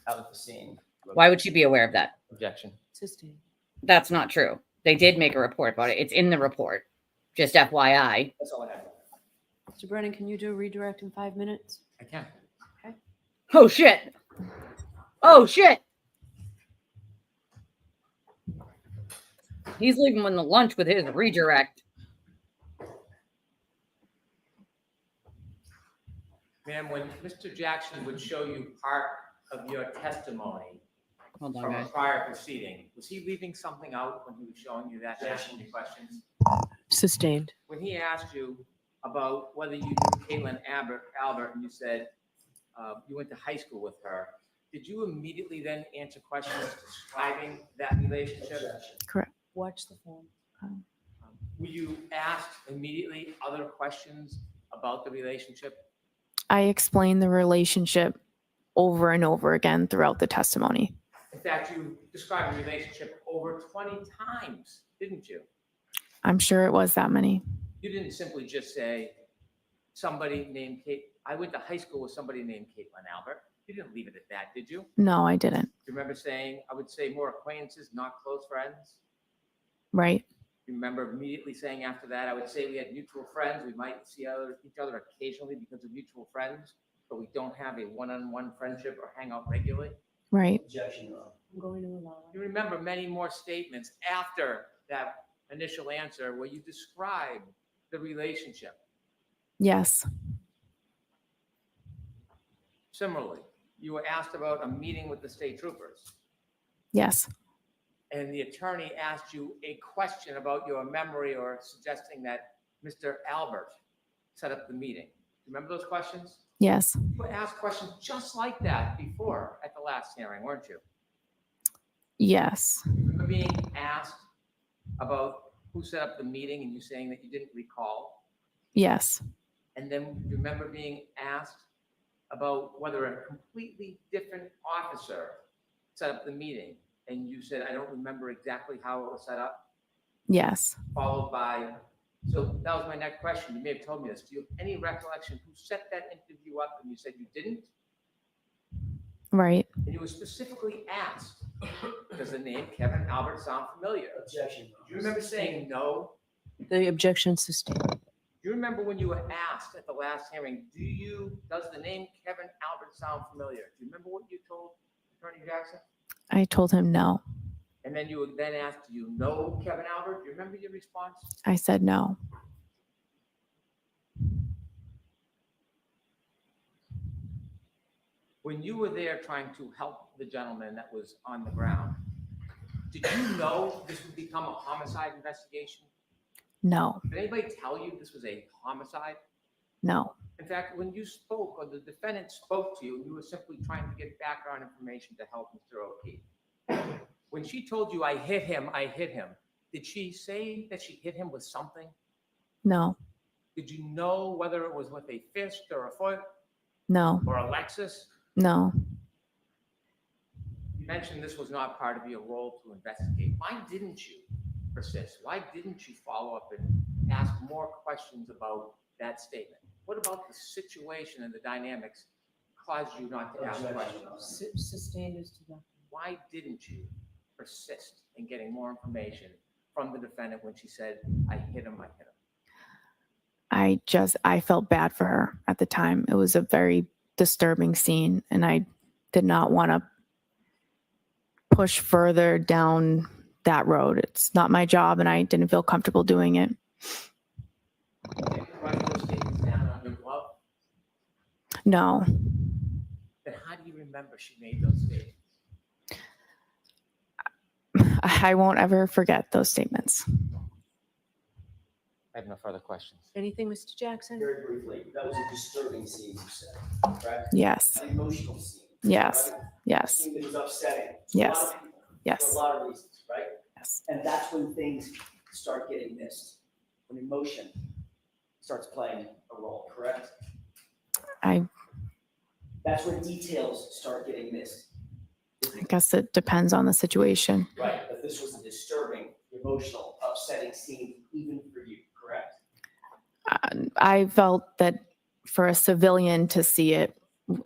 out at the scene. Why would she be aware of that? Objection. Sustained. That's not true. They did make a report about it. It's in the report. Just FYI. That's all I have. Mr. Brennan, can you do a redirect in 5 minutes? I can. Oh shit. Oh shit. He's leaving when the lunch with his redirect. Ma'am, when Mr. Jackson would show you part of your testimony Hold on, from a guys. prior proceeding, was he leaving something out when he was showing you that, asking you questions? Sustained. When he asked you about whether you knew Caitlin Albert, and you said you went to high school with her, did you immediately then answer questions describing that relationship? Correct. Watch the phone. Were you asked immediately other questions about the relationship? I explained the relationship over and over again throughout the testimony. In fact, you described the relationship over 20 times, didn't you? I'm sure it was that many. You didn't simply just say somebody named Kate. I went to high school with somebody named Caitlin Albert. You didn't leave it at that, did you? No, I didn't. Do you remember saying, I would say more acquaintances, not close friends? Right. You remember immediately saying after that, I would say we had mutual friends. We might see each other occasionally because of mutual friends, but we don't have a one-on-one friendship or hang out regularly. Right. Objection. I'm going to allow it. You remember many more statements after that initial answer where you described the relationship. Yes. Similarly, you were asked about a meeting with the state troopers, Yes. and the attorney asked you a question about your memory or suggesting that Mr. Albert set up the meeting. Remember those questions? Yes. You were asked questions just like that before at the last hearing, weren't you? Yes. Remember being asked about who set up the meeting and you saying that you didn't recall? Yes. And then you remember being asked about whether a completely different officer set up the meeting and you said, I don't remember exactly how it was set up, Yes. followed by, so that was my next question. You may have told me this. Do you have any recollection who set that interview up and you said you didn't? Right. And you were specifically asked, does the name Kevin Albert sound familiar? Objection. Do you remember saying no? The objection sustained. Do you remember when you were asked at the last hearing, does the name Kevin Albert sound familiar? Do you remember what you told Attorney Jackson? I told him no. And then you were then asked, do you know Kevin Albert? Do you remember your response? I said no. When you were there trying to help the gentleman that was on the ground, did you know this would become a homicide investigation? No. Did anybody tell you this was a homicide? No. In fact, when you spoke, or the defendant spoke to you, you were simply trying to get background information to help Mr. O'Keefe. When she told you, I hit him, did she say that she hit him with something? No. Did you know whether it was with a fist or a foot No. or a Lexus? No. You mentioned this was not part of your role to investigate. Why didn't you persist? Why didn't you follow up and ask more questions about that statement? What about the situation and the dynamics caused you not to ask questions? Sustained as to that. Why didn't you persist in getting more information from the defendant when she said, I hit him, I hit him? I felt bad for her at the time. It was a very disturbing scene, and I did not want to push further down that road. It's not my job, and I didn't feel comfortable doing it. Did you write those statements down on your glove? No. Then how do you remember she made those statements? I won't ever forget those statements. I have no further questions. Anything, Mr. Jackson? Very briefly, that was a disturbing scene, you said, correct? Yes. An emotional scene. Yes. Right? Yes. A scene that was upsetting. Yes. A lot of people, Yes. for a lot of reasons, right? Yes. And that's when things start getting missed, when emotion starts playing a role, correct? That's when details start getting missed. I guess it depends on the situation. Right, but this was a disturbing, emotional, upsetting scene even for you, correct? I felt that for a civilian to see it,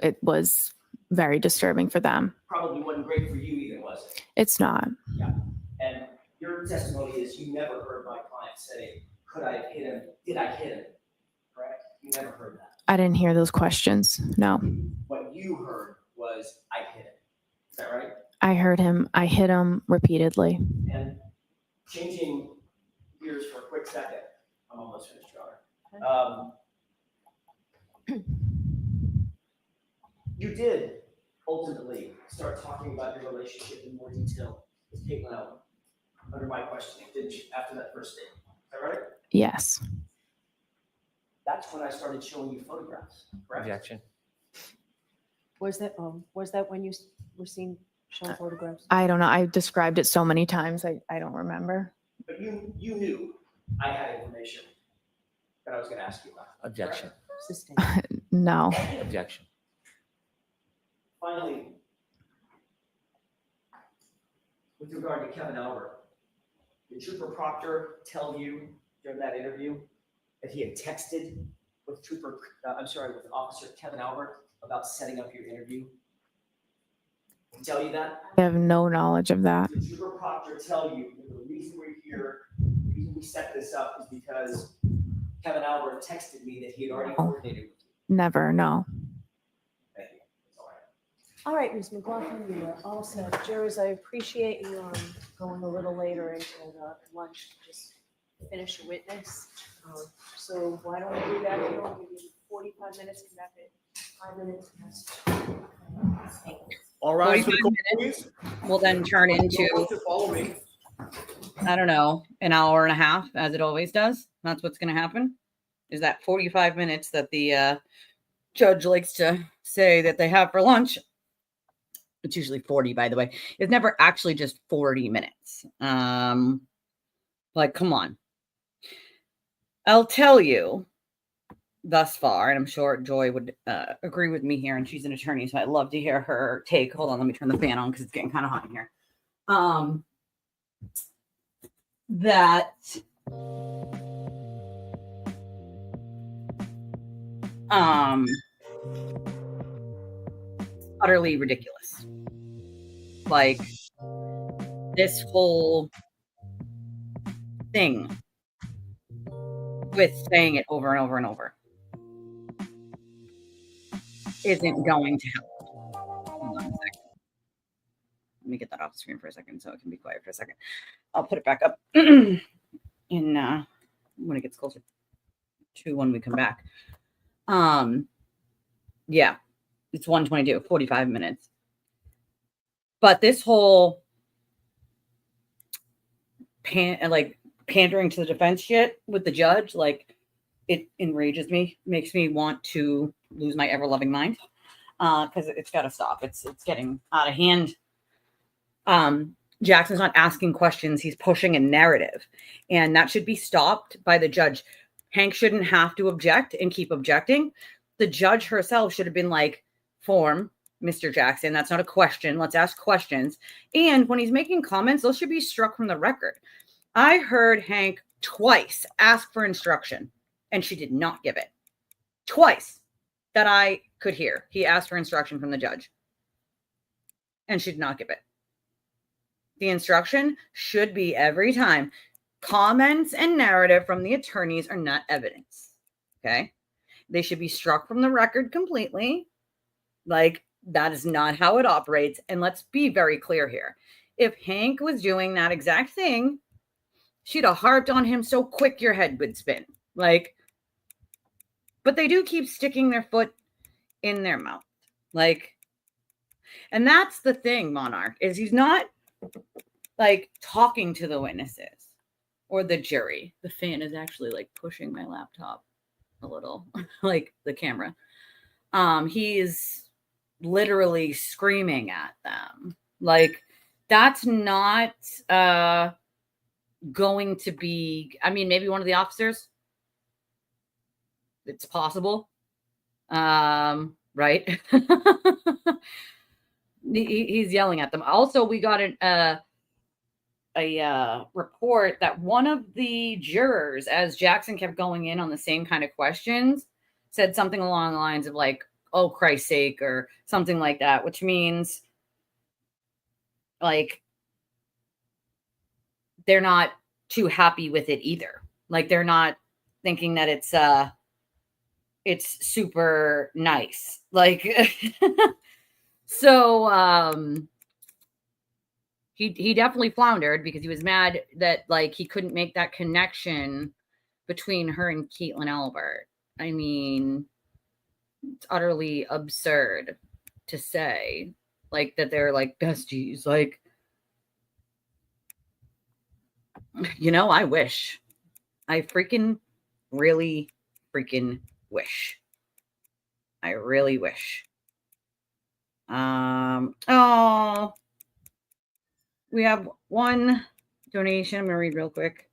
it was very disturbing for them. Probably wasn't great for you either, was it? It's not. Yeah, and your testimony is you never heard my client say, could I have hit him? Did I hit him? Correct? You never heard that. I didn't hear those questions. No. What you heard was, I hit him. Is that right? I heard him. I hit him repeatedly. And changing gears for a quick second, I'm almost finished, Your Honor. You did ultimately start talking about your relationship in more detail with Caitlin Allen under my questioning, didn't you, after that first statement? Is that right? Yes. That's when I started showing you photographs, correct? Objection. Was that when you were seen showing photographs? I don't know. I described it so many times. I don't remember. But you knew I had information that I was going to ask you about. Objection. No. Objection. Finally, with regard to Kevin Albert, did Trooper Proctor tell you during that interview that he had texted with with Officer Kevin Albert about setting up your interview? Did he tell you that? I have no knowledge of that. Did Trooper Proctor tell you that the reason we're here, the reason we set this up is because Kevin Albert texted me that he had already coordinated with you? Never. No. Thank you. That's all I have. All right, Ms. McLaughlin, you are all set. Jurors, I appreciate you going a little later into lunch to just finish a witness. So why don't we do that? We'll give you 45 minutes, come back at 5 minutes. All right. 45 minutes will then turn into, Follow me. I don't know, an hour and a half, as it always does. That's what's going to happen. Is that 45 minutes that the judge likes to say that they have for lunch? It's usually 40, by the way. It's never actually just 40 minutes. Like, come on. I'll tell you thus far, and I'm sure Joy would agree with me here, and she's an attorney, so I'd love to hear her take. Hold on, let me turn the fan on because it's getting kind of hot in here. That utterly ridiculous. Like, this whole thing with saying it over and over and over isn't going to help. Hold on a second. Let me get that off the screen for a second so it can be quiet for a second. I'll put it back up in when it gets closer to when we come back. Yeah, it's 1:22, 45 minutes. But this whole pandering to the defense shit with the judge, like, it enrages me, makes me want to lose my ever-loving mind, because it's got to stop. It's getting out of hand. Jackson's not asking questions. He's pushing a narrative, and that should be stopped by the judge. Hank shouldn't have to object and keep objecting. The judge herself should have been like, form, Mr. Jackson, that's not a question. Let's ask questions. And when he's making comments, those should be struck from the record. I heard Hank twice ask for instruction, and she did not give it. Twice that I could hear. He asked for instruction from the judge, and she did not give it. The instruction should be every time. Comments and narrative from the attorneys are not evidence. Okay? They should be struck from the record completely. Like, that is not how it operates. And let's be very clear here. If Hank was doing that exact thing, she'd have harped on him so quick your head would spin. Like, but they do keep sticking their foot in their mouth. Like, and that's the thing, Monarch, is he's not like talking to the witnesses or the jury. The fan is actually like pushing my laptop a little, like the camera. He is literally screaming at them. Like, that's not going to be, I mean, maybe one of the officers. It's possible. Right? He's yelling at them. Also, we got a report that one of the jurors, as Jackson kept going in on the same kind of questions, said something along the lines of like, oh, Christ's sake, or something like that, which means like they're not too happy with it either. Like, they're not thinking that it's super nice. Like, so he definitely floundered because he was mad that like he couldn't make that connection between her and Caitlin Albert. I mean, it's utterly absurd to say like that they're like besties. Like, you know, I wish. I freaking really freaking wish. I really wish. Oh, we have one donation. I'm gonna read real quick.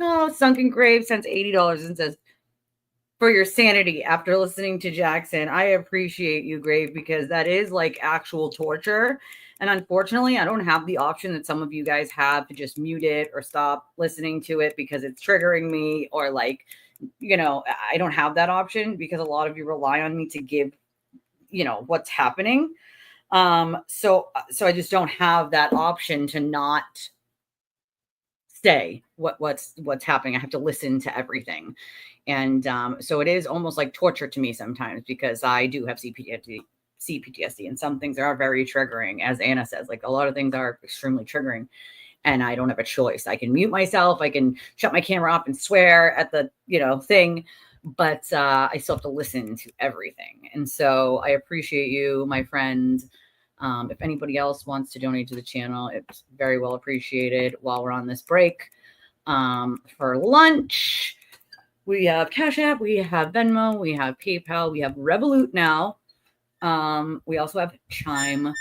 Oh, Sunken Grave sends $80 and says, for your sanity after listening to Jackson. I appreciate you, Grave, because that is like actual torture. And unfortunately, I don't have the option that some of you guys have to just mute it or stop listening to it because it's triggering me, or like, you know, I don't have that option because a lot of you rely on me to give, you know, what's happening. So I just don't have that option to not say what's happening. I have to listen to everything. And so it is almost like torture to me sometimes because I do have CPTSD, and some things are very triggering, as Anna says. Like, a lot of things are extremely triggering, and I don't have a choice. I can mute myself, I can shut my camera off and swear at the, you know, thing, but I still have to listen to everything. And so I appreciate you, my friend. If anybody else wants to donate to the channel, it's very well appreciated. While we're on this break for lunch, we have Cash App, we have Venmo, we have PayPal, we have Revolut now. We also have Chime.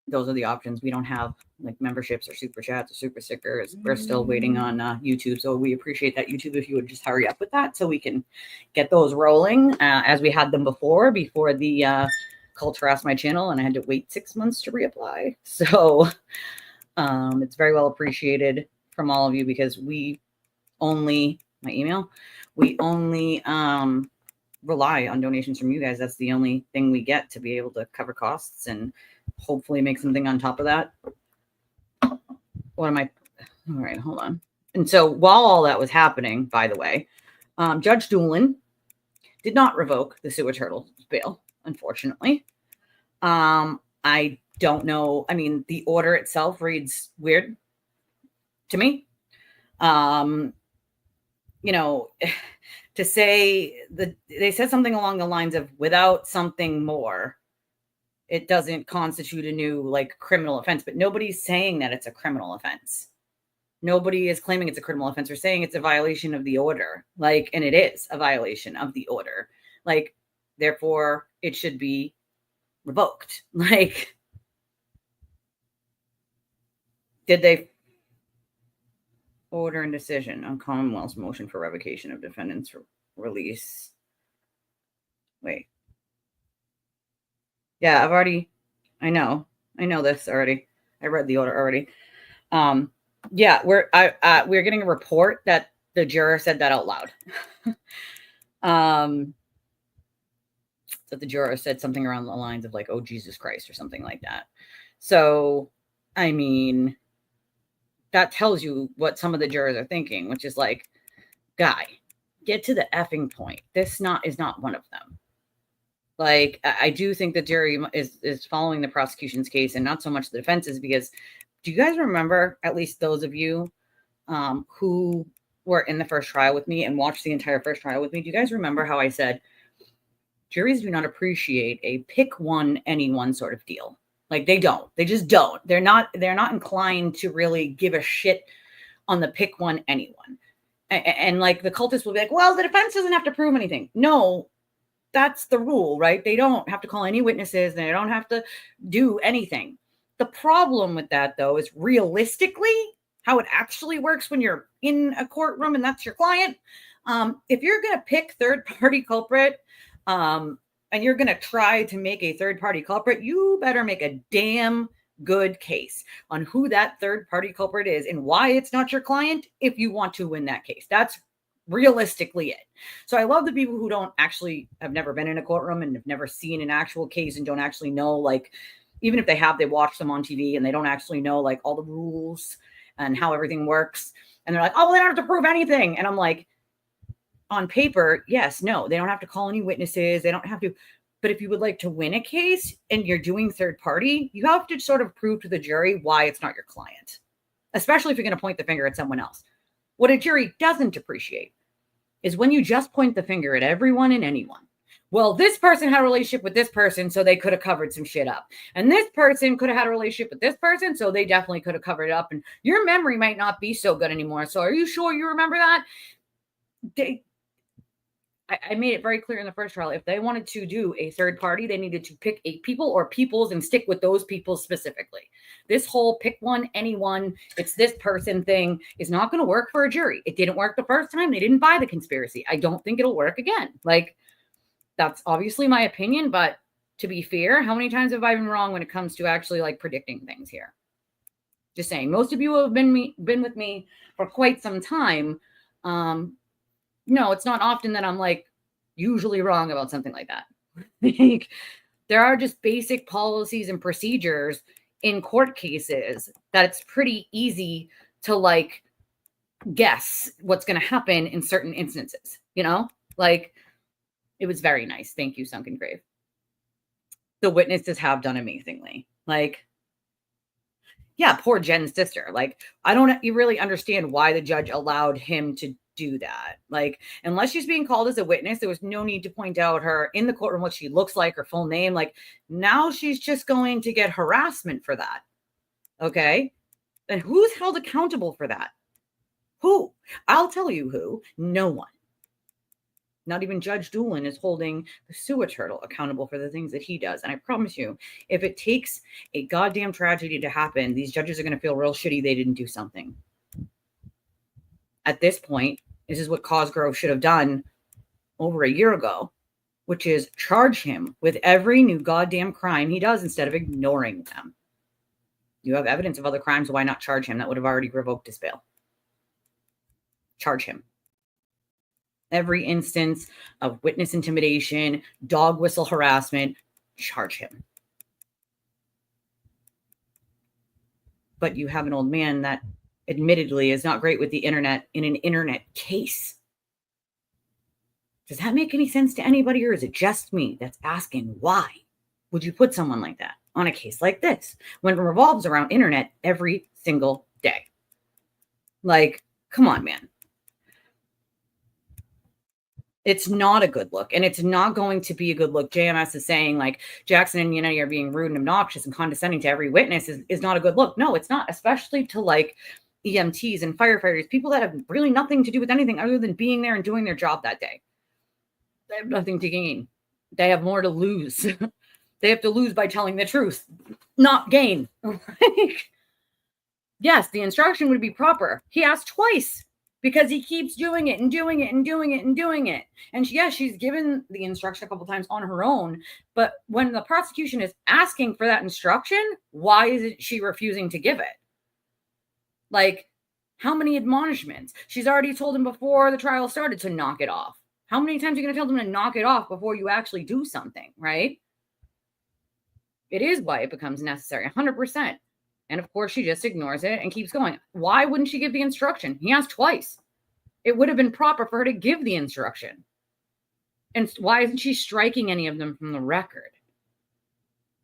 Those are the options. We don't have like memberships or super chats or super stickers. We're still waiting on YouTube. So we appreciate that, YouTube, if you would just hurry up with that so we can get those rolling as we had them before the cult harassed my channel and I had to wait 6 months to reapply. So it's very well appreciated from all of you because we only, my email, we only rely on donations from you guys. That's the only thing we get to be able to cover costs and hopefully make something on top of that. What am I? All right, hold on. And so while all that was happening, by the way, Judge Doolin did not revoke the sewer turtle bail, unfortunately. I don't know. I mean, the order itself reads weird to me. You know, to say that they said something along the lines of without something more, it doesn't constitute a new like criminal offense, but nobody's saying that it's a criminal offense. Nobody is claiming it's a criminal offense. We're saying it's a violation of the order. Like, and it is a violation of the order. Like, therefore it should be revoked. Like, did they order and decision on Commonwealth's motion for revocation of defendant's release? Wait. Yeah, I know this already. I read the order already. Yeah, we're getting a report that the juror said that out loud. That the juror said something around the lines of like, "Oh, Jesus Christ," or something like that. So, I mean, that tells you what some of the jurors are thinking, which is like, guy, get to the effing point. This is not one of them. Like, I do think the jury is following the prosecution's case and not so much the defense's, because do you guys remember, at least those of you who were in the first trial with me and watched the entire first trial with me, do you guys remember how I said juries do not appreciate a pick one, anyone sort of deal? Like, they don't. They just don't. They're not inclined to really give a shit on the pick one, anyone. And like the cultists will be like, well, the defense doesn't have to prove anything. No, that's the rule, right? They don't have to call any witnesses. They don't have to do anything. The problem with that, though, is realistically how it actually works when you're in a courtroom and that's your client. If you're going to pick third-party culprit and you're going to try to make a third-party culprit, you better make a damn good case on who that third-party culprit is and why it's not your client if you want to win that case. That's realistically it. So I love the people who have never been in a courtroom and have never seen an actual case and don't actually know, like, even if they have, they watch them on TV and they don't actually know like all the rules and how everything works. And they're like, oh, well, they don't have to prove anything. And I'm like, on paper, yes, no, they don't have to call any witnesses. They don't have to. But if you would like to win a case and you're doing third party, you have to sort of prove to the jury why it's not your client, especially if you're going to point the finger at someone else. What a jury doesn't appreciate is when you just point the finger at everyone and anyone. Well, this person had a relationship with this person, so they could have covered some shit up. And this person could have had a relationship with this person, so they definitely could have covered it up. And your memory might not be so good anymore. So are you sure you remember that? I made it very clear in the first trial. If they wanted to do a third party, they needed to pick a people or peoples and stick with those people specifically. This whole pick one, anyone, it's this person thing is not going to work for a jury. It didn't work the first time. They didn't buy the conspiracy. I don't think it'll work again. Like, that's obviously my opinion, but to be fair, how many times have I been wrong when it comes to actually like predicting things here? Just saying, most of you have been with me for quite some time. No, it's not often that I'm like usually wrong about something like that. Like, there are just basic policies and procedures in court cases that it's pretty easy to like guess what's going to happen in certain instances, you know? Like, it was very nice. Thank you, Sunken Grave. The witnesses have done amazingly. Like, yeah, poor Jen's sister. Like, I don't really understand why the judge allowed him to do that. Like, unless she's being called as a witness, there was no need to point out her in the courtroom what she looks like, her full name. Like, now she's just going to get harassment for that. Okay? And who's held accountable for that? Who? I'll tell you who. No one. Not even Judge Doolin is holding the sewer turtle accountable for the things that he does. And I promise you, if it takes a goddamn tragedy to happen, these judges are going to feel real shitty they didn't do something. At this point, this is what Cosgrove should have done over a year ago, which is charge him with every new goddamn crime he does instead of ignoring them. You have evidence of other crimes. Why not charge him? That would have already revoked his bail. Charge him. Every instance of witness intimidation, dog whistle harassment, charge him. But you have an old man that admittedly is not great with the internet in an internet case. Does that make any sense to anybody, or is it just me that's asking why would you put someone like that on a case like this when it revolves around internet every single day? Like, come on, man. It's not a good look, and it's not going to be a good look. JMS is saying, like, Jackson and Yannetti are being rude and obnoxious and condescending to every witness is not a good look. No, it's not, especially to, like, EMTs and firefighters, people that have really nothing to do with anything other than being there and doing their job that day. They have nothing to gain. They have more to lose. They have to lose by telling the truth, not gain. Yes, the instruction would be proper. He asked twice because he keeps doing it and doing it and doing it and doing it. And yes, she's given the instruction a couple times on her own. But when the prosecution is asking for that instruction, why is she refusing to give it? Like, how many admonishments? She's already told him before the trial started to knock it off. How many times are you going to tell them to knock it off before you actually do something, right? It is why it becomes necessary, 100%. And of course, she just ignores it and keeps going. Why wouldn't she give the instruction? He asked twice. It would have been proper for her to give the instruction. And why isn't she striking any of them from the record?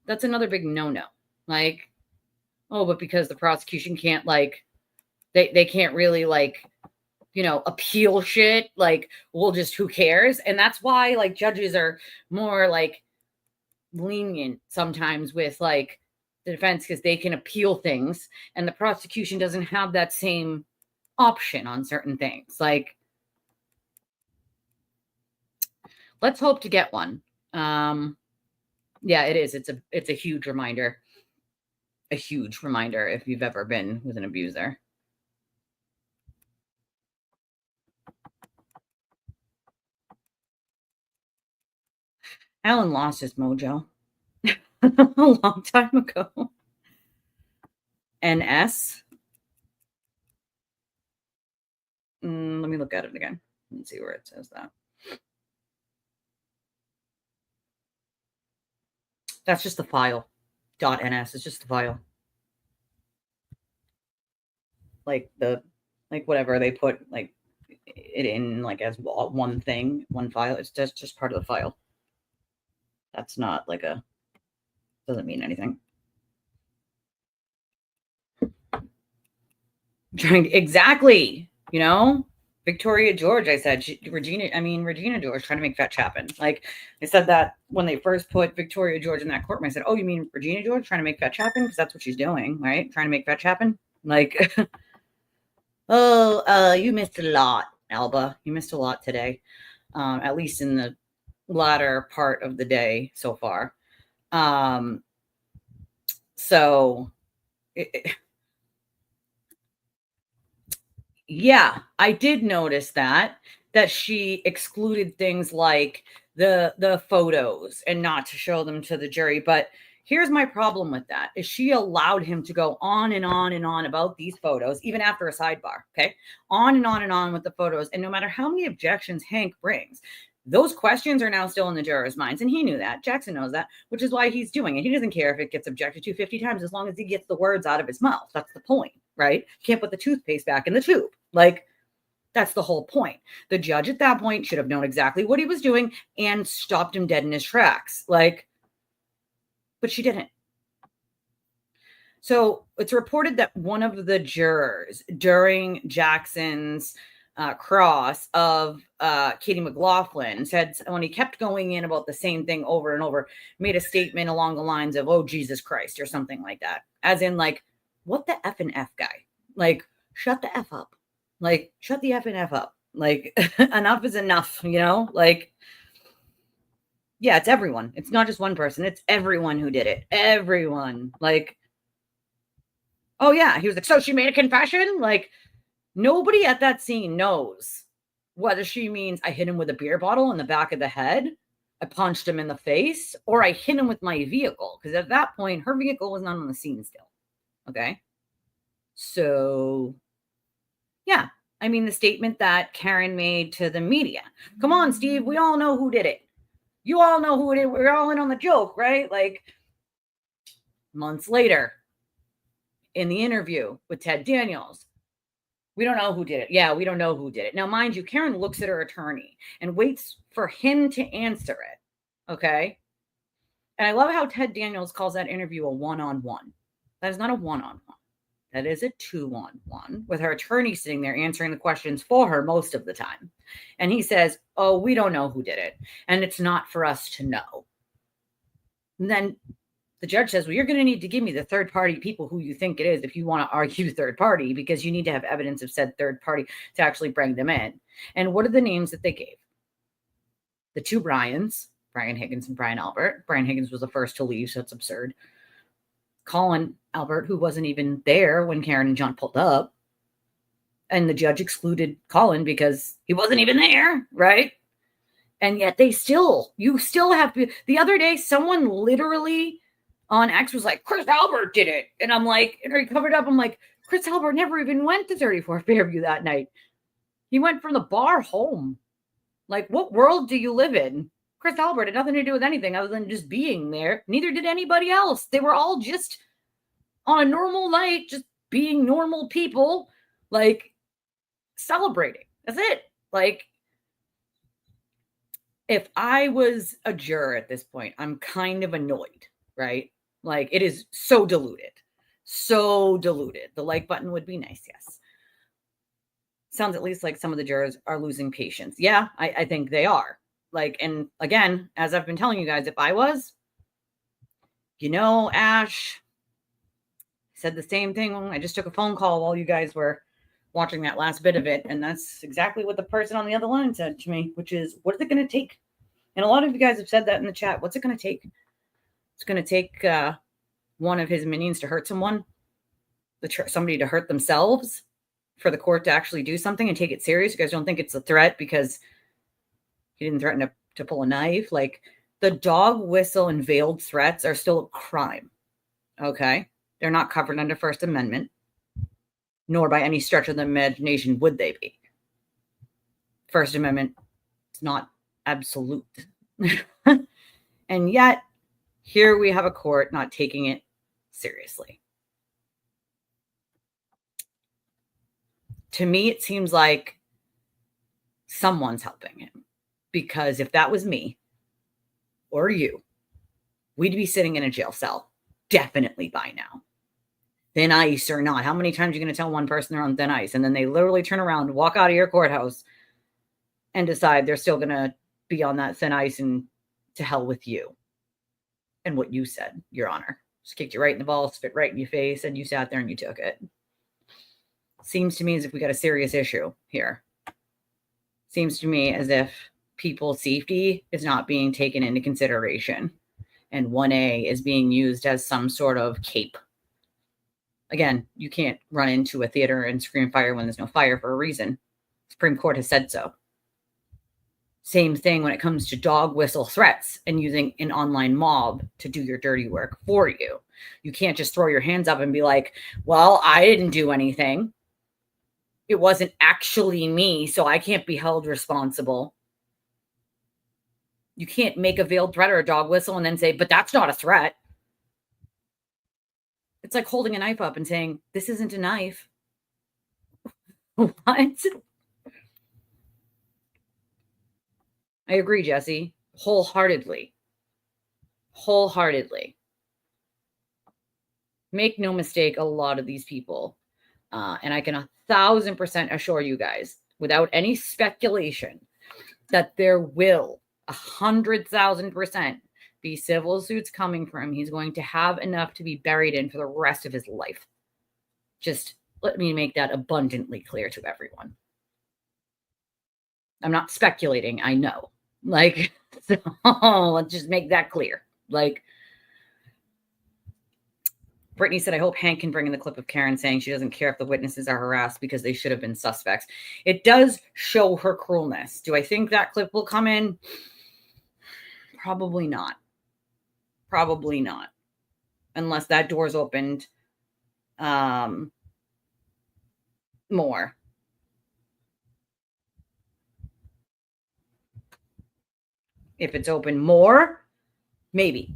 That's another big no-no. Like, oh, but because the prosecution can't, like, they can't really, like, you know, appeal shit. Like, well, just who cares? And that's why, like, judges are more, like, lenient sometimes with, like, the defense, because they can appeal things and the prosecution doesn't have that same option on certain things. Like, let's hope to get one. Yeah, it is. It's a huge reminder. A huge reminder if you've ever been with an abuser. Alan lost his mojo a long time ago. NS. Let me look at it again and see where it says that. That's just the file. .ns. It's just the file. Like whatever they put, like, it in, like, as one thing, one file. It's just part of the file. That's not like doesn't mean anything. Exactly. You know, Victoria George, I said, Regina George trying to make fetch happen. Like, I said that when they first put Victoria George in that courtroom. I said, oh, you mean Regina George trying to make fetch happen? Because that's what she's doing, right? Trying to make fetch happen. Like, oh, you missed a lot, Alba. You missed a lot today, at least in the latter part of the day so far. Yeah, I did notice that she excluded things like the photos and not to show them to the jury. But here's my problem with that, is she allowed him to go on and on and on about these photos, even after a sidebar, okay? On and on and on with the photos. And no matter how many objections Hank brings, those questions are now still in the jurors' minds. And he knew that. Jackson knows that, which is why he's doing it. He doesn't care if it gets objected to 50 times as long as he gets the words out of his mouth. That's the point, right? You can't put the toothpaste back in the tube. Like, that's the whole point. The judge at that point should have known exactly what he was doing and stopped him dead in his tracks. Like, but she didn't. So it's reported that one of the jurors during Jackson's cross of Katie McLaughlin said, when he kept going in about the same thing over and over, made a statement along the lines of, oh, Jesus Christ, or something like that. As in, like, what the F and F guy? Like, shut the F up. Like, shut the F and F up. Like, enough is enough, you know? Like, yeah, it's everyone. It's not just one person. It's everyone who did it. Everyone. Like, oh, yeah. He was like, so she made a confession? Like, nobody at that scene knows whether she means I hit him with a beer bottle in the back of the head, I punched him in the face, or I hit him with my vehicle. Because at that point, her vehicle was not on the scene still. Okay? So, yeah. I mean, the statement that Karen made to the media. Come on, Steve. We all know who did it. You all know who it is. We're all in on the joke, right? Like, months later, in the interview with Ted Daniels, We don't know who did it. Yeah, we don't know who did it. Now, mind you, Karen looks at her attorney and waits for him to answer it. Okay. And I love how Ted Daniels calls that interview a one-on-one. That is not a one-on-one. That is a two-on-one with her attorney sitting there answering the questions for her most of the time. And he says, oh, we don't know who did it. And it's not for us to know. And then the judge says, well, you're going to need to give me the third party people who you think it is if you want to argue third party, because you need to have evidence of said third party to actually bring them in. And what are the names that they gave? The two Brians, Brian Higgins and Brian Albert. Brian Higgins was the first to leave, so it's absurd. Colin Albert, who wasn't even there when Karen and John pulled up. And the judge excluded Colin because he wasn't even there, right? And yet you still have to. The other day, someone literally on X was like, Chris Albert did it. And I'm like, and he covered up. I'm like, Chris Albert never even went to 34 Fairview that night. He went from the bar home. Like, what world do you live in? Chris Albert had nothing to do with anything other than just being there. Neither did anybody else. They were all just on a normal night, just being normal people, like celebrating. That's it. Like, if I was a juror at this point, I'm kind of annoyed, right? Like, it is so diluted. So diluted. The like button would be nice, yes. Sounds at least like some of the jurors are losing patience. Yeah, I think they are. Like, and again, as I've been telling you guys, if I was, Ash said the same thing. I just took a phone call while you guys were watching that last bit of it. And that's exactly what the person on the other line said to me, which is, what is it going to take? And a lot of you guys have said that in the chat. What's it going to take? It's going to take one of his minions to hurt someone, somebody to hurt themselves, for the court to actually do something and take it serious. You guys don't think it's a threat because he didn't threaten to pull a knife. Like, the dog whistle and veiled threats are still a crime. Okay. They're not covered under First Amendment, nor by any stretch of the imagination would they be. First Amendment is not absolute. And yet, here we have a court not taking it seriously. To me, it seems like someone's helping him. Because if that was me or you, we'd be sitting in a jail cell definitely by now. Thin ice or not. How many times are you going to tell one person they're on thin ice? And then they literally turn around, walk out of your courthouse and decide they're still going to be on that thin ice and to hell with you. And what you said, Your Honor. Just kicked you right in the balls, spit right in your face, and you sat there and you took it. Seems to me as if we got a serious issue here. Seems to me as if people's safety is not being taken into consideration. And 1A is being used as some sort of cape. Again, you can't run into a theater and scream fire when there's no fire for a reason. Supreme Court has said so. Same thing when it comes to dog whistle threats and using an online mob to do your dirty work for you. You can't just throw your hands up and be like, well, I didn't do anything. It wasn't actually me, so I can't be held responsible. You can't make a veiled threat or a dog whistle and then say, but that's not a threat. It's like holding a knife up and saying, this isn't a knife. What? I agree, Jesse. Wholeheartedly. Wholeheartedly. Make no mistake, a lot of these people, and I can 1,000% assure you guys, without any speculation, that there will 100,000% be civil suits coming for him. He's going to have enough to be buried in for the rest of his life. Just let me make that abundantly clear to everyone. I'm not speculating. I know. Like, so let's just make that clear. Like, Brittany said, I hope Hank can bring in the clip of Karen saying she doesn't care if the witnesses are harassed because they should have been suspects. It does show her cruelness. Do I think that clip will come in? Probably not. Probably not. Unless that door's opened more. If it's open more, maybe.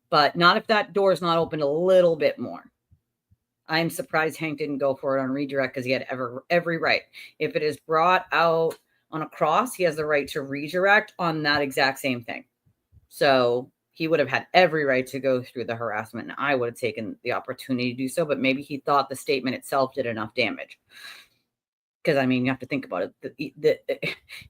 But not if that door is not open a little bit more. I'm surprised Hank didn't go for it on redirect because he had every right. If it is brought out on a cross, he has the right to redirect on that exact same thing. So he would have had every right to go through the harassment, and I would have taken the opportunity to do so, but maybe he thought the statement itself did enough damage. Because, I mean, you have to think about it.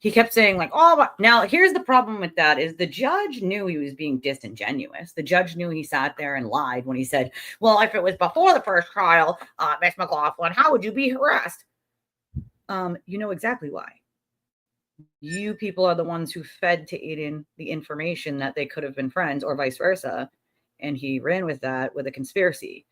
He kept saying, like, oh, now here's the problem with that is the judge knew he was being disingenuous. The judge knew he sat there and lied when he said, well, if it was before the first trial, Miss McLaughlin, how would you be harassed? You know exactly why. You people are the ones who fed to Aiden the information that they could have been friends or vice versa. And he ran with that with a conspiracy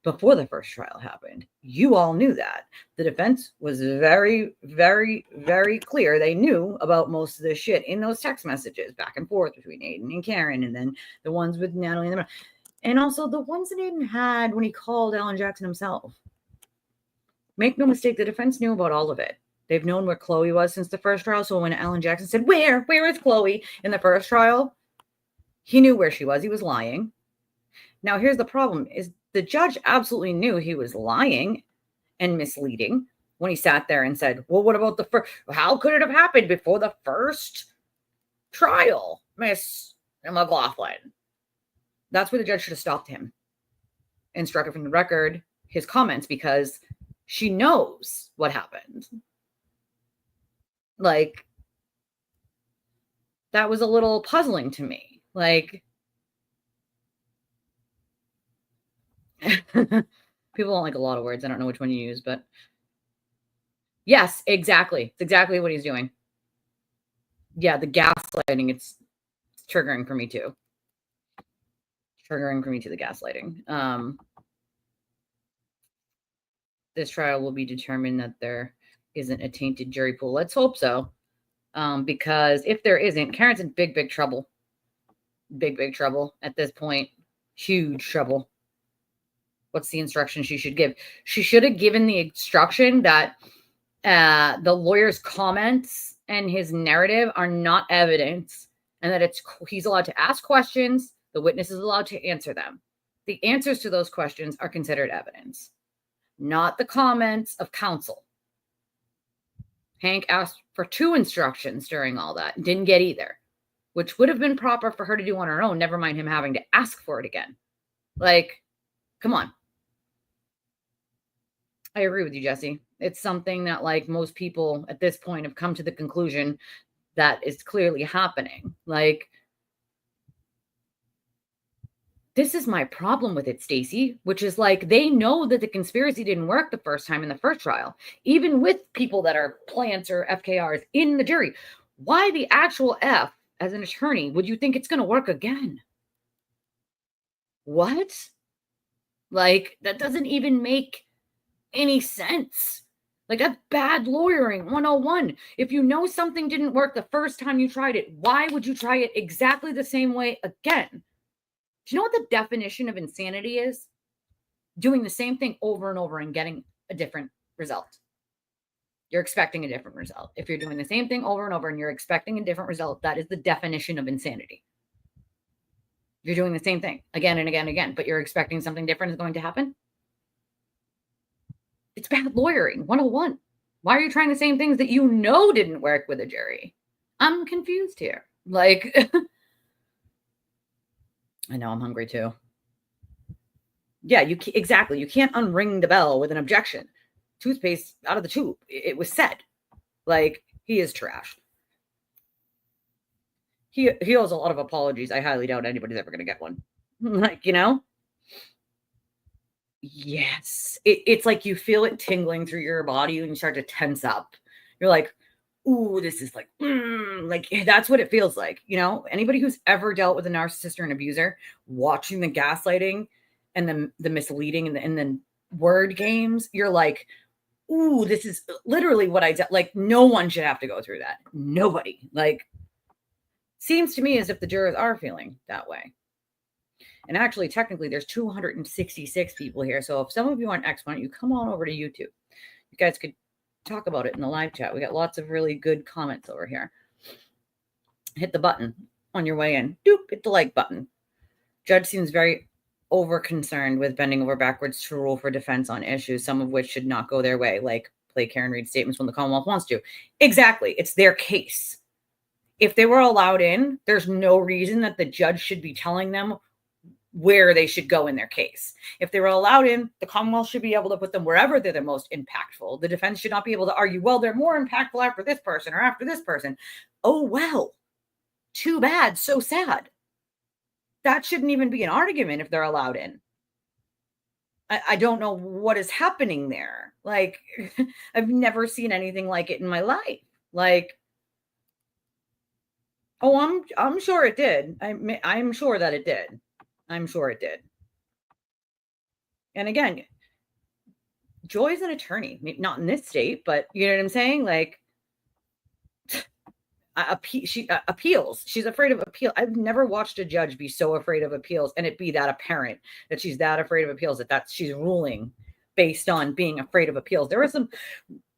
before the first trial happened. You all knew that. The defense was very, very, very clear. They knew about most of this shit in those text messages back and forth between Aiden and Karen, and then the ones with Natalie and also the ones that Aiden had when he called Alan Jackson himself. Make no mistake, the defense knew about all of it. They've known where Chloe was since the first trial. So when Alan Jackson said, where is Chloe in the first trial? He knew where she was. He was lying. Now, here's the problem is the judge absolutely knew he was lying and misleading when he sat there and said, well, what about the first? How could it have happened before the first trial, Miss McLaughlin? That's where the judge should have stopped him and struck it from the record, his comments, because she knows what happened. Like, that was a little puzzling to me. Like, people don't like a lot of words. I don't know which one you use, but yes, exactly. It's exactly what he's doing. Yeah, the gaslighting, it's triggering for me too. Triggering for me to the gaslighting. This trial will be determined that there isn't a tainted jury pool. Let's hope so. Because if there isn't, Karen's in big, big trouble. Big trouble at this point. Huge trouble. What's the instruction she should give? She should have given the instruction that the lawyer's comments and his narrative are not evidence, and that he's allowed to ask questions. The witness is allowed to answer them. The answers to those questions are considered evidence, not the comments of counsel. Hank asked for 2 instructions during all that, didn't get either, which would have been proper for her to do on her own, never mind him having to ask for it again. Like, come on. I agree with you, Jesse. It's something that, like, most people at this point have come to the conclusion that is clearly happening. Like, this is my problem with it, Stacey, which is like they know that the conspiracy didn't work the first time in the first trial, even with people that are plants or FKRs in the jury. Why the actual F, as an attorney, would you think it's going to work again? What? Like, that doesn't even make any sense. Like, that's bad lawyering 101. If you know something didn't work the first time you tried it, why would you try it exactly the same way again? Do you know what the definition of insanity is? Doing the same thing over and over and getting a different result. You're expecting a different result. If you're doing the same thing over and over and you're expecting a different result, that is the definition of insanity. You're doing the same thing again and again and again, but you're expecting something different is going to happen. It's bad lawyering 101. Why are you trying the same things that you know didn't work with a jury? I'm confused here. Like, I know I'm hungry too. Yeah, exactly. You can't unring the bell with an objection. Toothpaste out of the tube. It was said. Like, he is trash. He owes a lot of apologies. I highly doubt anybody's ever going to get one. Like, you know? Yes. It's like you feel it tingling through your body and you start to tense up. You're like, ooh, this is like, like, that's what it feels like. You know, anybody who's ever dealt with a narcissist or an abuser, watching the gaslighting and the misleading and then word games, you're like, ooh, this is literally what like, no one should have to go through that. Nobody. Like, seems to me as if the jurors are feeling that way. And actually, technically, there's 266 people here. So if some of you aren't X, why don't you come on over to YouTube? You guys could talk about it in the live chat. We got lots of really good comments over here. Hit the button on your way in. Doop, hit the like button. Judge seems very over concerned with bending over backwards to rule for defense on issues, some of which should not go their way, like play Karen Reid statements when the Commonwealth wants to. Exactly. It's their case. If they were allowed in, there's no reason that the judge should be telling them where they should go in their case. If they were allowed in, the Commonwealth should be able to put them wherever they're the most impactful. The defense should not be able to argue, well, they're more impactful after this person or after this person. Oh, well, too bad. So sad. That shouldn't even be an argument if they're allowed in. I don't know what is happening there. Like, I've never seen anything like it in my life. Like, oh, I'm sure it did. I'm sure that it did. I'm sure it did. And again, Joy's an attorney, not in this state, but you know what I'm saying? Like, she appeals. She's afraid of appeal. I've never watched a judge be so afraid of appeals and it be that apparent that she's that afraid of appeals that she's ruling based on being afraid of appeals. There were some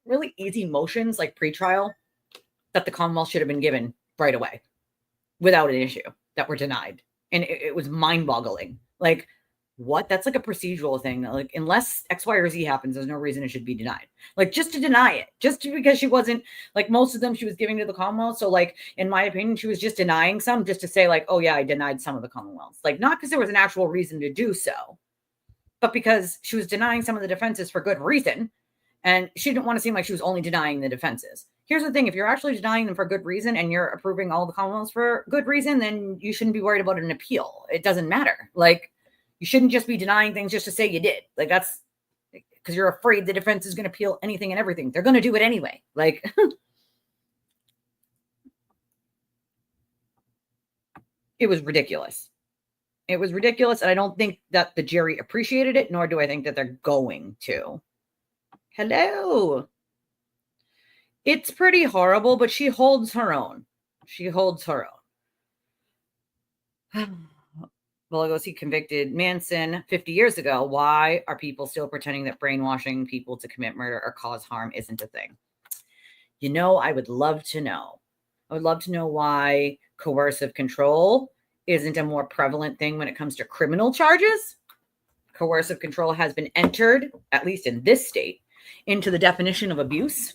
really easy motions like pretrial that the Commonwealth should have been given right away without an issue that were denied. And it was mind-boggling. Like, what? That's like a procedural thing. Like, unless X, Y, or Z happens, there's no reason it should be denied. Like, just to deny it, because she wasn't, like, most of them she was giving to the Commonwealth. So, like, in my opinion, she was just denying some just to say, like, oh, yeah, I denied some of the Commonwealths. Like, not because there was an actual reason to do so, but because she was denying some of the defenses for good reason. And she didn't want to seem like she was only denying the defenses. Here's the thing. If you're actually denying them for good reason and you're approving all the Commonwealths for good reason, then you shouldn't be worried about an appeal. It doesn't matter. Like, you shouldn't just be denying things just to say you did. Like, that's because you're afraid the defense is going to appeal anything and everything. They're going to do it anyway. Like, it was ridiculous. It was ridiculous. And I don't think that the jury appreciated it, nor do I think that they're going to. Hello. It's pretty horrible, but she holds her own. She holds her own. Lugosi convicted Maxon 50 years ago. Why are people still pretending that brainwashing people to commit murder or cause harm isn't a thing? You know, I would love to know. I would love to know why coercive control isn't a more prevalent thing when it comes to criminal charges. Coercive control has been entered, at least in this state, into the definition of abuse.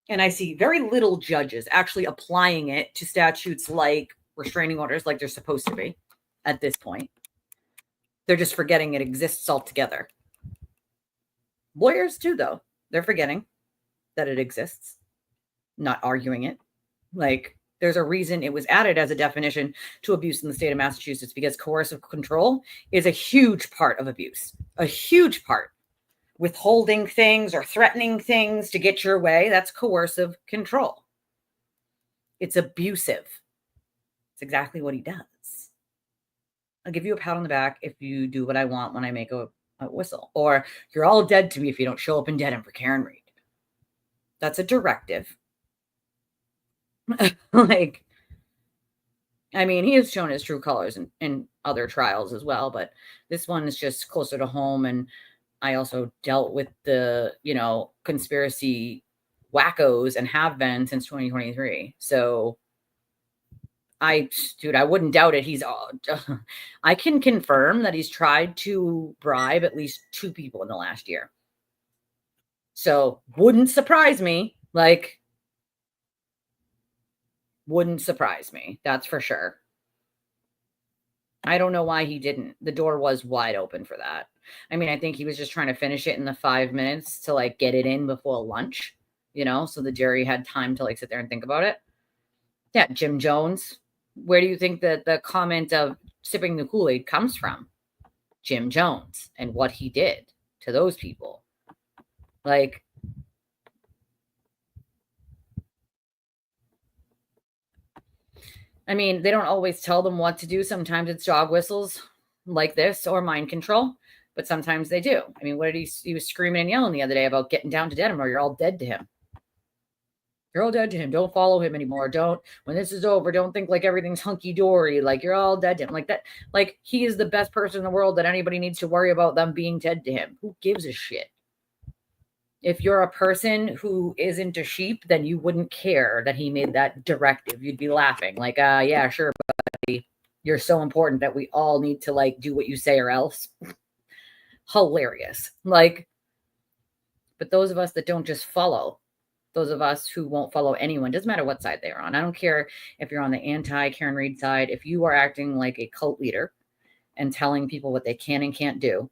And I see very little judges actually applying it to statutes like restraining orders like they're supposed to be. At this point, they're just forgetting it exists altogether. Lawyers too, though. They're forgetting that it exists, not arguing it. Like, there's a reason it was added as a definition to abuse in the state of Massachusetts, because coercive control is a huge part of abuse, a huge part. Withholding things or threatening things to get your way, that's coercive control. It's abusive. It's exactly what he does. I'll give you a pat on the back if you do what I want when I make a whistle. Or you're all dead to me if you don't show up in Dedham for Karen Reid. That's a directive. Like, I mean, he has shown his true colors in other trials as well, but this one is just closer to home. And I also dealt with the, conspiracy wackos and have been since 2023. So I wouldn't doubt it. I can confirm that he's tried to bribe at least 2 people in the last year. So wouldn't surprise me. Like, wouldn't surprise me. That's for sure. I don't know why he didn't. The door was wide open for that. I mean, I think he was just trying to finish it in the 5 minutes to like get it in before lunch, so the jury had time to like sit there and think about it. Yeah, Jim Jones. Where do you think that the comment of sipping the Kool-Aid comes from? Jim Jones and what he did to those people. Like, I mean, they don't always tell them what to do. Sometimes it's dog whistles like this or mind control, but sometimes they do. I mean, what did he was screaming and yelling the other day about getting down to Dedham, or you're all dead to him. You're all dead to him. Don't follow him anymore. When this is over, don't think like everything's hunky-dory. Like, you're all dead to him. Like that. Like, he is the best person in the world that anybody needs to worry about them being dead to him. Who gives a shit? If you're a person who isn't a sheep, then you wouldn't care that he made that directive. You'd be laughing. Like, yeah, sure, buddy. You're so important that we all need to like do what you say or else. Hilarious. Like, but those of us that don't just follow, those of us who won't follow anyone, doesn't matter what side they're on. I don't care if you're on the anti-Karen Read side. If you are acting like a cult leader and telling people what they can and can't do,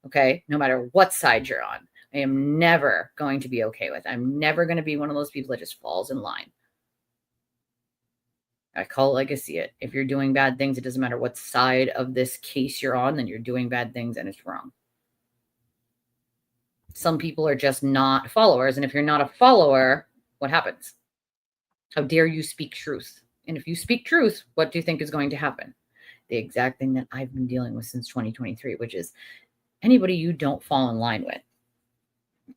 okay, no matter what side you're on, I am never going to be okay with. I'm never going to be one of those people that just falls in line. I call it like I see it. If you're doing bad things, it doesn't matter what side of this case you're on, then you're doing bad things and it's wrong. Some people are just not followers. And if you're not a follower, what happens? How dare you speak truth? And if you speak truth, what do you think is going to happen? The exact thing that I've been dealing with since 2023, which is anybody you don't fall in line with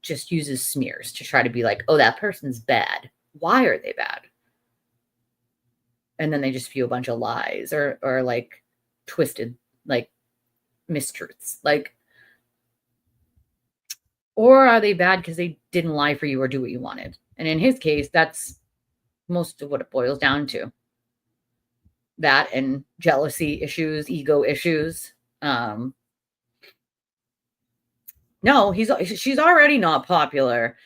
just uses smears to try to be like, oh, that person's bad. Why are they bad? And then they just spew a bunch of lies or like twisted, like mistruths. Like, or are they bad because they didn't lie for you or do what you wanted? And in his case, that's most of what it boils down to. That and jealousy issues, ego issues. No, she's already not popular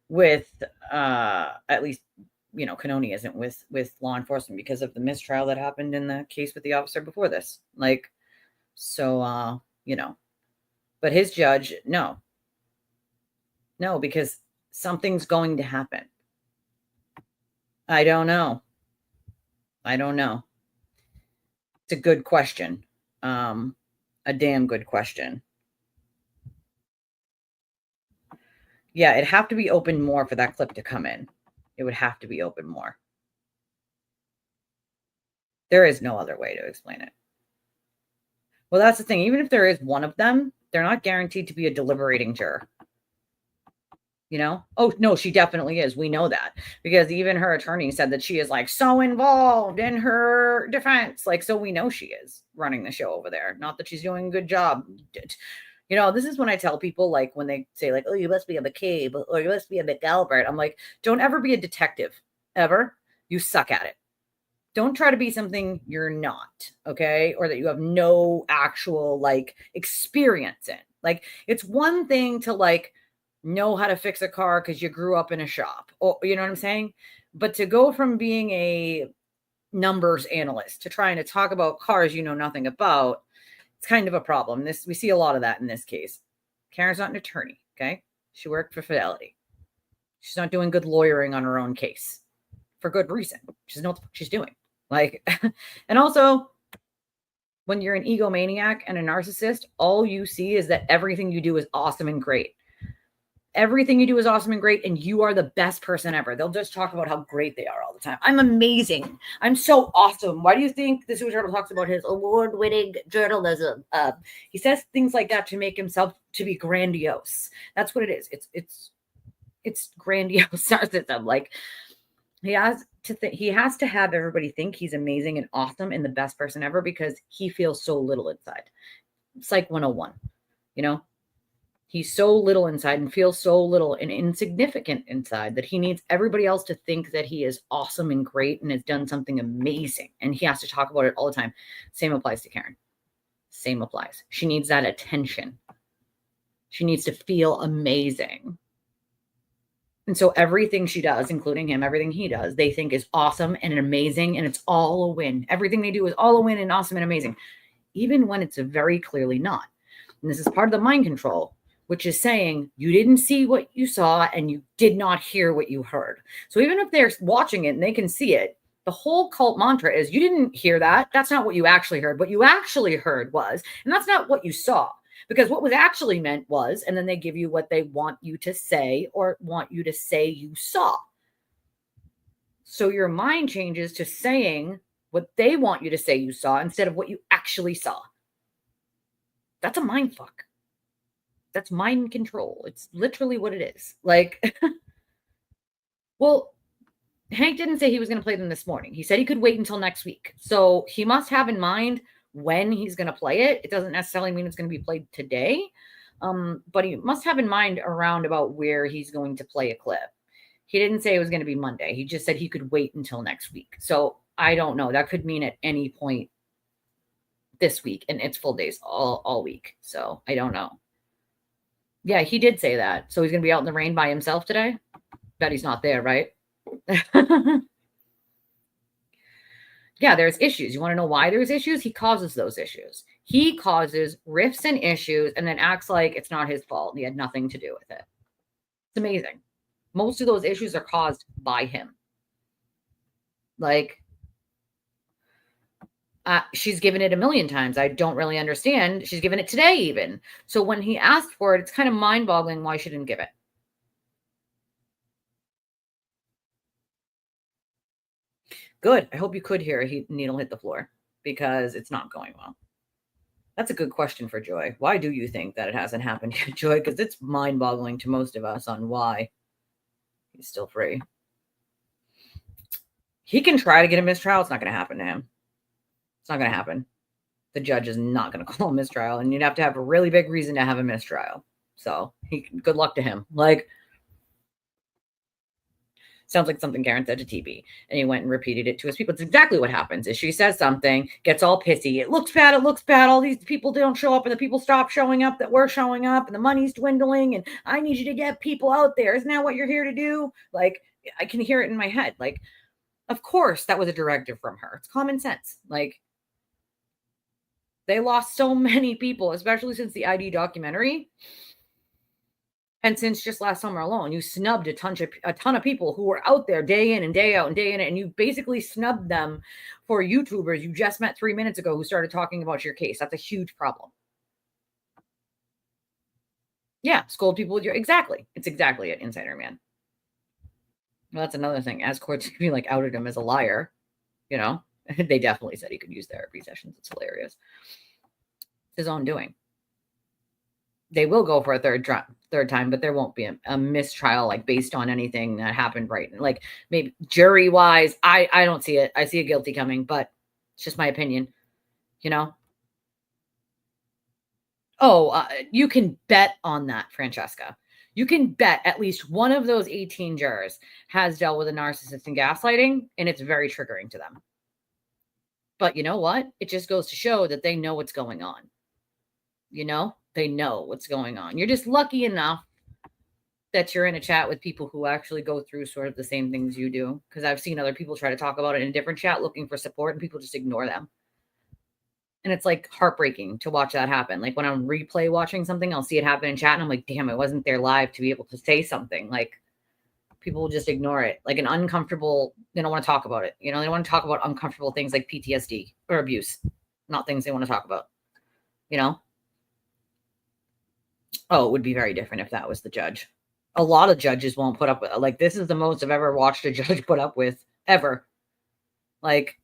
with, at least, you know, Canoni isn't with law enforcement because of the mistrial that happened in the case with the officer before this. Like, so, you know, but his judge, no, because something's going to happen. I don't know. It's a good question. A damn good question. Yeah, it'd have to be open more for that clip to come in. It would have to be open more. There is no other way to explain it. Well, that's the thing. Even if there is one of them, they're not guaranteed to be a deliberating juror. You know? Oh, no, she definitely is. We know that because even her attorney said that she is like so involved in her defense. Like, so we know she is running the show over there. Not that she's doing a good job. You know, this is when I tell people, like, when they say, like, oh, you must be a McCabe or you must be a McGalbert. I'm like, don't ever be a detective, ever. You suck at it. Don't try to be something you're not, okay? Or that you have no actual, like, experience in. Like, it's one thing to, like, know how to fix a car because you grew up in a shop. Or, you know what I'm saying? But to go from being a numbers analyst to trying to talk about cars you know nothing about, it's kind of a problem. We see a lot of that in this case. Karen's not an attorney, okay? She worked for Fidelity. She's not doing good lawyering on her own case for good reason. She doesn't know what the fuck she's doing. Like, and also, when you're an egomaniac and a narcissist, all you see is that everything you do is awesome and great. Everything you do is awesome and great, and you are the best person ever. They'll just talk about how great they are all the time. I'm amazing. I'm so awesome. Why do you think the Super Turtle talks about his award-winning journalism? He says things like that to make himself to be grandiose. That's what it is. It's grandiose narcissism. Like, he has to have everybody think he's amazing and awesome and the best person ever because he feels so little inside. Psych 101, you know? He's so little inside and feels so little and insignificant inside that he needs everybody else to think that he is awesome and great and has done something amazing. And he has to talk about it all the time. Same applies to Karen. Same applies. She needs that attention. She needs to feel amazing. And so everything she does, including him, everything he does, they think is awesome and amazing, and it's all a win. Everything they do is all a win and awesome and amazing, even when it's very clearly not. And this is part of the mind control, which is saying you didn't see what you saw and you did not hear what you heard. So even if they're watching it and they can see it, the whole cult mantra is you didn't hear that. That's not what you actually heard. What you actually heard was, and that's not what you saw. Because what was actually meant was, and then they give you what they want you to say or want you to say you saw. So your mind changes to saying what they want you to say you saw instead of what you actually saw. That's a mind fuck. That's mind control. It's literally what it is. Like, well, Hank didn't say he was going to play them this morning. He said he could wait until next week. So he must have in mind when he's going to play it. It doesn't necessarily mean it's going to be played today, but he must have in mind around about where he's going to play a clip. He didn't say it was going to be Monday. He just said he could wait until next week. So I don't know. That could mean at any point this week, and it's full days all week. So I don't know. Yeah, he did say that. So he's going to be out in the rain by himself today? Bet he's not there, right? Yeah, there's issues. You want to know why there's issues? He causes those issues. He causes rifts and issues and then acts like it's not his fault. He had nothing to do with it. It's amazing. Most of those issues are caused by him. Like, she's given it a million times. I don't really understand. She's given it today even. So when he asked for it, it's kind of mind-boggling why she didn't give it. Good. I hope you could hear a needle hit the floor because it's not going well. That's a good question for Joy. Why do you think that it hasn't happened yet, Joy? Because it's mind-boggling to most of us on why he's still free. He can try to get a mistrial. It's not going to happen to him. It's not going to happen. The judge is not going to call a mistrial, and you'd have to have a really big reason to have a mistrial. So good luck to him. Like, sounds like something Karen said to TB, and he went and repeated it to his people. It's exactly what happens is she says something, gets all pissy. It looks bad. It looks bad. All these people don't show up, and the people stop showing up that we're showing up, and the money's dwindling, and I need you to get people out there. Isn't that what you're here to do? Like, I can hear it in my head. Like, of course, that was a directive from her. It's common sense. Like, they lost so many people, especially since the ID documentary. And since just last summer alone, you snubbed a ton of people who were out there day in and day out and day in, and you basically snubbed them for YouTubers you just met 3 minutes ago who started talking about your case. That's a huge problem. Yeah, scold people with your... Exactly. It's exactly it, Insider Man. Well, that's another thing. As courts like outed him as a liar, you know, they definitely said he could use therapy sessions. It's hilarious. It's his own doing. They will go for a third time, but there won't be a mistrial like based on anything that happened, right? Like maybe jury wise, I don't see it. I see a guilty coming, but it's just my opinion, you know? Oh, you can bet on that, Francesca. You can bet at least one of those 18 jurors has dealt with a narcissist and gaslighting, and it's very triggering to them. But you know what? It just goes to show that they know what's going on. You know, they know what's going on. You're just lucky enough that you're in a chat with people who actually go through sort of the same things you do. Because I've seen other people try to talk about it in a different chat looking for support, and people just ignore them. And it's like heartbreaking to watch that happen. Like when I'm replay watching something, I'll see it happen in chat and I'm like, damn, I wasn't there live to be able to say something. Like people will just ignore it. Like an uncomfortable, they don't want to talk about it. You know, they don't want to talk about uncomfortable things like PTSD or abuse, not things they want to talk about, you know? Oh, it would be very different if that was the judge. A lot of judges won't put up with it. Like this is the most I've ever watched a judge put up with ever. Like,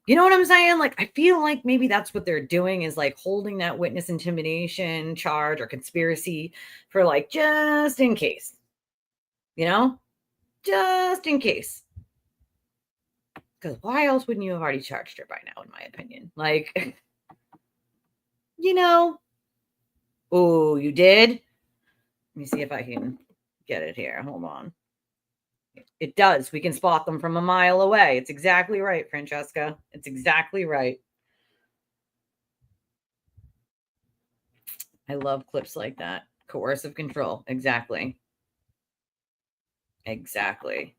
you know what I'm saying? Like, I feel like maybe that's what they're doing is like holding that witness intimidation charge or conspiracy for like, just in case, you know, just in case. Because why else wouldn't you have already charged her by now, in my opinion? Like, you know, oh, you did? Let me see if I can get it here. Hold on. It does. We can spot them from a mile away. It's exactly right, Francesca. It's exactly right. I love clips like that. Coercive control. Exactly. Exactly.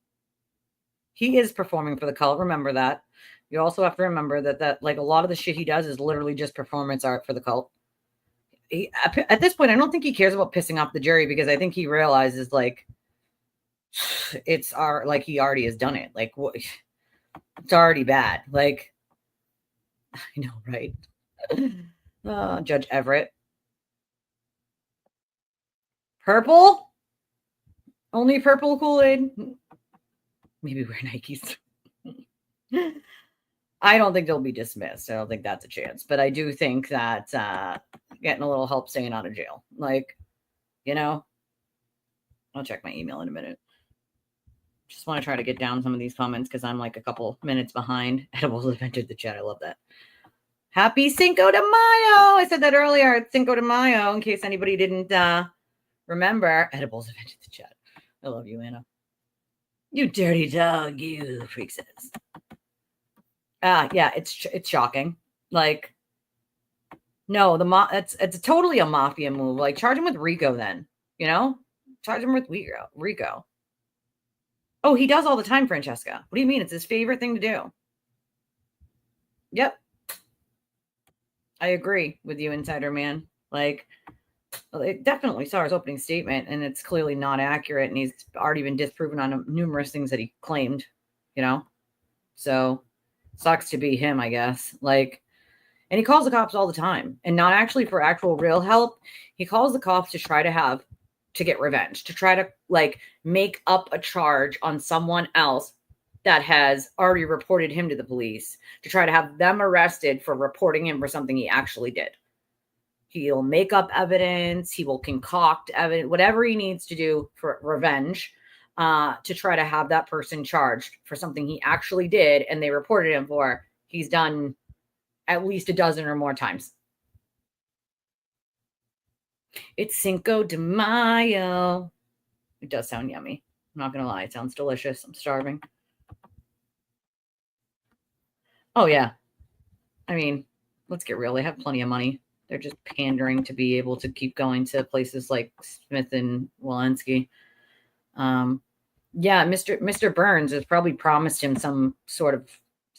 He is performing for the cult. Remember that. You also have to remember that like a lot of the shit he does is literally just performance art for the cult. At this point, I don't think he cares about pissing off the jury because I think he realizes like it's like he already has done it. Like what? It's already bad. Like I know, right? Judge Everett. Purple? Only purple Kool-Aid? Maybe wear Nikes. I don't think they'll be dismissed. I don't think that's a chance. But I do think that getting a little help staying out of jail. Like, you know, I'll check my email in a minute. Just want to try to get down some of these comments because I'm like a couple minutes behind. Edibles have entered the chat. I love that. Happy Cinco de Mayo. I said that earlier. It's Cinco de Mayo in case anybody didn't remember. Edibles have entered the chat. I love you, Anna. You dirty dog, you, the freak says. Yeah, it's shocking. Like, no, it's totally a mafia move. Like, charge him with RICO then, you know? Charge him with RICO. Oh, he does all the time, Francesca. What do you mean? It's his favorite thing to do. Yep. I agree with you, Insider Man. Like, it definitely saw his opening statement, and it's clearly not accurate, and he's already been disproven on numerous things that he claimed, you know? So, sucks to be him, I guess. Like, and he calls the cops all the time, and not actually for actual real help. He calls the cops to get revenge, to try to, like, make up a charge on someone else that has already reported him to the police, to try to have them arrested for reporting him for something he actually did. He'll make up evidence. He will concoct evidence, whatever he needs to do for revenge, to try to have that person charged for something he actually did and they reported him for. He's done at least a dozen or more times. It's Cinco de Mayo. It does sound yummy. I'm not going to lie. It sounds delicious. I'm starving. Oh, yeah. I mean, let's get real. They have plenty of money. They're just pandering to be able to keep going to places like Smith and Walensky. Yeah, Mr. Burns has probably promised him some sort of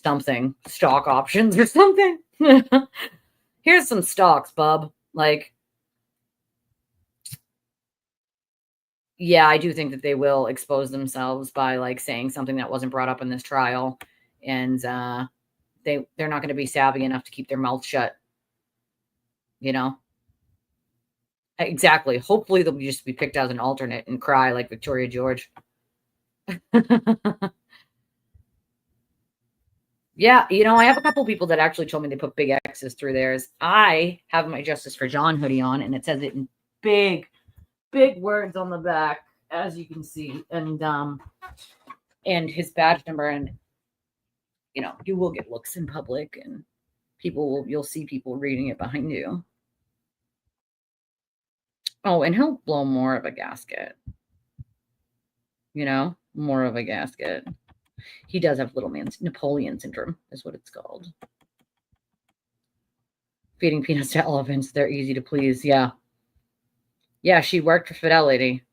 something, stock options or something. Here's some stocks, bub. Like, yeah, I do think that they will expose themselves by, like, saying something that wasn't brought up in this trial, and they're not going to be savvy enough to keep their mouth shut. You know? Exactly. Hopefully they'll just be picked as an alternate and cry like Victoria George. Yeah, you know, I have a couple people that actually told me they put big X's through theirs. I have my Justice for John hoodie on, and it says it in big words on the back, as you can see, and his badge number. And you know, you will get looks in public, and you'll see people reading it behind you. Oh, and he'll blow more of a gasket. You know, more of a gasket. He does have little man's Napoleon syndrome, is what it's called. Feeding peanuts to elephants, they're easy to please. Yeah. Yeah, she worked for Fidelity.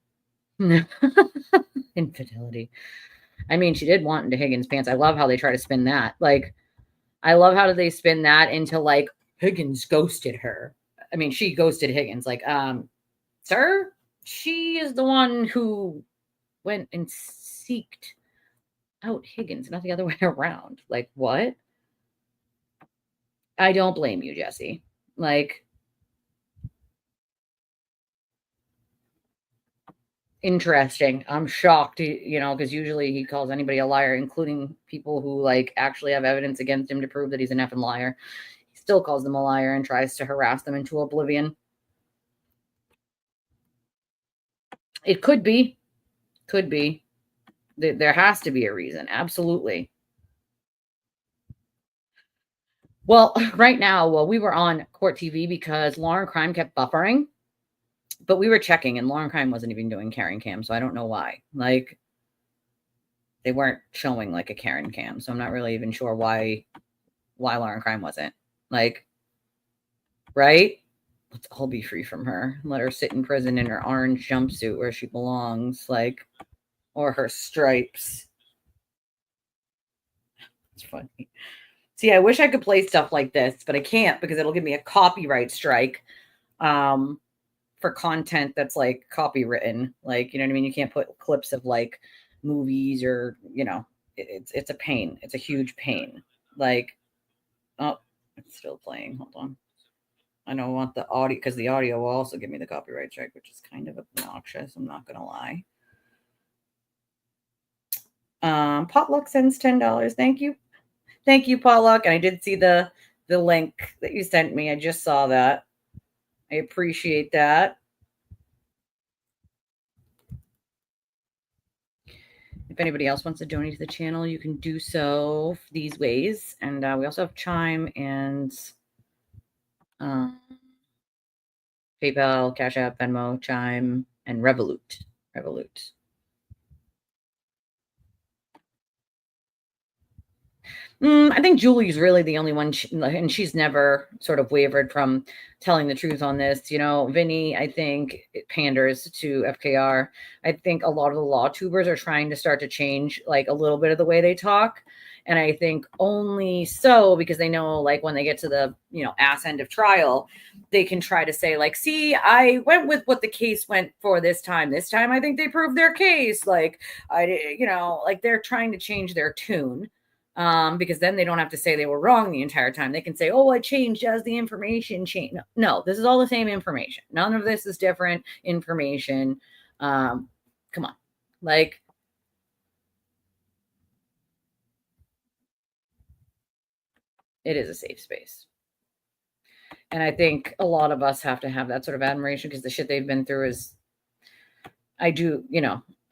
Infidelity. I mean, she did want into Higgins' pants. I love how they try to spin that. Like, I love how they spin that into, like, Higgins ghosted her. I mean, she ghosted Higgins. Like, sir, she is the one who went and seeked out Higgins, not the other way around. Like, what? I don't blame you, Jesse. Like, interesting. I'm shocked, you know, because usually he calls anybody a liar, including people who, like, actually have evidence against him to prove that he's an effing liar. He still calls them a liar and tries to harass them into oblivion. It could be. Could be. There has to be a reason. Absolutely. Well, right now, we were on Court TV because Law and Crime kept buffering, but we were checking and Law and Crime wasn't even doing Karen Cam, so I don't know why. Like, they weren't showing, like, a Karen Cam, so I'm not really even sure why Law and Crime wasn't. Like, right? Let's all be free from her. Let her sit in prison in her orange jumpsuit where she belongs, like, or her stripes. It's funny. See, I wish I could play stuff like this, but I can't because it'll give me a copyright strike for content that's, like, copywritten. Like, you know what I mean? You can't put clips of, like, movies or, you know, it's a pain. It's a huge pain. Like, oh, it's still playing. Hold on. I don't want the audio because the audio will also give me the copyright strike, which is kind of obnoxious. I'm not going to lie. Potluck sends $10. Thank you. Thank you, Potluck. And I did see the link that you sent me. I just saw that. I appreciate that. If anybody else wants to donate to the channel, you can do so these ways. And we also have Chime and PayPal, Cash App, Venmo, Chime, and Revolut. I think Julie's really the only one, and she's never sort of wavered from telling the truth on this. You know, Vinny, I think, it panders to FKR. I think a lot of the law tubers are trying to start to change like a little bit of the way they talk. And I think only so, because they know, like, when they get to the, ass end of trial, they can try to say, like, see, I went with what the case went for this time. This time, I think they proved their case. Like, like they're trying to change their tune. Because then they don't have to say they were wrong the entire time. They can say, oh, I changed as the information changed. No, this is all the same information. None of this is different information. Come on. Like, it is a safe space. And I think a lot of us have to have that sort of admiration because the shit they've been through is, I do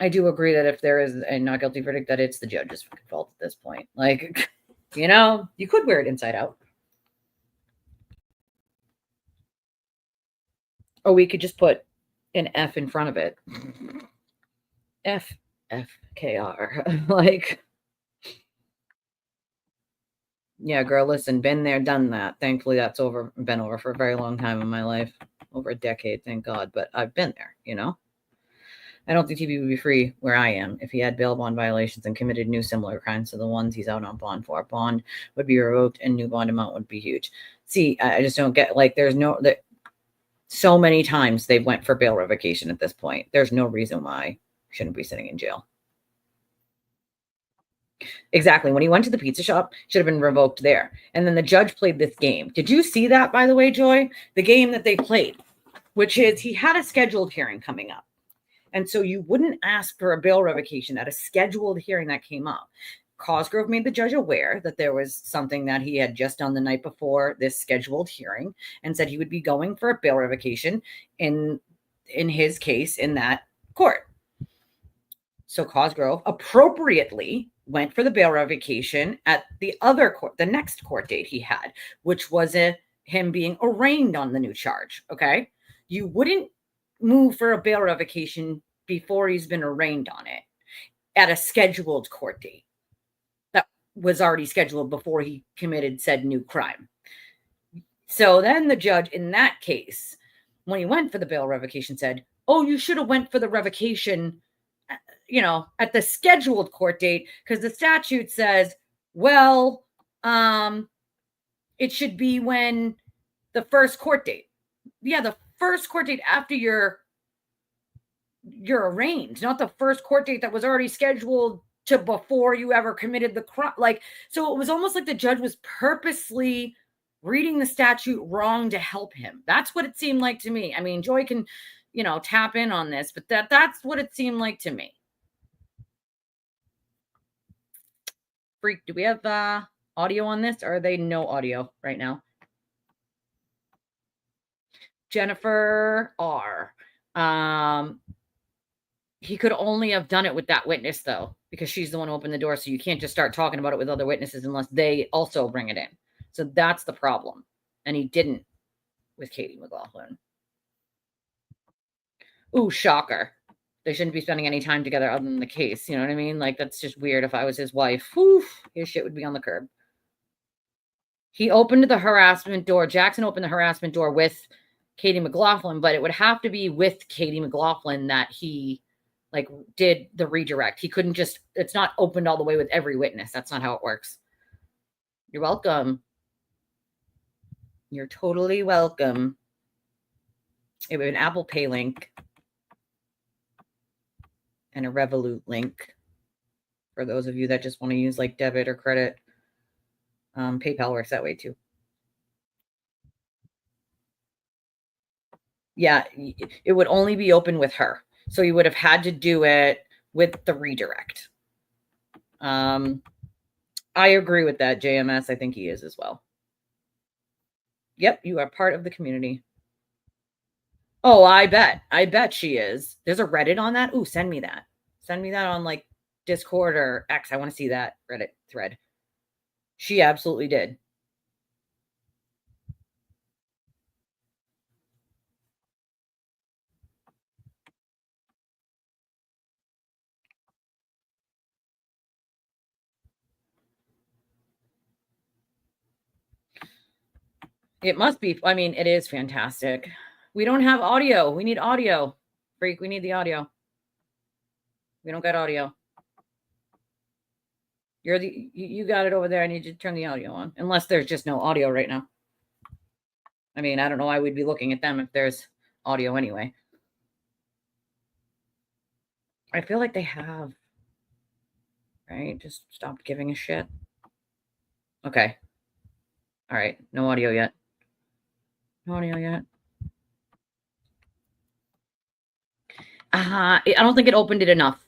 agree that if there is a not guilty verdict, that it's the judge's fault at this point. Like, you could wear it inside out. Or we could just put an F in front of it. FKR. Like, yeah, girl, listen, been there, done that. Thankfully, that's been over for a very long time in my life. Over a decade, thank God. But I've been there, I don't think TV would be free where I am if he had bail bond violations and committed new similar crimes to the ones he's out on bond for. Bond would be revoked and new bond amount would be huge. See, I just don't get, like, so many times they've went for bail revocation at this point. There's no reason why he shouldn't be sitting in jail. Exactly. When he went to the pizza shop, should have been revoked there. And then the judge played this game. Did you see that, by the way, Joy? The game that they played, which is he had a scheduled hearing coming up. And so you wouldn't ask for a bail revocation at a scheduled hearing that came up. Cosgrove made the judge aware that there was something that he had just done the night before this scheduled hearing and said he would be going for a bail revocation in his case in that court. So Cosgrove appropriately went for the bail revocation at the other court, the next court date he had, which was him being arraigned on the new charge. Okay. You wouldn't move for a bail revocation before he's been arraigned on it at a scheduled court date that was already scheduled before he committed said new crime. So then the judge in that case, when he went for the bail revocation, said, oh, you should have went for the revocation, at the scheduled court date, because the statute says, well, it should be when the first court date. Yeah, the first court date after you're arraigned, not the first court date that was already scheduled to before you ever committed the crime. Like, so it was almost like the judge was purposely reading the statute wrong to help him. That's what it seemed like to me. I mean, Joy can, tap in on this, but that's what it seemed like to me. Freak, do we have audio on this, or are they no audio right now? Jennifer R. He could only have done it with that witness, though, because she's the one who opened the door. So you can't just start talking about it with other witnesses unless they also bring it in. So that's the problem. And he didn't with Katie McLaughlin. Ooh, shocker. They shouldn't be spending any time together other than the case. You know what I mean? Like, that's just weird. If I was his wife, whew, his shit would be on the curb. He opened the harassment door. Jackson opened the harassment door with Katie McLaughlin, but it would have to be with Katie McLaughlin that he did the redirect. He couldn't just, it's not opened all the way with every witness. That's not how it works. You're welcome. You're totally welcome. It would be an Apple Pay link and a Revolut link for those of you that just want to use like debit or credit. PayPal works that way too. Yeah, it would only be open with her. So you would have had to do it with the redirect. I agree with that, JMS. I think he is as well. Yep, you are part of the community. Oh, I bet she is. There's a Reddit on that. Ooh, send me that. Send me that on like Discord or X. I want to see that Reddit thread. She absolutely did. It must be. I mean, it is fantastic. We don't have audio. We need audio. Freak, we need the audio. We don't got audio. You got it over there. I need you to turn the audio on. Unless there's just no audio right now. I mean, I don't know why we'd be looking at them if there's audio anyway. I feel like they have. Right? Just stopped giving a shit. Okay. All right. No audio yet. No audio yet. I don't think it opened it enough.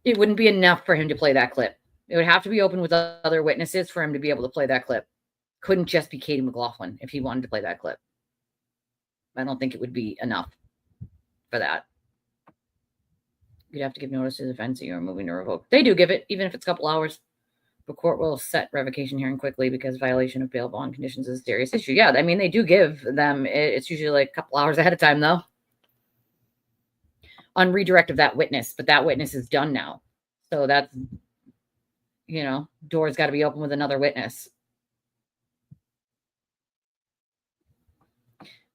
It wouldn't be enough for him to play that clip. It would have to be open with other witnesses for him to be able to play that clip. Couldn't just be Katie McLaughlin if he wanted to play that clip. I don't think it would be enough for that. You'd have to give notice to the defense that you're moving to revoke. They do give it, even if it's a couple hours. The court will set revocation hearing quickly because violation of bail bond conditions is a serious issue. Yeah, I mean, they do give them, it's usually like a couple hours ahead of time, though. On redirect of that witness, but that witness is done now. So that's, door's got to be open with another witness.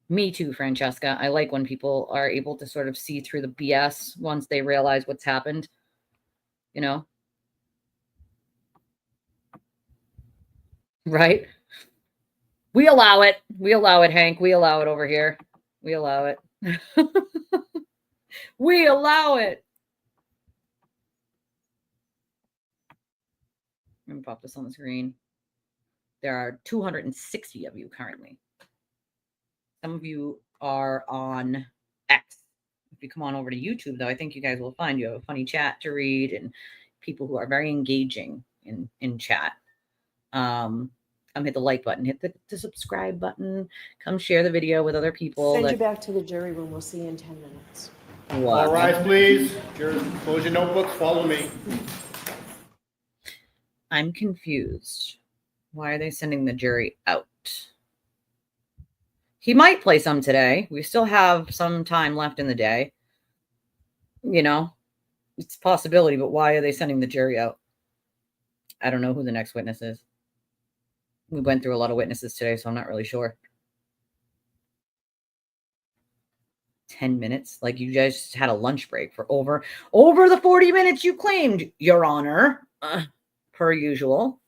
Me too, Francesca. I like when people are able to sort of see through the BS once they realize what's happened, Right? We allow it. We allow it, Hank. We allow it over here. We allow it. We allow it. I'm going to pop this on the screen. There are 260 of you currently. Some of you are on X. If you come on over to YouTube, though, I think you guys will find you have a funny chat to read and people who are very engaging in chat. Hit the like button, hit the subscribe button, come share the video with other people. Send you back to the jury room. We'll see you in 10 minutes. What? All rise, please. Close your notebooks. Follow me. I'm confused. Why are they sending the jury out? He might play some today. We still have some time left in the day. It's a possibility, but why are they sending the jury out? I don't know who the next witness is. We went through a lot of witnesses today, so I'm not really sure. 10 minutes? Like you guys just had a lunch break for over the 40 minutes you claimed, Your Honor, per usual.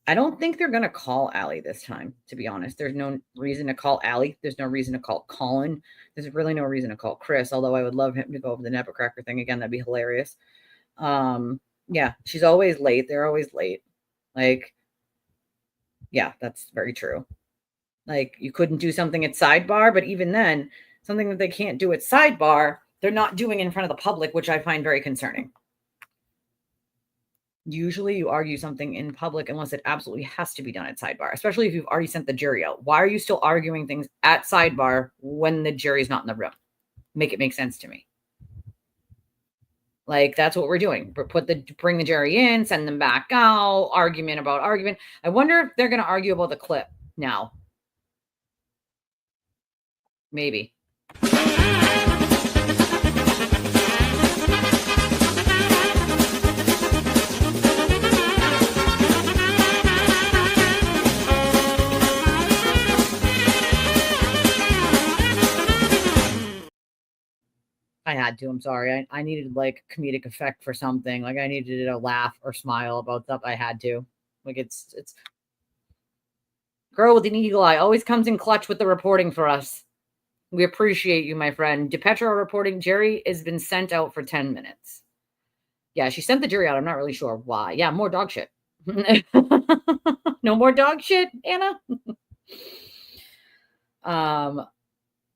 I don't think they're going to call Allie this time, to be honest. There's no reason to call Allie. There's no reason to call Colin. There's really no reason to call Chris, although I would love him to go over the Nepper Cracker thing again. That'd be hilarious. Yeah, she's always late. They're always late. Like, yeah, that's very true. Like, you couldn't do something at sidebar, but even then, something that they can't do at sidebar, they're not doing in front of the public, which I find very concerning. Usually you argue something in public unless it absolutely has to be done at sidebar, especially if you've already sent the jury out. Why are you still arguing things at sidebar when the jury's not in the room? Make it make sense to me. Like, that's what we're doing. Bring the jury in, send them back out, argument about argument. I wonder if they're going to argue about the clip now. Maybe. I had to. I'm sorry. I needed like comedic effect for something. Like I needed a laugh or smile about stuff. I had to. Like it's girl with an eagle eye always comes in clutch with the reporting for us. We appreciate you, my friend. DePetro reporting Jerry has been sent out for 10 minutes. Yeah, she sent the jury out. I'm not really sure why. Yeah, more dog shit. No more dog shit, Anna.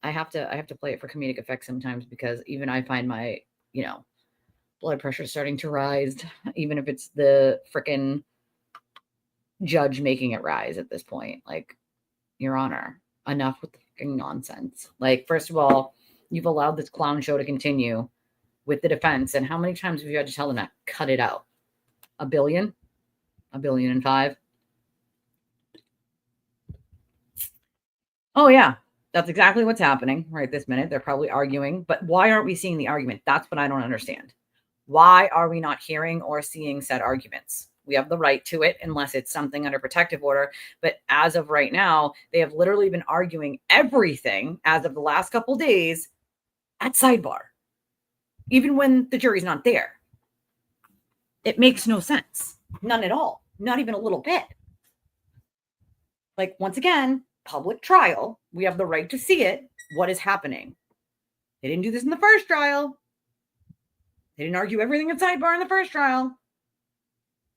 I have to play it for comedic effect sometimes because even I find my, blood pressure starting to rise, even if it's the frickin' judge making it rise at this point. Like, Your Honor, enough with the freaking nonsense. Like, first of all, you've allowed this clown show to continue with the defense. And how many times have you had to tell them that? Cut it out. 1 billion? 1.5 billion? Oh, yeah. That's exactly what's happening right this minute. They're probably arguing, but why aren't we seeing the argument? That's what I don't understand. Why are we not hearing or seeing said arguments? We have the right to it unless it's something under protective order. But as of right now, they have literally been arguing everything as of the last couple of days at sidebar, even when the jury's not there. It makes no sense. None at all. Not even a little bit. Like, once again, public trial. We have the right to see it. What is happening? They didn't do this in the first trial. They didn't argue everything at sidebar in the first trial.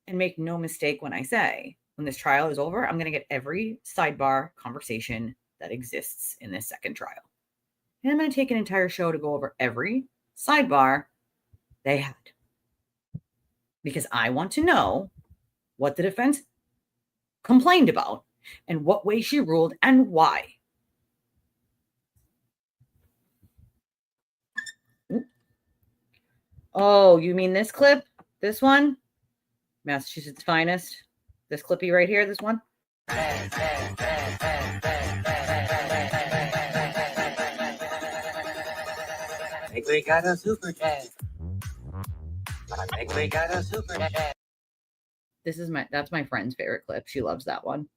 And make no mistake when I say, when this trial is over, I'm going to get every sidebar conversation that exists in this second trial. And I'm going to take an entire show to go over every sidebar they had. Because I want to know what the defense complained about and what way she ruled and why. Oh, you mean this clip? This one? Massachusetts Finest. This clippy right here, this one? I think we got a super chat. I think we got a super chat. That's my friend's favorite clip. She loves that one.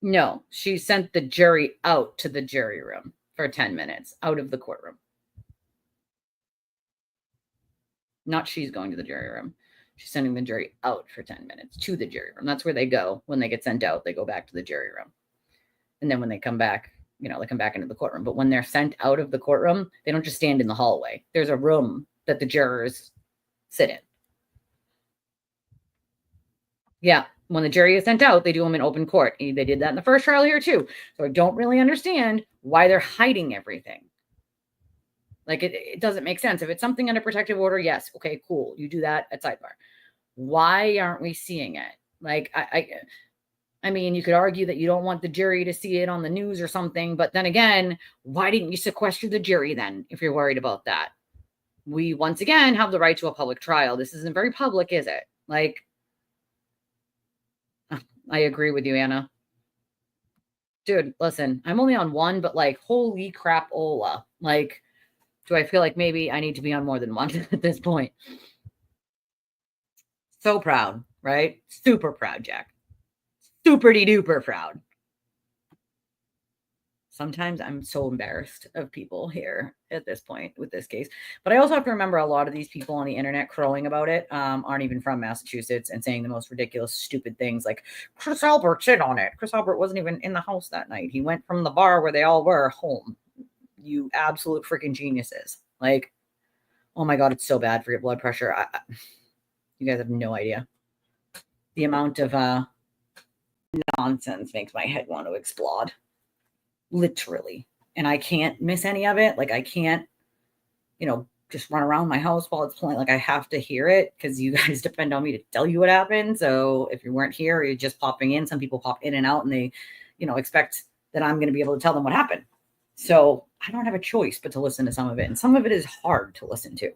No, she sent the jury out to the jury room for 10 minutes, out of the courtroom. Not she's going to the jury room. She's sending the jury out for 10 minutes to the jury room. That's where they go. When they get sent out, they go back to the jury room. And then when they come back, they come back into the courtroom. But when they're sent out of the courtroom, they don't just stand in the hallway. There's a room that the jurors sit in. Yeah. When the jury is sent out, they do them in open court. They did that in the first trial here too. So I don't really understand why they're hiding everything. Like, it doesn't make sense. If it's something under protective order, yes. Okay, cool. You do that at sidebar. Why aren't we seeing it? Like, I mean, you could argue that you don't want the jury to see it on the news or something. But then again, why didn't you sequester the jury then if you're worried about that? We, once again, have the right to a public trial. This isn't very public, is it? Like, I agree with you, Anna. Dude, listen, I'm only on one, but like, holy crap, Ola. Like, do I feel like maybe I need to be on more than one at this point? So proud, right? Super proud, Jack. Super-de-duper proud. Sometimes I'm so embarrassed of people here at this point with this case. But I also have to remember a lot of these people on the internet crowing about it aren't even from Massachusetts and saying the most ridiculous, stupid things like, Chris Albert shit on it. Chris Albert wasn't even in the house that night. He went from the bar where they all were home. You absolute freaking geniuses. Like, oh my God, it's so bad for your blood pressure. You guys have no idea. The amount of nonsense makes my head want to explode. Literally. And I can't miss any of it. Like, I can't, just run around my house while it's playing. Like, I have to hear it because you guys depend on me to tell you what happened. So if you weren't here, you're just popping in. Some people pop in and out and they, expect that I'm going to be able to tell them what happened. So I don't have a choice but to listen to some of it. And some of it is hard to listen to.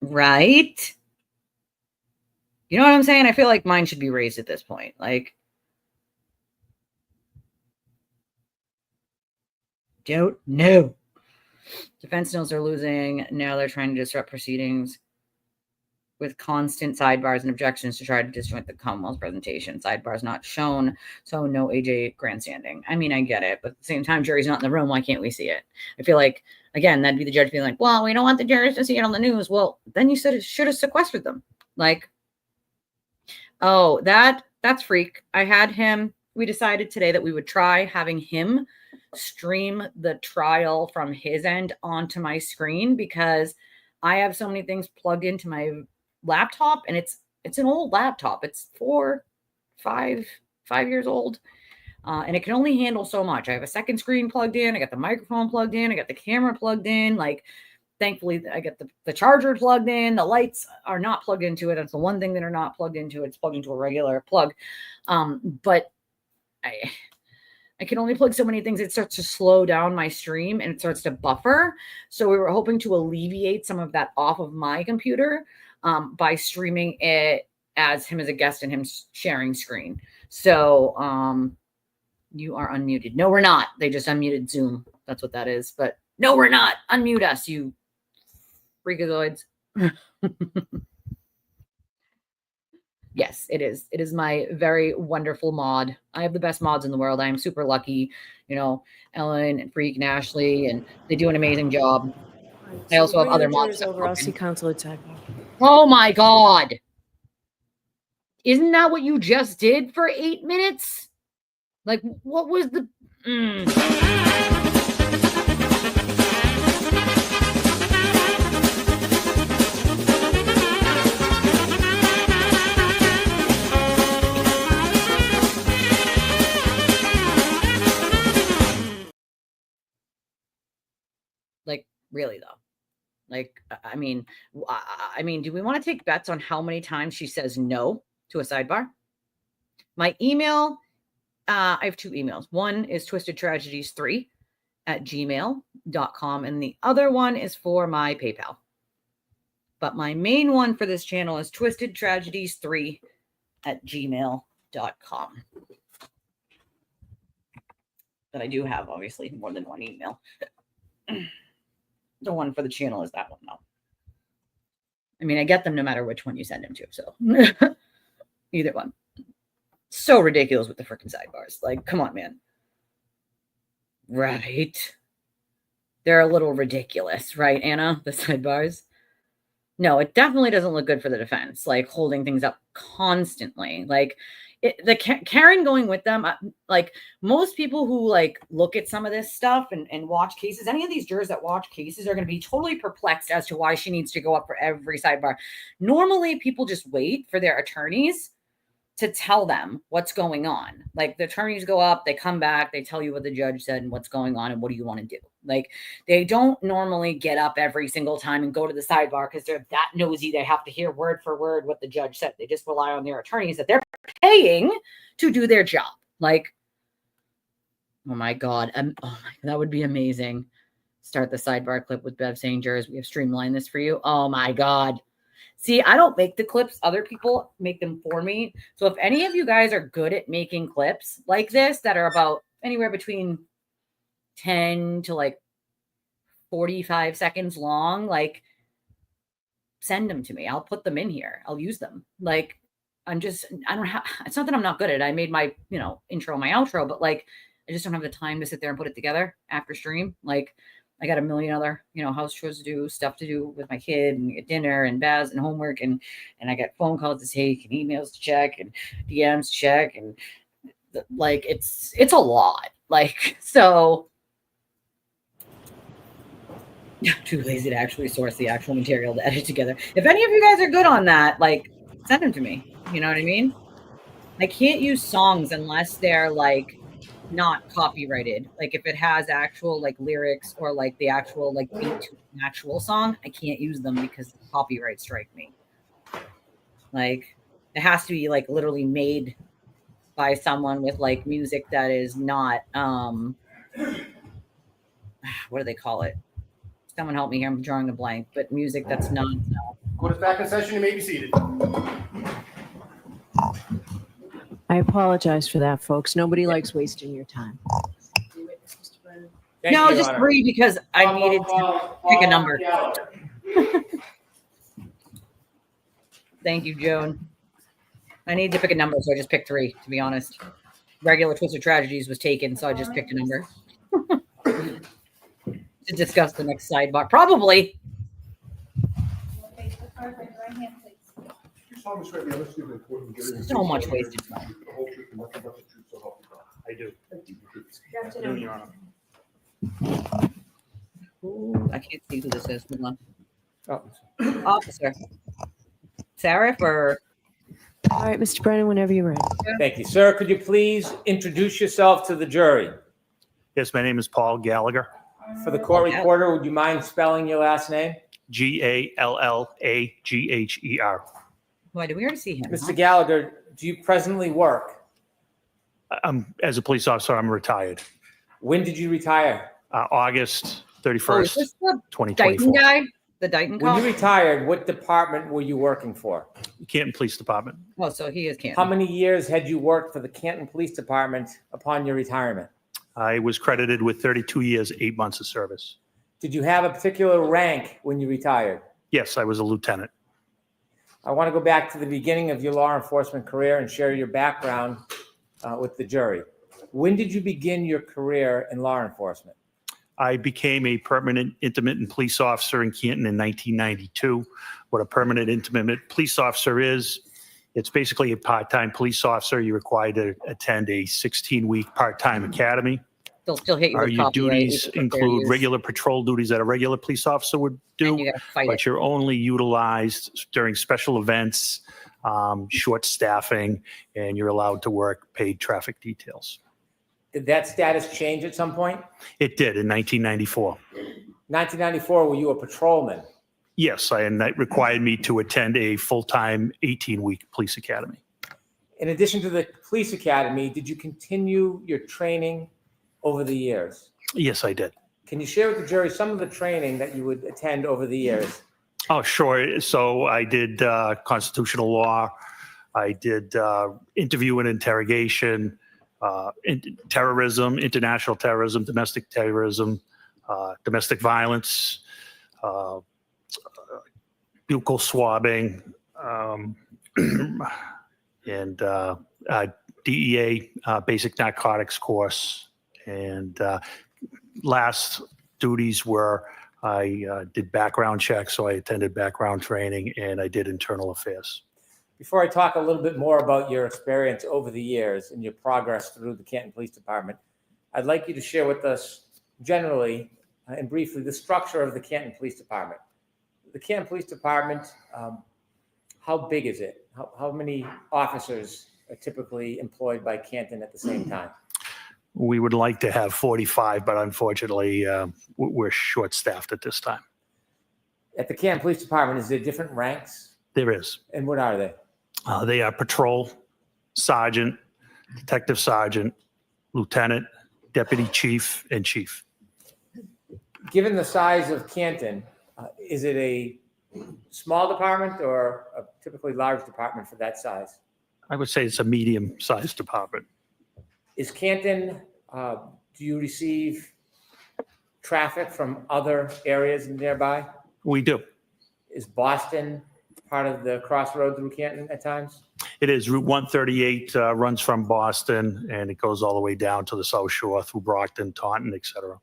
Right? You know what I'm saying? I feel like mine should be raised at this point. Like, don't know. Defense knows they're losing. Now they're trying to disrupt proceedings with constant sidebars and objections to try to disjoint the Commonwealth's presentation. Sidebars not shown, so no AJ grandstanding. I mean, I get it, but at the same time, jury's not in the room. Why can't we see it? I feel like, again, that'd be the judge being like, well, we don't want the jurors to see it on the news. Well, then you should have sequestered them. Like, oh, that's freak. I had him. We decided today that we would try having him stream the trial from his end onto my screen because I have so many things plugged into my laptop, and it's an old laptop. It's 5 years old, and it can only handle so much. I have a second screen plugged in. I got the microphone plugged in. I got the camera plugged in. Like, thankfully, I get the charger plugged in. The lights are not plugged into it. That's the one thing that are not plugged into it. It's plugged into a regular plug. But I can only plug so many things. It starts to slow down my stream and it starts to buffer. So we were hoping to alleviate some of that off of my computer by streaming it as him as a guest and him sharing screen. So you are unmuted. No, we're not. They just unmuted Zoom. That's what that is. But No, we're not. Unmute us, you freakazoids. Yes, it is. It is my very wonderful mod. I have the best mods in the world. I am super lucky. You know, Ellen and Freak and Ashley, and they do an amazing job. I also have other mods. Over. I'll see counsel at sidebar. Oh my God. Isn't that what you just did for 8 minutes? Like, what was the... Like, really, though? Like, I mean, do we want to take bets on how many times she says no to a sidebar? My email, I have 2 emails. One is twistedtragedies3@gmail.com, and the other one is for my PayPal. But my main one for this channel is twistedtragedies3@gmail.com. But I do have, obviously, more than one email. The one for the channel is that one, though. I mean, I get them no matter which one you send them to, so either one. So ridiculous with the freaking sidebars. Like, come on, man. Right. They're a little ridiculous, right, Anna? The sidebars? No, it definitely doesn't look good for the defense, like holding things up constantly. Like, Karen going with them, like most people who like look at some of this stuff and watch cases, any of these jurors that watch cases are going to be totally perplexed as to why she needs to go up for every sidebar. Normally, people just wait for their attorneys to tell them what's going on. Like the attorneys go up, they come back, they tell you what the judge said and what's going on and what do you want to do. Like they don't normally get up every single time and go to the sidebar because they're that nosy. They have to hear word for word what the judge said. They just rely on their attorneys that they're paying to do their job. Like, oh my God. That would be amazing. Start the sidebar clip with Bev saying, jurors, we have streamlined this for you. Oh my God. See, I don't make the clips. Other people make them for me. So if any of you guys are good at making clips like this that are about anywhere between 10 to like 45 seconds long, like send them to me. I'll put them in here. I'll use them. Like it's not that I'm not good at it. I made my, intro, my outro, but like, I just don't have the time to sit there and put it together after stream. Like I got a million other, house chores to do, stuff to do with my kid and get dinner and baths and homework. And I got phone calls to take and emails to check and DMs to check. And like, it's a lot. Like, so too lazy to actually source the actual material to edit together. If any of you guys are good on that, like send them to me. You know what I mean? I can't use songs unless they're like not copyrighted. Like if it has actual like lyrics or like the actual like beat to an actual song, I can't use them because the copyright strike me. Like it has to be like literally made by someone with like music that is not what do they call it? Someone help me here. I'm drawing a blank, but music that's not. Court is back in session. You may be seated. I apologize for that, folks. Nobody likes wasting your time. No, just 3 because I needed to pick a number. Thank you, Joan. I need to pick a number, so I just picked 3, to be honest. Regular Twisted Tragedies was taken, so I just picked a number. To discuss the next sidebar. Probably. So much wasted time. I do. Good afternoon. Your Honor. Ooh, I can't see who this is. Hold on. Officer. Sarah or... All right, Mr. Brennan, whenever you're ready. Thank you, sir. Could you please introduce yourself to the jury? Yes, my name is Paul Gallagher. For the court reporter, would you mind spelling your last name? Gallagher. Why did we already see him? Mr. Gallagher, do you presently work? As a police officer, I'm retired. When did you retire? August 31st, is this the 2024. Dighton guy? The Dighton When cop? you retired, what department were you working for? Canton Police Department. Oh, so he is Canton. How many years had you worked for the Canton Police Department upon your retirement? I was credited with 32 years, 8 months of service. Did you have a particular rank when you retired? Yes, I was a lieutenant. I want to go back to the beginning of your law enforcement career and share your background with the jury. When did you begin your career in law enforcement? I became a permanent intermittent police officer in Canton in 1992. What a permanent intermittent police officer is, it's basically a part-time police officer. You're required to attend a 16-week part-time academy. They'll still hit you with Your copyright, duties even if they're include used. regular patrol duties that a regular police officer would do, And you gotta fight but it. you're only utilized during special events, short staffing, and you're allowed to work paid traffic details. Did that status change at some point? It did in 1994. 1994, were you a patrolman? Yes, and that required me to attend a full-time 18-week police academy. In addition to the police academy, did you continue your training over the years? Yes, I did. Can you share with the jury some of the training that you would attend over the years? Oh, sure. So I did constitutional law. I did interview and interrogation, terrorism, international terrorism, domestic violence, buccal swabbing, and DEA basic narcotics course. And last duties were I did background checks, so I attended background training, and I did internal affairs. Before I talk a little bit more about your experience over the years and your progress through the Canton Police Department, I'd like you to share with us generally and briefly the structure of the Canton Police Department. The Canton Police Department, how big is it? How many officers are typically employed by Canton at the same time? We would like to have 45, but unfortunately, we're short-staffed at this time. At the Canton Police Department, is there different ranks? There is. And what are they? They are patrol, sergeant, detective sergeant, lieutenant, deputy chief, and chief. Given the size of Canton, is it a small department or a typically large department for that size? I would say it's a medium-sized department. Is Canton, do you receive traffic from other areas nearby? We do. Is Boston part of the crossroad through Canton at times? It is. Route 138 runs from Boston, and it goes all the way down to the South Shore through Brockton, Taunton, et cetera.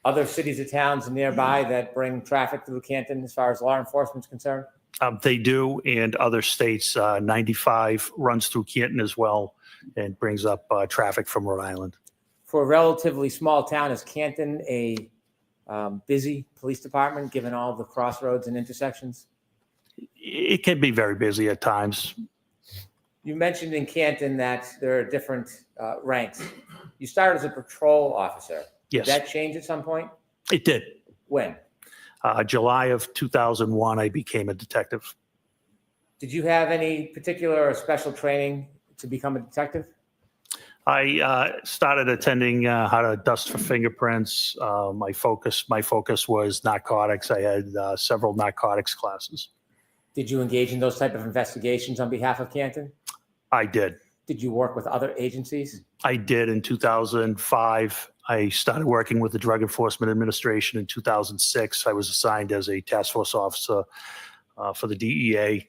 Other cities or towns nearby that bring traffic through Canton as far as law enforcement is concerned? They do, and other states. 95 runs through Canton as well and brings up traffic from Rhode Island. For a relatively small town, is Canton a busy police department given all the crossroads and intersections? It can be very busy at times. You mentioned in Canton that there are different ranks. You started as a patrol officer. Yes. Did that change at some point? It did. When? July of 2001, I became a detective. Did you have any particular or special training to become a detective? I started attending how to dust for fingerprints. My focus was narcotics. I had several narcotics classes. Did you engage in those type of investigations on behalf of Canton? I did. Did you work with other agencies? I did in 2005. I started working with the Drug Enforcement Administration in 2006. I was assigned as a task force officer for the DEA,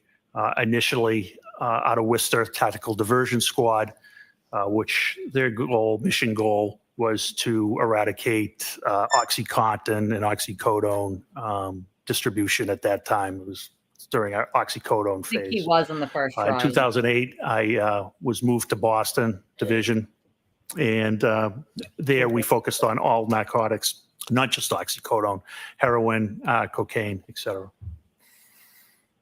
initially out of Worcester Tactical Diversion Squad, which their mission goal was to eradicate OxyContin and oxycodone distribution at that time. It was during our oxycodone phase. I think he was in the first In trial. 2008, I was moved to Boston Division, and there we focused on all narcotics, not just oxycodone, heroin, cocaine, et cetera.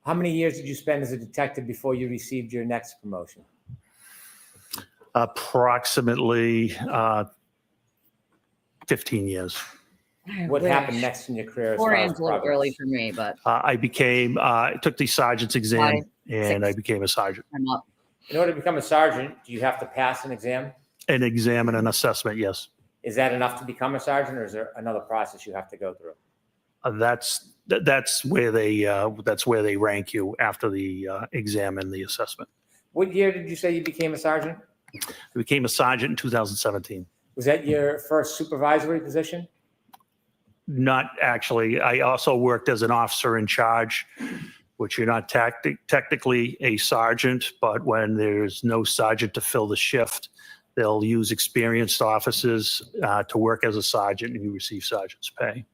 How many years did you spend as a detective before you received your next promotion? Approximately 15 years. What happened next in your career? As 4 far as ends a little progress? early for me, but I took the sergeant's exam, 5, and 6. I became a sergeant. I'm up. In order to become a sergeant, do you have to pass an exam? An exam and an assessment, yes. Is that enough to become a sergeant, or is there another process you have to go through? That's where they rank you after the exam and the assessment. What year did you say you became a sergeant? I became a sergeant in 2017. Was that your first supervisory position? Not actually. I also worked as an officer in charge, which you're not technically a sergeant, but when there's no sergeant to fill the shift, they'll use experienced officers to work as a sergeant, and you receive sergeant's pay.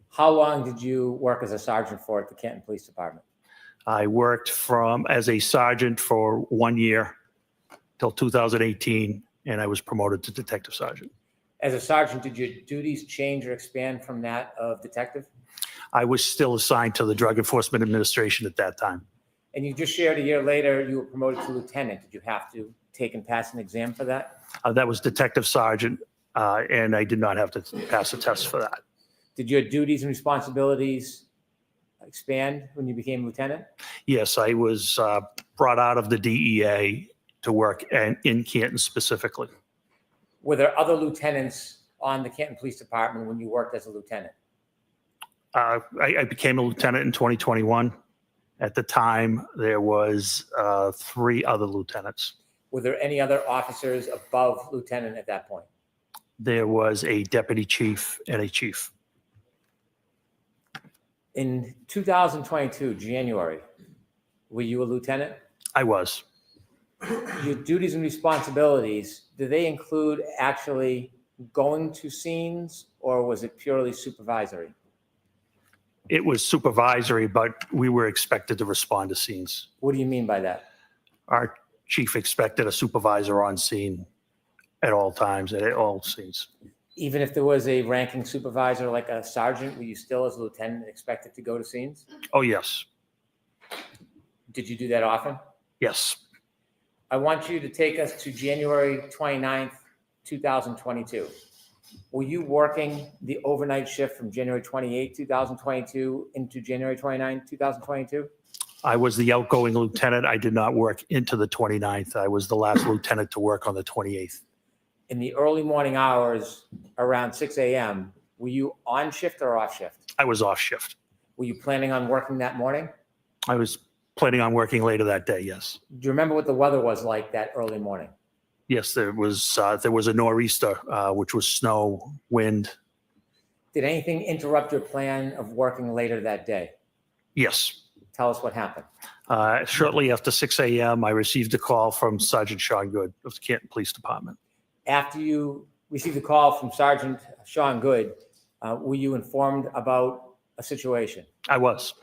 How long did you work as a sergeant for at the Canton Police Department? I worked as a sergeant for 1 year till 2018, and I was promoted to detective sergeant. As a sergeant, did your duties change or expand from that of detective? I was still assigned to the Drug Enforcement Administration at that time. And you just shared a year later, you were promoted to lieutenant. Did you have to take and pass an exam for that? That was detective sergeant, and I did not have to pass a test for that. Did your duties and responsibilities expand when you became lieutenant? Yes, I was brought out of the DEA to work in Canton specifically. Were there other lieutenants on the Canton Police Department when you worked as a lieutenant? I became a lieutenant in 2021. At the time, there was 3 other lieutenants. Were there any other officers above lieutenant at that point? There was a deputy chief and a chief. In 2022, January, were you a lieutenant? I was. Your duties and responsibilities, do they include actually going to scenes, or was it purely supervisory? It was supervisory, but we were expected to respond to scenes. What do you mean by that? Our chief expected a supervisor on scene at all times, at all scenes. Even if there was a ranking supervisor like a sergeant, were you still as a lieutenant expected to go to scenes? Oh, yes. Did you do that often? Yes. I want you to take us to January 29th, 2022. Were you working the overnight shift from January 28, 2022 into January 29, 2022? I was the outgoing lieutenant. I did not work into the 29th. I was the last lieutenant to work on the 28th. In the early morning hours around 6 a.m., were you on shift or off shift? I was off shift. Were you planning on working that morning? I was planning on working later that day, yes. Do you remember what the weather was like that early morning? Yes, there was a nor'easter, which was snow, wind. Did anything interrupt your plan of working later that day? Yes. Tell us what happened. Shortly after 6 a.m., I received a call from Sergeant Sean Good of the Canton Police Department. After you received a call from Sergeant Sean Good, were you informed about a situation? I was.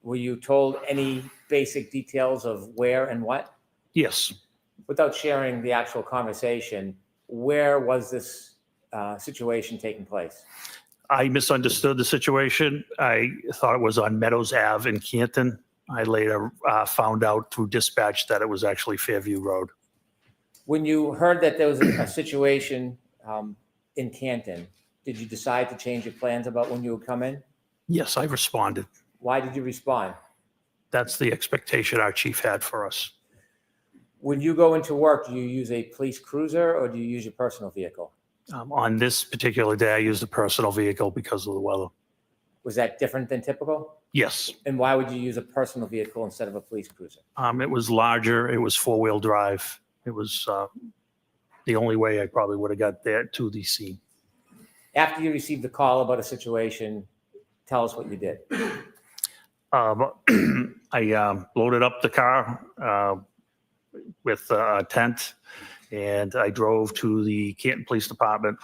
Were you told any basic details of where and what? Yes. Without sharing the actual conversation, where was this situation taking place? I misunderstood the situation. I thought it was on Meadows Ave in Canton. I later found out through dispatch that it was actually Fairview Road. When you heard that there was a situation in Canton, did you decide to change your plans about when you would come in? Yes, I responded. Why did you respond? That's the expectation our chief had for us. When you go into work, do you use a police cruiser or do you use your personal vehicle? On this particular day, I used a personal vehicle because of the weather. Was that different than typical? Yes. And why would you use a personal vehicle instead of a police cruiser? It was larger. It was 4-wheel drive. It was the only way I probably would have got there to the scene. After you received the call about a situation, tell us what you did. I loaded up the car with a tent, and I drove to the Canton Police Department,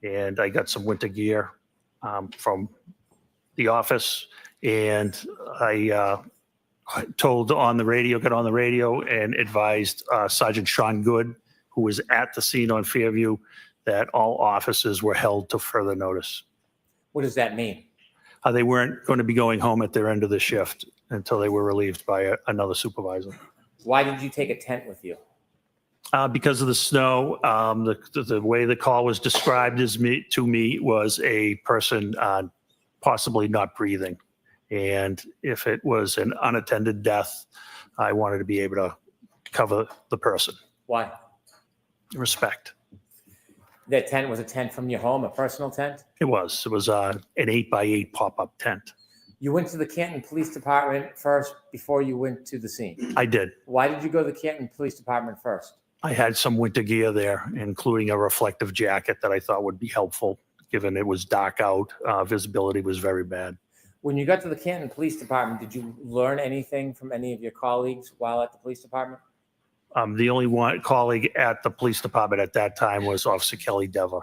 and I got some winter gear from the office, and I got on the radio and advised Sergeant Sean Good, who was at the scene on Fairview, that all officers were held to further notice. What does that mean? They weren't going to be going home at their end of the shift until they were relieved by another supervisor. Why did you take a tent with you? Because of the snow. The way the call was described to me was a person possibly not breathing. And if it was an unattended death, I wanted to be able to cover the person. Why? Respect. That tent was a tent from your home, a personal tent? It was. It was an 8x8 pop-up tent. You went to the Canton Police Department first before you went to the scene? I did. Why did you go to the Canton Police Department first? I had some winter gear there, including a reflective jacket that I thought would be helpful given it was dark out, visibility was very bad. When you got to the Canton Police Department, did you learn anything from any of your colleagues while at the police department? The only one colleague at the police department at that time was Officer Kelly Dever.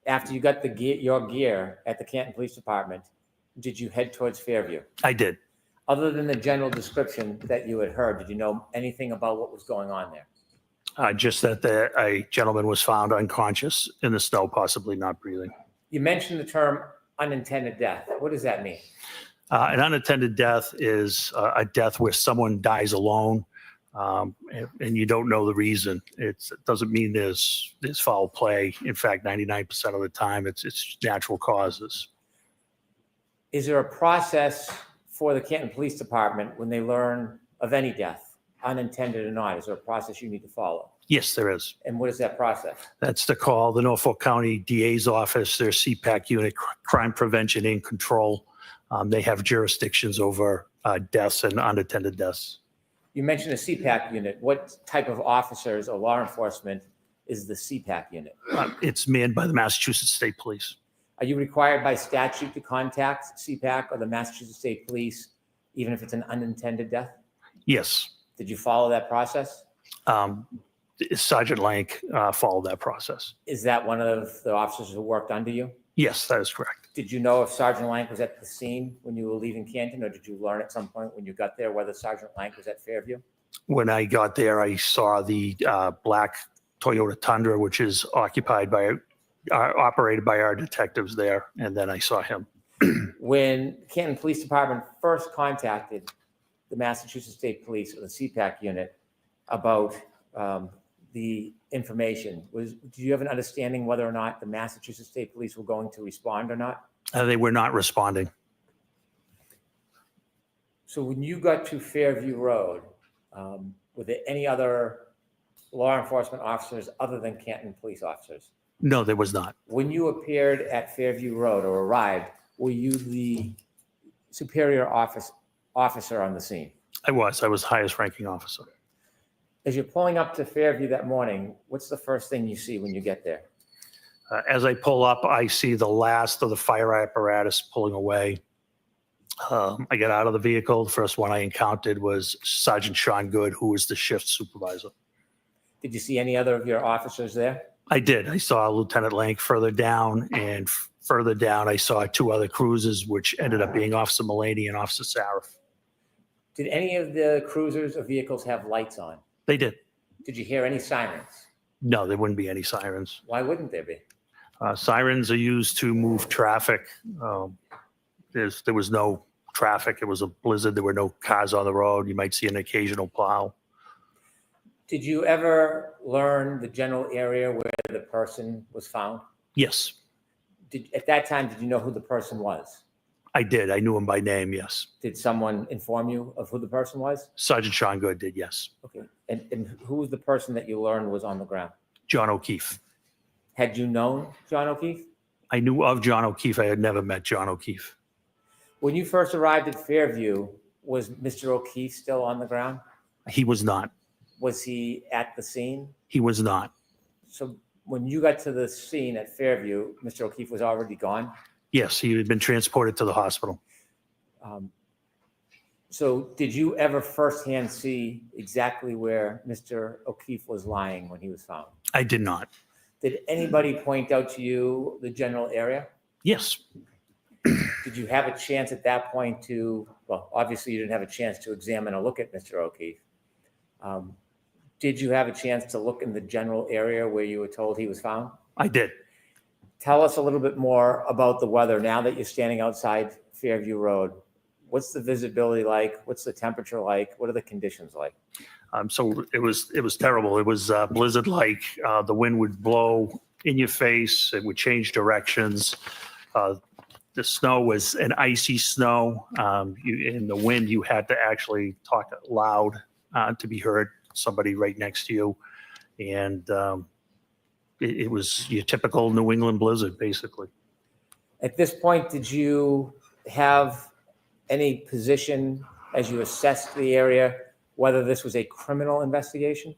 After you got your gear at the Canton Police Department, did you head towards Fairview? I did. Other than the general description that you had heard, did you know anything about what was going on there? Just that a gentleman was found unconscious in the snow, possibly not breathing. You mentioned the term unintended death. What does that mean? An unattended death is a death where someone dies alone, and you don't know the reason. It doesn't mean there's foul play. In fact, 99% of the time, it's natural causes. Is there a process for the Canton Police Department when they learn of any death, unintended or not? Is there a process you need to follow? Yes, there is. And what is that process? That's to call the Norfolk County DA's office, their CPAC unit, Crime Prevention and Control. They have jurisdictions over deaths and unattended deaths. You mentioned a CPAC unit. What type of officers or law enforcement is the CPAC unit? It's manned by the Massachusetts State Police. Are you required by statute to contact CPAC or the Massachusetts State Police, even if it's an unintended death? Yes. Did you follow that process? Sergeant Lank followed that process. Is that one of the officers who worked under you? Yes, that is correct. Did you know if Sergeant Lank was at the scene when you were leaving Canton, or did you learn at some point when you got there whether Sergeant Lank was at Fairview? When I got there, I saw the black Toyota Tundra, which is operated by our detectives there, and then I saw him. When Canton Police Department first contacted the Massachusetts State Police or the CPAC unit about the information, do you have an understanding whether or not the Massachusetts State Police were going to respond or not? They were not responding. So when you got to Fairview Road, were there any other law enforcement officers other than Canton police officers? No, there was not. When you appeared at Fairview Road or arrived, were you the superior officer on the scene? I was highest ranking officer. As you're pulling up to Fairview that morning, what's the first thing you see when you get there? As I pull up, I see the last of the fire apparatus pulling away. I get out of the vehicle. The first one I encountered was Sergeant Sean Good, who was the shift supervisor. Did you see any other of your officers there? I did. I saw Lieutenant Lank further down, and further down, I saw two other cruisers, which ended up being Officer Mullaney and Officer Sarif. Did any of the cruisers or vehicles have lights on? They did. Did you hear any sirens? No, there wouldn't be any sirens. Why wouldn't there be? Sirens are used to move traffic. There was no traffic. It was a blizzard. There were no cars on the road. You might see an occasional plow. Did you ever learn the general area where the person was found? Yes. At that time, did you know who the person was? I did. I knew him by name, yes. Did someone inform you of who the person was? Sergeant Sean Good did, yes. Okay. And who was the person that you learned was on the ground? John O'Keefe. Had you known John O'Keefe? I knew of John O'Keefe. I had never met John O'Keefe. When you first arrived at Fairview, was Mr. O'Keefe still on the ground? He was not. Was he at the scene? He was not. So when you got to the scene at Fairview, Mr. O'Keefe was already gone? Yes, he had been transported to the hospital. So did you ever firsthand see exactly where Mr. O'Keefe was lying when he was found? I did not. Did anybody point out to you the general area? Yes. Did you have a chance at that point to, well, obviously you didn't have a chance to examine or look at Mr. O'Keefe. Did you have a chance to look in the general area where you were told he was found? I did. Tell us a little bit more about the weather now that you're standing outside Fairview Road. What's the visibility like? What's the temperature like? What are the conditions like? So it was terrible. It was blizzard-like. The wind would blow in your face. It would change directions. The snow was an icy snow. In the wind, you had to actually talk loud to be heard. Somebody right next to you, and it was your typical New England blizzard, basically. At this point, did you have any position as you assessed the area, whether this was a criminal investigation?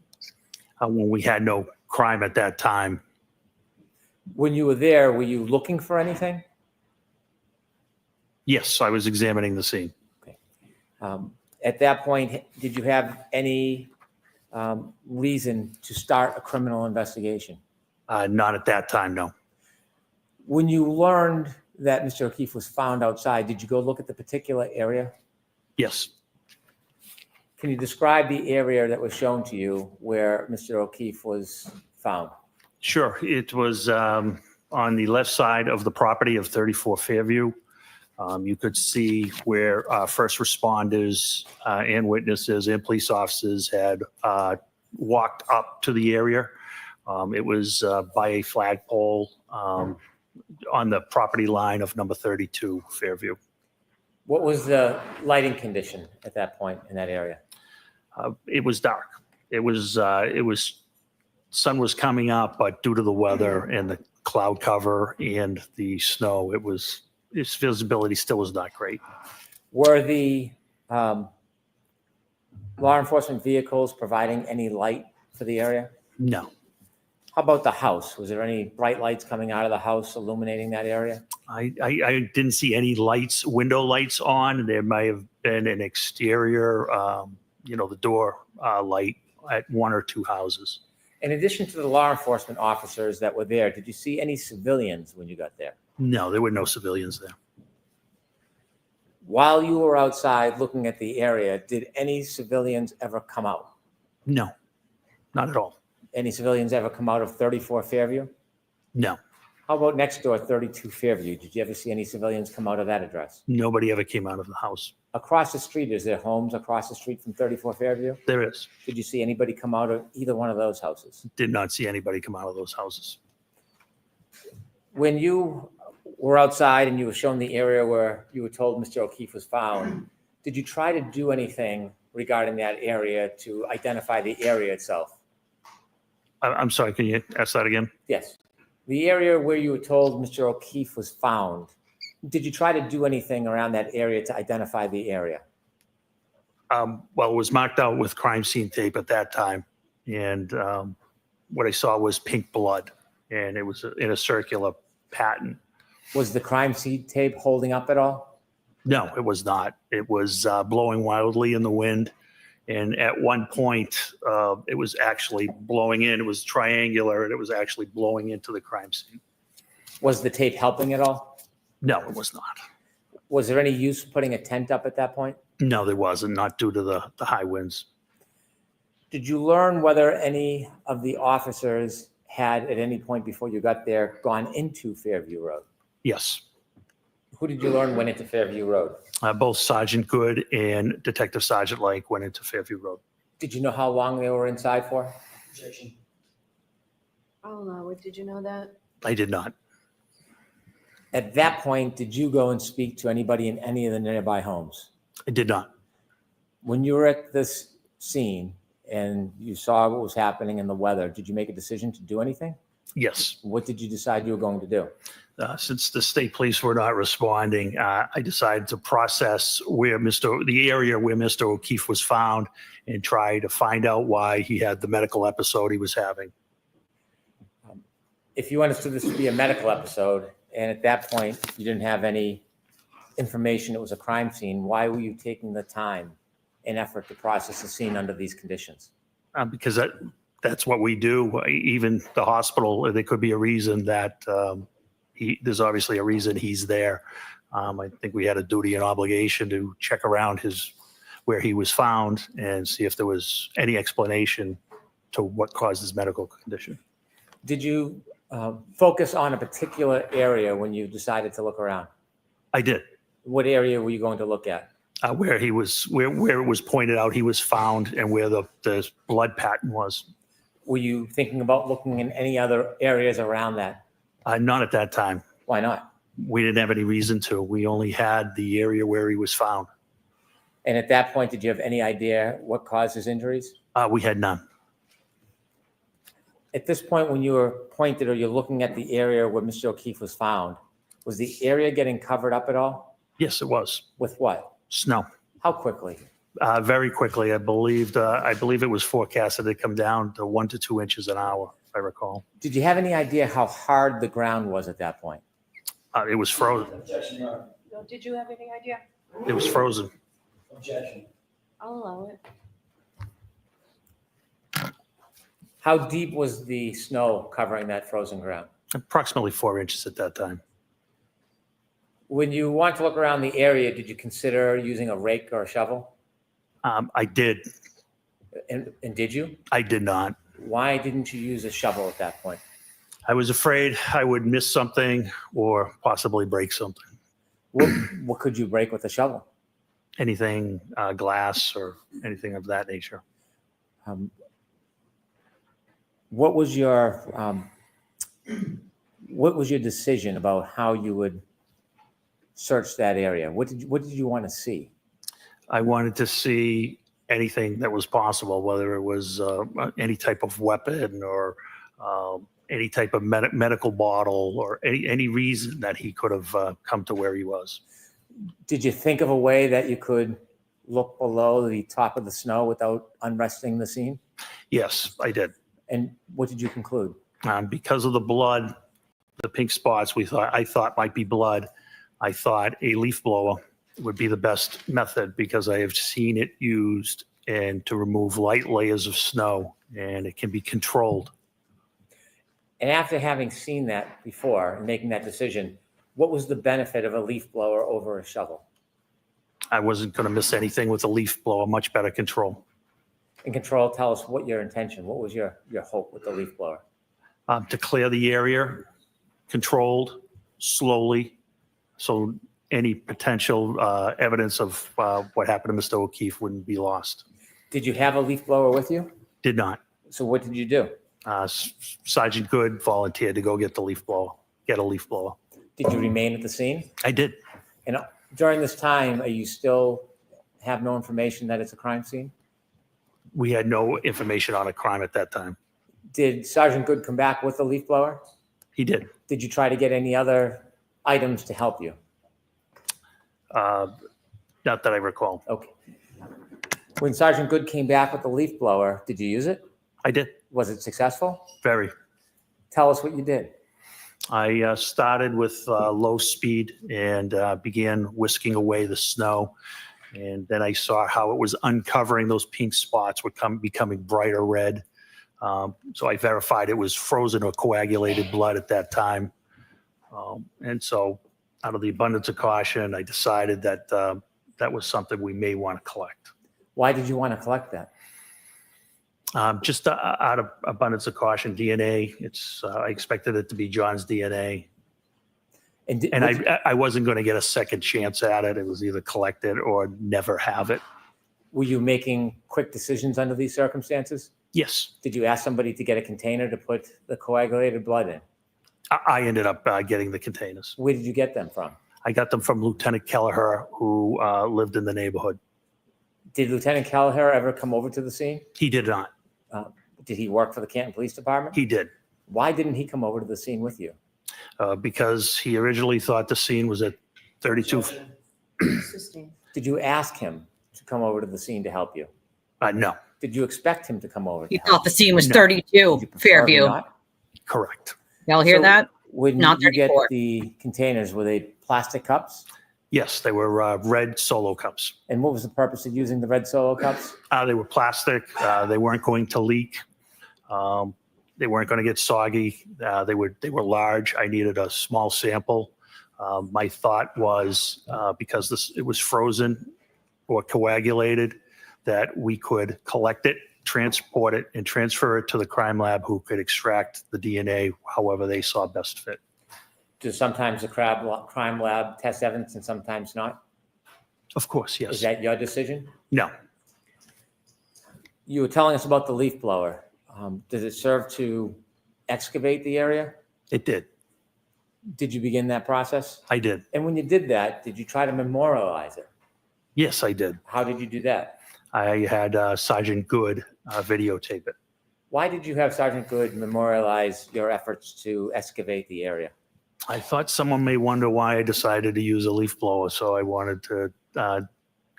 When we had no crime at that time. When you were there, were you looking for anything? Yes, I was examining the scene. At that point, did you have any reason to start a criminal investigation? Not at that time, no. When you learned that Mr. O'Keefe was found outside, did you go look at the particular area? Yes. Can you describe the area that was shown to you where Mr. O'Keefe was found? Sure. It was on the left side of the property of 34 Fairview. You could see where first responders and witnesses and police officers had walked up to the area. It was by a flagpole on the property line of number 32 Fairview. What was the lighting condition at that point in that area? It was dark. It was sun was coming up, but due to the weather and the cloud cover and the snow, its visibility still was not great. Were the law enforcement vehicles providing any light for the area? No. How about the house? Was there any bright lights coming out of the house illuminating that area? I didn't see any lights, window lights on. There may have been an exterior, the door light at one or two houses. In addition to the law enforcement officers that were there, did you see any civilians when you got there? No, there were no civilians there. While you were outside looking at the area, did any civilians ever come out? No, not at all. Any civilians ever come out of 34 Fairview? No. How about next door, 32 Fairview? Did you ever see any civilians come out of that address? Nobody ever came out of the house. Across the street, is there homes across the street from 34 Fairview? There is. Did you see anybody come out of either one of those houses? Did not see anybody come out of those houses. When you were outside and you were shown the area where you were told Mr. O'Keefe was found, did you try to do anything regarding that area to identify the area itself? I'm sorry, can you ask that again? Yes. The area where you were told Mr. O'Keefe was found, did you try to do anything around that area to identify the area? Well, it was marked out with crime scene tape at that time. And what I saw was pink blood, and it was in a circular pattern. Was the crime scene tape holding up at all? No, it was not. It was blowing wildly in the wind. And at one point, it was actually blowing in. It was triangular, and it was actually blowing into the crime scene. Was the tape helping at all? No, it was not. Was there any use putting a tent up at that point? No, there wasn't, not due to the high winds. Did you learn whether any of the officers had, at any point before you got there, gone into Fairview Road? Yes. Who did you learn went into Fairview Road? Both Sergeant Good and Detective Sergeant Lake went into Fairview Road. Did you know how long they were inside for? Oh, did you know that? I did not. At that point, did you go and speak to anybody in any of the nearby homes? I did not. When you were at this scene and you saw what was happening in the weather, did you make a decision to do anything? Yes. What did you decide you were going to do? Since the state police were not responding, I decided to process the area where Mr. O'Keefe was found and try to find out why he had the medical episode he was having. If you understood this to be a medical episode, and at that point you didn't have any information it was a crime scene, why were you taking the time and effort to process the scene under these conditions? Because that's what we do. Even the hospital, there could be a reason that there's obviously a reason he's there. I think we had a duty and obligation to check around where he was found and see if there was any explanation to what caused his medical condition. Did you focus on a particular area when you decided to look around? I did. What area were you going to look at? Where it was pointed out he was found and where the blood pattern was. Were you thinking about looking in any other areas around that? Not at that time. Why not? We didn't have any reason to. We only had the area where he was found. And at that point, did you have any idea what caused his injuries? We had none. At this point, when you were pointed or you're looking at the area where Mr. O'Keefe was found, was the area getting covered up at all? Yes, it was. With what? Snow. How quickly? Very quickly. I believe it was forecasted to come down to 1 to 2 inches an hour. I recall. Did you have any idea how hard the ground was at that point? It was frozen. Bill, did you have any idea? It was frozen. I'll allow it. How deep was the snow covering that frozen ground? Approximately 4 inches at that time. When you want to look around the area, did you consider using a rake or a shovel? I did. And did you? I did not. Why didn't you use a shovel at that point? I was afraid I would miss something or possibly break something. What could you break with a shovel? Anything, glass or anything of that nature. What was your decision about how you would search that area? What did you want to see? I wanted to see anything that was possible, whether it was any type of weapon or any type of medical bottle or any reason that he could have come to where he was. Did you think of a way that you could look below the top of the snow without unresting the scene? Yes, I did. And what did you conclude? Because of the blood, the pink spots I thought might be blood, I thought a leaf blower would be the best method because I have seen it used and to remove light layers of snow, and it can be controlled. And after having seen that before and making that decision, what was the benefit of a leaf blower over a shovel? I wasn't going to miss anything with a leaf blower, much better control. And control, tell us what your intention, what was your hope with the leaf blower? To clear the area, controlled, slowly, so any potential evidence of what happened to Mr. O'Keefe wouldn't be lost. Did you have a leaf blower with you? Did not. So what did you do? Sergeant Good volunteered to go get a leaf blower. Did you remain at the scene? I did. And during this time, are you still have no information that it's a crime scene? We had no information on a crime at that time. Did Sergeant Good come back with a leaf blower? He did. Did you try to get any other items to help you? Not that I recall. Okay. When Sergeant Good came back with the leaf blower, did you use it? I did. Was it successful? Very. Tell us what you did. I started with low speed and began whisking away the snow. And then I saw how it was uncovering those pink spots were becoming brighter red. So I verified it was frozen or coagulated blood at that time. And so out of the abundance of caution, I decided that that was something we may want to collect. Why did you want to collect that? Just out of abundance of caution, DNA. I expected it to be John's DNA. And I wasn't going to get a second chance at it. It was either collect it or never have it. Were you making quick decisions under these circumstances? Yes. Did you ask somebody to get a container to put the coagulated blood in? I ended up getting the containers. Where did you get them from? I got them from Lieutenant Gallagher, who lived in the neighborhood. Did Lieutenant Gallagher ever come over to the scene? He did not. Did he work for the Canton Police Department? He did. Why didn't he come over to the scene with you? Because he originally thought the scene was at 32. Did you ask him to come over to the scene to help you? No. Did you expect him to come over? You thought the scene was 32, Fairview. Correct. Y'all hear that? When Not you get 34. the containers, were they plastic cups? Yes, they were red Solo cups. And what was the purpose of using the red Solo cups? They were plastic. They weren't going to leak. They weren't going to get soggy. They were large. I needed a small sample. My thought was because it was frozen or coagulated, that we could collect it, transport it, and transfer it to the crime lab, who could extract the DNA however they saw best fit. Do sometimes the crime lab test evidence and sometimes not? Of course, yes. Is that your decision? No. You were telling us about the leaf blower. Does it serve to excavate the area? It did. Did you begin that process? I did. And when you did that, did you try to memorialize it? Yes, I did. How did you do that? I had Sergeant Good videotape it. Why did you have Sergeant Good memorialize your efforts to excavate the area? I thought someone may wonder why I decided to use a leaf blower, so I wanted to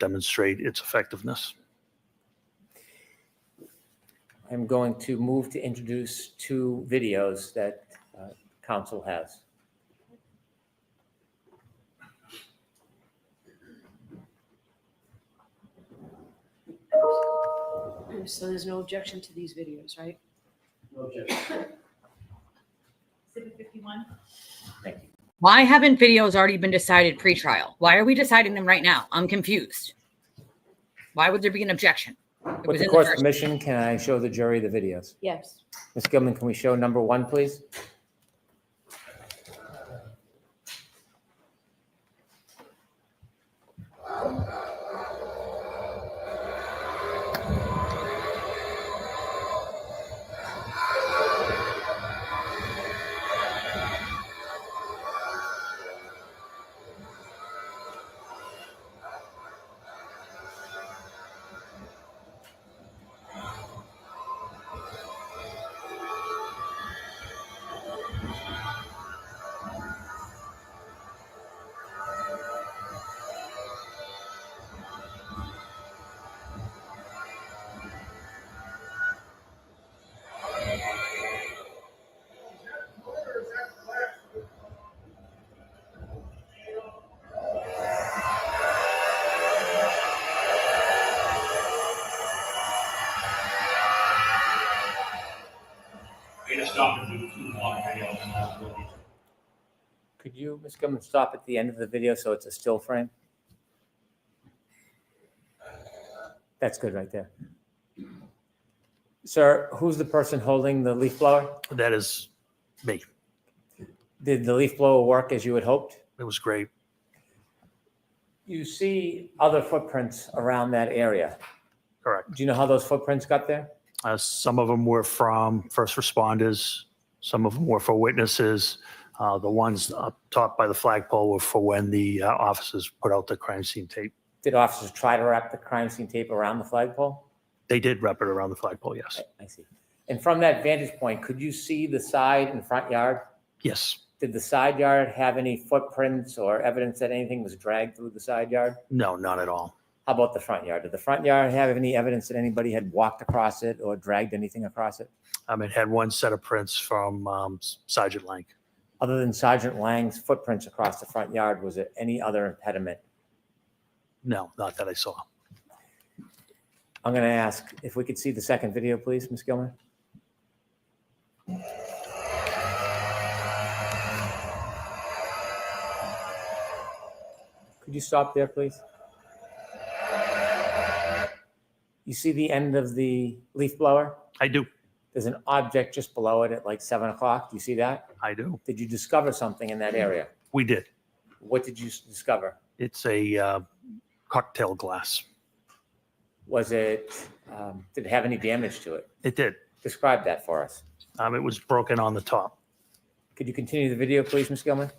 demonstrate its effectiveness. I'm going to move to introduce 2 videos that council has. So there's no objection to these videos, right? No objection. Exhibit 51. Thank you. Why haven't videos already been decided pre-trial? Why are we deciding them right now? I'm confused. Why would there be an objection? With the court's permission, can I show the jury the videos? Yes. Ms. Gilman, can we show number 1, please? Could you, Ms. Gilman, stop at the end of the video so it's a still frame? That's good right there. Sir, who's the person holding the leaf blower? That is me. Did the leaf blower work as you had hoped? It was great. You see other footprints around that area. Correct. Do you know how those footprints got there? Some of them were from first responders. Some of them were for witnesses. The ones up top by the flagpole were for when the officers put out the crime scene tape. Did officers try to wrap the crime scene tape around the flagpole? They did wrap it around the flagpole, yes. I see. And from that vantage point, could you see the side and front yard? Yes. Did the side yard have any footprints or evidence that anything was dragged through the side yard? No, not at all. How about the front yard? Did the front yard have any evidence that anybody had walked across it or dragged anything across it? It had one set of prints from Sergeant Lang. Other than Sergeant Lang's footprints across the front yard, was there any other impediment? No, not that I saw. I'm going to ask if we could see the second video, please, Ms. Gilmer. Could you stop there, please? You see the end of the leaf blower? I do. There's an object just below it at like 7 o'clock. Do you see that? I do. Did you discover something in that area? We did. What did you discover? It's a cocktail glass. Was it, did it have any damage to it? It did. Describe that for us. It was broken on the top. Could you continue the video, please, Ms. Gilman?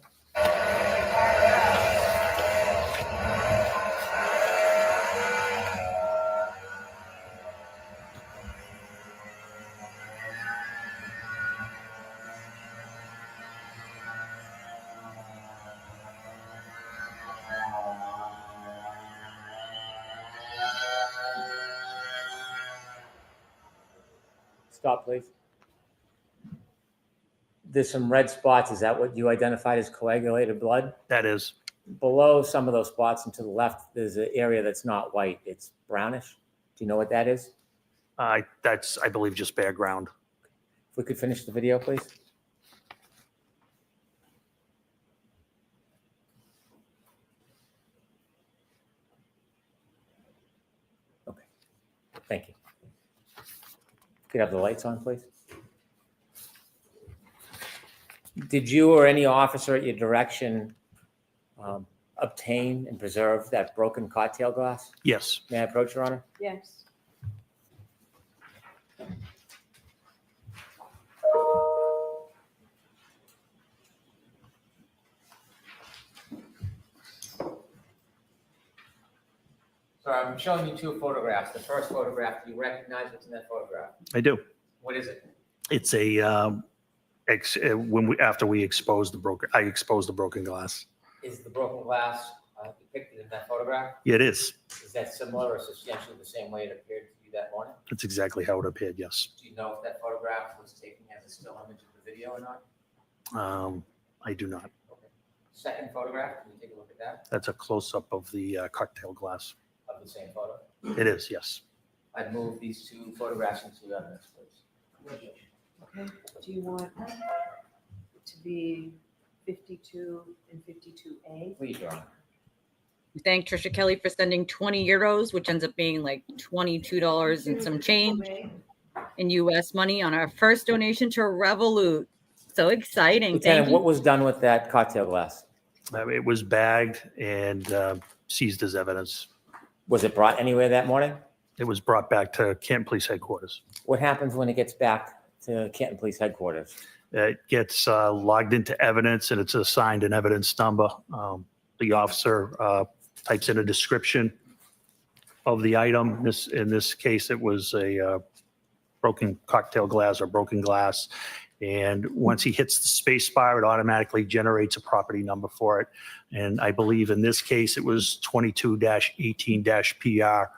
Stop, please. There's some red spots. Is that what you identified as coagulated blood? That is. Below some of those spots and to the left, there's an area that's not white. It's brownish. Do you know what that is? That's, I believe, just bare ground. If we could finish the video, please. Okay. Thank you. Could have the lights on, please. Did you or any officer at your direction obtain and preserve that broken cocktail glass? Yes. May I approach, Your Honor? Yes. So I'm showing you 2 photographs. The first photograph, do you recognize what's in that photograph? I do. What is it? It's a after we exposed the broken, I exposed the broken glass. Is the broken glass depicted in that photograph? It is. Is that similar or substantially the same way it appeared to you that morning? That's exactly how it appeared, yes. Do you know if that photograph was taken as a still image of the video or not? I do not. Second photograph, can you take a look at that, That's a close-up of the cocktail glass. of the same photo? It is, yes. I'd move these two photographs into evidence, please. Okay, do you want to be 52 and 52A? Please, Your Honor. We thank Trisha Kelly for sending 20 euros, which ends up being like $22 and some change in US money on our first donation to Revolut. So exciting. Lieutenant, Thank what you. was done with that cocktail glass? It was bagged and seized as evidence. Was it brought anywhere that morning? It was brought back to Canton Police Headquarters. What happens when it gets back to Canton Police Headquarters? It gets logged into evidence and it's assigned an evidence number. The officer types in a description of the item. In this case, it was a broken cocktail glass or broken glass. And once he hits the space bar, it automatically generates a property number for it. And I believe in this case, it was 22-18-PR,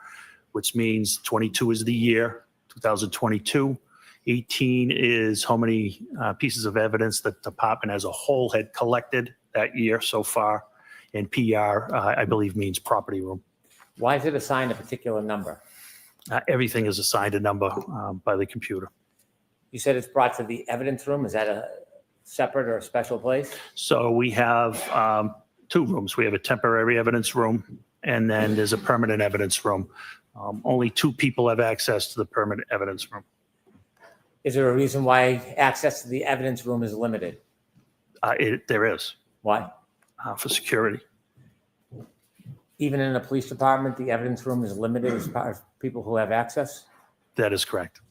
which means 22 is the year, 2022. 18 is how many pieces of evidence that the department as a whole had collected that year so far. And PR, I believe, means property room. Why is it assigned a particular number? Everything is assigned a number by the computer. You said it's brought to the evidence room. Is that a separate or a special place? So we have two rooms. We have a temporary evidence room, and then there's a permanent evidence room. Only two people have access to the permanent evidence room. Is there a reason why access to the evidence room is limited? There is. Why? For security. Even in a police department, the evidence room is limited as far as people who have access? That is correct.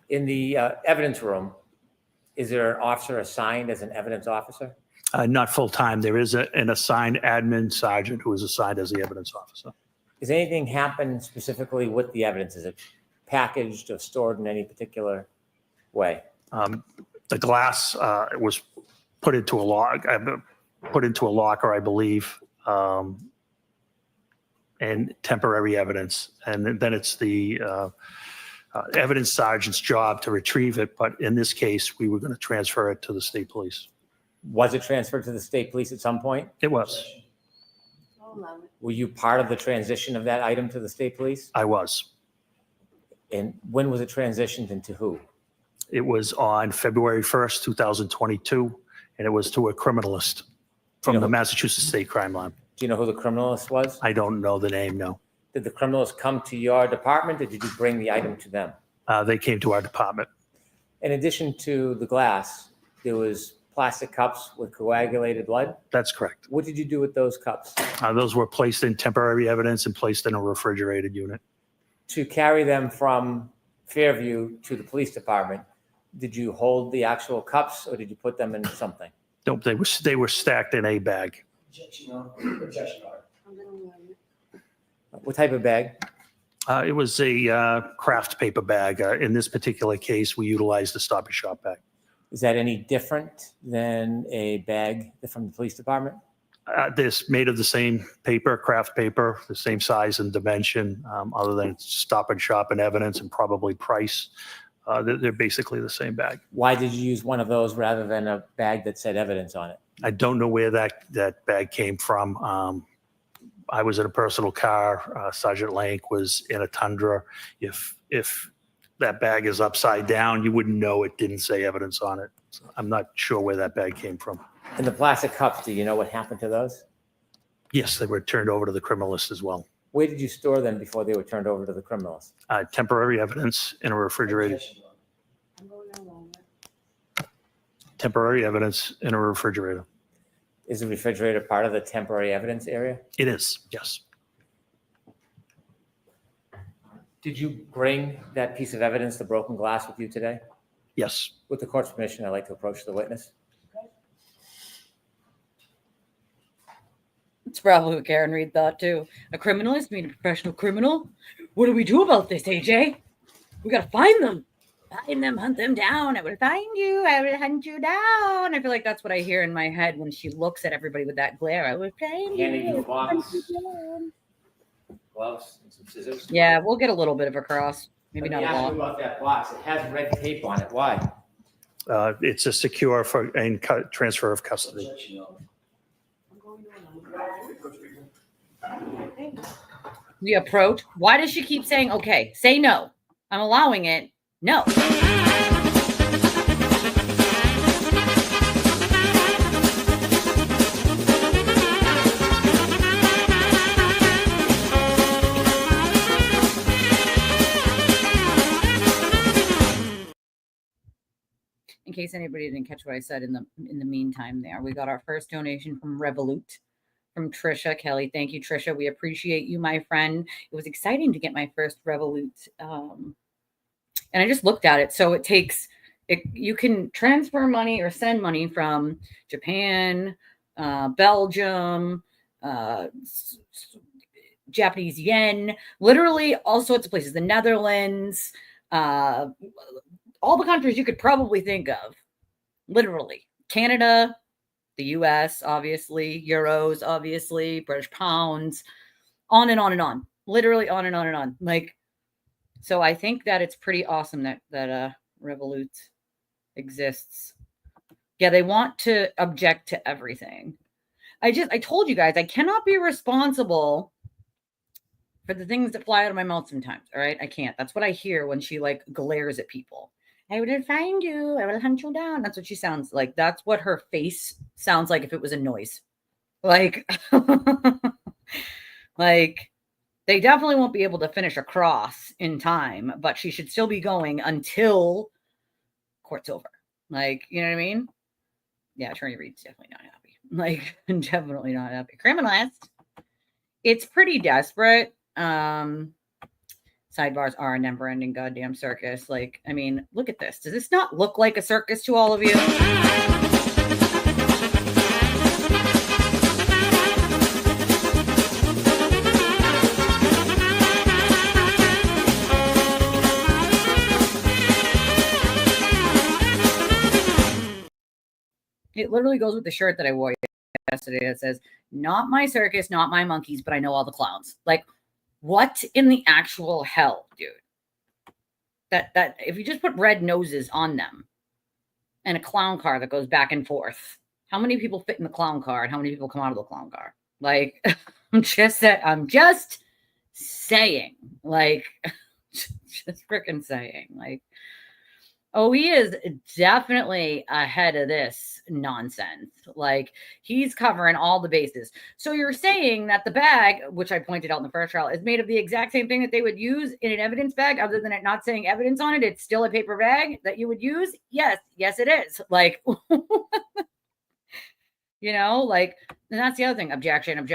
In the evidence room, is there an officer assigned as an evidence officer? Not full-time. There is an assigned admin sergeant who is assigned as the evidence officer. Does anything happen specifically with the evidence? Is it packaged or stored in any particular way? The glass was put into a locker, I believe, and temporary evidence. And then it's the evidence sergeant's job to retrieve it. But in this case, we were going to transfer it to the state police. Was it transferred to the state police at some point? It was. Were you part of the transition of that item to the state police? I was. And when was it transitioned and to who? It was on February 1st, 2022, and it was to a criminalist from the Massachusetts State Crime Line. Do you know who the criminalist was? I don't know the name, no. Did the criminalist come to your department or did you bring the item to them? They came to our department. In addition to the glass, there was plastic cups with coagulated blood? That's correct. What did you do with those cups? Those were placed in temporary evidence and placed in a refrigerated unit. To carry them from Fairview to the police department, did you hold the actual cups or did you put them in something? Nope, they were stacked in a bag. What type of bag? It was a craft paper bag. In this particular case, we utilized a Stop and Shop bag. Is that any different than a bag from the police department? This made of the same paper, craft paper, the same size and dimension, other than Stop and Shop and evidence and probably price. They're basically the same bag. Why did you use one of those rather than a bag that said evidence on it? I don't know where that bag came from. I was in a personal car. Sergeant Lank was in a Tundra. If that bag is upside down, you wouldn't know it didn't say evidence on it. So I'm not sure where that bag came from. And the plastic cups, do you know what happened to those? Yes, they were turned over to the criminalist as well. Where did you store them before they were turned over to the criminalist? Temporary evidence in a refrigerated. Temporary evidence in a refrigerator. Is the refrigerator part of the temporary evidence area? It is, yes. Did you bring that piece of evidence, the broken glass, with you today? Yes. With the court's permission, I'd like to approach the witness. It's probably what Karen Reed thought too. A criminalist mean a professional criminal? What do we do about this, AJ? We gotta find them. Find them, hunt them down. I will find you. I will hunt you down. I feel like that's what I hear in my head when she looks at everybody with that glare. I will find Handing you you. a box. gloves and some scissors? Yeah, we'll get a little bit of a cross. Maybe Let not me a ask lot. you about that box. It has red tape on it. Why? It's a secure transfer of custody. The approach. Why does she keep saying, okay, say no? I'm allowing it. No. In case anybody didn't catch what I said in the meantime there, we got our first donation from Revolut from Trisha Kelly. Thank you, Trisha. We appreciate you, my friend. It was exciting to get my first Revolut. And I just looked at it. So you can transfer money or send money from Japan, Belgium, Japanese yen, literally all sorts of places, the Netherlands, all the countries you could probably think of, literally. Canada, the US, obviously, euros, obviously, British pounds, on and on and on, literally on and on and on. Like, so I think that it's pretty awesome that Revolut exists. Yeah, they want to object to everything. I told you guys, I cannot be responsible for the things that fly out of my mouth sometimes. All right. I can't. That's what I hear when she like glares at people. I will find you. I will hunt you down. That's what she sounds like. That's what her face sounds like if it was a noise. Like, like they definitely won't be able to finish a cross in time, but she should still be going until court's over. Like, you know what I mean? Yeah, Attorney Reed's definitely not happy. Like, definitely not happy. Criminalist. It's pretty desperate. Sidebars are a never-ending goddamn circus. Like, I mean, look at this. Does this not look like a circus to all of you? It literally goes with the shirt that I wore yesterday that says, not my circus, not my monkeys, but I know all the clowns. Like, what in the actual hell, dude? That if you just put red noses on them and a clown car that goes back and forth, how many people fit in the clown car and how many people come out of the clown car? Like, I'm just saying, like, just freaking saying, like, oh, he is definitely ahead of this nonsense. Like, he's covering all the bases. So you're saying that the bag, which I pointed out in the first trial, is made of the exact same thing that they would use in an evidence bag, other than it not saying evidence on it. It's still a paper bag that you would use? Yes, it is. Like, you know, like, and that's the other thing. Objection.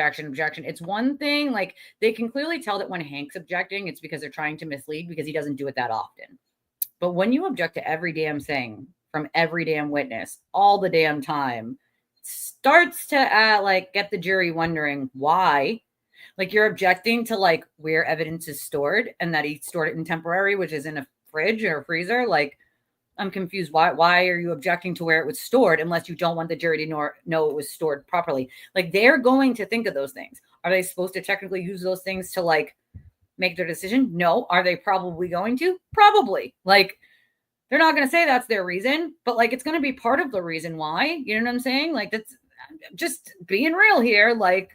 It's one thing. Like, they can clearly tell that when Hank's objecting, it's because they're trying to mislead because he doesn't do it that often. But when you object to every damn thing from every damn witness all the damn time, starts to like get the jury wondering why. Like, you're objecting to like where evidence is stored and that he stored it in temporary, which is in a fridge or a freezer. Like, I'm confused. Why are you objecting to where it was stored unless you don't want the jury to know it was stored properly? Like, they're going to think of those things. Are they supposed to technically use those things to like make their decision? No. Are they probably going to? Probably. Like, they're not going to say that's their reason, but like, it's going to be part of the reason why. You know what I'm saying? Like, that's just being real here. Like,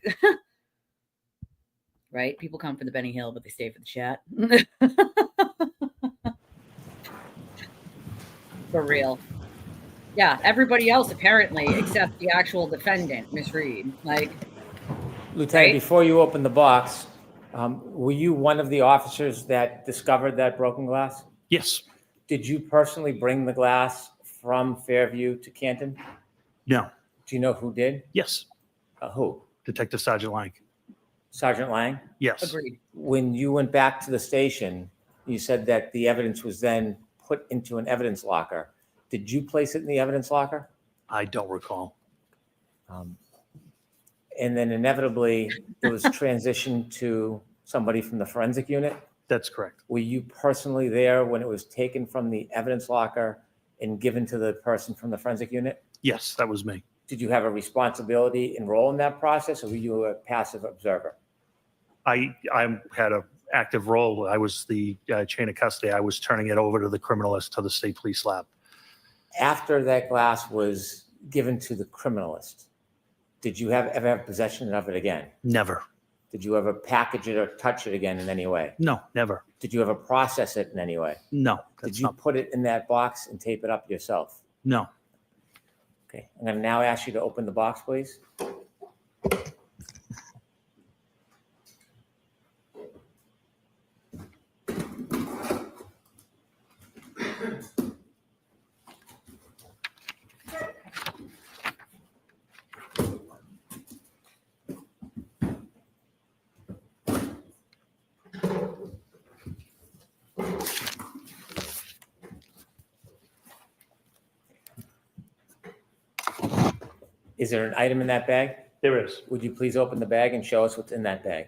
right? People come for the Benny Hill, but they stay for the chat. For real. Yeah, everybody else apparently, except the actual defendant, Miss Reed. Like, Lieutenant, right? Before you open the box, were you one of the officers that discovered that broken glass? Yes. Did you personally bring the glass from Fairview to Canton? No. Do you know who did? Yes. Who? Detective Sergeant Lang. Sergeant Lang? Yes. Agreed. When you went back to the station, you said that the evidence was then put into an evidence locker. Did you place it in the evidence locker? I don't recall. And then inevitably, it was transitioned to somebody from the forensic unit? That's correct. Were you personally there when it was taken from the evidence locker and given to the person from the forensic unit? Yes, that was me. Did you have a responsibility and role in that process, or were you a passive observer? I had an active role. I was the chain of custody. I was turning it over to the criminalist, to the state police lab. After that glass was given to the criminalist, did you ever have possession of it again? Never. Did you ever package it or touch it again in any way? No, never. Did you ever process it in any way? No. Did you put it in that box and tape it up yourself? No. Okay, I'm going to now ask you to open the box, please. Is there an item in that bag? There is. Would you please open the bag and show us what's in that bag?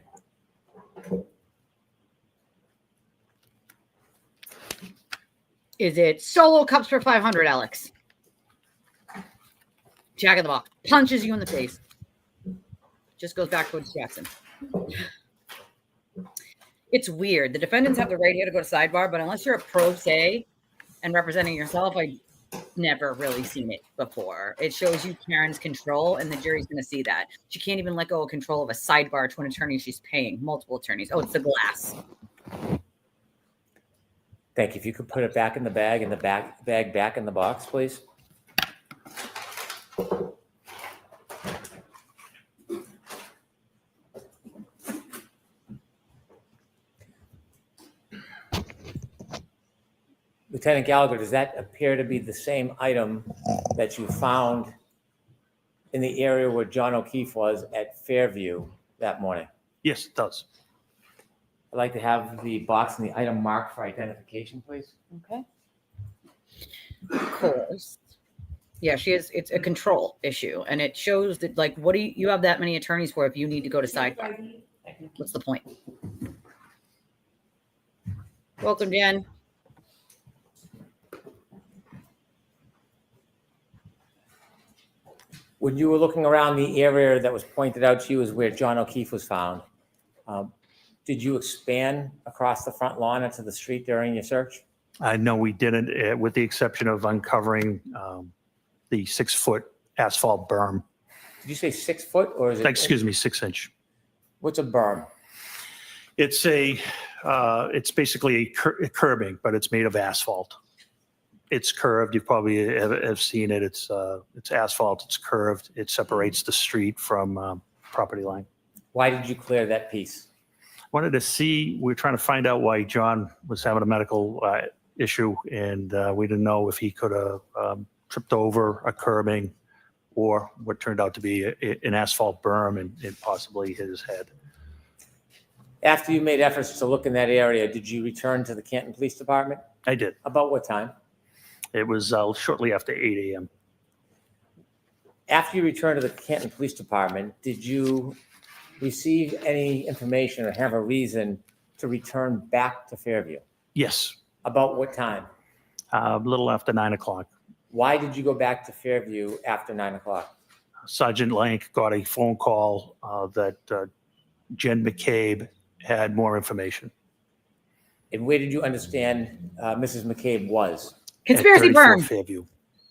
Is it solo cups for 500, Alex? Jack in the Box punches you in the face. Just goes back towards Jackson. It's weird. The defendants have the right here to go to sidebar, but unless you're a pro se and representing yourself, I never really seen it before. It shows you Karen's control, and the jury's going to see that. She can't even let go of control of a sidebar to an attorney she's paying, multiple attorneys. Oh, it's the glass. Thank you. If you could put it back in the bag and the bag back in the box, please. Lieutenant Gallagher, does that appear to be the same item that you found in the area where John O'Keefe was at Fairview that morning? Yes, it does. I'd like to have the box and the item marked for identification, please. Okay. Of course. Yeah, she is. It's a control issue, and it shows that, like, what do you have that many attorneys for if you need to go to sidebar? What's the point? Welcome, Jen. When you were looking around the area that was pointed out to you as where John O'Keefe was found, did you expand across the front lawn into the street during your search? No, we didn't, with the exception of uncovering the 6-foot asphalt berm. Did you say 6 foot or is it? Excuse me, 6-inch. What's a berm? It's it's basically a curbing, but it's made of asphalt. It's curved. You probably have seen it. It's asphalt. It's curved. It separates the street from property line. Why did you clear that piece? Wanted to see. We're trying to find out why John was having a medical issue, and we didn't know if he could have tripped over a curbing or what turned out to be an asphalt berm and possibly hit his head. After you made efforts to look in that area, did you return to the Canton Police Department? I did. About what time? It was shortly after 8 a.m. After you returned to the Canton Police Department, did you receive any information or have a reason to return back to Fairview? Yes. About what time? A little after 9 o'clock. Why did you go back to Fairview after 9 o'clock? Sergeant Lank got a phone call that Jen McCabe had more information. And where did you understand Mrs. McCabe was? Conspiracy burn. Fairview.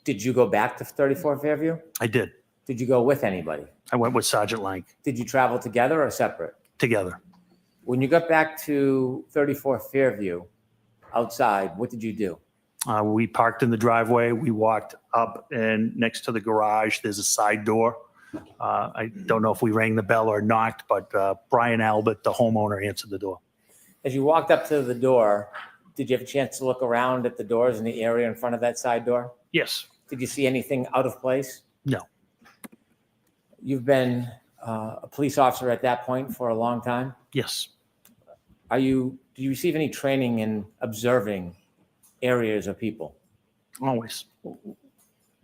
Did you go back to 34 Fairview? I did. Did you go with anybody? I went with Sergeant Lank. Did you travel together or separate? Together. When you got back to 34 Fairview outside, what did you do? We parked in the driveway. We walked up, and next to the garage, there's a side door. I don't know if we rang the bell or knocked, but Brian Albert, the homeowner, answered the door. As you walked up to the door, did you have a chance to look around at the doors in the area in front of that side door? Yes. Did you see anything out of place? No. You've been a police officer at that point for a long time? Yes. Do you receive any training in observing areas or people? Always.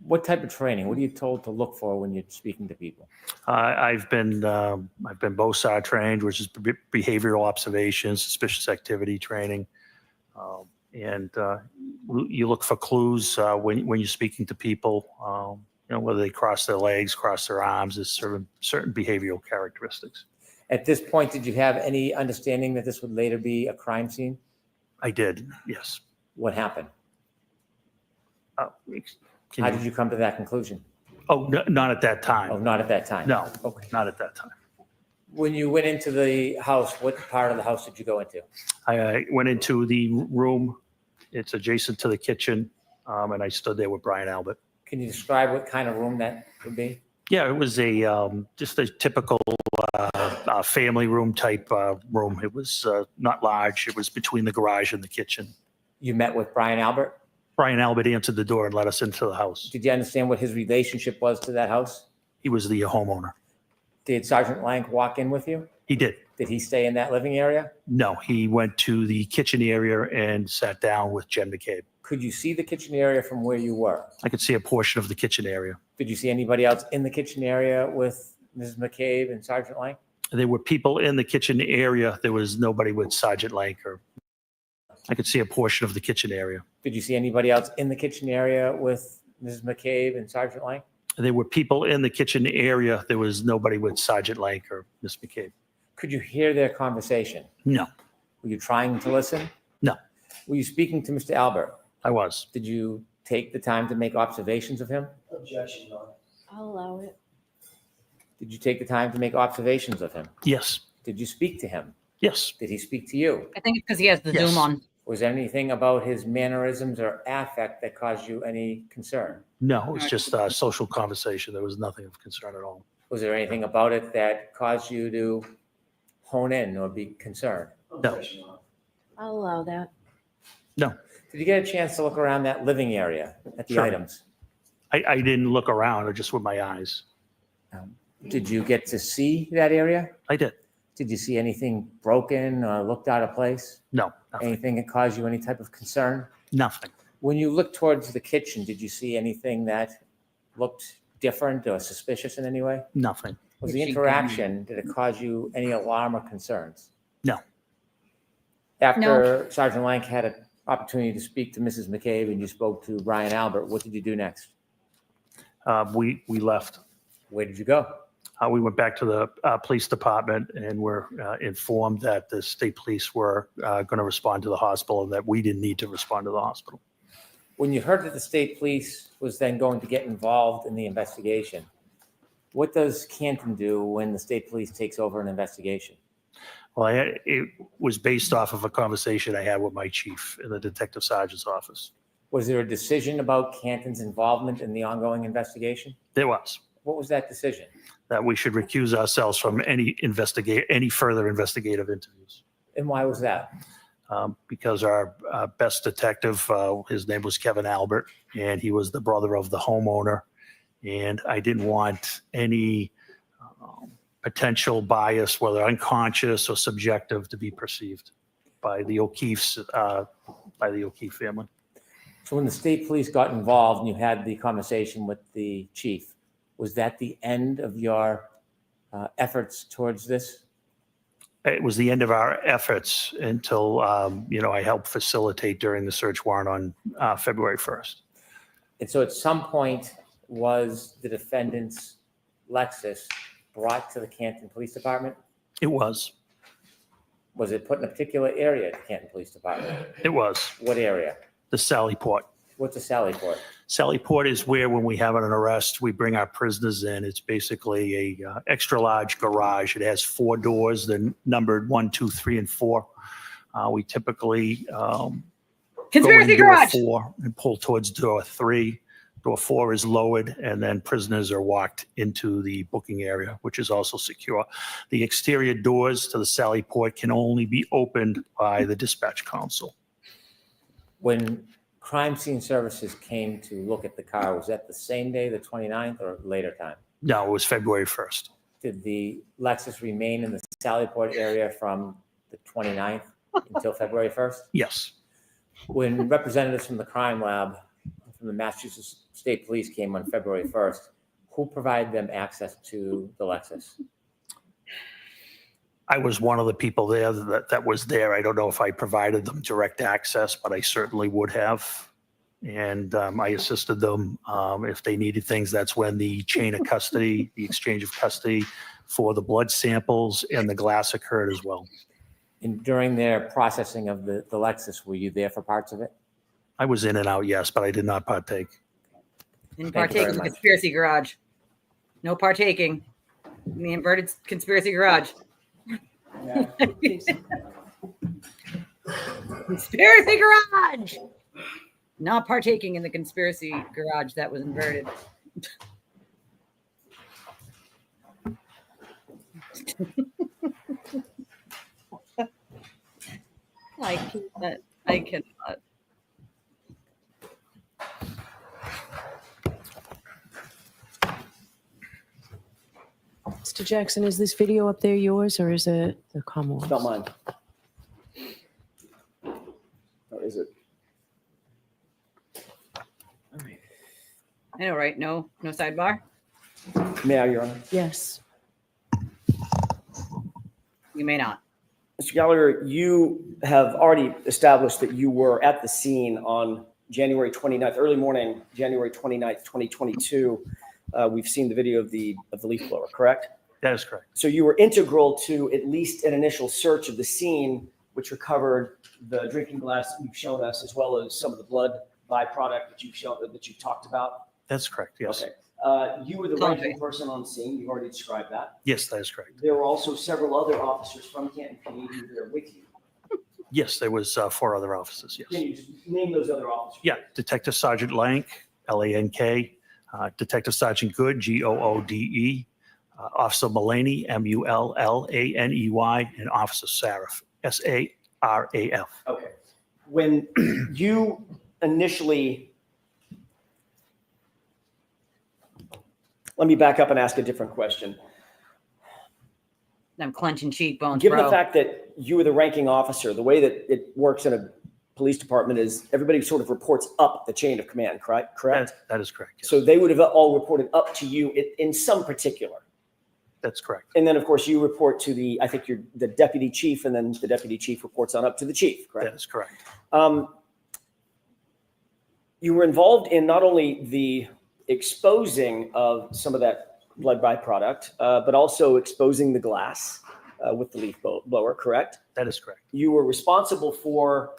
What type of training? What are you told to look for when you're speaking to people? I've been BOSAR trained, which is behavioral observation, suspicious activity training, and you look for clues when you're speaking to people. Whether they cross their legs, cross their arms, there's certain behavioral characteristics. At this point, did you have any understanding that this would later be a crime scene? I did, yes. What happened? Can How did you come to that conclusion? Oh, not at that time. Oh, not at that time? No, Okay. not at that time. When you went into the house, what part of the house did you go into? I went into the room. It's adjacent to the kitchen, and I stood there with Brian Albert. Can you describe what kind of room that would be? Yeah, it was just a typical family room type room. It was not large. It was between the garage and the kitchen. You met with Brian Albert? Brian Albert answered the door and let us into the house. Did you understand what his relationship was to that house? He was the homeowner. Did Sergeant Lank walk in with you? He did. Did he stay in that living area? No, he went to the kitchen area and sat down with Jen McCabe. Could you see the kitchen area from where you were? I could see a portion of the kitchen area. Did you see anybody else in the kitchen area with Mrs. McCabe and Sergeant Lank? There were people in the kitchen area. There was nobody with Sergeant Lank. I could see a portion of the kitchen area. Did you see anybody else in the kitchen area with Mrs. McCabe and Sergeant Lank? There were people in the kitchen area. There was nobody with Sergeant Lank or Miss McCabe. Could you hear their conversation? No. Were you trying to listen? No. Were you speaking to Mr. Albert? I was. Did you take the time to make observations of him? Objection, Your Honor. I'll allow it. Did you take the time to make observations of him? Yes. Did you speak to him? Yes. Did he speak to you? I think it's because he has the Yes. Zoom on. Was there anything about his mannerisms or affect that caused you any concern? No, it was just a social conversation. There was nothing of concern at all. Was there anything about it that caused you to hone in or be concerned? No. I'll allow that. No. Did you get a chance to look around that living area at the Sure. items? I didn't look around, just with my eyes. Did you get to see that area? I did. Did you see anything broken or looked out of place? No, nothing. Anything that caused you any type of concern? Nothing. When you looked towards the kitchen, did you see anything that looked different or suspicious in any way? Nothing. Was the interaction, did it cause you any alarm or concerns? No. After Sergeant Lank had an opportunity to speak to Mrs. McCabe and you spoke to Brian Albert, what did you do next? We left. Where did you go? We went back to the police department and were informed that the state police were going to respond to the hospital and that we didn't need to respond to the hospital. When you heard that the state police was then going to get involved in the investigation, what does Canton do when the state police takes over an investigation? Well, it was based off of a conversation I had with my chief in the detective sergeant's office. Was there a decision about Canton's involvement in the ongoing investigation? There was. What was that decision? That we should recuse ourselves from any further investigative interviews. And why was that? Because our best detective, his name was Kevin Albert, and he was the brother of the homeowner. And I didn't want any potential bias, whether unconscious or subjective, to be perceived by the O'Keefe's, by the O'Keefe family. So when the state police got involved and you had the conversation with the chief, was that the end of your efforts towards this? It was the end of our efforts until, I helped facilitate during the search warrant on February 1st. And so at some point, was the defendant's Lexus brought to the Canton Police Department? It was. Was it put in a particular area at the Canton Police Department? It was. What area? The Sally Port. What's a Sally Port? Sally Port is where, when we have an arrest, we bring our prisoners in. It's basically a extra large garage. It has 4 doors. They're numbered 1, 2, 3, and 4. We typically Conspiracy go in door garage. 4 and pull towards door 3. Door 4 is lowered, and then prisoners are walked into the booking area, which is also secure. The exterior doors to the Sally Port can only be opened by the dispatch council. When crime scene services came to look at the car, was that the same day, the 29th, or later time? No, it was February 1st. Did the Lexus remain in the Sallyport area from the 29th until February 1st? Yes. When representatives from the crime lab from the Massachusetts State Police came on February 1st, who provided them access to the Lexus? I was one of the people there that was there. I don't know if I provided them direct access, but I certainly would have. And I assisted them if they needed things. That's when the chain of custody, the exchange of custody for the blood samples, and the glass occurred as well. And during their processing of the Lexus, were you there for parts of it? I was in and out, yes, but I did not partake. Didn't Thank you partake very in the much. conspiracy garage. No partaking in the inverted conspiracy garage. Conspiracy garage. Not partaking in the conspiracy garage that was inverted. I cannot. Mr. Jackson, is this video up there yours or is it the Commonwealth? It's not mine. Or is it? I know, right? No sidebar. May I, Your Honor? Yes. You may not. Mr. Gallagher, you have already established that you were at the scene on January 29th, early morning, January 29th, 2022. We've seen the video of the leaf blower, correct? That is correct. So you were integral to at least an initial search of the scene, which recovered the drinking glass that you've shown us, as well as some of the blood byproduct that you've talked about. That's correct, yes. Okay. You were the ranking person on the scene. You've already described that. Yes, that is correct. There were also several other officers from Canton PD who were there with you. Yes, there was 4 other officers, yes. Can you just name those other officers? Yeah, Detective Sergeant Lank, Lank, Detective Sergeant Good, Goode, Officer Mullaney, Mullaney, and Officer Saraf, Saraf. Okay. When you initially, let me back up and ask a different question. I'm clenching cheekbones, Given bro. the fact that you were the ranking officer, the way that it works in a police department is everybody sort of reports up the chain of command, correct? That is correct. Yes. So they would have all reported up to you in some particular. That's correct. And then, of course, you report to the deputy chief, and then the deputy chief reports on up to the chief, correct? That is correct. You were involved in not only the exposing of some of that blood byproduct, but also exposing the glass with the leaf blower, correct? That is correct. You were responsible for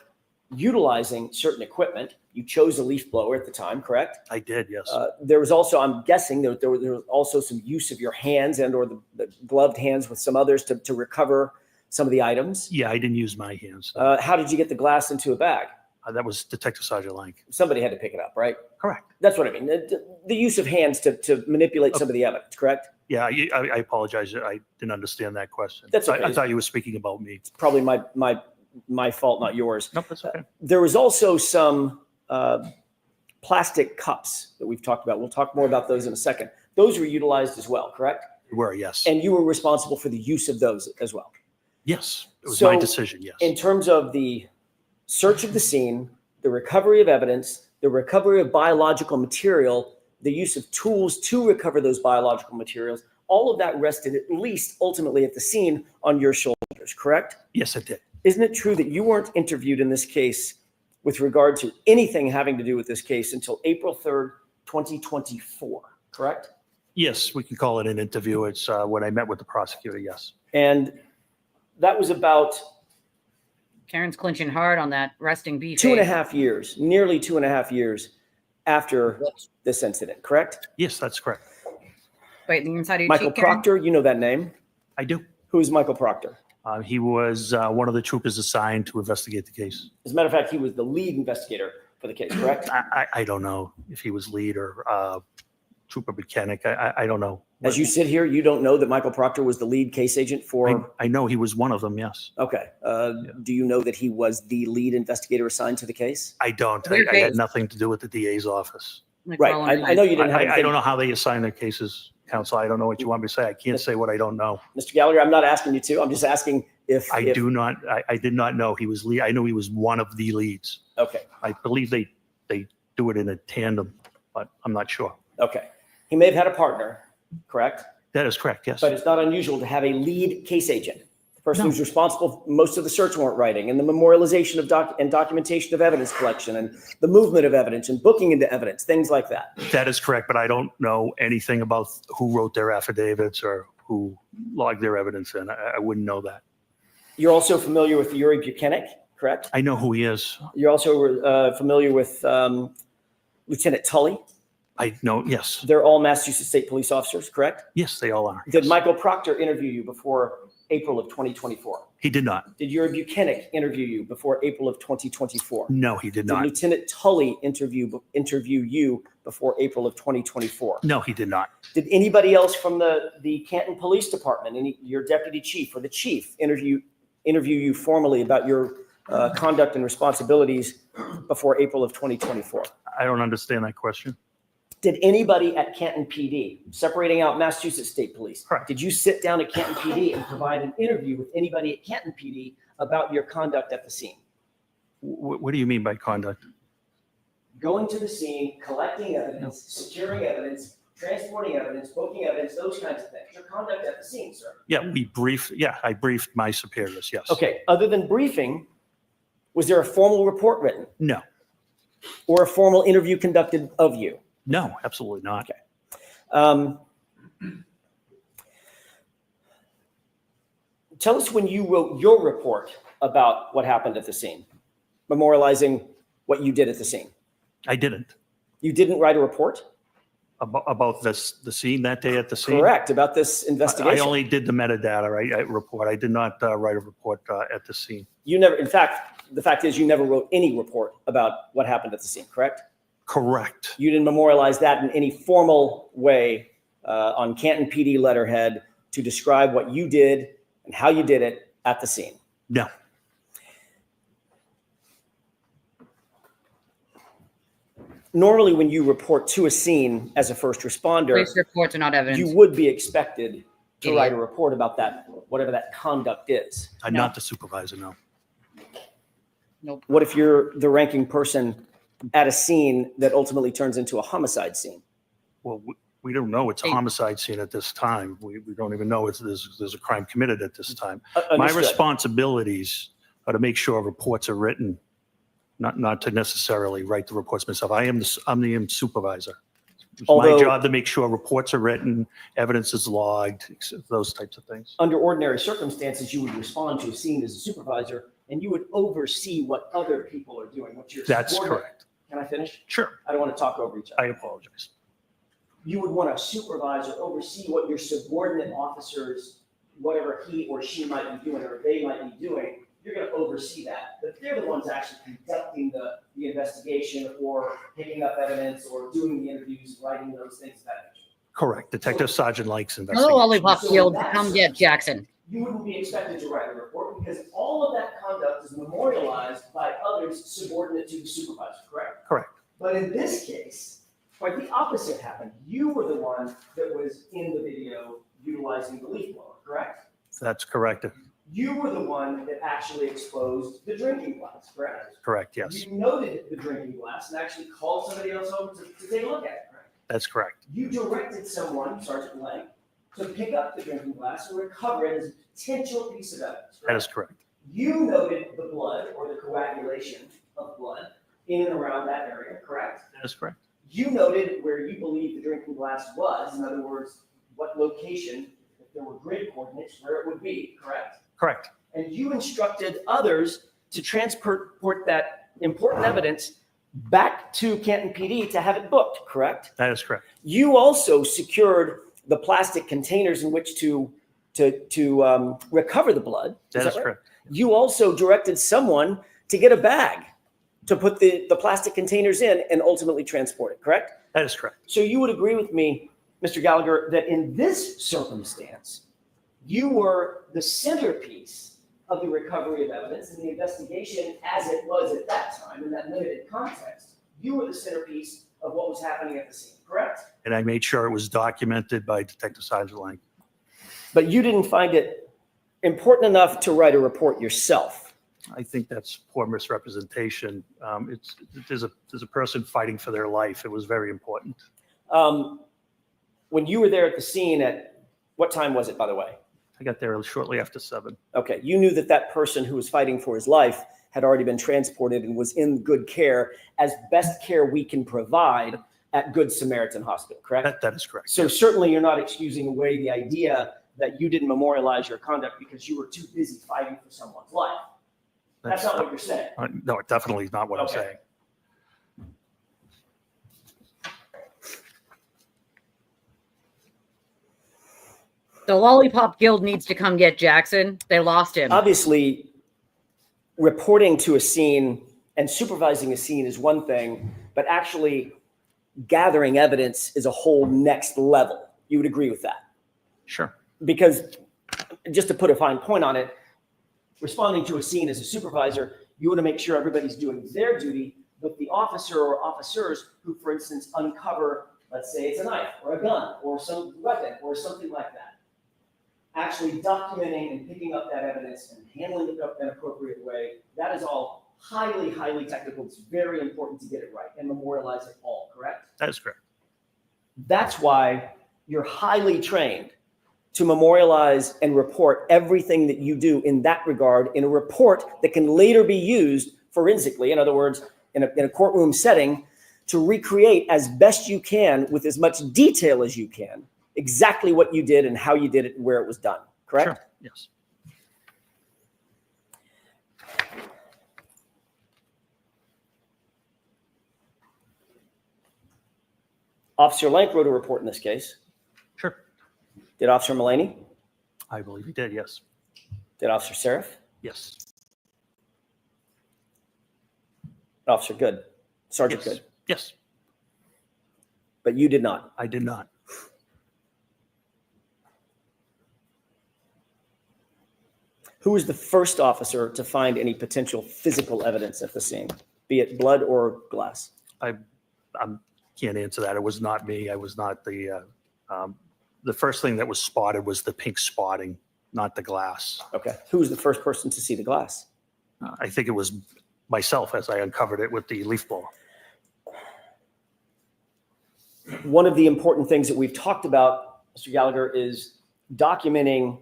utilizing certain equipment. You chose a leaf blower at the time, correct? I did, yes. There was also, I'm guessing, there was also some use of your hands and or the gloved hands with some others to recover some of the items. Yeah, I didn't use my hands. How did you get the glass into a bag? That was Detective Sergeant Lank. Somebody had to pick it up, right? Correct. That's what I mean. The use of hands to manipulate some of the evidence, correct? Yeah, I apologize. I didn't understand that question. That's okay. I thought you were speaking about me. It's probably my fault, not yours. Nope, that's okay. There was also some plastic cups that we've talked about. We'll talk more about those in a second. Those were utilized as well, correct? They were, yes. And you were responsible for the use of those as well. Yes, it was my decision, yes. In terms of the search of the scene, the recovery of evidence, the recovery of biological material, the use of tools to recover those biological materials, all of that rested at least ultimately at the scene on your shoulders, correct? Yes, it did. Isn't it true that you weren't interviewed in this case with regard to anything having to do with this case until April 3rd, 2024, correct? Yes, we can call it an interview. It's when I met with the prosecutor, yes. And that was about Karen's clinching hard on that resting beef. 2.5 years, nearly 2.5 years after this incident, correct? Yes, that's correct. Wait, the inside of your Michael cheek, Karen? Proctor, you know that name? I do. Who's Michael Proctor? He was one of the troopers assigned to investigate the case. As a matter of fact, he was the lead investigator for the case, correct? I don't know if he was lead or trooper mechanic. I don't know. As you sit here, you don't know that Michael Proctor was the lead case agent for... I know he was one of them, yes. Okay. Do you know that he was the lead investigator assigned to the case? I don't. I had nothing to do with the DA's office. Right. I know you didn't have... I don't know how they assign their cases, counsel. I don't know what you want me to say. I can't say what I don't know. Mr. Gallagher, I'm not asking you to. I'm just asking if... I did not know he was lead. I knew he was one of the leads. Okay. I believe they do it in a tandem, but I'm not sure. Okay. He may have had a partner, correct? That is correct, yes. But it's not unusual to have a lead case agent, the person who's responsible for most of the search warrant writing and the memorialization of documentation of evidence collection and the movement of evidence and booking into evidence, things like that. That is correct, but I don't know anything about who wrote their affidavits or who logged their evidence in. I wouldn't know that. You're also familiar with Yuri Buchanan, correct? I know who he is. You're also familiar with Lieutenant Tully? I know, yes. They're all Massachusetts State Police officers, correct? Yes, they all are. Did Michael Proctor interview you before April of 2024? He did not. Did Yuri Buchanan interview you before April of 2024? No, he did not. Did Lieutenant Tully interview you before April of 2024? No, he did not. Did anybody else from the Canton Police Department, your deputy chief or the chief, interview you formally about your conduct and responsibilities before April of 2024? I don't understand that question. Did anybody at Canton PD, separating out Massachusetts State Police, did you sit down at Canton PD and provide an interview with anybody at Canton PD about your conduct at the scene? What do you mean by conduct? Going to the scene, collecting evidence, securing evidence, transporting evidence, booking evidence, those kinds of things. Your conduct at the scene, sir. Yeah, I briefed my superiors, yes. Okay, other than briefing, was there a formal report written? No. Or a formal interview conducted of you? No, absolutely not. Okay. Tell us when you wrote your report about what happened at the scene, memorializing what you did at the scene. I didn't. You didn't write a report? About the scene that day at the scene? Correct, about this investigation. I only did the metadata report. I did not write a report at the scene. You never, in fact, the fact is you never wrote any report about what happened at the scene, correct? Correct. You didn't memorialize that in any formal way on Canton PD letterhead to describe what you did and how you did it at the scene? No. Normally, when you report to a scene as a first responder, Police reports are not evidence. you would be expected to write a report about that, whatever that conduct is. I'm not the supervisor, no. Nope. What if you're the ranking person at a scene that ultimately turns into a homicide scene? Well, we don't know it's a homicide scene at this time. We don't even know there's a crime committed at this time. My Understood. responsibilities are to make sure reports are written, not to necessarily write the reports myself. I'm the supervisor. It's my job to make sure reports are written, evidence is logged, those types of things. Under ordinary circumstances, you would respond to a scene as a supervisor and you would oversee what other people are doing. What your That's subordinate- correct. Can I finish? Sure. I don't want to talk over each other. I apologize. You would want a supervisor oversee what your subordinate officers, whatever he or she might be doing or they might be doing, you're going to oversee that. But they're the ones actually conducting the investigation or picking up evidence or doing the interviews, writing those things back. Correct. Detective Sergeant Likes Hello, investigation. Lollipop Field. Come get Jackson. You wouldn't be expected to write a report because all of that conduct is memorialized by others subordinate to the supervisor, correct? Correct. But in this case, quite the opposite happened. You were the one that was in the video utilizing the leaf blower, correct? That's correct. You were the one that actually exposed the drinking glass, correct? Correct, yes. You noted the drinking glass and actually called somebody else over to take a look at it, correct? That's correct. You directed someone, Sergeant Lang, to pick up the drinking glass and recover it as a potential piece of evidence, correct? That is correct. You noted the blood or the coagulation of blood in and around that area, correct? That is correct. You noted where you believe the drinking glass was, in other words, what location, if there were grid coordinates, where it would be, correct? Correct. And you instructed others to transport that important evidence back to Canton PD to have it booked, correct? That is correct. You also secured the plastic containers in which to recover the blood. That is right? correct. You also directed someone to get a bag to put the plastic containers in and ultimately transport it, correct? That is correct. So you would agree with me, Mr. Gallagher, that in this circumstance, you were the centerpiece of the recovery of evidence and the investigation as it was at that time in that limited context. You were the centerpiece of what was happening at the scene, correct? And I made sure it was documented by Detective Sergeant Lang. But you didn't find it important enough to write a report yourself. I think that's poor misrepresentation. There's a person fighting for their life. It was very important. When you were there at the scene at, what time was it, by the way? I got there shortly after 7. Okay, you knew that that person who was fighting for his life had already been transported and was in good care, as best care we can provide at Good Samaritan Hospital, correct? That is correct. So certainly you're not excusing away the idea that you didn't memorialize your conduct because you were too busy fighting for someone's life. That's not what you're saying. No, definitely not what I'm Okay. saying. The Lollipop Guild needs to come get Jackson. They lost him. Obviously, reporting to a scene and supervising a scene is one thing, but actually gathering evidence is a whole next level. You would agree with that? Sure. Because just to put a fine point on it, responding to a scene as a supervisor, you want to make sure everybody's doing their duty, but the officer or officers who, for instance, uncover, let's say it's a knife or a gun or some weapon or something like that, actually documenting and picking up that evidence and handling it up in an appropriate way, that is all highly, highly technical. It's very important to get it right and memorialize it all, correct? That is correct. That's why you're highly trained to memorialize and report everything that you do in that regard in a report that can later be used forensically. In other words, in a courtroom setting, to recreate as best you can with as much detail as you can exactly what you did and how you did it and where it was done, correct? Sure. Yes. Officer Lank wrote a report in this case. Sure. Did Officer Mullaney? I believe he did, yes. Did Officer Seraph? Yes. Officer Good? Sergeant Yes. Good? Yes. But you did not? I did not. Who was the first officer to find any potential physical evidence at the scene, be it blood or glass? I can't answer that. It was not me. I was not the first thing that was spotted was the pink spotting, not the glass. Okay. Who was the first person to see the glass? I think it was myself as I uncovered it with the leaf blower. One of the important things that we've talked about, Mr. Gallagher, is documenting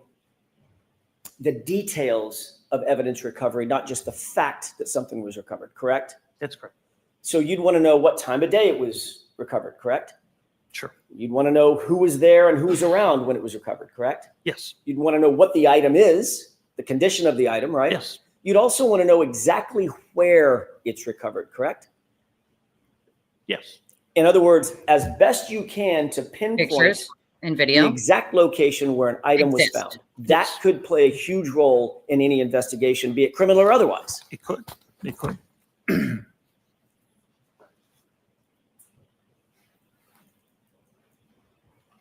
the details of evidence recovery, not just the fact that something was recovered, correct? That's correct. So you'd want to know what time of day it was recovered, correct? Sure. You'd want to know who was there and who was around when it was recovered, correct? Yes. You'd want to know what the item is, the condition of the item, right? Yes. You'd also want to know exactly where it's recovered, correct? Yes. In other words, as best you can to pinpoint Pictures and the video. exact location where an item was Exist. found. That could play a huge role in any investigation, be it criminal or otherwise. It could. It could.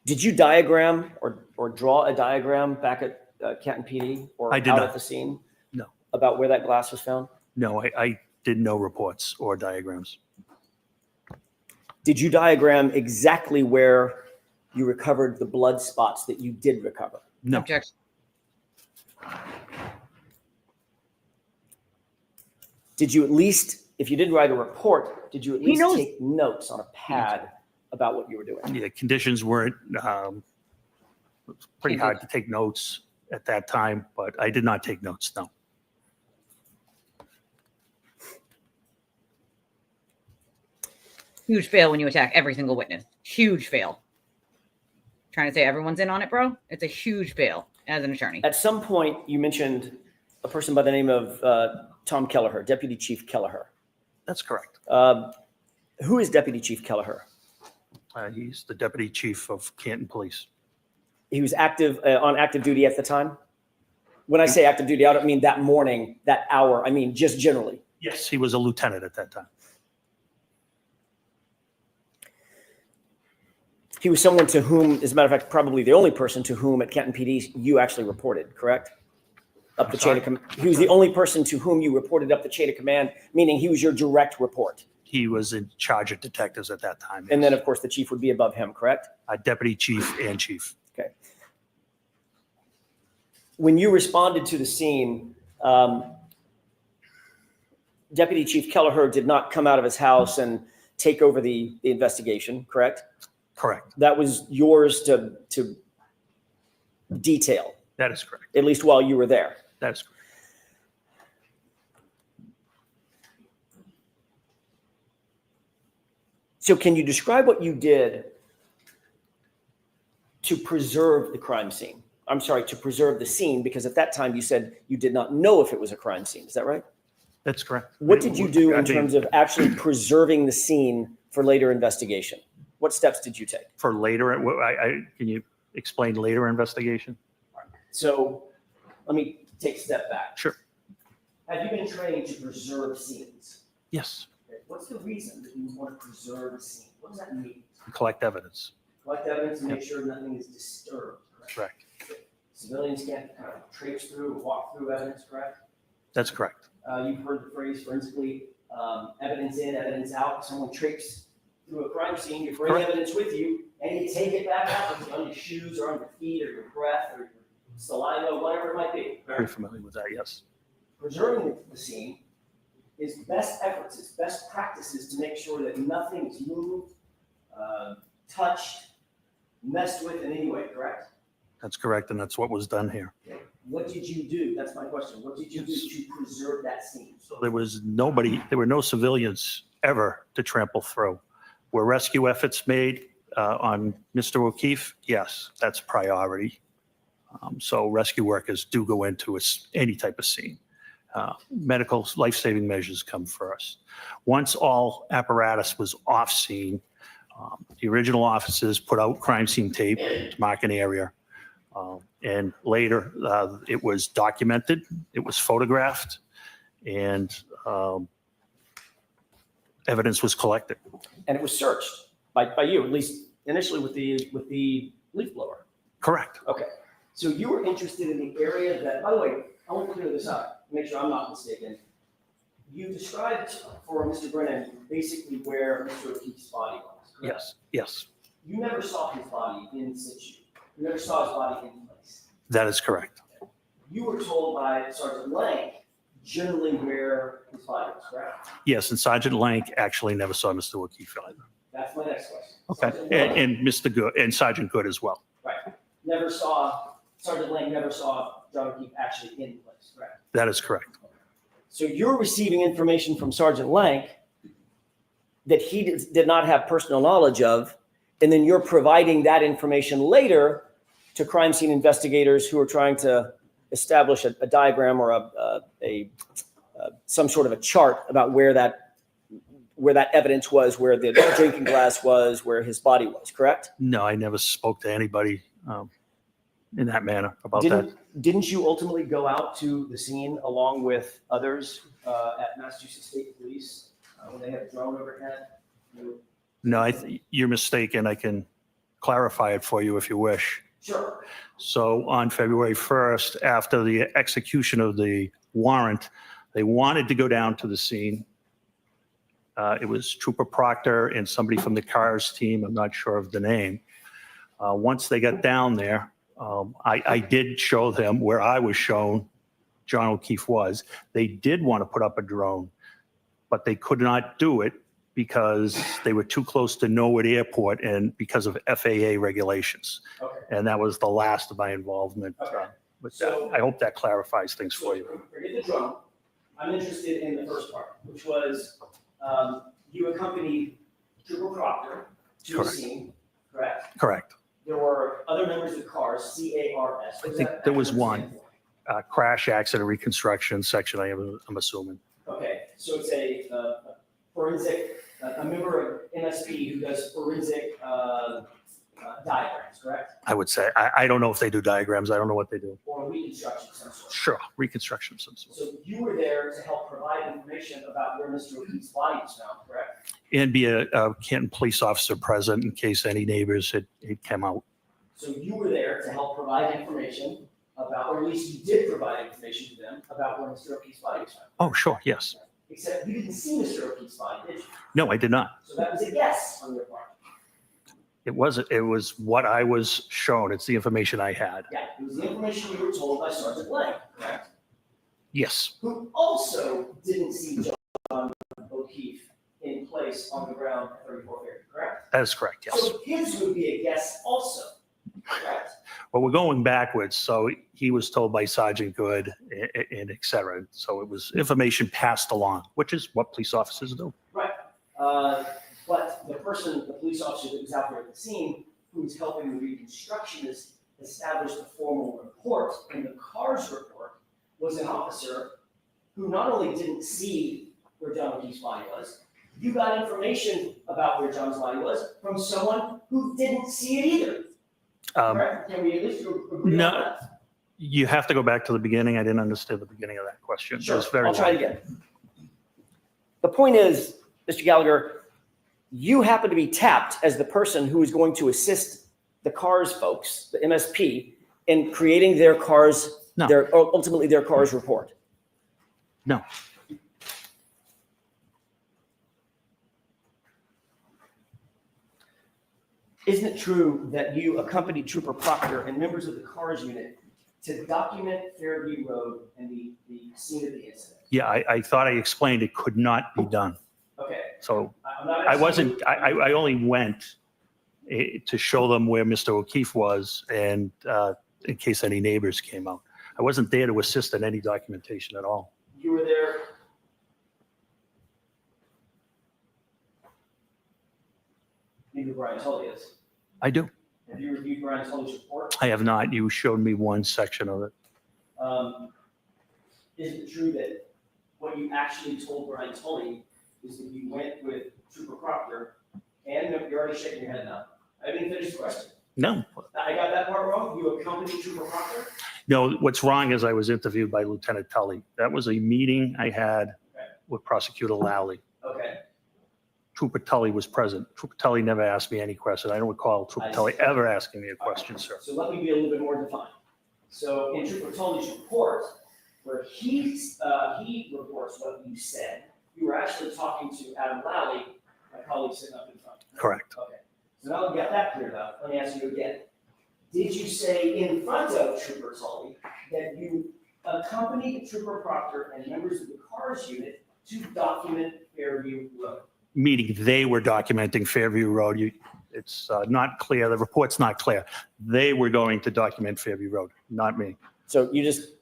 Did you diagram or draw a diagram back at Canton PD or I did out not. at the scene? No. About where that glass was found? No, I did no reports or diagrams. Did you diagram exactly where you recovered the blood spots that you did recover? No. Objection. Did you at least, if you did write a report, did you at least knows. take notes on a pad about what you were doing? Yeah, conditions weren't, it was pretty hard to take notes at that time, but I did not take notes, no. Huge fail when you attack every single witness. Huge fail. Trying to say everyone's in on it, bro? It's a huge fail as an attorney. At some point, you mentioned a person by the name of Tom Kelleher, Deputy Chief Kelleher. That's correct. Who is Deputy Chief Kelleher? He's the deputy chief of Canton Police. He was active on active duty at the time? When I say active duty, I don't mean that morning, that hour. I mean just generally. Yes, he was a lieutenant at that time. He was someone to whom, as a matter of fact, probably the only person to whom at Canton PD you actually reported, correct? Up the chain of command. He was the only person to whom you reported up the chain of command, meaning he was your direct report. He was in charge of detectives at that time. And then, of course, the chief would be above him, correct? Deputy chief and chief. Okay. When you responded to the scene, Deputy Chief Kelleher did not come out of his house and take over the investigation, correct? Correct. That was yours to detail. That is correct. At least while you were there. That is correct. So can you describe what you did to preserve the crime scene? I'm sorry, to preserve the scene, because at that time you said you did not know if it was a crime scene. Is that right? That's correct. What did you do I in mean, terms of actually preserving the scene for later investigation? What steps did you take? For later, can you explain later investigation? So let me take a step back. Sure. Have you been trained to preserve scenes? Yes. Okay. What's the reason that you want to preserve a scene? What does that mean? Collect evidence. Collect evidence and make sure nothing is disturbed, correct? Correct. Civilians can't kind of traipse through or walk through evidence, correct? That's correct. You've heard the phrase forensically, evidence in, evidence out. Someone traipses through a crime scene, you bring Correct. evidence with you, and you take it back out on your shoes or on your feet or your breath or your saliva, whatever it might be. Very familiar with that, yes. Preserving the scene is best efforts, it's best practices to make sure that nothing is moved, touched, messed with in any way, correct? That's correct, and that's what was done here. Okay. What did you do? That's my question. What did you do to preserve that scene? So there were no civilians ever to trample through. Were rescue efforts made on Mr. O'Keefe? Yes, that's priority. So rescue workers do go into any type of scene. Medical life-saving measures come first. Once all apparatus was off scene, the original officers put out crime scene tape to mark an area. And later, it was documented, it was photographed, and evidence was collected. And it was searched by you, at least initially with the leaf blower. Correct. Okay. So you were interested in the area that, by the way, I want to clear this up, make sure I'm not mistaken. You described for Mr. Brennan basically where Mr. O'Keefe's body was, correct? Yes, yes, You never saw his body in situ. You never saw his body in place. that is correct. You were told by Sergeant Lank generally where his body was, correct? Yes, and Sergeant Lank actually never saw Mr. O'Keefe either. That's my next question. Okay, Sergeant Lank- and Mr. Good, and Sergeant Good as well. Right. Sergeant Lank never saw John O'Keefe actually in place, correct? That is correct. So you're receiving information from Sergeant Lank that he did not have personal knowledge of, and then you're providing that information later to crime scene investigators who are trying to establish a diagram or some sort of a chart about where that evidence was, where the drinking glass was, where his body was, correct? No, I never spoke to anybody in that manner about that. Didn't you ultimately go out to the scene along with others at Massachusetts State Police when they had a drone overhead? No, you're mistaken. I can clarify it for you if you wish. Sure. So on February 1st, after the execution of the warrant, they wanted to go down to the scene. It was Trooper Proctor and somebody from the CARS team. I'm not sure of the name. Once they got down there, I did show them where I was shown John O'Keefe was. They did want to put up a drone, but they could not do it because they were too close to Norwood Airport and because of FAA regulations. Okay. And that was the last of my involvement with that. I hope that clarifies things for you. Forget the drone. I'm interested in the first part, which was you accompanied Trooper Proctor to the Correct. scene, correct? Correct. There were other members of CARS, C-A-R-S. I think there was one crash accident reconstruction section, I'm assuming. Okay, so it's a forensic, a member of MSP who does forensic diagrams, correct? I would say. I don't know if they do diagrams. I don't know what they do. Or reconstruction of some sort. Sure, reconstruction of some sort. So you were there to help provide information about where Mr. O'Keefe's body was found, correct? And be a Canton police officer present in case any neighbors had come out. So you were there to help provide information about, or at least you did provide information to them about where Mr. O'Keefe's body was found. Oh, sure, yes. Except you didn't see Mr. O'Keefe's body, did you? No, I did not. So that was a guess on your part. It was what I was shown. It's the information I had. Yeah, it was the information you were told by Sergeant Blank, correct? Yes, Who also didn't see John O'Keefe in place on the ground at 34 Fairview, correct? that is correct, yes. So his would be a guess also, correct? Well, we're going backwards. So he was told by Sergeant Good and et cetera. So it was information passed along, which is what police officers do. Right. But the police officer that was out there at the scene, who was helping the reconstructionist established a formal report, and the CARS report was an officer who not only didn't see where John O'Keefe's body was, you got information about where John's body was from someone who didn't see it either. Correct? Can we at least agree on No, that? you have to go back to the beginning. I didn't understand the beginning of that question. Sure, It was very I'll try it long. again. The point is, Mr. Gallagher, you happen to be tapped as the person who is going to assist the CARS folks, the MSP, in creating their CARS, ultimately their CARS report. No. Isn't it true that you accompanied Trooper Proctor and members of the CARS unit to document Fairview Road and the scene of the incident? Yeah, I thought I explained it could not be done. Okay. So I'm not I wasn't, I only went to show them where Mr. O'Keefe was and in case any neighbors came out. I wasn't there to assist in any documentation at all. You were there. You knew who Brian Tully is. I do. Have you reviewed Brian Tully's report? I have not. You showed me one section of it. Is it true that what you actually told Brian Tully is that you went with Trooper Proctor and you're already shaking your head now? I didn't finish the question. No. I got that part wrong. You accompanied Trooper Proctor? No, what's wrong is I was interviewed by Lieutenant Tully. That was a meeting I had with Prosecutor Lally. Okay. Trooper Tully was present. Trooper Tully never asked me any question. I don't recall Trooper Tully ever asking me a question, sir. So let me be a little bit more defined. So in Trooper Tully's report, where he reports what you said, you were actually talking to Adam Lally, my colleague sitting up in front. Correct. Okay. So now that we got that cleared up, let me ask you again. Did you say in front of Trooper Tully that you accompanied Trooper Proctor and members of the CARS unit to document Fairview Road? Meaning they were documenting Fairview Road. It's not clear. The report's not clear. They were going to document Fairview Road, not me. So you just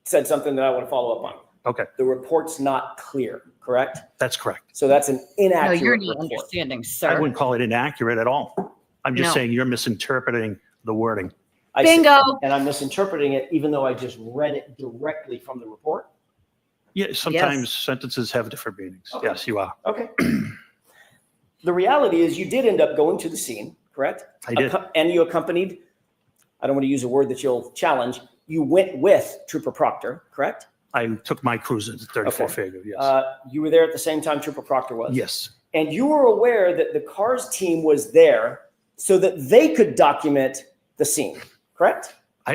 said something that I want to follow up on. Okay. The report's not clear, correct? That's correct. So that's an inaccurate No, you're not report. understanding, sir. I wouldn't call it inaccurate at all. I'm just No. saying you're misinterpreting the wording. I see. Bingo. And I'm misinterpreting it even though I just read it directly from the report? Yeah, sometimes sentences have different meanings. Okay. Yes, you are. Okay. The reality is you did end up going to the scene, correct? I did. And you accompanied, I don't want to use a word that you'll challenge, you went with Trooper Proctor, correct? I took my cruiser to 34 Okay. Fairview, yes. You were there at the same time Trooper Proctor was? Yes. And you were aware that the CARS team was there so that they could document the scene, correct?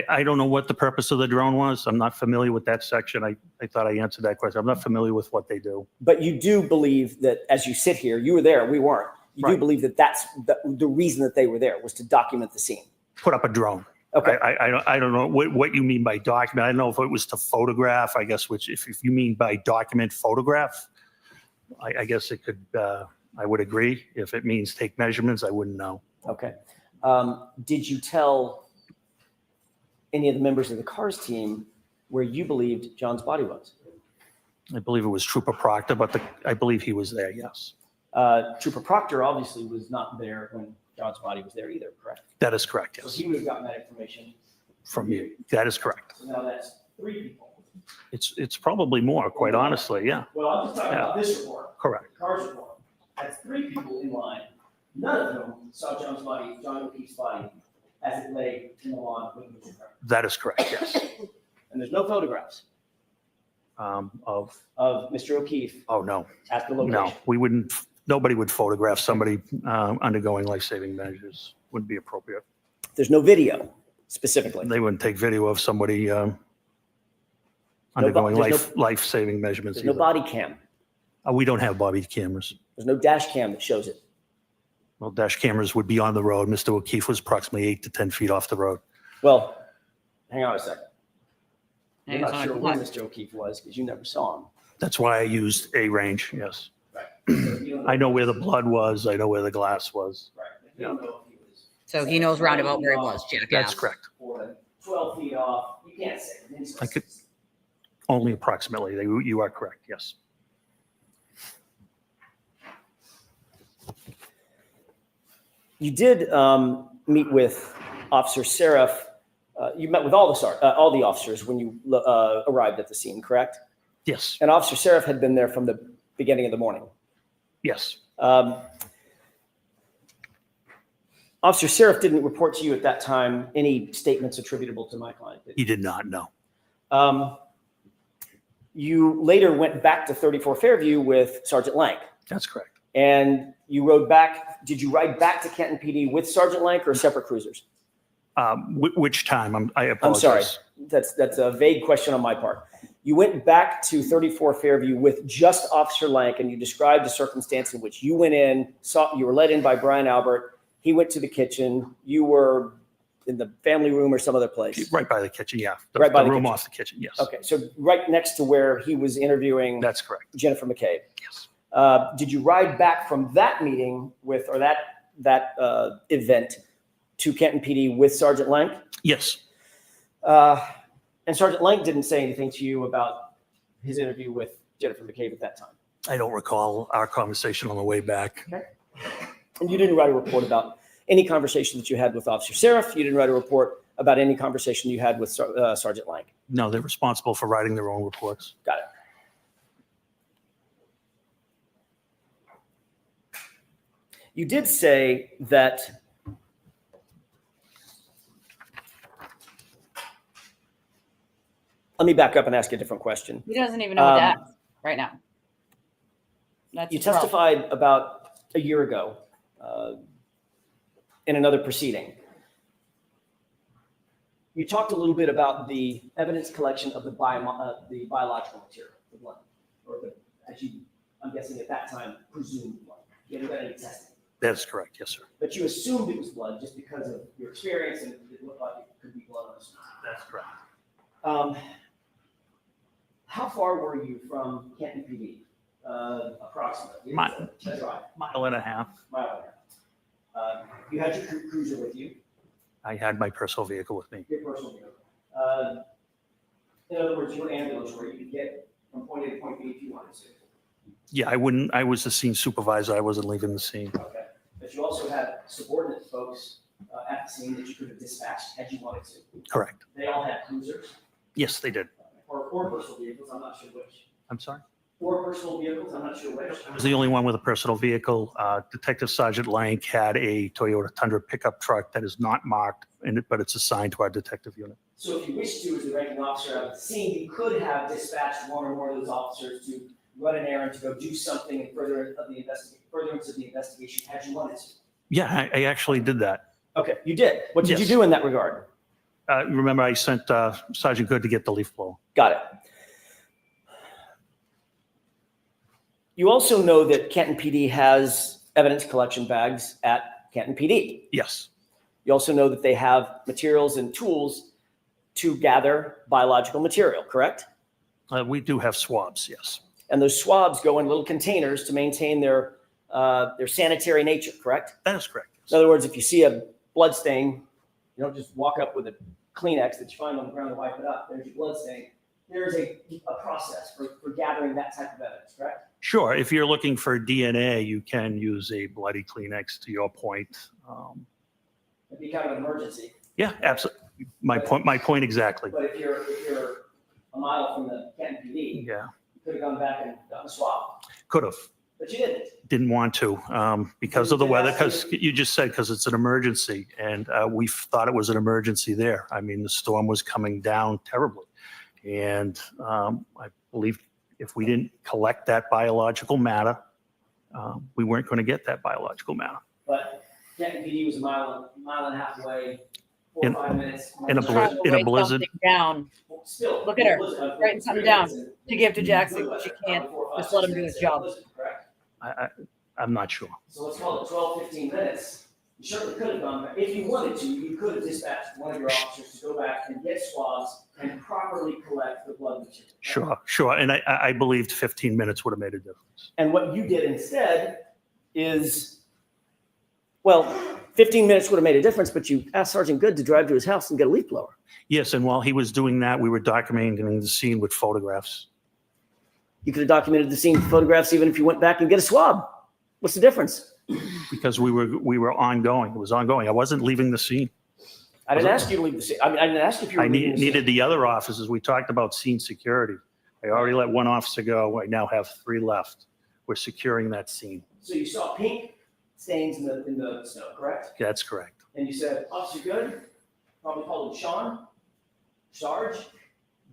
I don't know what the purpose of the drone was. I'm not familiar with that section. I thought I answered that question. I'm not familiar with what they do. But you do believe that as you sit here, you were there, we weren't. You do Right. believe that that's the reason that they were there was to document the scene. Put up a drone. Okay. I don't know what you mean by document. I don't know if it was to photograph, I guess, which if you mean by document photograph, I guess it could, I would agree. If it means take measurements, I wouldn't know. Okay. Did you tell any of the members of the CARS team where you believed John's body was? I believe it was Trooper Proctor, but I believe he was there, yes. Trooper Proctor obviously was not there when John's body was there either, correct? That is correct, So yes. he would have gotten that information. From you. That is correct. So now that's 3 people. It's probably more, quite honestly, yeah. Well, I'm just talking Yeah. about this report. Correct. CARS report. That's 3 people in line, none of whom saw John's body, John O'Keefe's body, as it lay in the lawn with Mr. Crow. That is correct, yes. And there's no photographs Of, of Mr. O'Keefe oh, no. at the location. No, we wouldn't, nobody would photograph somebody undergoing life-saving measures. Wouldn't be appropriate. There's no video specifically. They wouldn't take video of somebody undergoing there's life-saving measurements. There's no either. body cam. We don't have body cameras. There's no dash cam that shows it. Well, dash cameras would be on the road. Mr. O'Keefe was approximately 8 to 10 feet off the road. Well, hang on a second. You're Hang not on. sure where Mr. O'Keefe was because you never saw him. That's why I used a range, yes. Right. So you don't I know where the blood was. I know where the glass was. Right. You don't know if he was. So he knows roundabout where he was, jackass. That's correct. More than 12 feet off. You can't say. I could, only approximately. You are correct, yes. You did meet with Officer Seraph You met with all the officers when you arrived at the scene, correct? Yes. And Officer Seraph had been there from the beginning of the morning. Yes. Officer Seraph didn't report to you at that time any statements attributable to my client. He did not know. You later went back to 34 Fairview with Sergeant Lank. That's correct. And you rode back. Did you ride back to Canton PD with Sergeant Lank or separate cruisers? Which time? I apologize. I'm sorry. That's a vague question on my part. You went back to 34 Fairview with just Officer Lank, and you described the circumstance in which you went in, you were let in by Brian Albert. He went to the kitchen. You were in the family room or some other place. Right by the kitchen, yeah. Right by the the room kitchen. off the kitchen, yes. Okay, so right next to where he was interviewing. That's correct. Jennifer McCabe. Yes. Did you ride back from that meeting with, or that event to Canton PD with Sergeant Lank? Yes. And Sergeant Lank didn't say anything to you about his interview with Jennifer McCabe at that time? I don't recall our conversation on the way back. Okay. And you didn't write a report about any conversation that you had with Officer Seraph? You didn't write a report about any conversation you had with Sergeant Lank? No, they're responsible for writing their own reports. Got it. You did say that let me back up and ask you a different question. He doesn't even know what to ask right now. That's You the problem. testified about a year ago in another proceeding. You talked a little bit about the evidence collection of the biological material, the blood, or I'm guessing at that time, presumed blood. You haven't done any testing. That's correct, yes, sir. But you assumed it was blood just because of your experience and it looked like it could be blood on the street. That's correct. How far were you from Canton PD? Approximately. Mile and a half. Mile and a half. You had your cruiser with you. I had my personal vehicle with me. Your personal vehicle. In other words, your ambulance where you could get from point A to point B if you wanted to. Yeah, I was the scene supervisor. I wasn't leaving the scene. Okay. But you also had subordinate folks at the scene that you could have dispatched had you wanted to. Correct. They all had cruisers Yes, they did. or personal vehicles. I'm not sure which. I'm sorry? Or personal vehicles. I'm not sure which. I was the only one with a personal vehicle. Detective Sergeant Lank had a Toyota Tundra pickup truck that is not marked, but it's assigned to our detective unit. So if you wish to, as the ranking officer at the scene, you could have dispatched one or more of those officers to run an errand, to go do something in furtherance of the investigation had you wanted to. Yeah, I actually did that. Okay, you did. What did you Yes. do in that regard? Remember, I sent Sergeant Good to get the leaf blower. Got it. You also know that Canton PD has evidence collection bags at Canton PD. Yes. You also know that they have materials and tools to gather biological material, correct? We do have swabs, yes. And those swabs go in little containers to maintain their sanitary nature, correct? That is correct. In other words, if you see a blood stain, you don't just walk up with a Kleenex that you find on the ground and wipe it up. There's your blood stain. There's a process for gathering that type of evidence, correct? Sure. If you're looking for DNA, you can use a bloody Kleenex, to your point. It'd be kind of an emergency. Yeah, absolutely. My point exactly. But if you're a mile from the Canton PD, Yeah, you could have gone back and gotten a swab, could have. but you didn't. Didn't want to because of the weather, because you just said because it's an emergency, and we thought it was an emergency there. I mean, the storm was coming down terribly, and I believe if we didn't collect that biological matter, we weren't going to get that biological matter. But Canton PD was a mile and a half away, 4 or 5 minutes. In a blizzard. Something down. Still, Look at her, writing something down to give to Jackson. She can't just let him do his job. I'm not sure. So let's call it 12, 15 minutes. You certainly could have gone back. If you wanted to, you could have dispatched one of your officers to go back and get swabs and properly collect the blood material. Sure. And I believed 15 minutes would have made a difference. And what you did instead is, well, 15 minutes would have made a difference, but you asked Sergeant Good to drive to his house and get a leaf blower. Yes, and while he was doing that, we were documenting the scene with photographs. You could have documented the scene with photographs even if you went back and get a swab. What's the difference? Because we were ongoing. It was ongoing. I wasn't leaving the scene. I didn't ask you to leave the scene. I didn't ask if you were I leaving the scene. needed the other officers. We talked about scene security. I already let one officer go. I now have 3 left. We're securing that scene. So you saw pink stains in the snow, correct? That's correct. And you said, Officer Good, probably called him Sean, Sarge,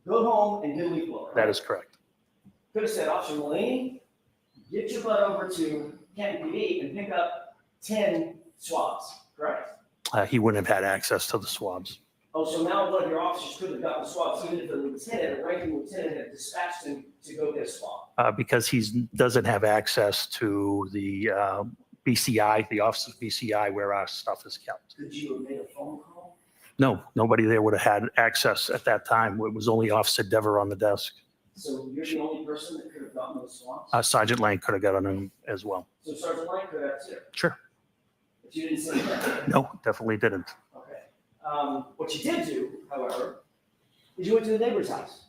go home and get a leaf blower. That is correct. Could have said, Officer Mulaney, get your butt over to Canton PD and pick up 10 swabs, correct? He wouldn't have had access to the swabs. Oh, so now one of your officers could have gotten swabs, even if the lieutenant, a ranking lieutenant, had dispatched him to go get a swab. Because he doesn't have access to the BCI, the Office of BCI, where our stuff is kept. Could you have made a phone call? No, nobody there would have had access at that time. It was only Officer Dever on the desk. So you're the only person that could have gotten those swabs? Sergeant Lang could have gotten them as well. So Sergeant Lang could have too? Sure. But you didn't say that? No, definitely didn't. Okay. What you did do, however, is you went to the neighbor's house.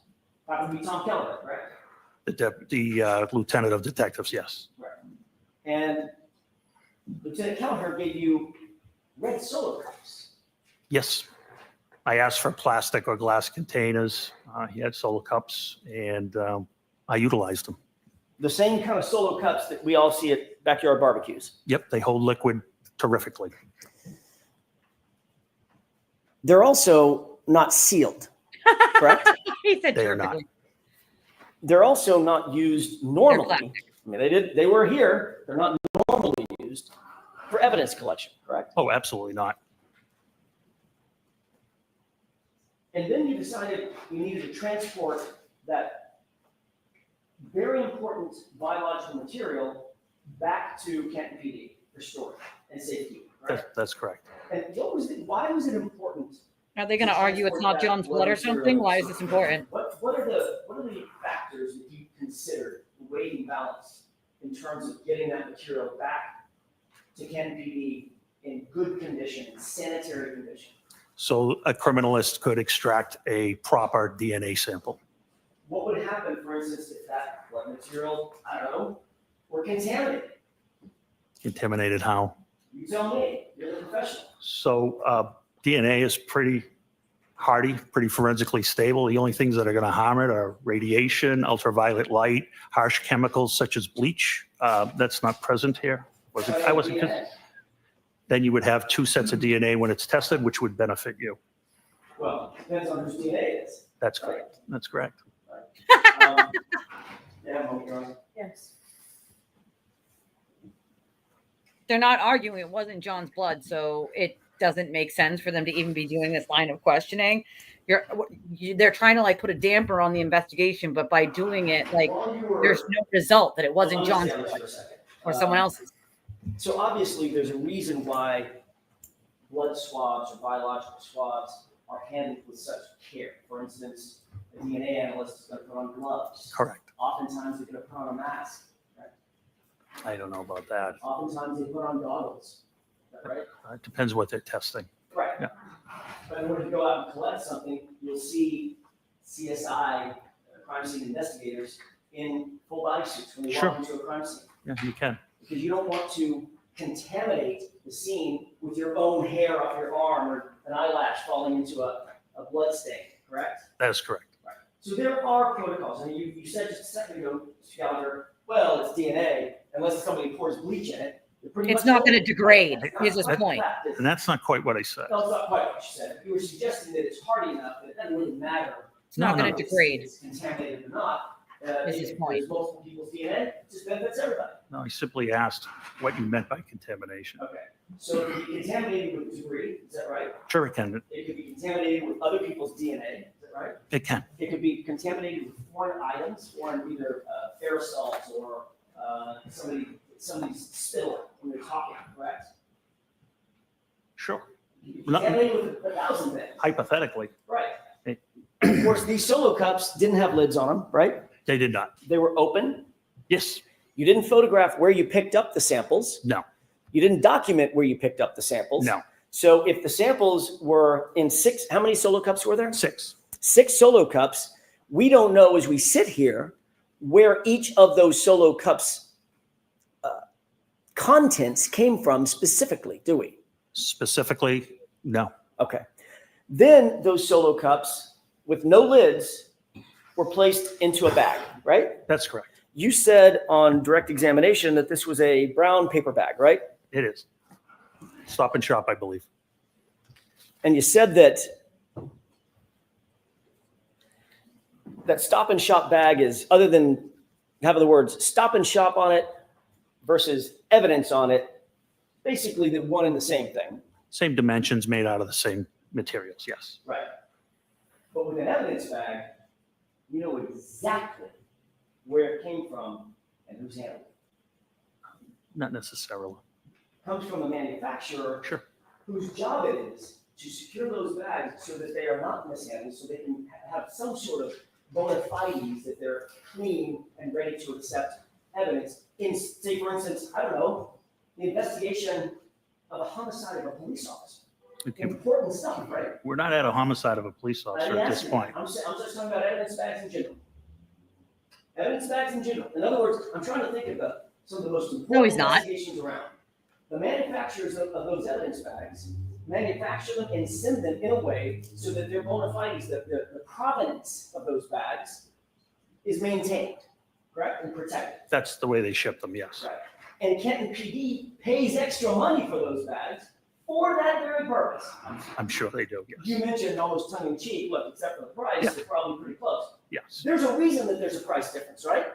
That would be Tom Keller, right? The lieutenant of detectives, yes. Right. And Lieutenant Keller gave you red Solo cups. Yes. I asked for plastic or glass containers. He had Solo cups, and I utilized them. The same kind of Solo cups that we all see at backyard barbecues. Yep, they hold liquid terrifically. They're also not sealed, correct? He said They are not. They're also not used normally. I mean, they were here. They're not normally used for evidence collection, correct? Oh, absolutely not. And then you decided you needed to transport that very important biological material back to Canton PD for storage and safety, right? That's correct. And why was it important? Are they going to argue it's not John's blood or something? Why is this important? What are the factors that you considered weight and balance in terms of getting that material back to Canton PD in good condition, in sanitary condition? So a criminalist could extract a proper DNA sample. What would happen, for instance, if that blood material, I don't know, were contaminated? Contaminated how? You tell me, you're the professional. So DNA is pretty hardy, pretty forensically stable. The only things that are going to harm it are radiation, ultraviolet light, harsh chemicals such as bleach. That's not present here. I wasn't. Then you would have 2 sets of DNA when it's tested, which would benefit you. Well, it depends on whose DNA it is. That's correct. That's correct. Yes. They're not arguing it wasn't John's blood, so it doesn't make sense for them to even be doing this line of questioning. They're trying to like put a damper on the investigation, but by doing it, like there's no result that it wasn't John's blood or someone else's. So obviously, there's a reason why blood swabs or biological swabs are handled with such care. For instance, a DNA analyst is going to put on gloves. Correct. Oftentimes, they're going to put on a mask. Right? I don't know about that. Oftentimes, they put on goggles. Is that right? It depends what they're testing. Right. Yeah. But in order to go out and collect something, you'll see CSI, crime scene investigators, in full body suits when they walk into a crime scene. Yeah, you can. Because you don't want to contaminate the scene with your own hair off your arm or an eyelash falling into a blood stain, correct? That is correct. Right. So there are protocols. I mean, you said just a second ago, Mr. Gallagher, well, it's DNA, unless somebody pours bleach in it. It's not going to degrade, is his point. And that's not quite what I said. No, it's not quite what you said. You were suggesting that it's hardy enough that it doesn't really matter. It's not going to degrade. It's contaminated or not. Is his point. There's multiple people's DNA, it just benefits everybody. No, I simply asked what you meant by contamination. Okay. So it can be contaminated with debris, is that right? Sure, it can. It could be contaminated with other people's DNA, is that right? It can. It could be contaminated with foreign items, foreign either aerosols or somebody's spittle when they're talking, correct? Sure. Contaminated with 1,000 things. Hypothetically. Right. Of course, these Solo cups didn't have lids on them, right? They did not. They were open. Yes. You didn't photograph where you picked up the samples. No. You didn't document where you picked up the samples. No. So if the samples were in 6, how many Solo cups were there? 6. 6 Solo cups. We don't know as we sit here where each of those Solo cups contents came from specifically, do we? Specifically, no. Okay. Then those solo cups with no lids were placed into a bag, right? That's correct. You said on direct examination that this was a brown paper bag, right? It is. Stop and Shop, I believe. And you said that Stop and Shop bag is, other than having the words Stop and Shop on it versus evidence on it, basically the one and the same thing. Same dimensions, made out of the same materials, yes. Right. But with an evidence bag, you know exactly where it came from and who's handled it. Not necessarily. Comes from a manufacturer Sure. whose job it is to secure those bags so that they are not mishandled, so they can have some sort of bona fides that they're clean and ready to accept evidence in, say, for instance, I don't know, the investigation of a homicide of a police officer. Okay. Important stuff, right? We're not at a homicide of a police officer at this point. I'm just talking about evidence bags in general. Evidence bags in general. In other words, I'm trying to think of some of the most important investigations around. The manufacturers of those evidence bags manufacture them and send them in a way so that their bona fides, the provenance of those bags is maintained, correct, and protected. That's the way they ship them, yes. Right. And Canton PD pays extra money for those bags for that very purpose. I'm sure they do, yes. You mentioned almost tongue in cheek, look, except for the price, Yeah. they're probably pretty close. Yes. There's a reason that there's a price difference, right?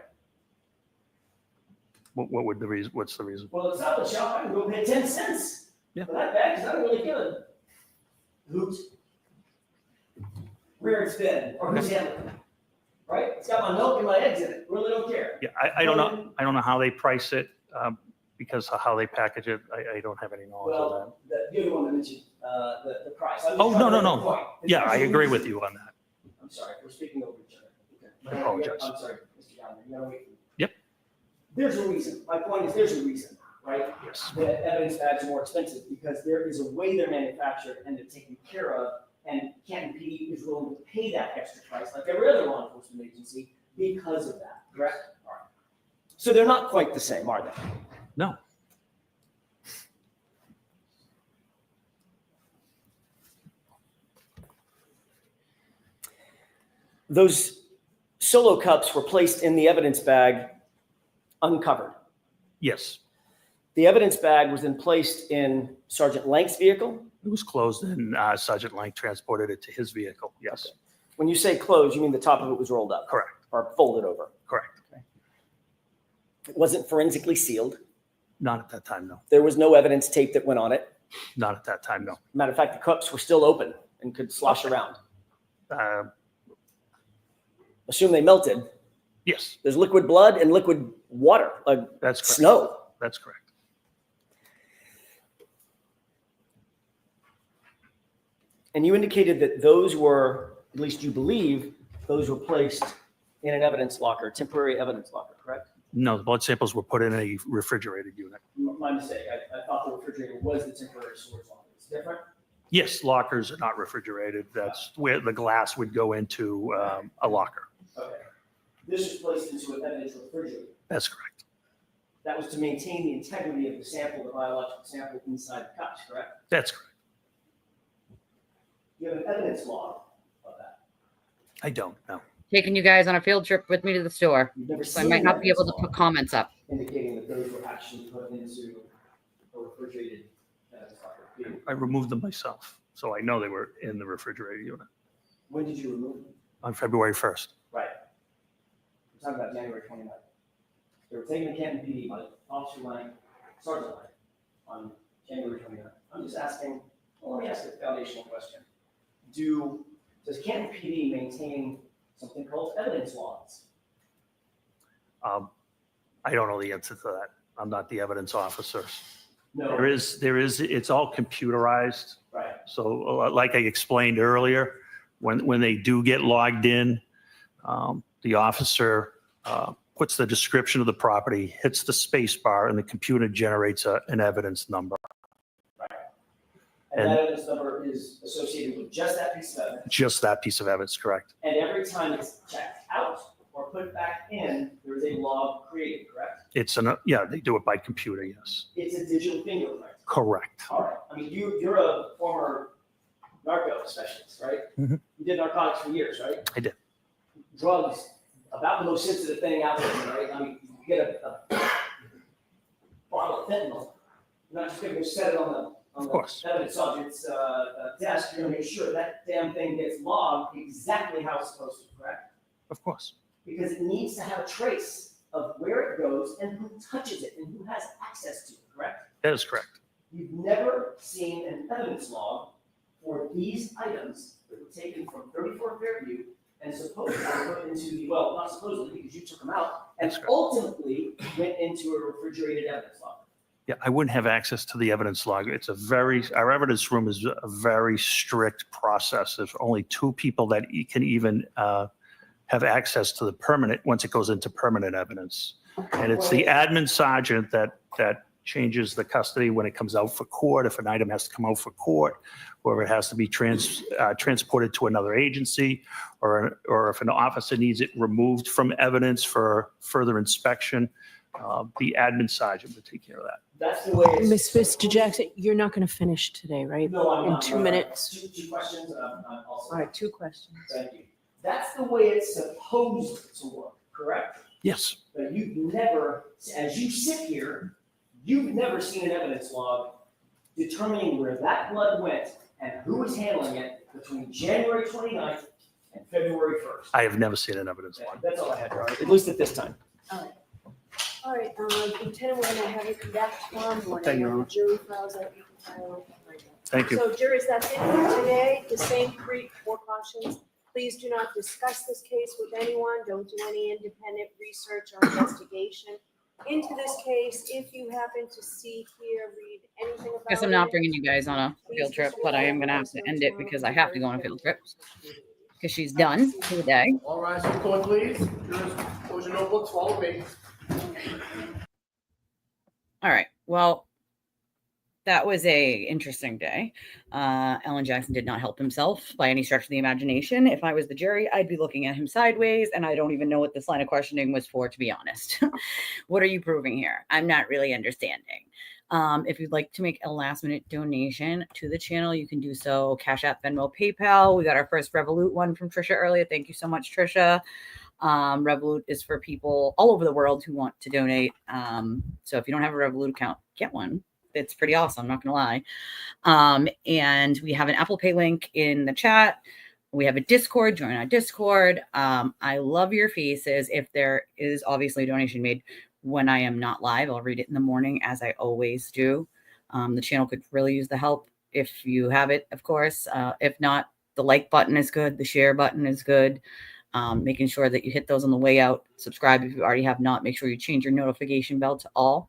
What would the reason? What's the reason? Well, it's not the shop. I can go pay 10 cents Yeah. for that bag because I don't really give a hoot where it's been or who's handling it. Right? It's got my milk and my eggs in it. Really don't care. Yeah, I don't know. I don't know how they price it because of how they package it. I don't have any knowledge of that. Well, the other one that mentioned the price. Oh, no. Yeah, I agree with you on that. I'm sorry. We're speaking over each other. Okay. I apologize. I'm sorry, Mr. Gallagher. You gotta wait. Yep. There's a reason. My point is there's a reason, right? Yes. The evidence bags are more expensive because there is a way they're manufactured and they're taken care of, and Canton PD is willing to pay that extra price, like every other law enforcement agency, because of that, correct? All right. So they're not quite the same, are they? No. Those solo cups were placed in the evidence bag uncovered. Yes. The evidence bag was then placed in Sergeant Lank's vehicle. It was closed and Sergeant Lank transported it to his vehicle. Yes. Okay. When you say closed, you mean the top of it was rolled up? Correct. Or folded over? Correct. Okay. It wasn't forensically sealed. Not at that time, no. There was no evidence tape that went on it. Not at that time, no. Matter of fact, the cups were still open and could slosh around. Assume they melted. Yes. There's liquid blood and liquid water, like that's correct. Snow. That's correct. And you indicated that those were, at least you believe, those were placed in an evidence locker, temporary evidence locker, correct? No, the blood samples were put in a refrigerated unit. My mistake. I thought the refrigerator was the temporary storage locker. It's different? Yes, lockers are not refrigerated. That's where the glass would go into a locker. Okay. This was placed into an evidence refrigerator. That's correct. That was to maintain the integrity of the sample, the biological sample inside the cups, correct? That's correct. You have an evidence log of that. I don't know. Taking you guys on a field trip with me to the store. You've never So I seen might not be able to evidence put comments up. indicating that those were actually put into a refrigerated evidence locker. I removed them myself, so I know they were in the refrigerator unit When did you remove them? on February 1st. Right. We're talking about January 29th. They were taken to Canton PD by Officer Lang, Sergeant Lang, on January 29th. I'm just asking, well, let me ask a foundational question. Does Canton PD maintain something called evidence logs? I don't know the answer to that. I'm not the evidence officer. No. There is, it's all computerized. Right. So like I explained earlier, when they do get logged in, the officer puts the description of the property, hits the space bar, and the computer generates an evidence number. Right. And that evidence number is associated with just that piece of evidence. Just that piece of evidence, correct? And every time it's checked out or put back in, there is a log created, correct? Yeah, they do it by computer, yes. It's a digital fingerprint. Correct. All right. I mean, you're a former narco specialist, right? Mhm. You did narcotics for years, right? I did. Drugs, about the most sensitive thing out there, right? I mean, you get a bottle of fentanyl, you're not just gonna go set it on Of course. the evidence subject's desk, you're gonna make sure that damn thing gets logged exactly how it's supposed to, correct? Of course. Because it needs to have a trace of where it goes and who touches it and who has access to it, correct? That is correct. You've never seen an evidence log for these items that were taken from 34 Fairview and supposedly put into, well, not supposedly because you took them out, and ultimately went into a refrigerated evidence log. Yeah, I wouldn't have access to the evidence log. Our evidence room is a very strict process. There's only 2 people that can even have access to the permanent, once it goes into permanent evidence. And it's the admin sergeant that changes the custody when it comes out for court, if an item has to come out for court, or it has to be transported to another agency, or if an officer needs it removed from evidence for further inspection, the admin sergeant would take care of that. That's the way it's. Mr. Jackson, you're not going to finish today, right? No, I'm not. In 2 minutes? Two questions, I'm also. All right, 2 questions. Thank you. That's the way it's supposed to work, correct? Yes. But you've never, as you sit here, you've never seen an evidence log determining where that blood went and who was handling it between January 29th and February 1st. I have never seen an evidence log. That's all I had, Robert, at least at this time. All right, Lieutenant, we're gonna have you come back tomorrow morning. Thank you, when the Norma. jury files out. You can file right now. Thank you. So jurors, that's it for today. The same 4 cautions. Please do not discuss this case with anyone. Don't do any independent research or investigation into this case. If you happen to see, hear, read anything about it. Guess I'm not bringing you guys on a field trip, but I am going to have to end it because I have to go on a field trip because she's done for the day. All rise for the court, please. Jurors, close your notebooks, follow me. All right. Well, that was a interesting day. Alan Jackson did not help himself by any stretch of the imagination. If I was the jury, I'd be looking at him sideways, and I don't even know what this line of questioning was for, to be honest. What are you proving here? I'm not really understanding. If you'd like to make a last-minute donation to the channel, you can do so. Cash App, Venmo, PayPal. We got our first Revolut one from Trisha earlier. Thank you so much, Trisha. Revolut is for people all over the world who want to donate. So if you don't have a Revolut account, get one. It's pretty awesome, I'm not gonna lie. And we have an Apple Pay link in the chat. We have a Discord, join our Discord. I love your faces. If there is obviously a donation made when I am not live, I'll read it in the morning as I always do. The channel could really use the help if you have it, of course. If not, the like button is good. The share button is good. Making sure that you hit those on the way out. Subscribe if you already have not. Make sure you change your notification bell to all.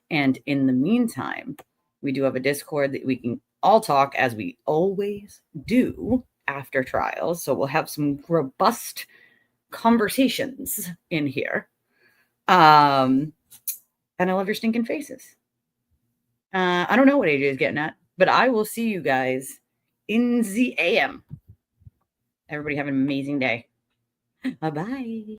And in the meantime, we do have a Discord that we can all talk as we always do after trials. So we'll have some robust conversations in here. And I love your stinking faces. I don't know what AJ is getting at, but I will see you guys in the AM. Everybody have an amazing day. Bye-bye.